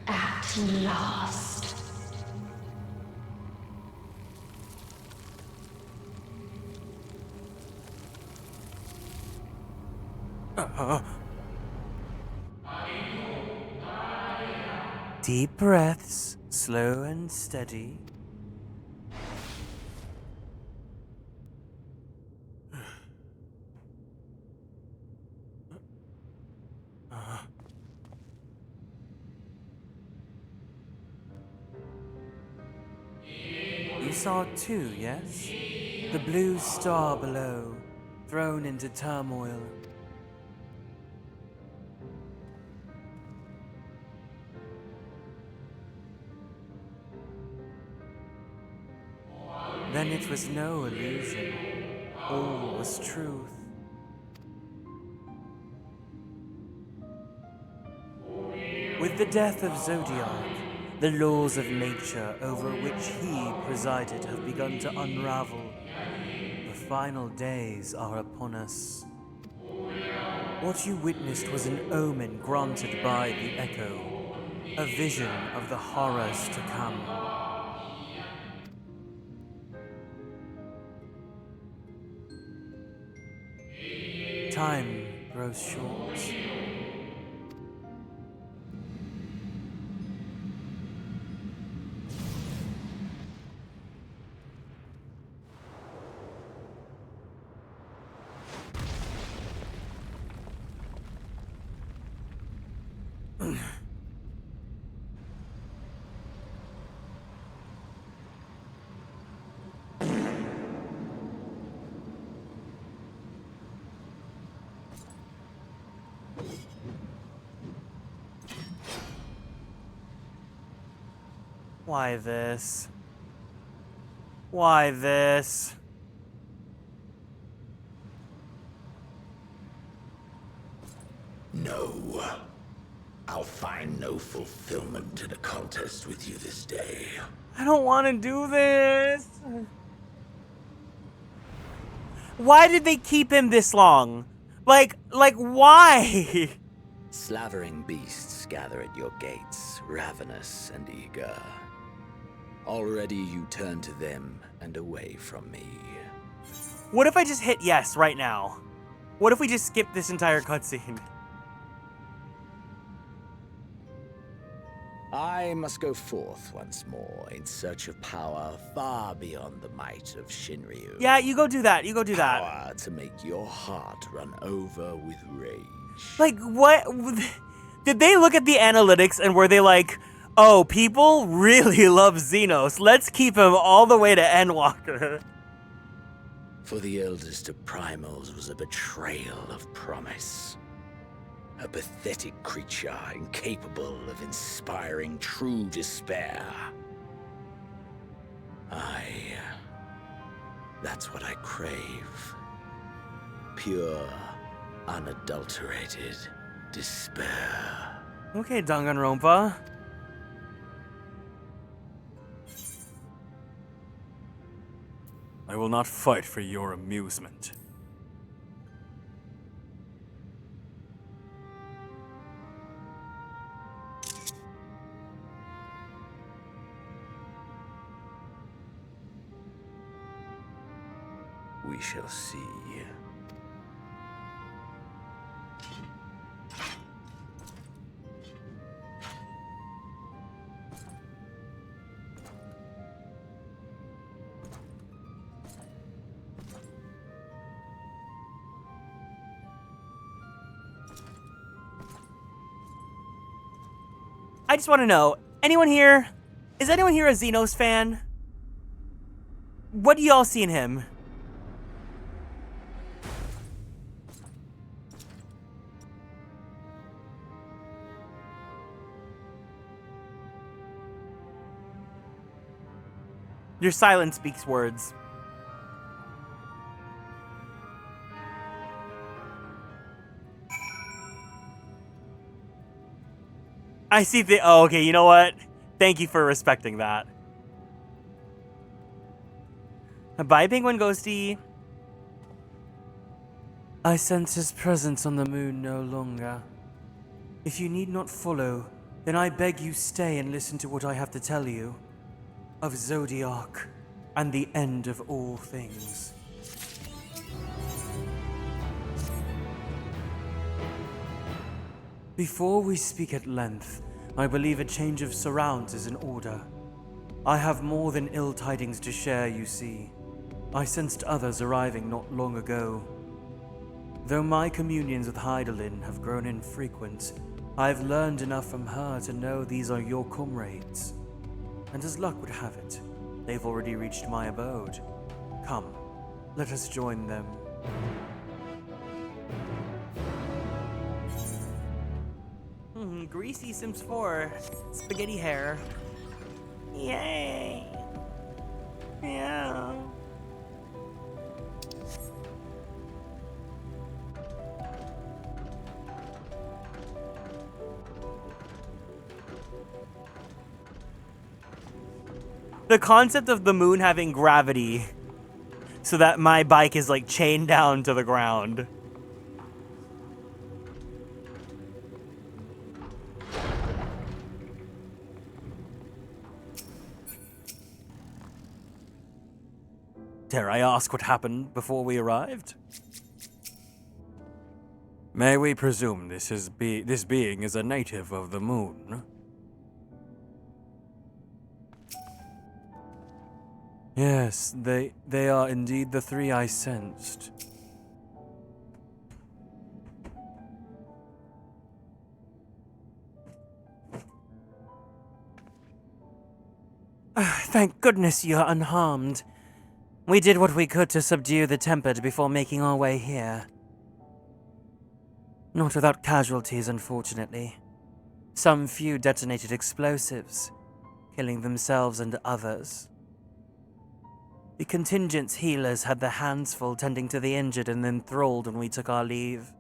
Speaker 11: At last.
Speaker 2: Deep breaths, slow and steady. You saw it too, yes? The blue star below, thrown into turmoil. Then it was no illusion. All was truth. With the death of Zodiac, the laws of nature over which he presided have begun to unravel. The final days are upon us. What you witnessed was an omen granted by the Echo, a vision of the horrors to come. Time grows short. Why this? Why this?
Speaker 1: No. I'll find no fulfillment in a contest with you this day.
Speaker 2: I don't want to do this. Why did they keep him this long? Like why?
Speaker 1: Slavering beasts gather at your gates, ravenous and eager. Already you turn to them and away from me.
Speaker 2: What if I just hit yes right now? What if we just skip this entire cutscene?
Speaker 1: I must go forth once more in search of power far beyond the might of Shinryu.
Speaker 2: Yeah, you go do that. You go do that.
Speaker 1: Power to make your heart run over with rage.
Speaker 2: Like, what? Did they look at the analytics and were they like, oh, people really love Xenos. Let's keep him all the way to Endwalker.
Speaker 1: For the eldest of primals was a betrayal of promise. A pathetic creature incapable of inspiring true despair. That's what I crave. Pure, unadulterated despair.
Speaker 2: Okay, Danganronpa.
Speaker 7: I will not fight for your amusement.
Speaker 1: We shall see.
Speaker 2: I just want to know, anyone here? Is anyone here a Xenos fan? What do y'all see in him? Your silence speaks words. I see the. Oh, okay. You know what? Thank you for respecting that. Bye, Penguin Ghosty.
Speaker 7: I sense his presence on the moon no longer. If you need not follow, then I beg you stay and listen to what I have to tell you of Zodiac and the end of all things. Before we speak at length, I believe a change of surrounds is in order. I have more than ill tidings to share, you see. I sensed others arriving not long ago. Though my communions with Hydaelyn have grown infrequent, I've learned enough from her to know these are your comrades. And as luck would have it, they've already reached my abode. Come, let us join them.
Speaker 2: Greasy Sims 4. Spaghetti hair.
Speaker 10: Yay. Yeah.
Speaker 2: The concept of the moon having gravity so that my bike is like chained down to the ground. Dare I ask what happened before we arrived?
Speaker 7: May we presume this being is a native of the moon? Yes, they are indeed the three I sensed.
Speaker 10: Thank goodness you're unharmed. We did what we could to subdue the Tempered before making our way here. Not without casualties, unfortunately. Some few detonated explosives, killing themselves and others. The contingent's healers had their hands full tending to the injured and enthralled when we took our leave.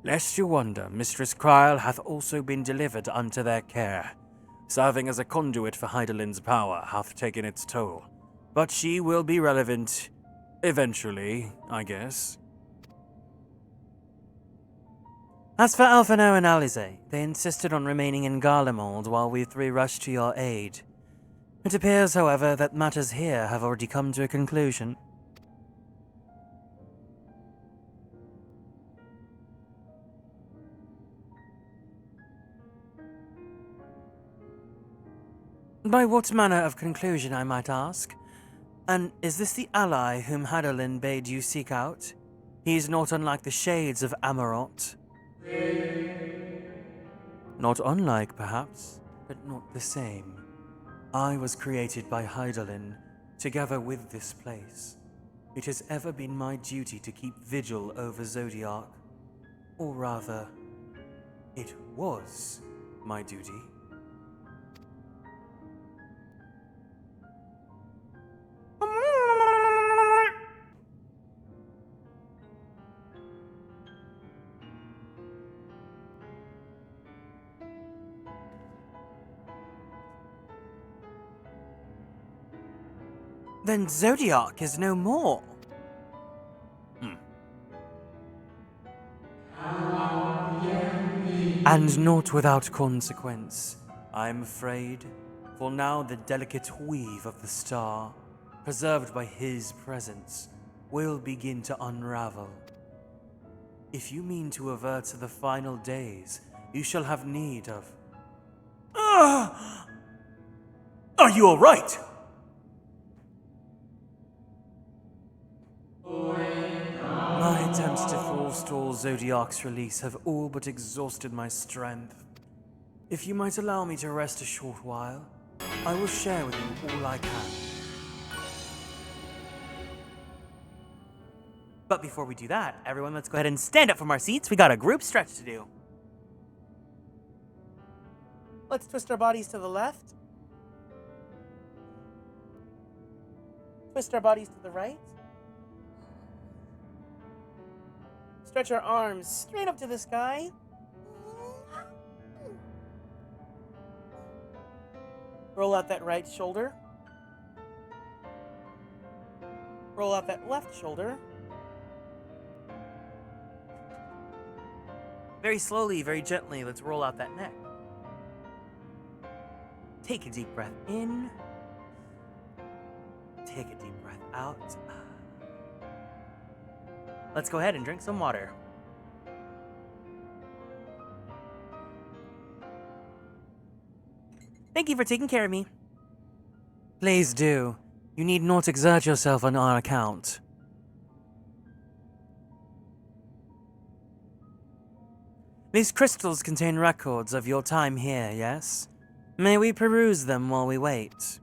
Speaker 7: Lest you wonder, Mistress Kryl hath also been delivered unto their care. Serving as a conduit for Hydaelyn's power hath taken its toll. But she will be relevant eventually, I guess.
Speaker 10: As for Alphino and Alize, they insisted on remaining in Garlemald while we three rushed to your aid. It appears, however, that matters here have already come to a conclusion. By what manner of conclusion, I might ask? And is this the ally whom Hydaelyn bade you seek out? He's not unlike the shades of Amarot.
Speaker 7: Not unlike, perhaps, but not the same. I was created by Hydaelyn, together with this place. It has ever been my duty to keep vigil over Zodiac. Or rather, it was my duty.
Speaker 10: Then Zodiac is no more.
Speaker 7: And not without consequence, I am afraid, for now the delicate weave of the star, preserved by his presence, will begin to unravel. If you mean to avert the final days, you shall have need of...
Speaker 2: Are you alright?
Speaker 7: My attempts to forestall Zodiac's release have all but exhausted my strength. If you might allow me to rest a short while, I will share with you all I can.
Speaker 2: But before we do that, everyone, let's go ahead and stand up from our seats. We got a group stretch to do. Let's twist our bodies to the left.
Speaker 10: Twist our bodies to the right. Stretch our arms straight up to the sky. Roll out that right shoulder. Roll out that left shoulder. Very slowly, very gently, let's roll out that neck. Take a deep breath in. Take a deep breath out. Let's go ahead and drink some water. Thank you for taking care of me.
Speaker 7: Please do. You need not exert yourself on our account. These crystals contain records of your time here, yes? May we peruse them while we wait?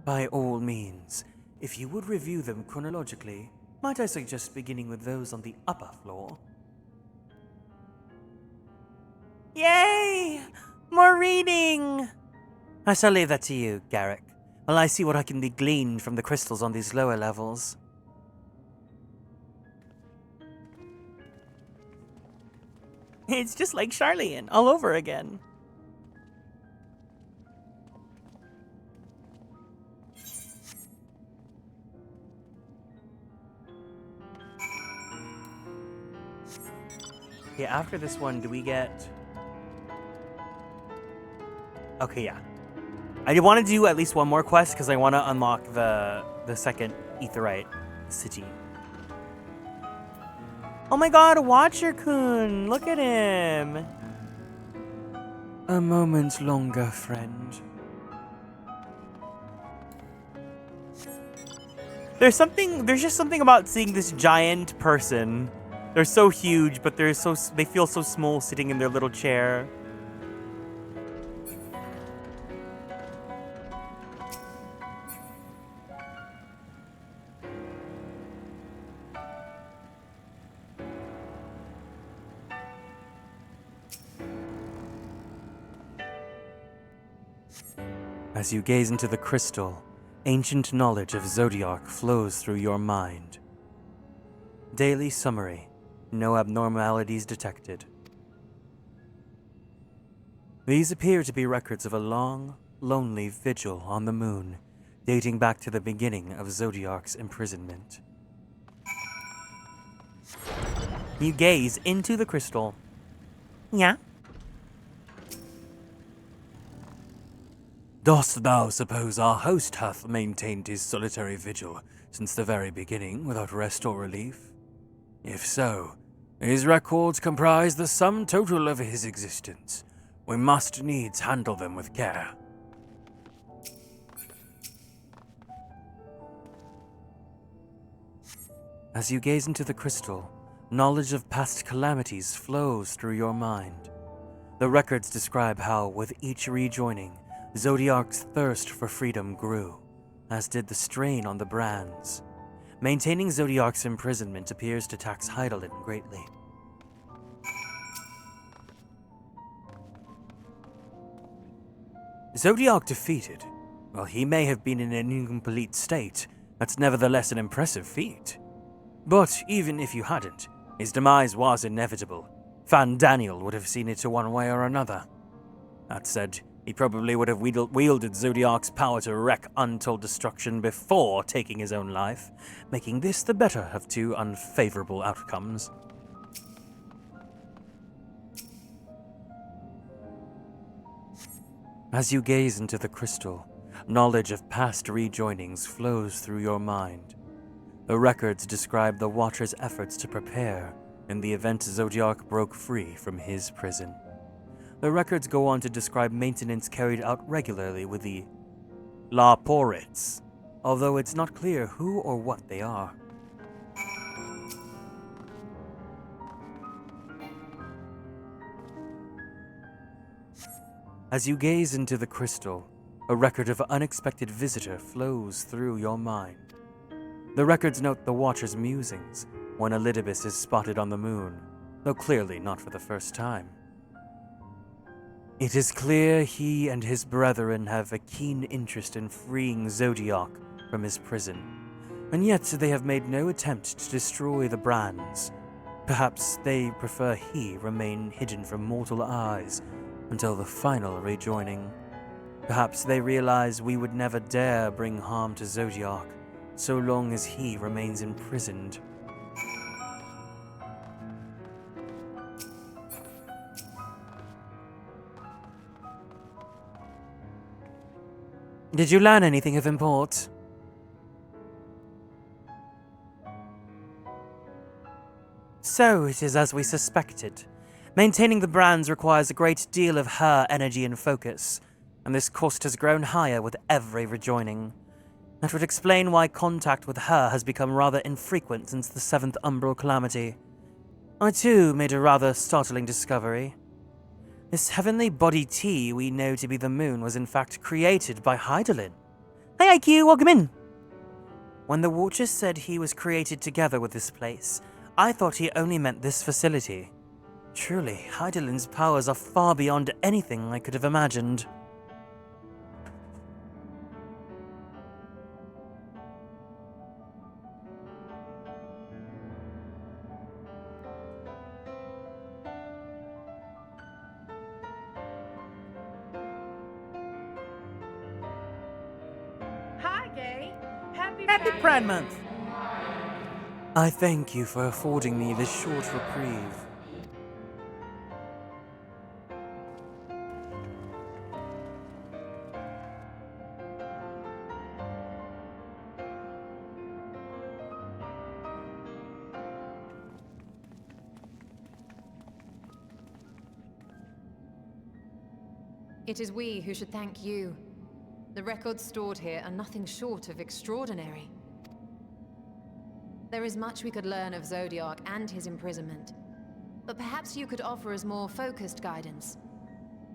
Speaker 7: By all means, if you would review them chronologically, might I suggest beginning with those on the upper floor?
Speaker 10: Yay! More reading!
Speaker 7: I shall leave that to you, Garrick, while I see what I can be gleaned from the crystals on these lower levels.
Speaker 10: It's just like Charlian, all over again.
Speaker 2: Okay, after this one, do we get... Okay, yeah. I want to do at least one more quest, because I want to unlock the second Aetheryte city.
Speaker 10: Oh my god, Watcher-kun! Look at him!
Speaker 7: A moment longer, friend.
Speaker 2: There's just something about seeing this giant person. They're so huge, but they feel so small sitting in their little chair.
Speaker 7: As you gaze into the crystal, ancient knowledge of Zodiac flows through your mind. Daily summary. No abnormalities detected. These appear to be records of a long, lonely vigil on the moon, dating back to the beginning of Zodiac's imprisonment.
Speaker 2: You gaze into the crystal.
Speaker 10: Yeah?
Speaker 7: Dost thou suppose our host hath maintained his solitary vigil since the very beginning without rest or relief? If so, his records comprise the sum total of his existence. We must needs handle them with care. As you gaze into the crystal, knowledge of past calamities flows through your mind. The records describe how, with each rejoining, Zodiac's thirst for freedom grew, as did the strain on the brands. Maintaining Zodiac's imprisonment appears to tax Heidelin greatly. Zodiac defeated. While he may have been in an incomplete state, that's nevertheless an impressive feat. But even if you hadn't, his demise was inevitable. Fan Daniel would have seen it to one way or another. That said, he probably would have wielded Zodiac's power to wreak untold destruction before taking his own life, making this the better of two unfavorable outcomes. As you gaze into the crystal, knowledge of past rejoinings flows through your mind. The records describe the Watcher's efforts to prepare in the event Zodiac broke free from his prison. The records go on to describe maintenance carried out regularly with the lamaty'i, although it's not clear who or what they are. As you gaze into the crystal, a record of unexpected visitor flows through your mind. The records note the Watcher's musings when Elidibus is spotted on the moon, though clearly not for the first time.
Speaker 2: It is clear he and his brethren have a keen interest in freeing Zodiac from his prison, and yet they have made no attempt to destroy the brands. Perhaps they prefer he remain hidden from mortal eyes until the final rejoining. Perhaps they realize we would never dare bring harm to Zodiac so long as he remains imprisoned. Did you learn anything of import? So it is as we suspected. Maintaining the brands requires a great deal of her energy and focus, and this cost has grown higher with every rejoining. That would explain why contact with her has become rather infrequent since the 7th Umbral Calamity. I too made a rather startling discovery. This heavenly body tea we know to be the moon was in fact created by Hydaelyn. Hey IQ, welcome in! When the Watcher said he was created together with this place, I thought he only meant this facility. Truly, Hydaelyn's powers are far beyond anything I could have imagined.
Speaker 13: Hi, Gay. Happy
Speaker 2: Pride Month! I thank you for affording me this short reprieve.
Speaker 15: It is we who should thank you. The records stored here are nothing short of extraordinary. There is much we could learn of Zodiac and his imprisonment, but perhaps you could offer us more focused guidance.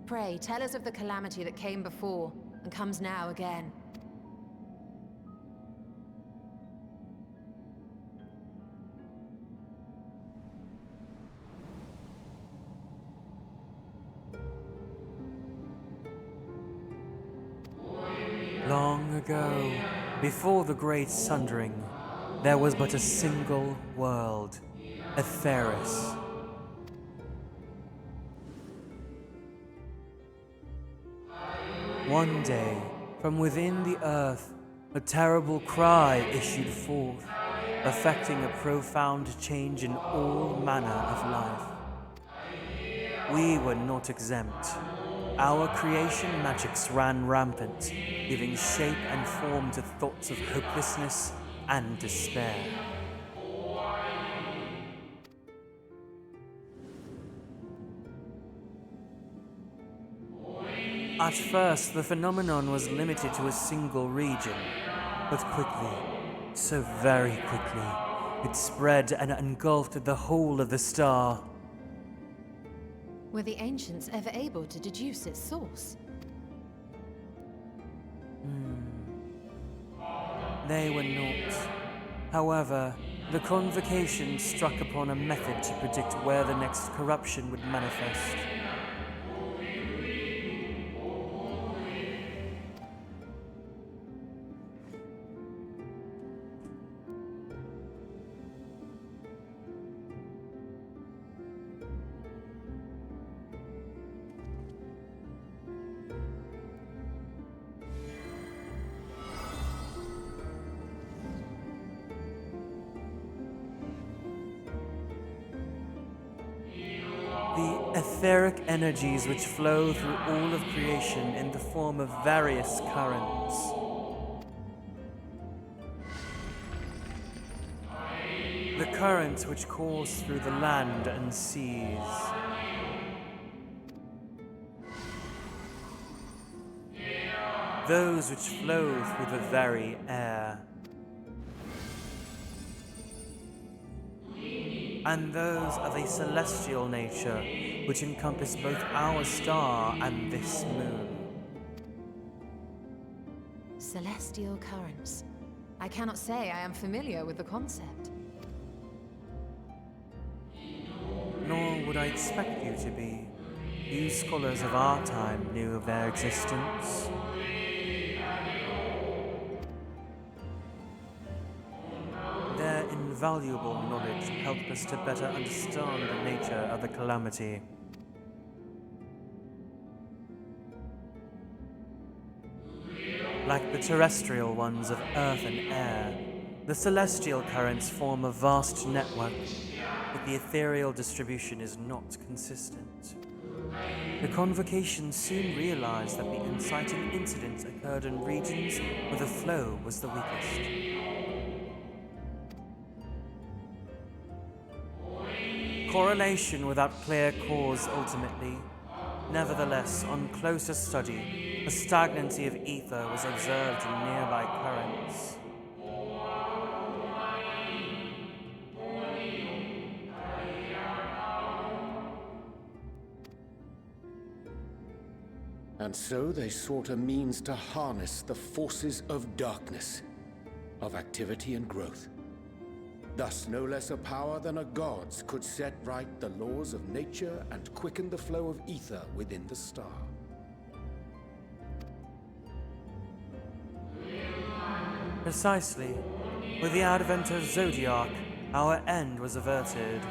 Speaker 15: Pray, tell us of the calamity that came before and comes now again.
Speaker 2: Long ago, before the Great Sundering, there was but a single world, Etheris. One day, from within the earth, a terrible cry issued forth, affecting a profound change in all manner of life. We were not exempt. Our creation magics ran rampant, giving shape and form to thoughts of hopelessness and despair. At first, the phenomenon was limited to a single region, but quickly, so very quickly, it spread and engulfed the whole of the star.
Speaker 15: Were the ancients ever able to deduce its source?
Speaker 2: They were not. However, the Convocation struck upon a method to predict where the next corruption would manifest. The etheric energies which flow through all of creation in the form of various currents. The currents which course through the land and seas. Those which flow through the very air. And those of a celestial nature, which encompass both our star and this moon.
Speaker 15: Celestial currents. I cannot say I am familiar with the concept.
Speaker 2: Nor would I expect you to be. Few scholars of our time knew of their existence. Their invaluable knowledge helped us to better understand the nature of the calamity. Like the terrestrial ones of earth and air, the celestial currents form a vast network, but the ethereal distribution is not consistent. The Convocation soon realized that the inciting incidents occurred in regions where the flow was the weakest. Correlation without clear cause ultimately. Nevertheless, on closer study, a stagnancy of ether was observed in nearby currents.
Speaker 1: And so they sought a means to harness the forces of darkness, of activity and growth. Thus, no less a power than a god's could set right the laws of nature and quicken the flow of ether within the star.
Speaker 2: Precisely. With the advent of Zodiac, our end was averted.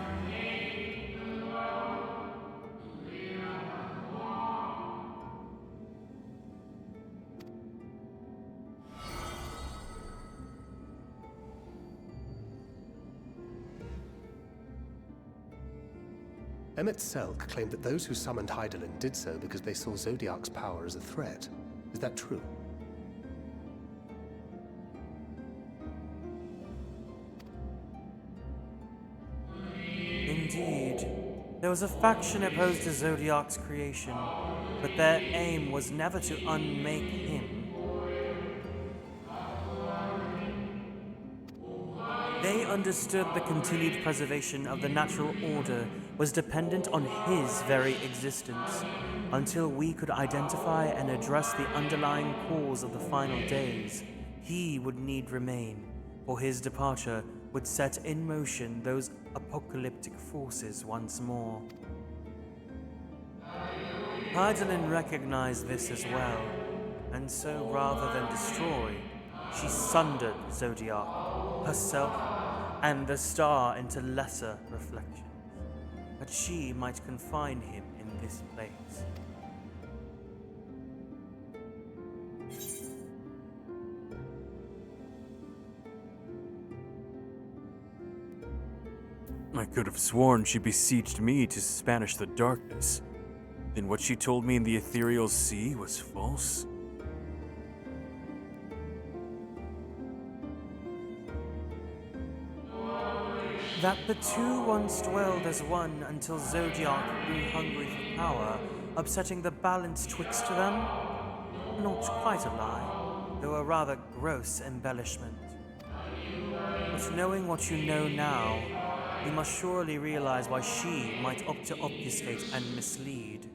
Speaker 8: Emmett Selk claimed that those who summoned Hydaelyn did so because they saw Zodiac's power as a threat. Is that true?
Speaker 2: Indeed. There was a faction opposed to Zodiac's creation, but their aim was never to unmake him. They understood the continued preservation of the natural order was dependent on his very existence, until we could identify and address the underlying cause of the final days. He would need remain, for his departure would set in motion those apocalyptic forces once more. Hydaelyn recognized this as well, and so rather than destroy, she sundered Zodiac, herself, and the star into lesser reflections, that she might confine him in this place.
Speaker 7: I could have sworn she beseeched me to banish the darkness. Then what she told me in the ethereal sea was false?
Speaker 2: That the two once dwelled as one until Zodiac grew hungry for power, upsetting the balance twixt them? Not quite a lie, though a rather gross embellishment. But knowing what you know now, you must surely realize why she might opt to obfuscate and mislead.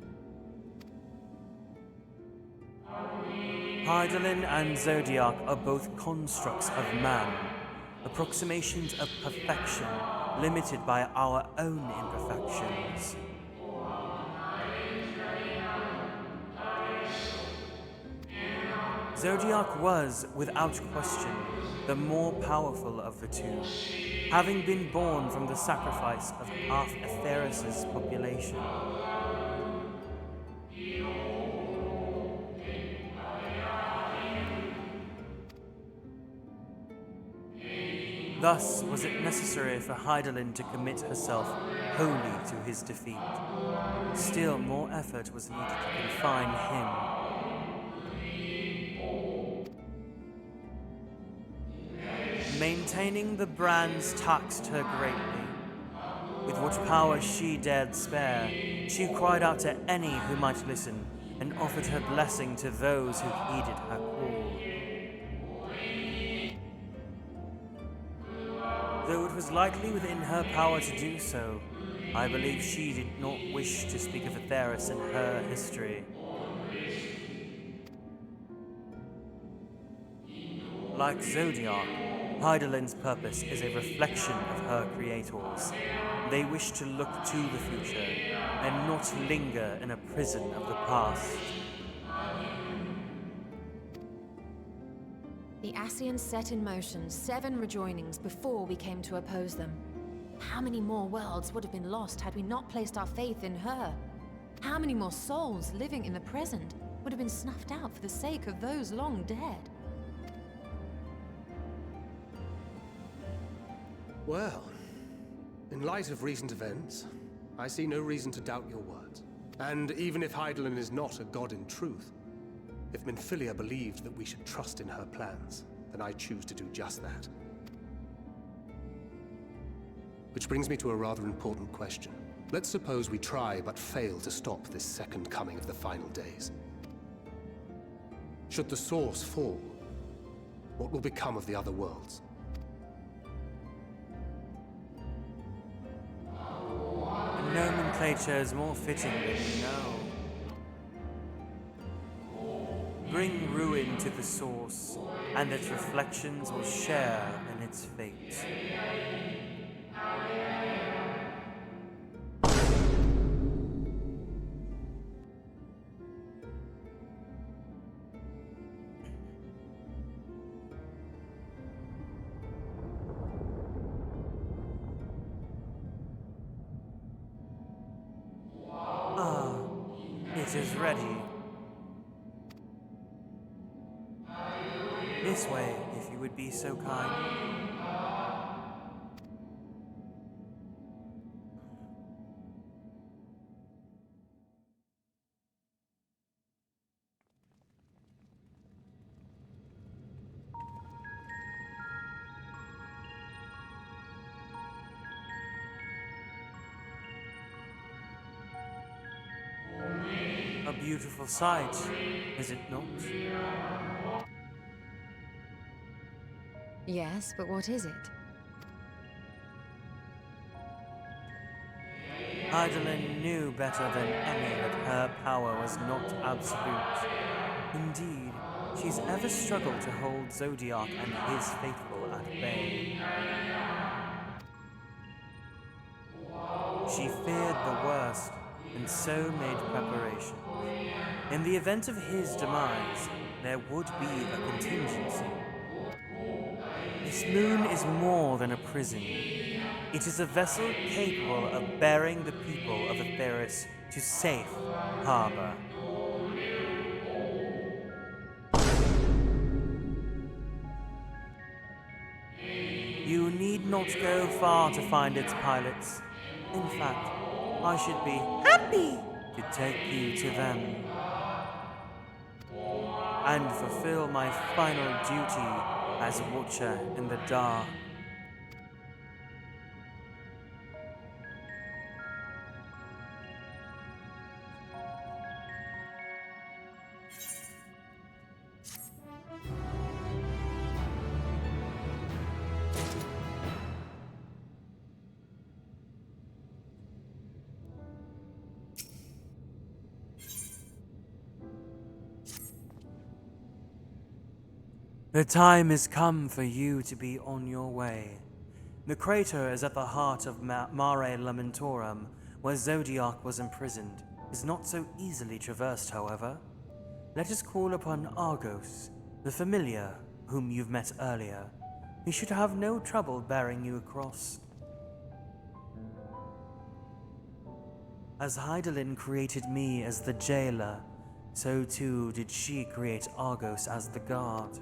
Speaker 2: Hydaelyn and Zodiac are both constructs of man, approximations of perfection, limited by our own imperfections. Zodiac was, without question, the more powerful of the two, having been born from the sacrifice of half Etheirys' population. Thus was it necessary for Hydaelyn to commit herself wholly to his defeat. Still more effort was needed to confine him. Maintaining the brands taxed her greatly. With what power she dared spare, she cried out to any who might listen, and offered her blessing to those who heeded her call. Though it was likely within her power to do so, I believe she did not wish to speak of Etheirys in her history. Like Zodiac, Hydaelyn's purpose is a reflection of her creators, They wish to look to the future and not linger in a prison of the past.
Speaker 15: The Ascians set in motion 7 rejoinings before we came to oppose them. How many more worlds would have been lost had we not placed our faith in her? How many more souls living in the present would have been snuffed out for the sake of those long dead?
Speaker 8: Well, in light of recent events, I see no reason to doubt your words. And even if Hydaelyn is not a god in truth, if Minfilia believed that we should trust in her plans, then I choose to do just that. Which brings me to a rather important question. Let's suppose we try but fail to stop this second coming of the final days. Should the source fall, what will become of the other worlds?
Speaker 2: The nomenclature is more fitting than you know. Bring ruin to the source, and its reflections will share in its fate. It is ready. This way, if you would be so kind. A beautiful sight, is it not?
Speaker 15: Yes, but what is it?
Speaker 2: Hydaelyn knew better than any that her power was not absolute. Indeed, she's ever struggled to hold Zodiac and his faithful at bay. She feared the worst, and so made preparation. In the event of his demise, there would be a contingency. This moon is more than a prison. It is a vessel capable of bearing the people of Etheirys to safe harbor. You need not go far to find its pilots. In fact, I should be happy to take you to them and fulfill my final duty as Watcher in the Dark. The time has come for you to be on your way. The crater is at the heart of Mare Lamentorum, where Zodiac was imprisoned. It is not so easily traversed, however. Let us call upon Argos, the familiar whom you've met earlier. He should have no trouble bearing you across. As Hydaelyn created me as the jailer, so too did she create Argos as the guard.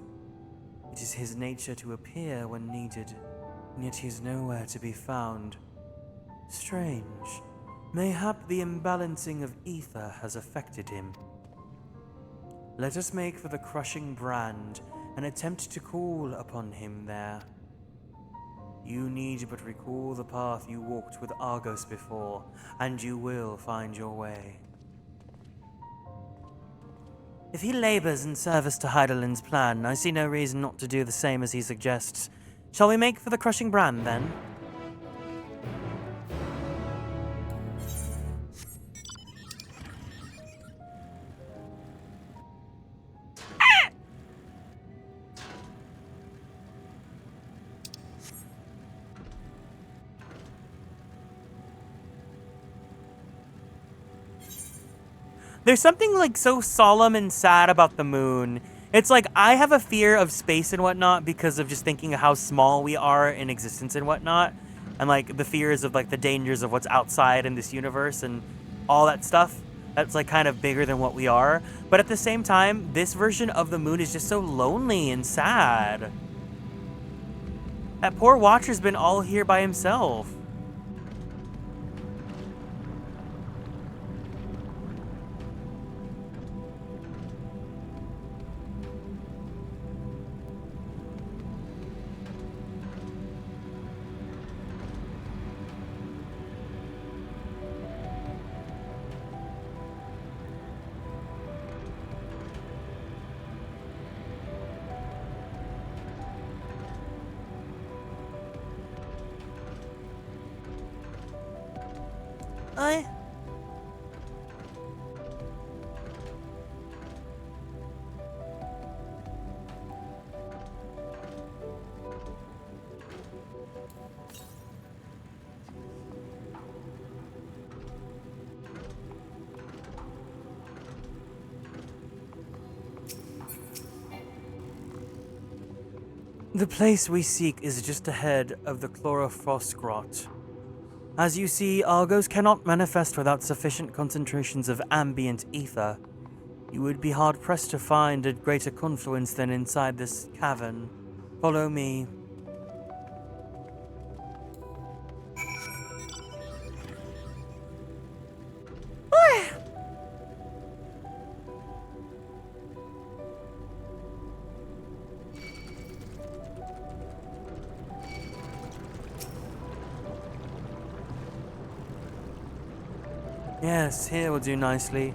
Speaker 2: It is his nature to appear when needed, and yet he is nowhere to be found. Strange. Mayhap the imbalancing of ether has affected him. Let us make for the crushing brand and attempt to call upon him there. You need but recall the path you walked with Argos before, and you will find your way.
Speaker 10: If he labors in service to Hydaelyn's plan, I see no reason not to do the same as he suggests. Shall we make for the crushing brand, then?
Speaker 2: There's something like so solemn and sad about the moon. It's like I have a fear of space and whatnot because of just thinking of how small we are in existence and whatnot. And like the fears of like the dangers of what's outside in this universe and all that stuff. That's like kind of bigger than what we are. But at the same time, this version of the moon is just so lonely and sad. That poor Watcher's been all here by himself. The place we seek is just ahead of the Chlorophos Grot. As you see, Argos cannot manifest without sufficient concentrations of ambient ether. You would be hard-pressed to find a greater confluence than inside this cavern. Follow me. Yes, here will do nicely.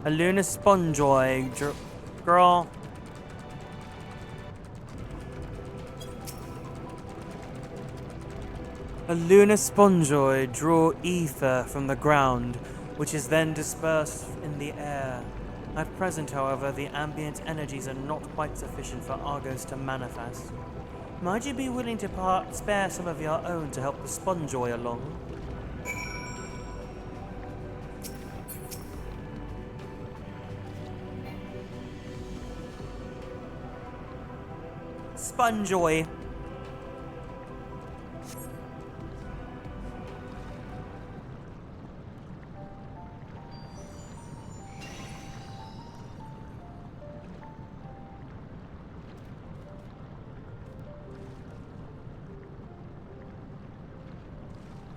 Speaker 2: A lunar spongoid, girl. A lunar spongoid draw ether from the ground, which is then dispersed in the air. At present, however, the ambient energies are not quite sufficient for Argos to manifest. Might you be willing to spare some of your own to help the spongoid along? Spongoid.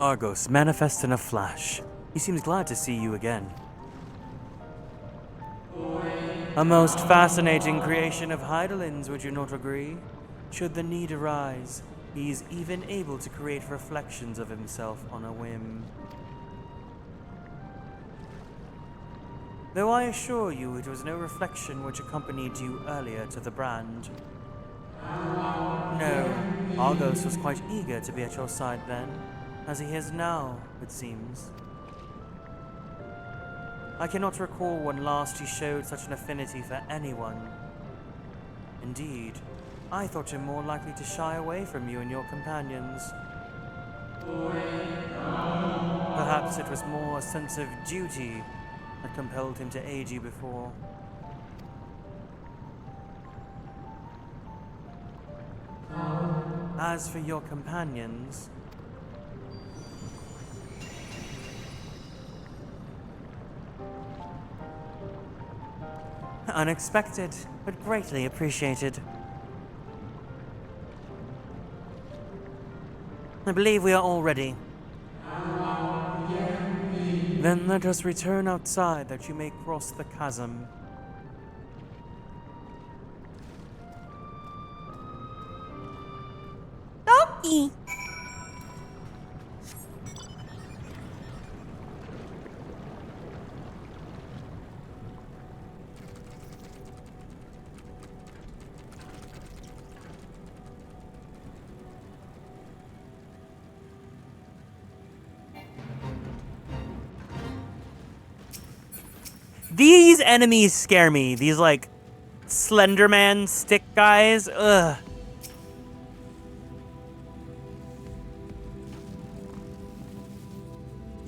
Speaker 2: Argos manifests in a flash. He seems glad to see you again. A most fascinating creation of Heidelin's, would you not agree? Should the need arise, he is even able to create reflections of himself on a whim. Though I assure you it was no reflection which accompanied you earlier to the brand. No, Argos was quite eager to be at your side then, as he is now, it seems. I cannot recall when last he showed such an affinity for anyone. Indeed, I thought him more likely to shy away from you and your companions. Perhaps it was more a sense of duty that compelled him to aid you before. As for your companions, unexpected, but greatly appreciated. I believe we are all ready. Then let us return outside that you may cross the chasm.
Speaker 17: Donkey!
Speaker 2: These enemies scare me. These, like, Slenderman stick guys. Ugh.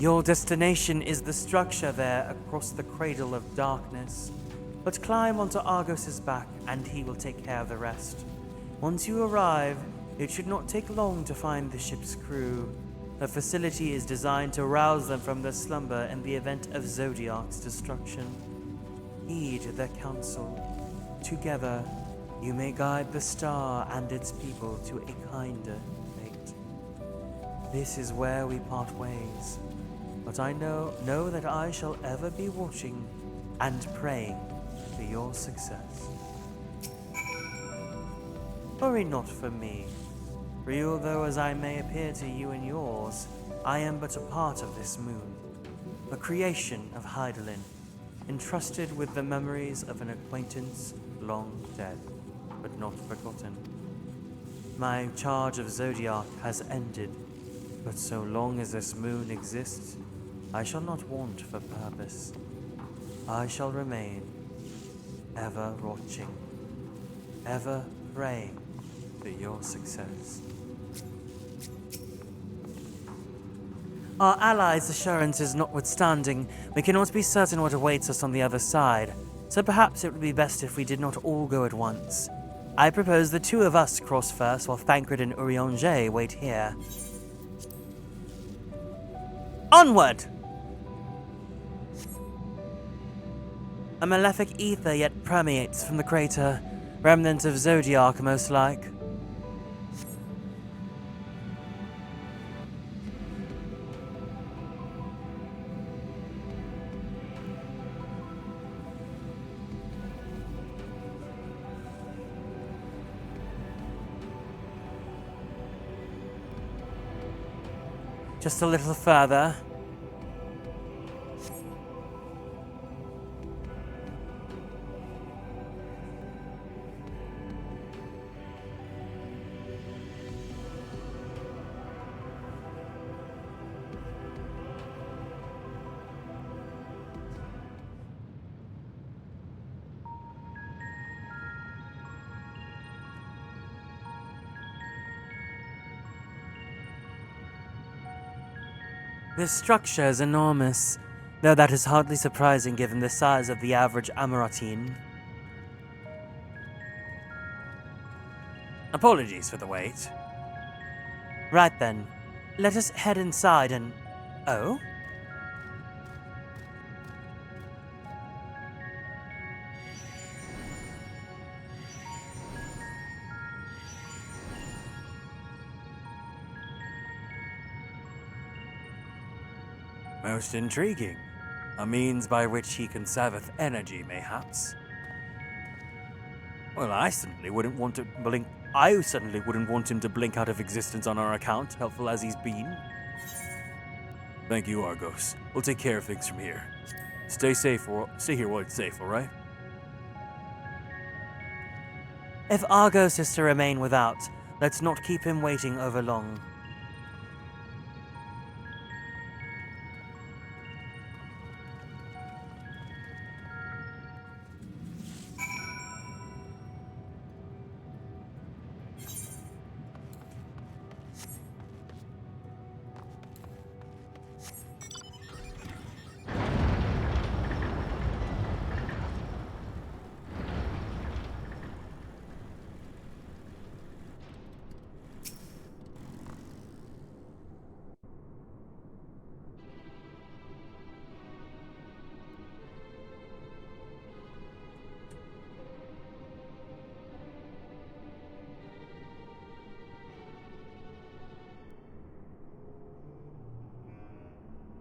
Speaker 2: Your destination is the structure there across the cradle of darkness. But climb onto Argos's back and he will take care of the rest. Once you arrive, it should not take long to find the ship's crew. The facility is designed to rouse them from their slumber in the event of Zodiac's destruction. Heed their counsel. Together, you may guide the star and its people to a kinder fate. This is where we part ways. But I know that I shall ever be watching and praying for your success. Worry not for me. Real though as I may appear to you and yours, I am but a part of this moon, a creation of Hydaelyn, entrusted with the memories of an acquaintance long dead, but not forgotten. My charge of Zodiac has ended, but so long as this moon exists, I shall not want for purpose. I shall remain ever watching, ever praying for your success. Our allies' assurances notwithstanding, we cannot be certain what awaits us on the other side, so perhaps it would be best if we did not all go at once. I propose the two of us cross first while Thancred and Urianger wait here. Onward! A malefic ether yet permeates from the crater, remnant of Zodiac most like. Just a little further. This structure is enormous, though that is hardly surprising given the size of the average Amaratine. Apologies for the wait. Right then, let us head inside and... Oh?
Speaker 7: Most intriguing. A means by which he conserveth energy, mayhaps. Well, I certainly wouldn't want him to blink out of existence on our account, helpful as he's been. Thank you, Argos. We'll take care of things from here. Stay here while it's safe, alright?
Speaker 2: If Argos is to remain without, let's not keep him waiting over long.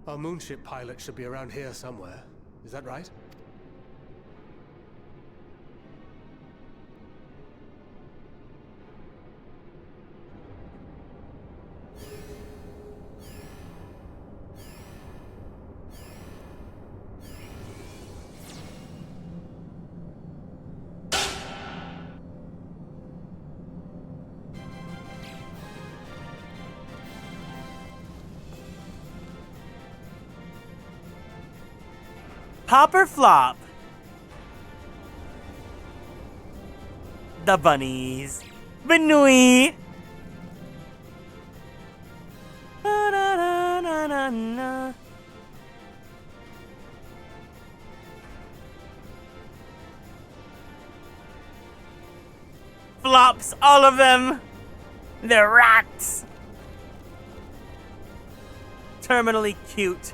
Speaker 8: Our moonship pilot should be around here somewhere. Is that right?
Speaker 2: Pop or flop? The bunnies. Benui. flops, all of them. They're rats. Terminally cute.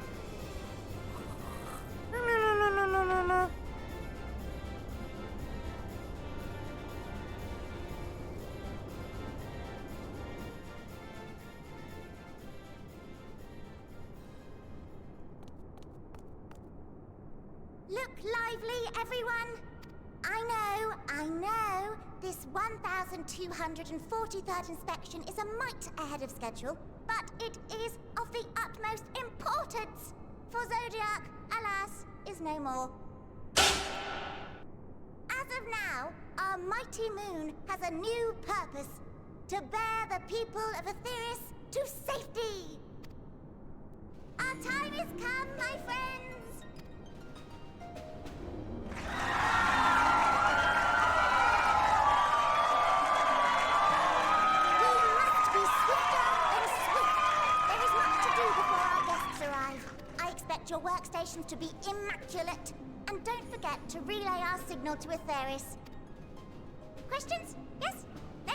Speaker 3: Look lively, everyone. I know. This 1,243rd inspection is a mite ahead of schedule, but it is of the utmost importance. For Zodiac, alas, is no more. As of now, our mighty moon has a new purpose: to bear the people of Etheris to safety. Our time has come, my friends. Your workstations to be immaculate, and don't forget to relay our signal to Etheris. Questions? Yes? No?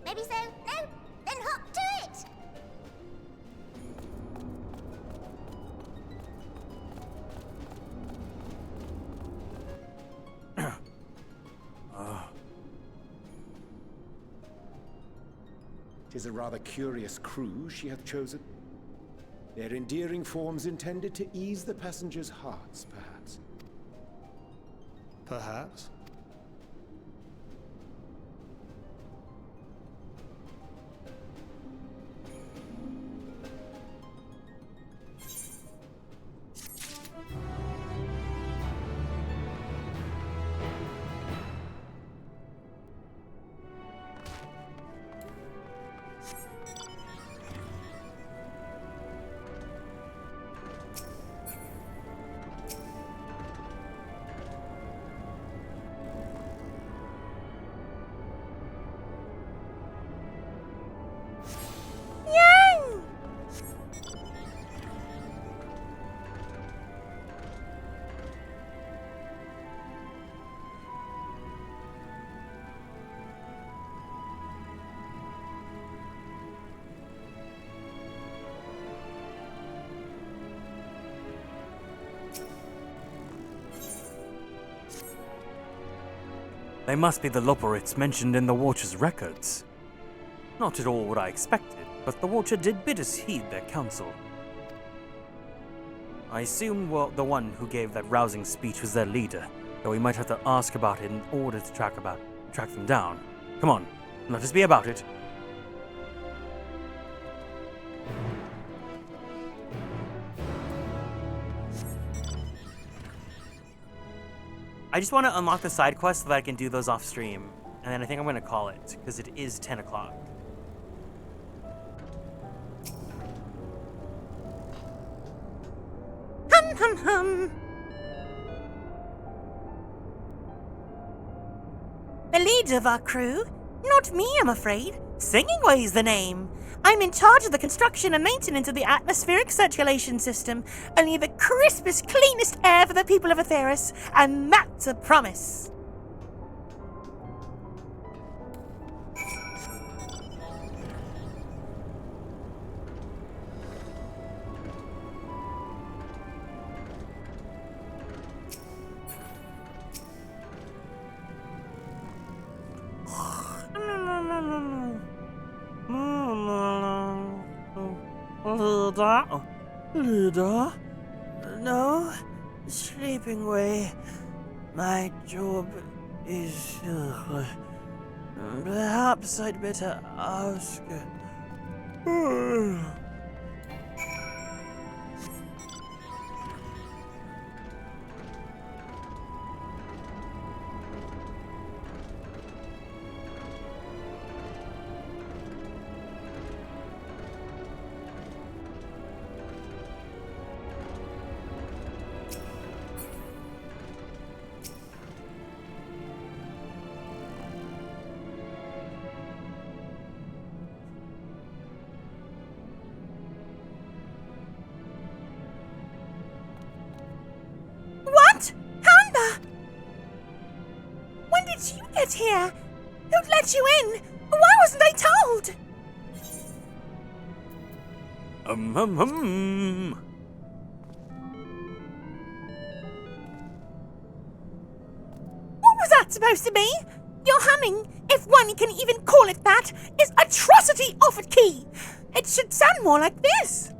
Speaker 3: Maybe so? No? Then hop to it!
Speaker 6: Tis a rather curious crew she hath chosen. Their endearing forms intended to ease the passengers' hearts, perhaps.
Speaker 8: Perhaps?
Speaker 2: They must be the Loporits mentioned in the Watcher's records. Not at all what I expected, but the Watcher did bid us heed their counsel. I assume the one who gave that rousing speech was their leader, though we might have to ask about it in order to track them down. Come on, let us be about it. I just want to unlock the side quests so that I can do those off stream, and then I think I'm going to call it, because it is 10 o'clock.
Speaker 17: Hum hum hum. The leader of our crew? Not me, I'm afraid. Singing Way's the name. I'm in charge of the construction and maintenance of the atmospheric circulation system. Only the crispest, cleanest air for the people of Etheris, and that's a promise.
Speaker 10: Leader? No? Sleeping Way. My job is... perhaps I'd better ask...
Speaker 17: What? Hamba! When did you get here? Who'd let you in? Why wasn't I told? What was that supposed to be? Your humming, if one can even call it that, is atrocity off at key. It should sound more like this.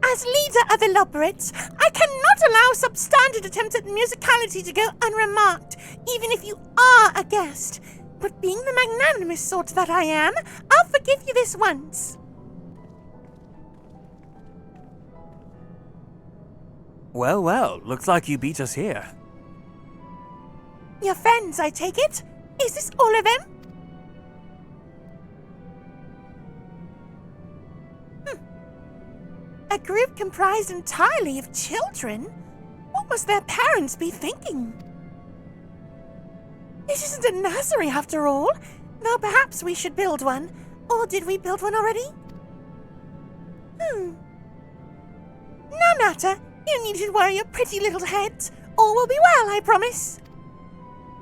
Speaker 17: As leader of the Loperites, I cannot allow substandard attempts at musicality to go unremarked, even if you are a guest. But being the magnanimous sort that I am, I'll forgive you this once.
Speaker 7: Well, well, looks like you beat us here.
Speaker 17: Your friends, I take it? Is this all of them? A group comprised entirely of children? What must their parents be thinking? This isn't a nursery after all, though perhaps we should build one. Or did we build one already? No matter. You needn't worry your pretty little heads. All will be well, I promise.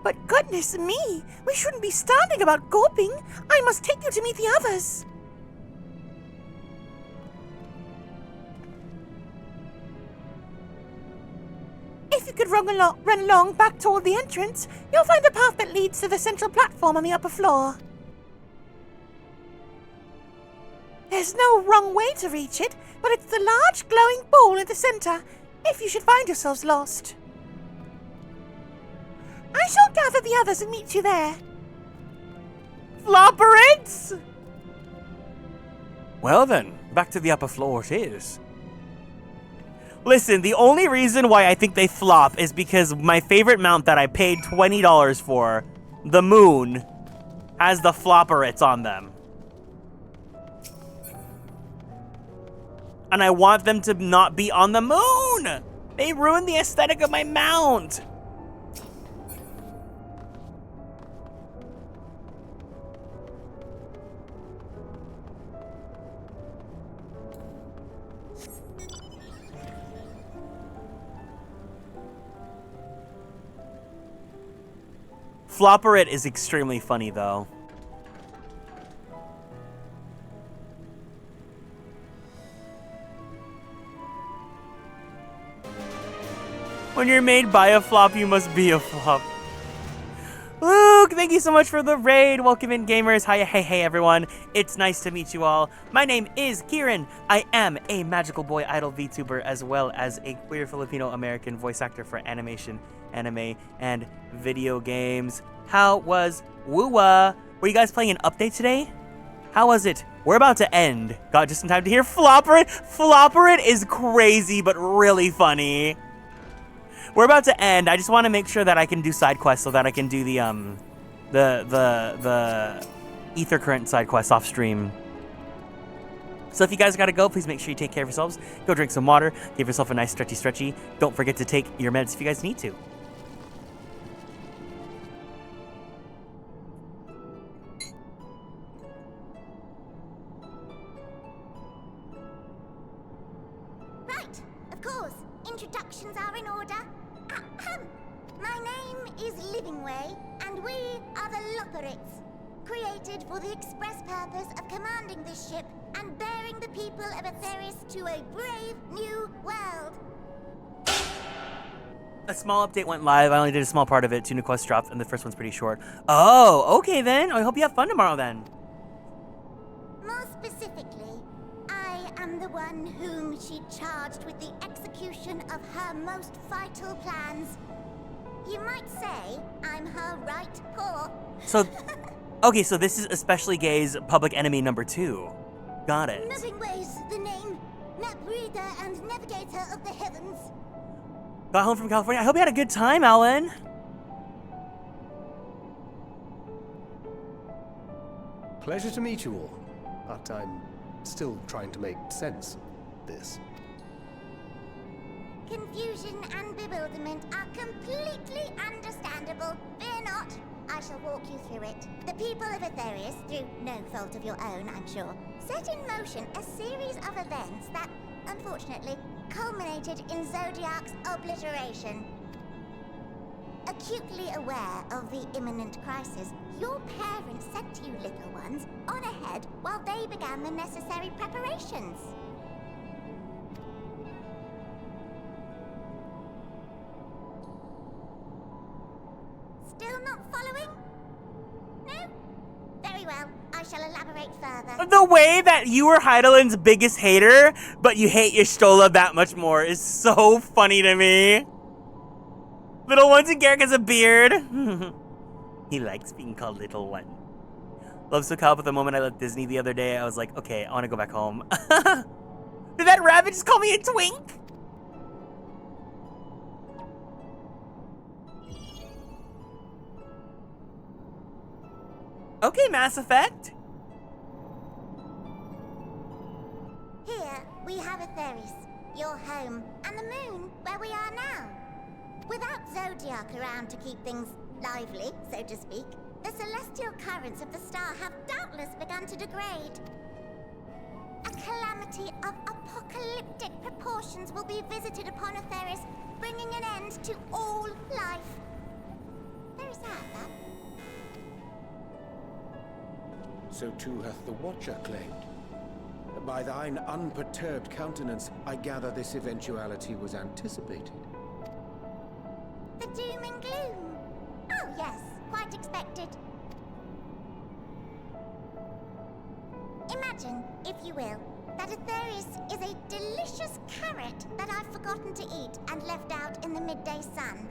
Speaker 17: But goodness me, we shouldn't be standing about gawping. I must take you to meet the others. If you could run along back toward the entrance, you'll find a path that leads to the central platform on the upper floor. There's no wrong way to reach it, but it's the large glowing ball at the center, if you should find yourselves lost. I shall gather the others and meet you there.
Speaker 2: Flopperites!
Speaker 7: Well then, back to the upper floor it is.
Speaker 2: Listen, the only reason why I think they flop is because my favorite mount that I paid $20 for, the Moon, has the flopperites on them. And I want them to not be on the moon! They ruined the aesthetic of my mount! Flopperit is extremely funny, though. When you're made by a flop, you must be a flop. Luke, thank you so much for the raid. Welcome in, gamers. Hi, hey, everyone. It's nice to meet you all. My name is Kieran. I am a Magical Boy Idol VTuber, as well as a queer Filipino-American voice actor for animation, anime, and video games. How was Woowa? Were you guys playing an update today? How was it? We're about to end. Got just in time to hear Flopperit. Flopperit is crazy, but really funny. We're about to end. I just want to make sure that I can do side quests so that I can do the ether current side quests off stream. So if you guys gotta go, please make sure you take care of yourselves. Go drink some water. Give yourself a nice stretchy. Don't forget to take your meds if you guys need to.
Speaker 3: Right, of course. Introductions are in order. My name is Livingway, and we are the Loperites, created for the express purpose of commanding this ship and bearing the people of Etheris to a brave new world.
Speaker 2: A small update went live. I only did a small part of it. 2 new quests dropped, and the first one's pretty short. Oh, okay then. I hope you have fun tomorrow then.
Speaker 3: More specifically, I am the one whom she charged with the execution of her most vital plans. You might say I'm her right paw.
Speaker 2: So, okay, so this is Especially Gay's public enemy number 2. Got it.
Speaker 3: Livingway's the name, map reader and navigator of the heavens.
Speaker 2: Got home from California. I hope you had a good time, Alan.
Speaker 8: Pleasure to meet you all, but I'm still trying to make sense of this.
Speaker 3: Confusion and bewilderment are completely understandable. Fear not, I shall walk you through it. The people of Etheris, through no fault of your own, I'm sure, set in motion a series of events that, unfortunately, culminated in Zodiac's obliteration. Acutely aware of the imminent crisis, your parents sent you little ones on ahead while they began the necessary preparations. Still not following? No? Very well. I shall elaborate further.
Speaker 2: The way that you were Heidelin's biggest hater, but you hate Y'shtola that much more is so funny to me. Little One's and Garrick has a beard. He likes being called Little One. Love so caught up with the moment I left Disney the other day. I was like, okay, I want to go back home. Did that rabbit just call me a twink? Okay, Mass Effect.
Speaker 3: Here, we have Etheris, your home, and the moon, where we are now. Without Zodiac around to keep things lively, so to speak, the celestial currents of the star have doubtless begun to degrade. A calamity of apocalyptic proportions will be visited upon Etheris, bringing an end to all life. Very sad, that.
Speaker 6: So too hath the Watcher claimed. By thine unperturbed countenance, I gather this eventuality was anticipated.
Speaker 3: The doom and gloom. Oh yes, quite expected. Imagine, if you will, that Etheris is a delicious carrot that I've forgotten to eat and left out in the midday sun.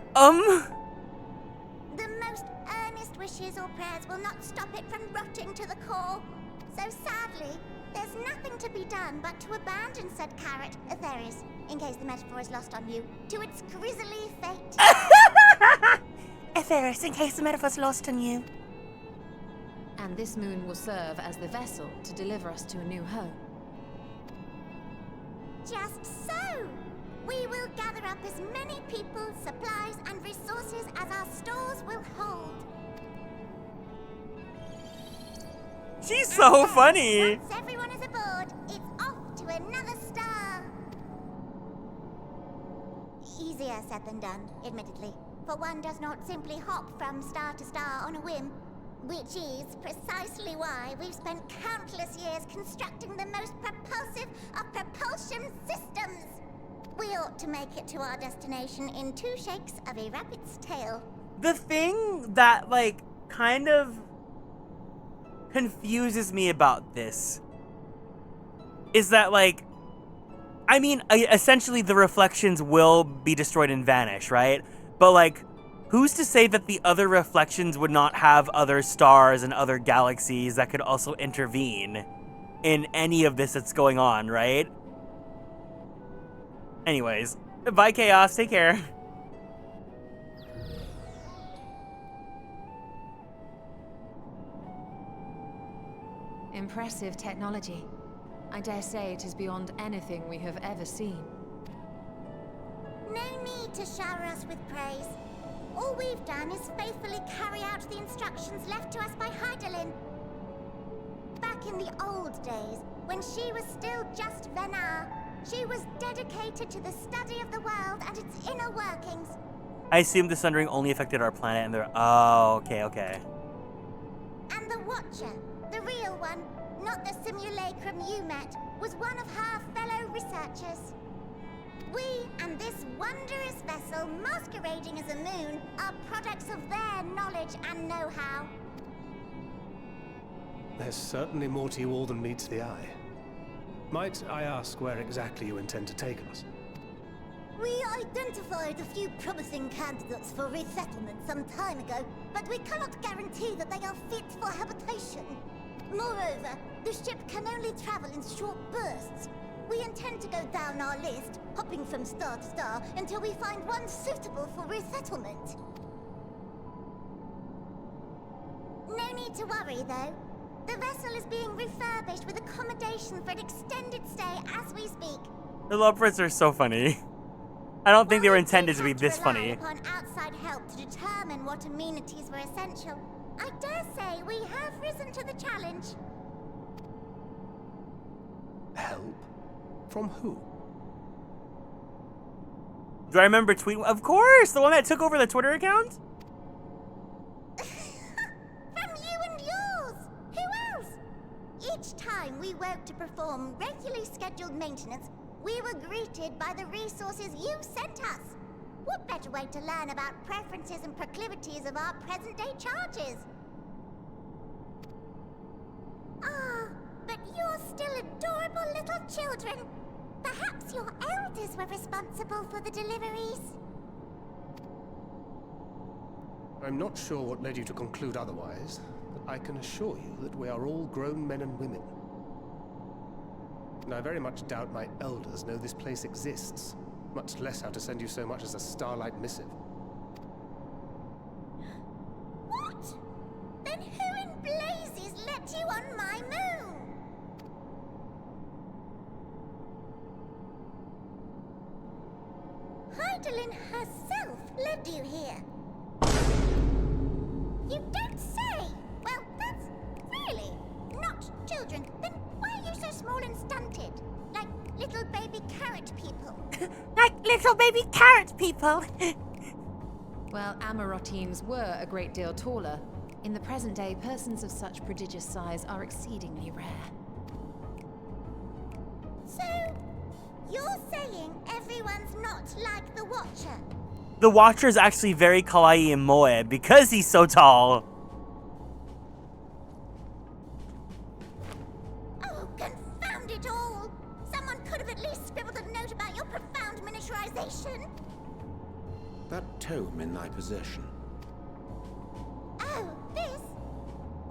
Speaker 3: The most earnest wishes or prayers will not stop it from rotting to the core. So sadly, there's nothing to be done but to abandon said carrot, Etheris, in case the metaphor is lost on you, to its grisly fate.
Speaker 17: Etheris, in case the metaphor's lost on you.
Speaker 15: And this moon will serve as the vessel to deliver us to a new home.
Speaker 3: Just so! We will gather up as many people, supplies, and resources as our stores will hold.
Speaker 2: She's so funny.
Speaker 3: Once everyone is aboard, it's off to another star. Easier said than done, admittedly. For one does not simply hop from star to star on a whim. Which is precisely why we've spent countless years constructing the most propulsive of propulsion systems. We ought to make it to our destination in 2 shakes of a rabbit's tail.
Speaker 2: The thing that, like, kind of confuses me about this is that, like, I mean, essentially the reflections will be destroyed and vanish, right? But, like, who's to say that the other reflections would not have other stars and other galaxies that could also intervene in any of this that's going on, right? Anyways, bye Chaos, take care.
Speaker 15: Impressive technology. I dare say it is beyond anything we have ever seen.
Speaker 3: No need to shower us with praise. All we've done is faithfully carry out the instructions left to us by Heidelin. Back in the old days, when she was still just Venar, she was dedicated to the study of the world and its inner workings.
Speaker 2: I assume the sundering only affected our planet and they're... Oh, okay.
Speaker 3: And the Watcher, the real one, not the simulacrum you met, was one of her fellow researchers. We and this wondrous vessel masquerading as a moon are products of their knowledge and know-how.
Speaker 8: There's certainly more to you all than meets the eye. Might I ask where exactly you intend to take us?
Speaker 3: We identified a few promising candidates for resettlement some time ago, but we cannot guarantee that they are fit for habitation. Moreover, the ship can only travel in short bursts. We intend to go down our list, hopping from star to star, until we find one suitable for resettlement. No need to worry, though. The vessel is being refurbished with accommodation for an extended stay as we speak.
Speaker 2: The lovebirds are so funny. I don't think they were intended to be this funny.
Speaker 3: Upon outside help to determine what amenities were essential, I dare say we have risen to the challenge.
Speaker 8: Help? From who?
Speaker 2: Do I remember tweeting? Of course, the one that took over the Twitter account?
Speaker 3: From you and yours! Who else? Each time we woke to perform regularly scheduled maintenance, we were greeted by the resources you sent us. What better way to learn about preferences and proclivities of our present-day charges? Ah, but you're still adorable little children. Perhaps your elders were responsible for the deliveries.
Speaker 8: I'm not sure what led you to conclude otherwise, but I can assure you that we are all grown men and women. And I very much doubt my elders know this place exists, much less how to send you so much as a starlight missive.
Speaker 3: What? Then who in blazes let you on my moon? Heidelin herself led you here. You don't say! Well, that's really not children. Then why are you so small and stunted? Like little baby carrot people.
Speaker 17: Like little baby carrot people.
Speaker 15: Well, Amarotines were a great deal taller. In the present day, persons of such prodigious size are exceedingly rare.
Speaker 3: So, you're saying everyone's not like the Watcher?
Speaker 2: The Watcher is actually very kawaii and moe because he's so tall.
Speaker 3: Oh, confound it all! Someone could have at least scribbled a note about your profound miniaturization.
Speaker 6: That tome in thy possession.
Speaker 3: Oh, this?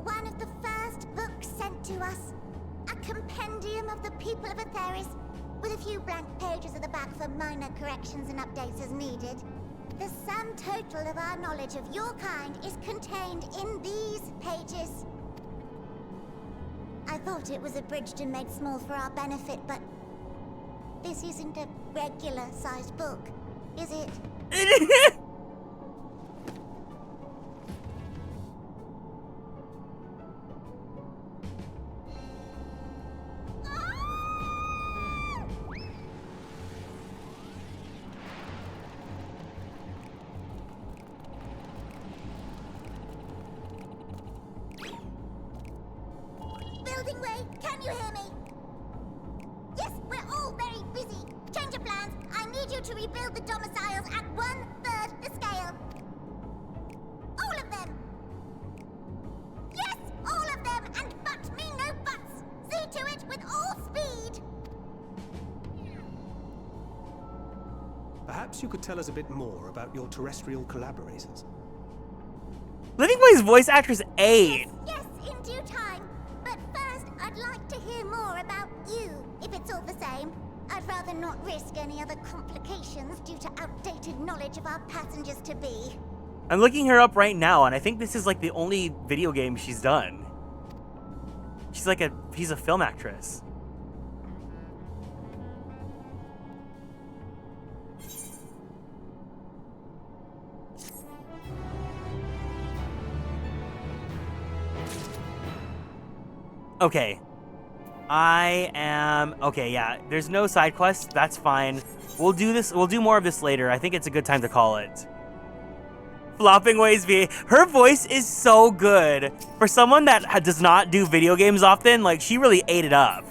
Speaker 3: One of the first books sent to us. A compendium of the people of Etheris, with a few blank pages at the back for minor corrections and updates as needed. The sum total of our knowledge of your kind is contained in these pages. I thought it was abridged and made small for our benefit, but this isn't a regular-sized book, is it? Building way, can you hear me? Yes, we're all very busy. Change of plans. I need you to rebuild the domiciles at 1/3 the scale. All of them. Yes, all of them, and but me no buts. See to it with all speed.
Speaker 8: Perhaps you could tell us a bit more about your terrestrial collaborators.
Speaker 2: Living Way's voice actress A.
Speaker 3: Yes, in due time. But first, I'd like to hear more about you, if it's all the same. I'd rather not risk any other complications due to outdated knowledge of our passengers-to-be.
Speaker 2: I'm looking her up right now, and I think this is like the only video game she's done. She's a film actress. Okay. Okay, yeah. There's no side quest. That's fine. We'll do more of this later. I think it's a good time to call it. Flopping Ways VA. Her voice is so good. For someone that does not do video games often, like, she really ate it up.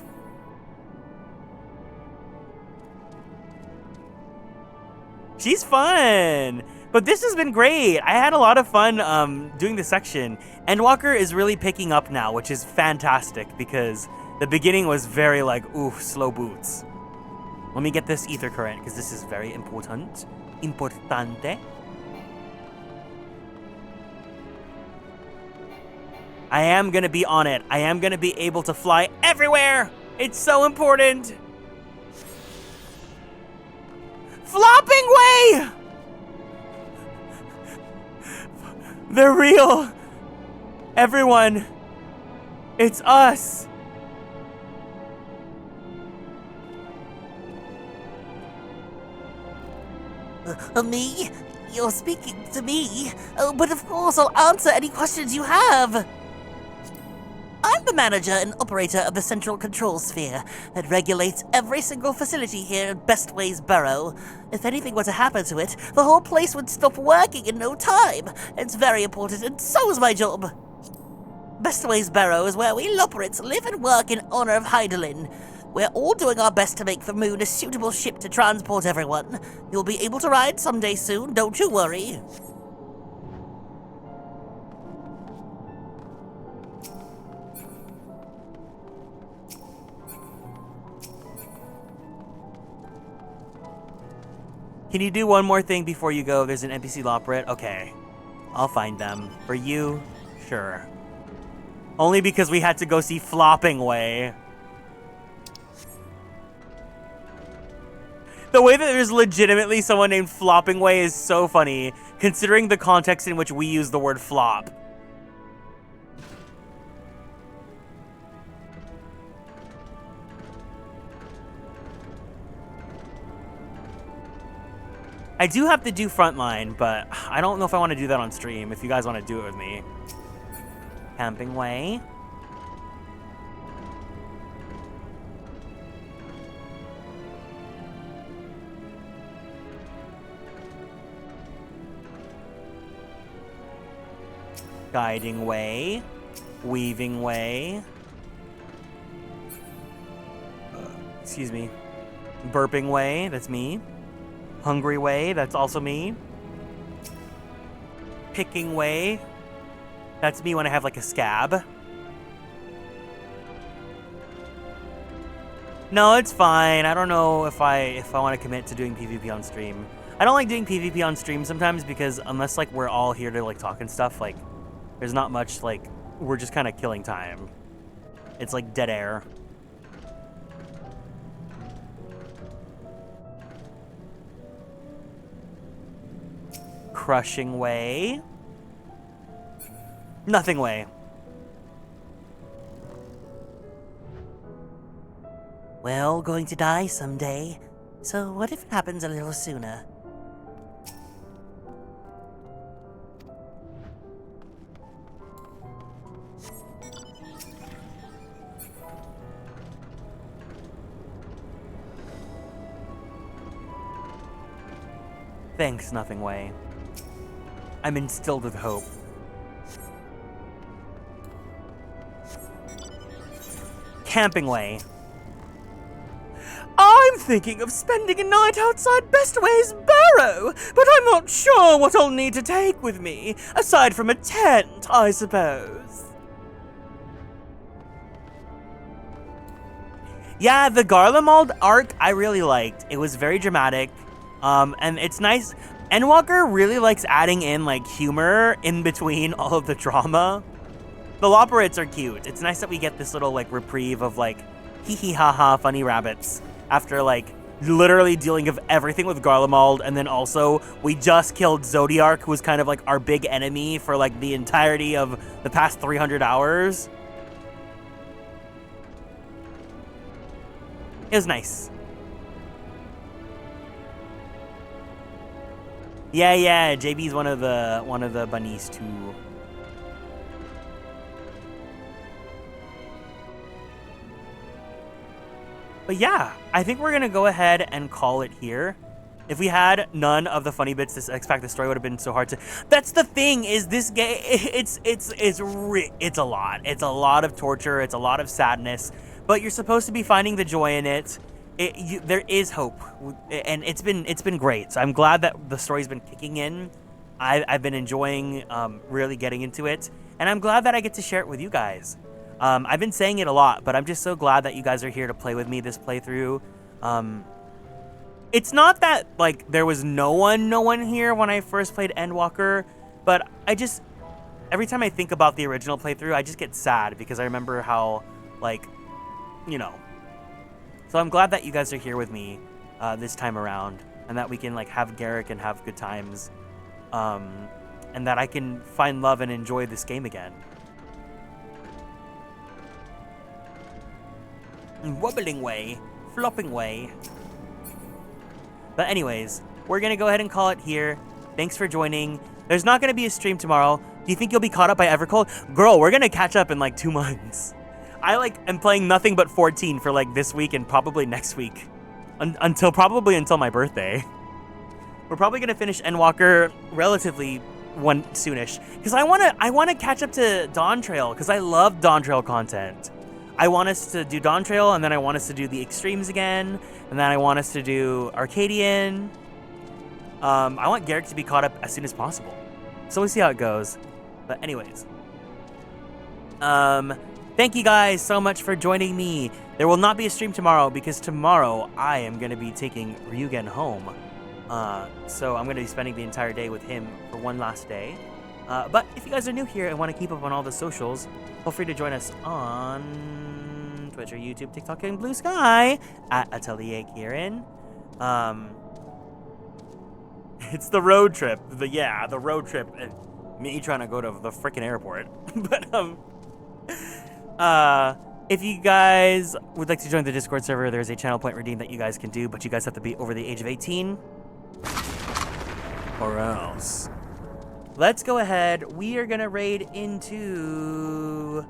Speaker 2: She's fun. But this has been great. I had a lot of fun doing this section. Endwalker is really picking up now, which is fantastic because the beginning was very like, ooh, slow boots. Let me get this ether current because this is very important. Importante. I am gonna be on it. I am gonna be able to fly everywhere. It's so important. Flopping Way! They're real. Everyone. It's us.
Speaker 17: Me? You're speaking to me? But of course I'll answer any questions you have. I'm the manager and operator of the central control sphere that regulates every single facility here in Bestway's Burrow. If anything were to happen to it, the whole place would stop working in no time. It's very important, and so is my job. Bestway's Burrow is where we Loporits live and work in honor of Hydaelyn. We're all doing our best to make the moon a suitable ship to transport everyone. You'll be able to ride someday soon, don't you worry.
Speaker 2: Can you do one more thing before you go? There's an NPC Loporit. Okay. I'll find them. For you, sure. Only because we had to go see Flopping Way. The way that there's legitimately someone named Flopping Way is so funny, considering the context in which we use the word flop. I do have to do Frontline, but I don't know if I want to do that on stream, if you guys want to do it with me. Camping Way. Guiding Way. Weaving Way. Excuse me. Burping Way, that's me. Hungry Way, that's also me. Picking Way, that's me when I have like a scab. No, it's fine. I don't know if I want to commit to doing PvP on stream. I don't like doing PvP on stream sometimes because unless like we're all here to like talk and stuff, like there's not much, like we're just kind of killing time. It's like dead air. Crushing Way. Nothing Way.
Speaker 17: We're all going to die someday, so what if it happens a little sooner?
Speaker 2: Thanks, Nothing Way. I'm instilled with hope. Camping Way. I'm thinking of spending a night outside Bestway's Burrow, but I'm not sure what I'll need to take with me, aside from a tent, I suppose. Yeah, the Garlemald arc I really liked. It was very dramatic, and it's nice. Endwalker really likes adding in, like, humor in between all of the drama. The Loporits are cute. It's nice that we get this little, like, reprieve of, like, hee-hee-ha-ha funny rabbits after, like, literally dealing with everything with Garlemald, and then also we just killed Zodiark, who was kind of, like, our big enemy for, like, the entirety of the past 300 hours. It was nice. Yeah, JB's one of the bunnies too. But yeah, I think we're gonna go ahead and call it here. If we had none of the funny bits, this X-Pac the story would have been so hard to. That's the thing, is this game. It's a lot. It's a lot of torture. It's a lot of sadness. But you're supposed to be finding the joy in it. There is hope, and it's been great. So I'm glad that the story's been kicking in. I've been enjoying really getting into it, and I'm glad that I get to share it with you guys. I've been saying it a lot, but I'm just so glad that you guys are here to play with me this playthrough. It's not that like there was no one here when I first played Endwalker, but every time I think about the original playthrough, I just get sad because I remember how, like, you know. So I'm glad that you guys are here with me this time around, and that we can like have Garrick and have good times, and that I can find love and enjoy this game again. Wobbling Way, Flopping Way. But anyways, we're gonna go ahead and call it here. Thanks for joining. There's not gonna be a stream tomorrow. Do you think you'll be caught up by Evercold? Girl, we're gonna catch up in like 2 months. I like am playing nothing but 14 for like this week and probably next week, until my birthday. We're probably gonna finish Endwalker relatively soonish because I wanna catch up to Dawn Trail because I love Dawn Trail content. I want us to do Dawn Trail and then I want us to do the Extremes again and then I want us to do Arcadian. I want Garrick to be caught up as soon as possible. So we'll see how it goes. But anyways. Thank you guys so much for joining me. There will not be a stream tomorrow because tomorrow I am going to be taking Ryugen home. So I'm going to be spending the entire day with him for one last day. But if you guys are new here and want to keep up on all the socials, feel free to join us on Twitter, YouTube, TikTok, and Blue Sky at Atelier Kieran. It's the road trip. The road trip. Me trying to go to the freaking airport. But, if you guys would like to join the Discord server, there's a channel point redeem that you guys can do, but you guys have to be over the age of 18. Or else. Let's go ahead. We are going to raid into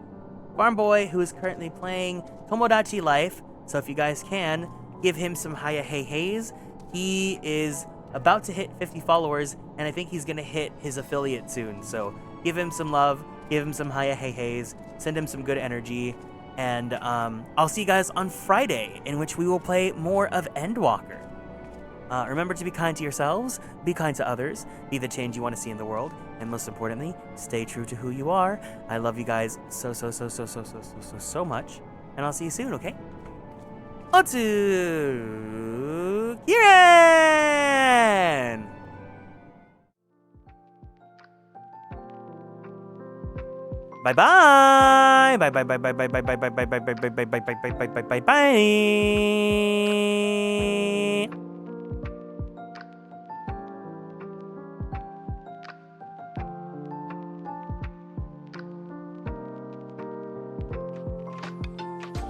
Speaker 2: Farm Boy, who is currently playing Tomodachi Life. So if you guys can, give him some hiya hey heys. He is about to hit 50 followers, and I think he's going to hit his affiliate soon. So give him some love, give him some hiya hey heys, send him some good energy, and I'll see you guys on Friday, in which we will play more of Endwalker. Remember to be kind to yourselves, be kind to others, be the change you want to see in the world, and most importantly, stay true to who you are. I love you guys so much, and I'll see you soon, okay? Otsu Kieran! Bye bye! Bye bye bye bye bye bye bye bye bye bye bye bye bye bye bye bye bye bye bye.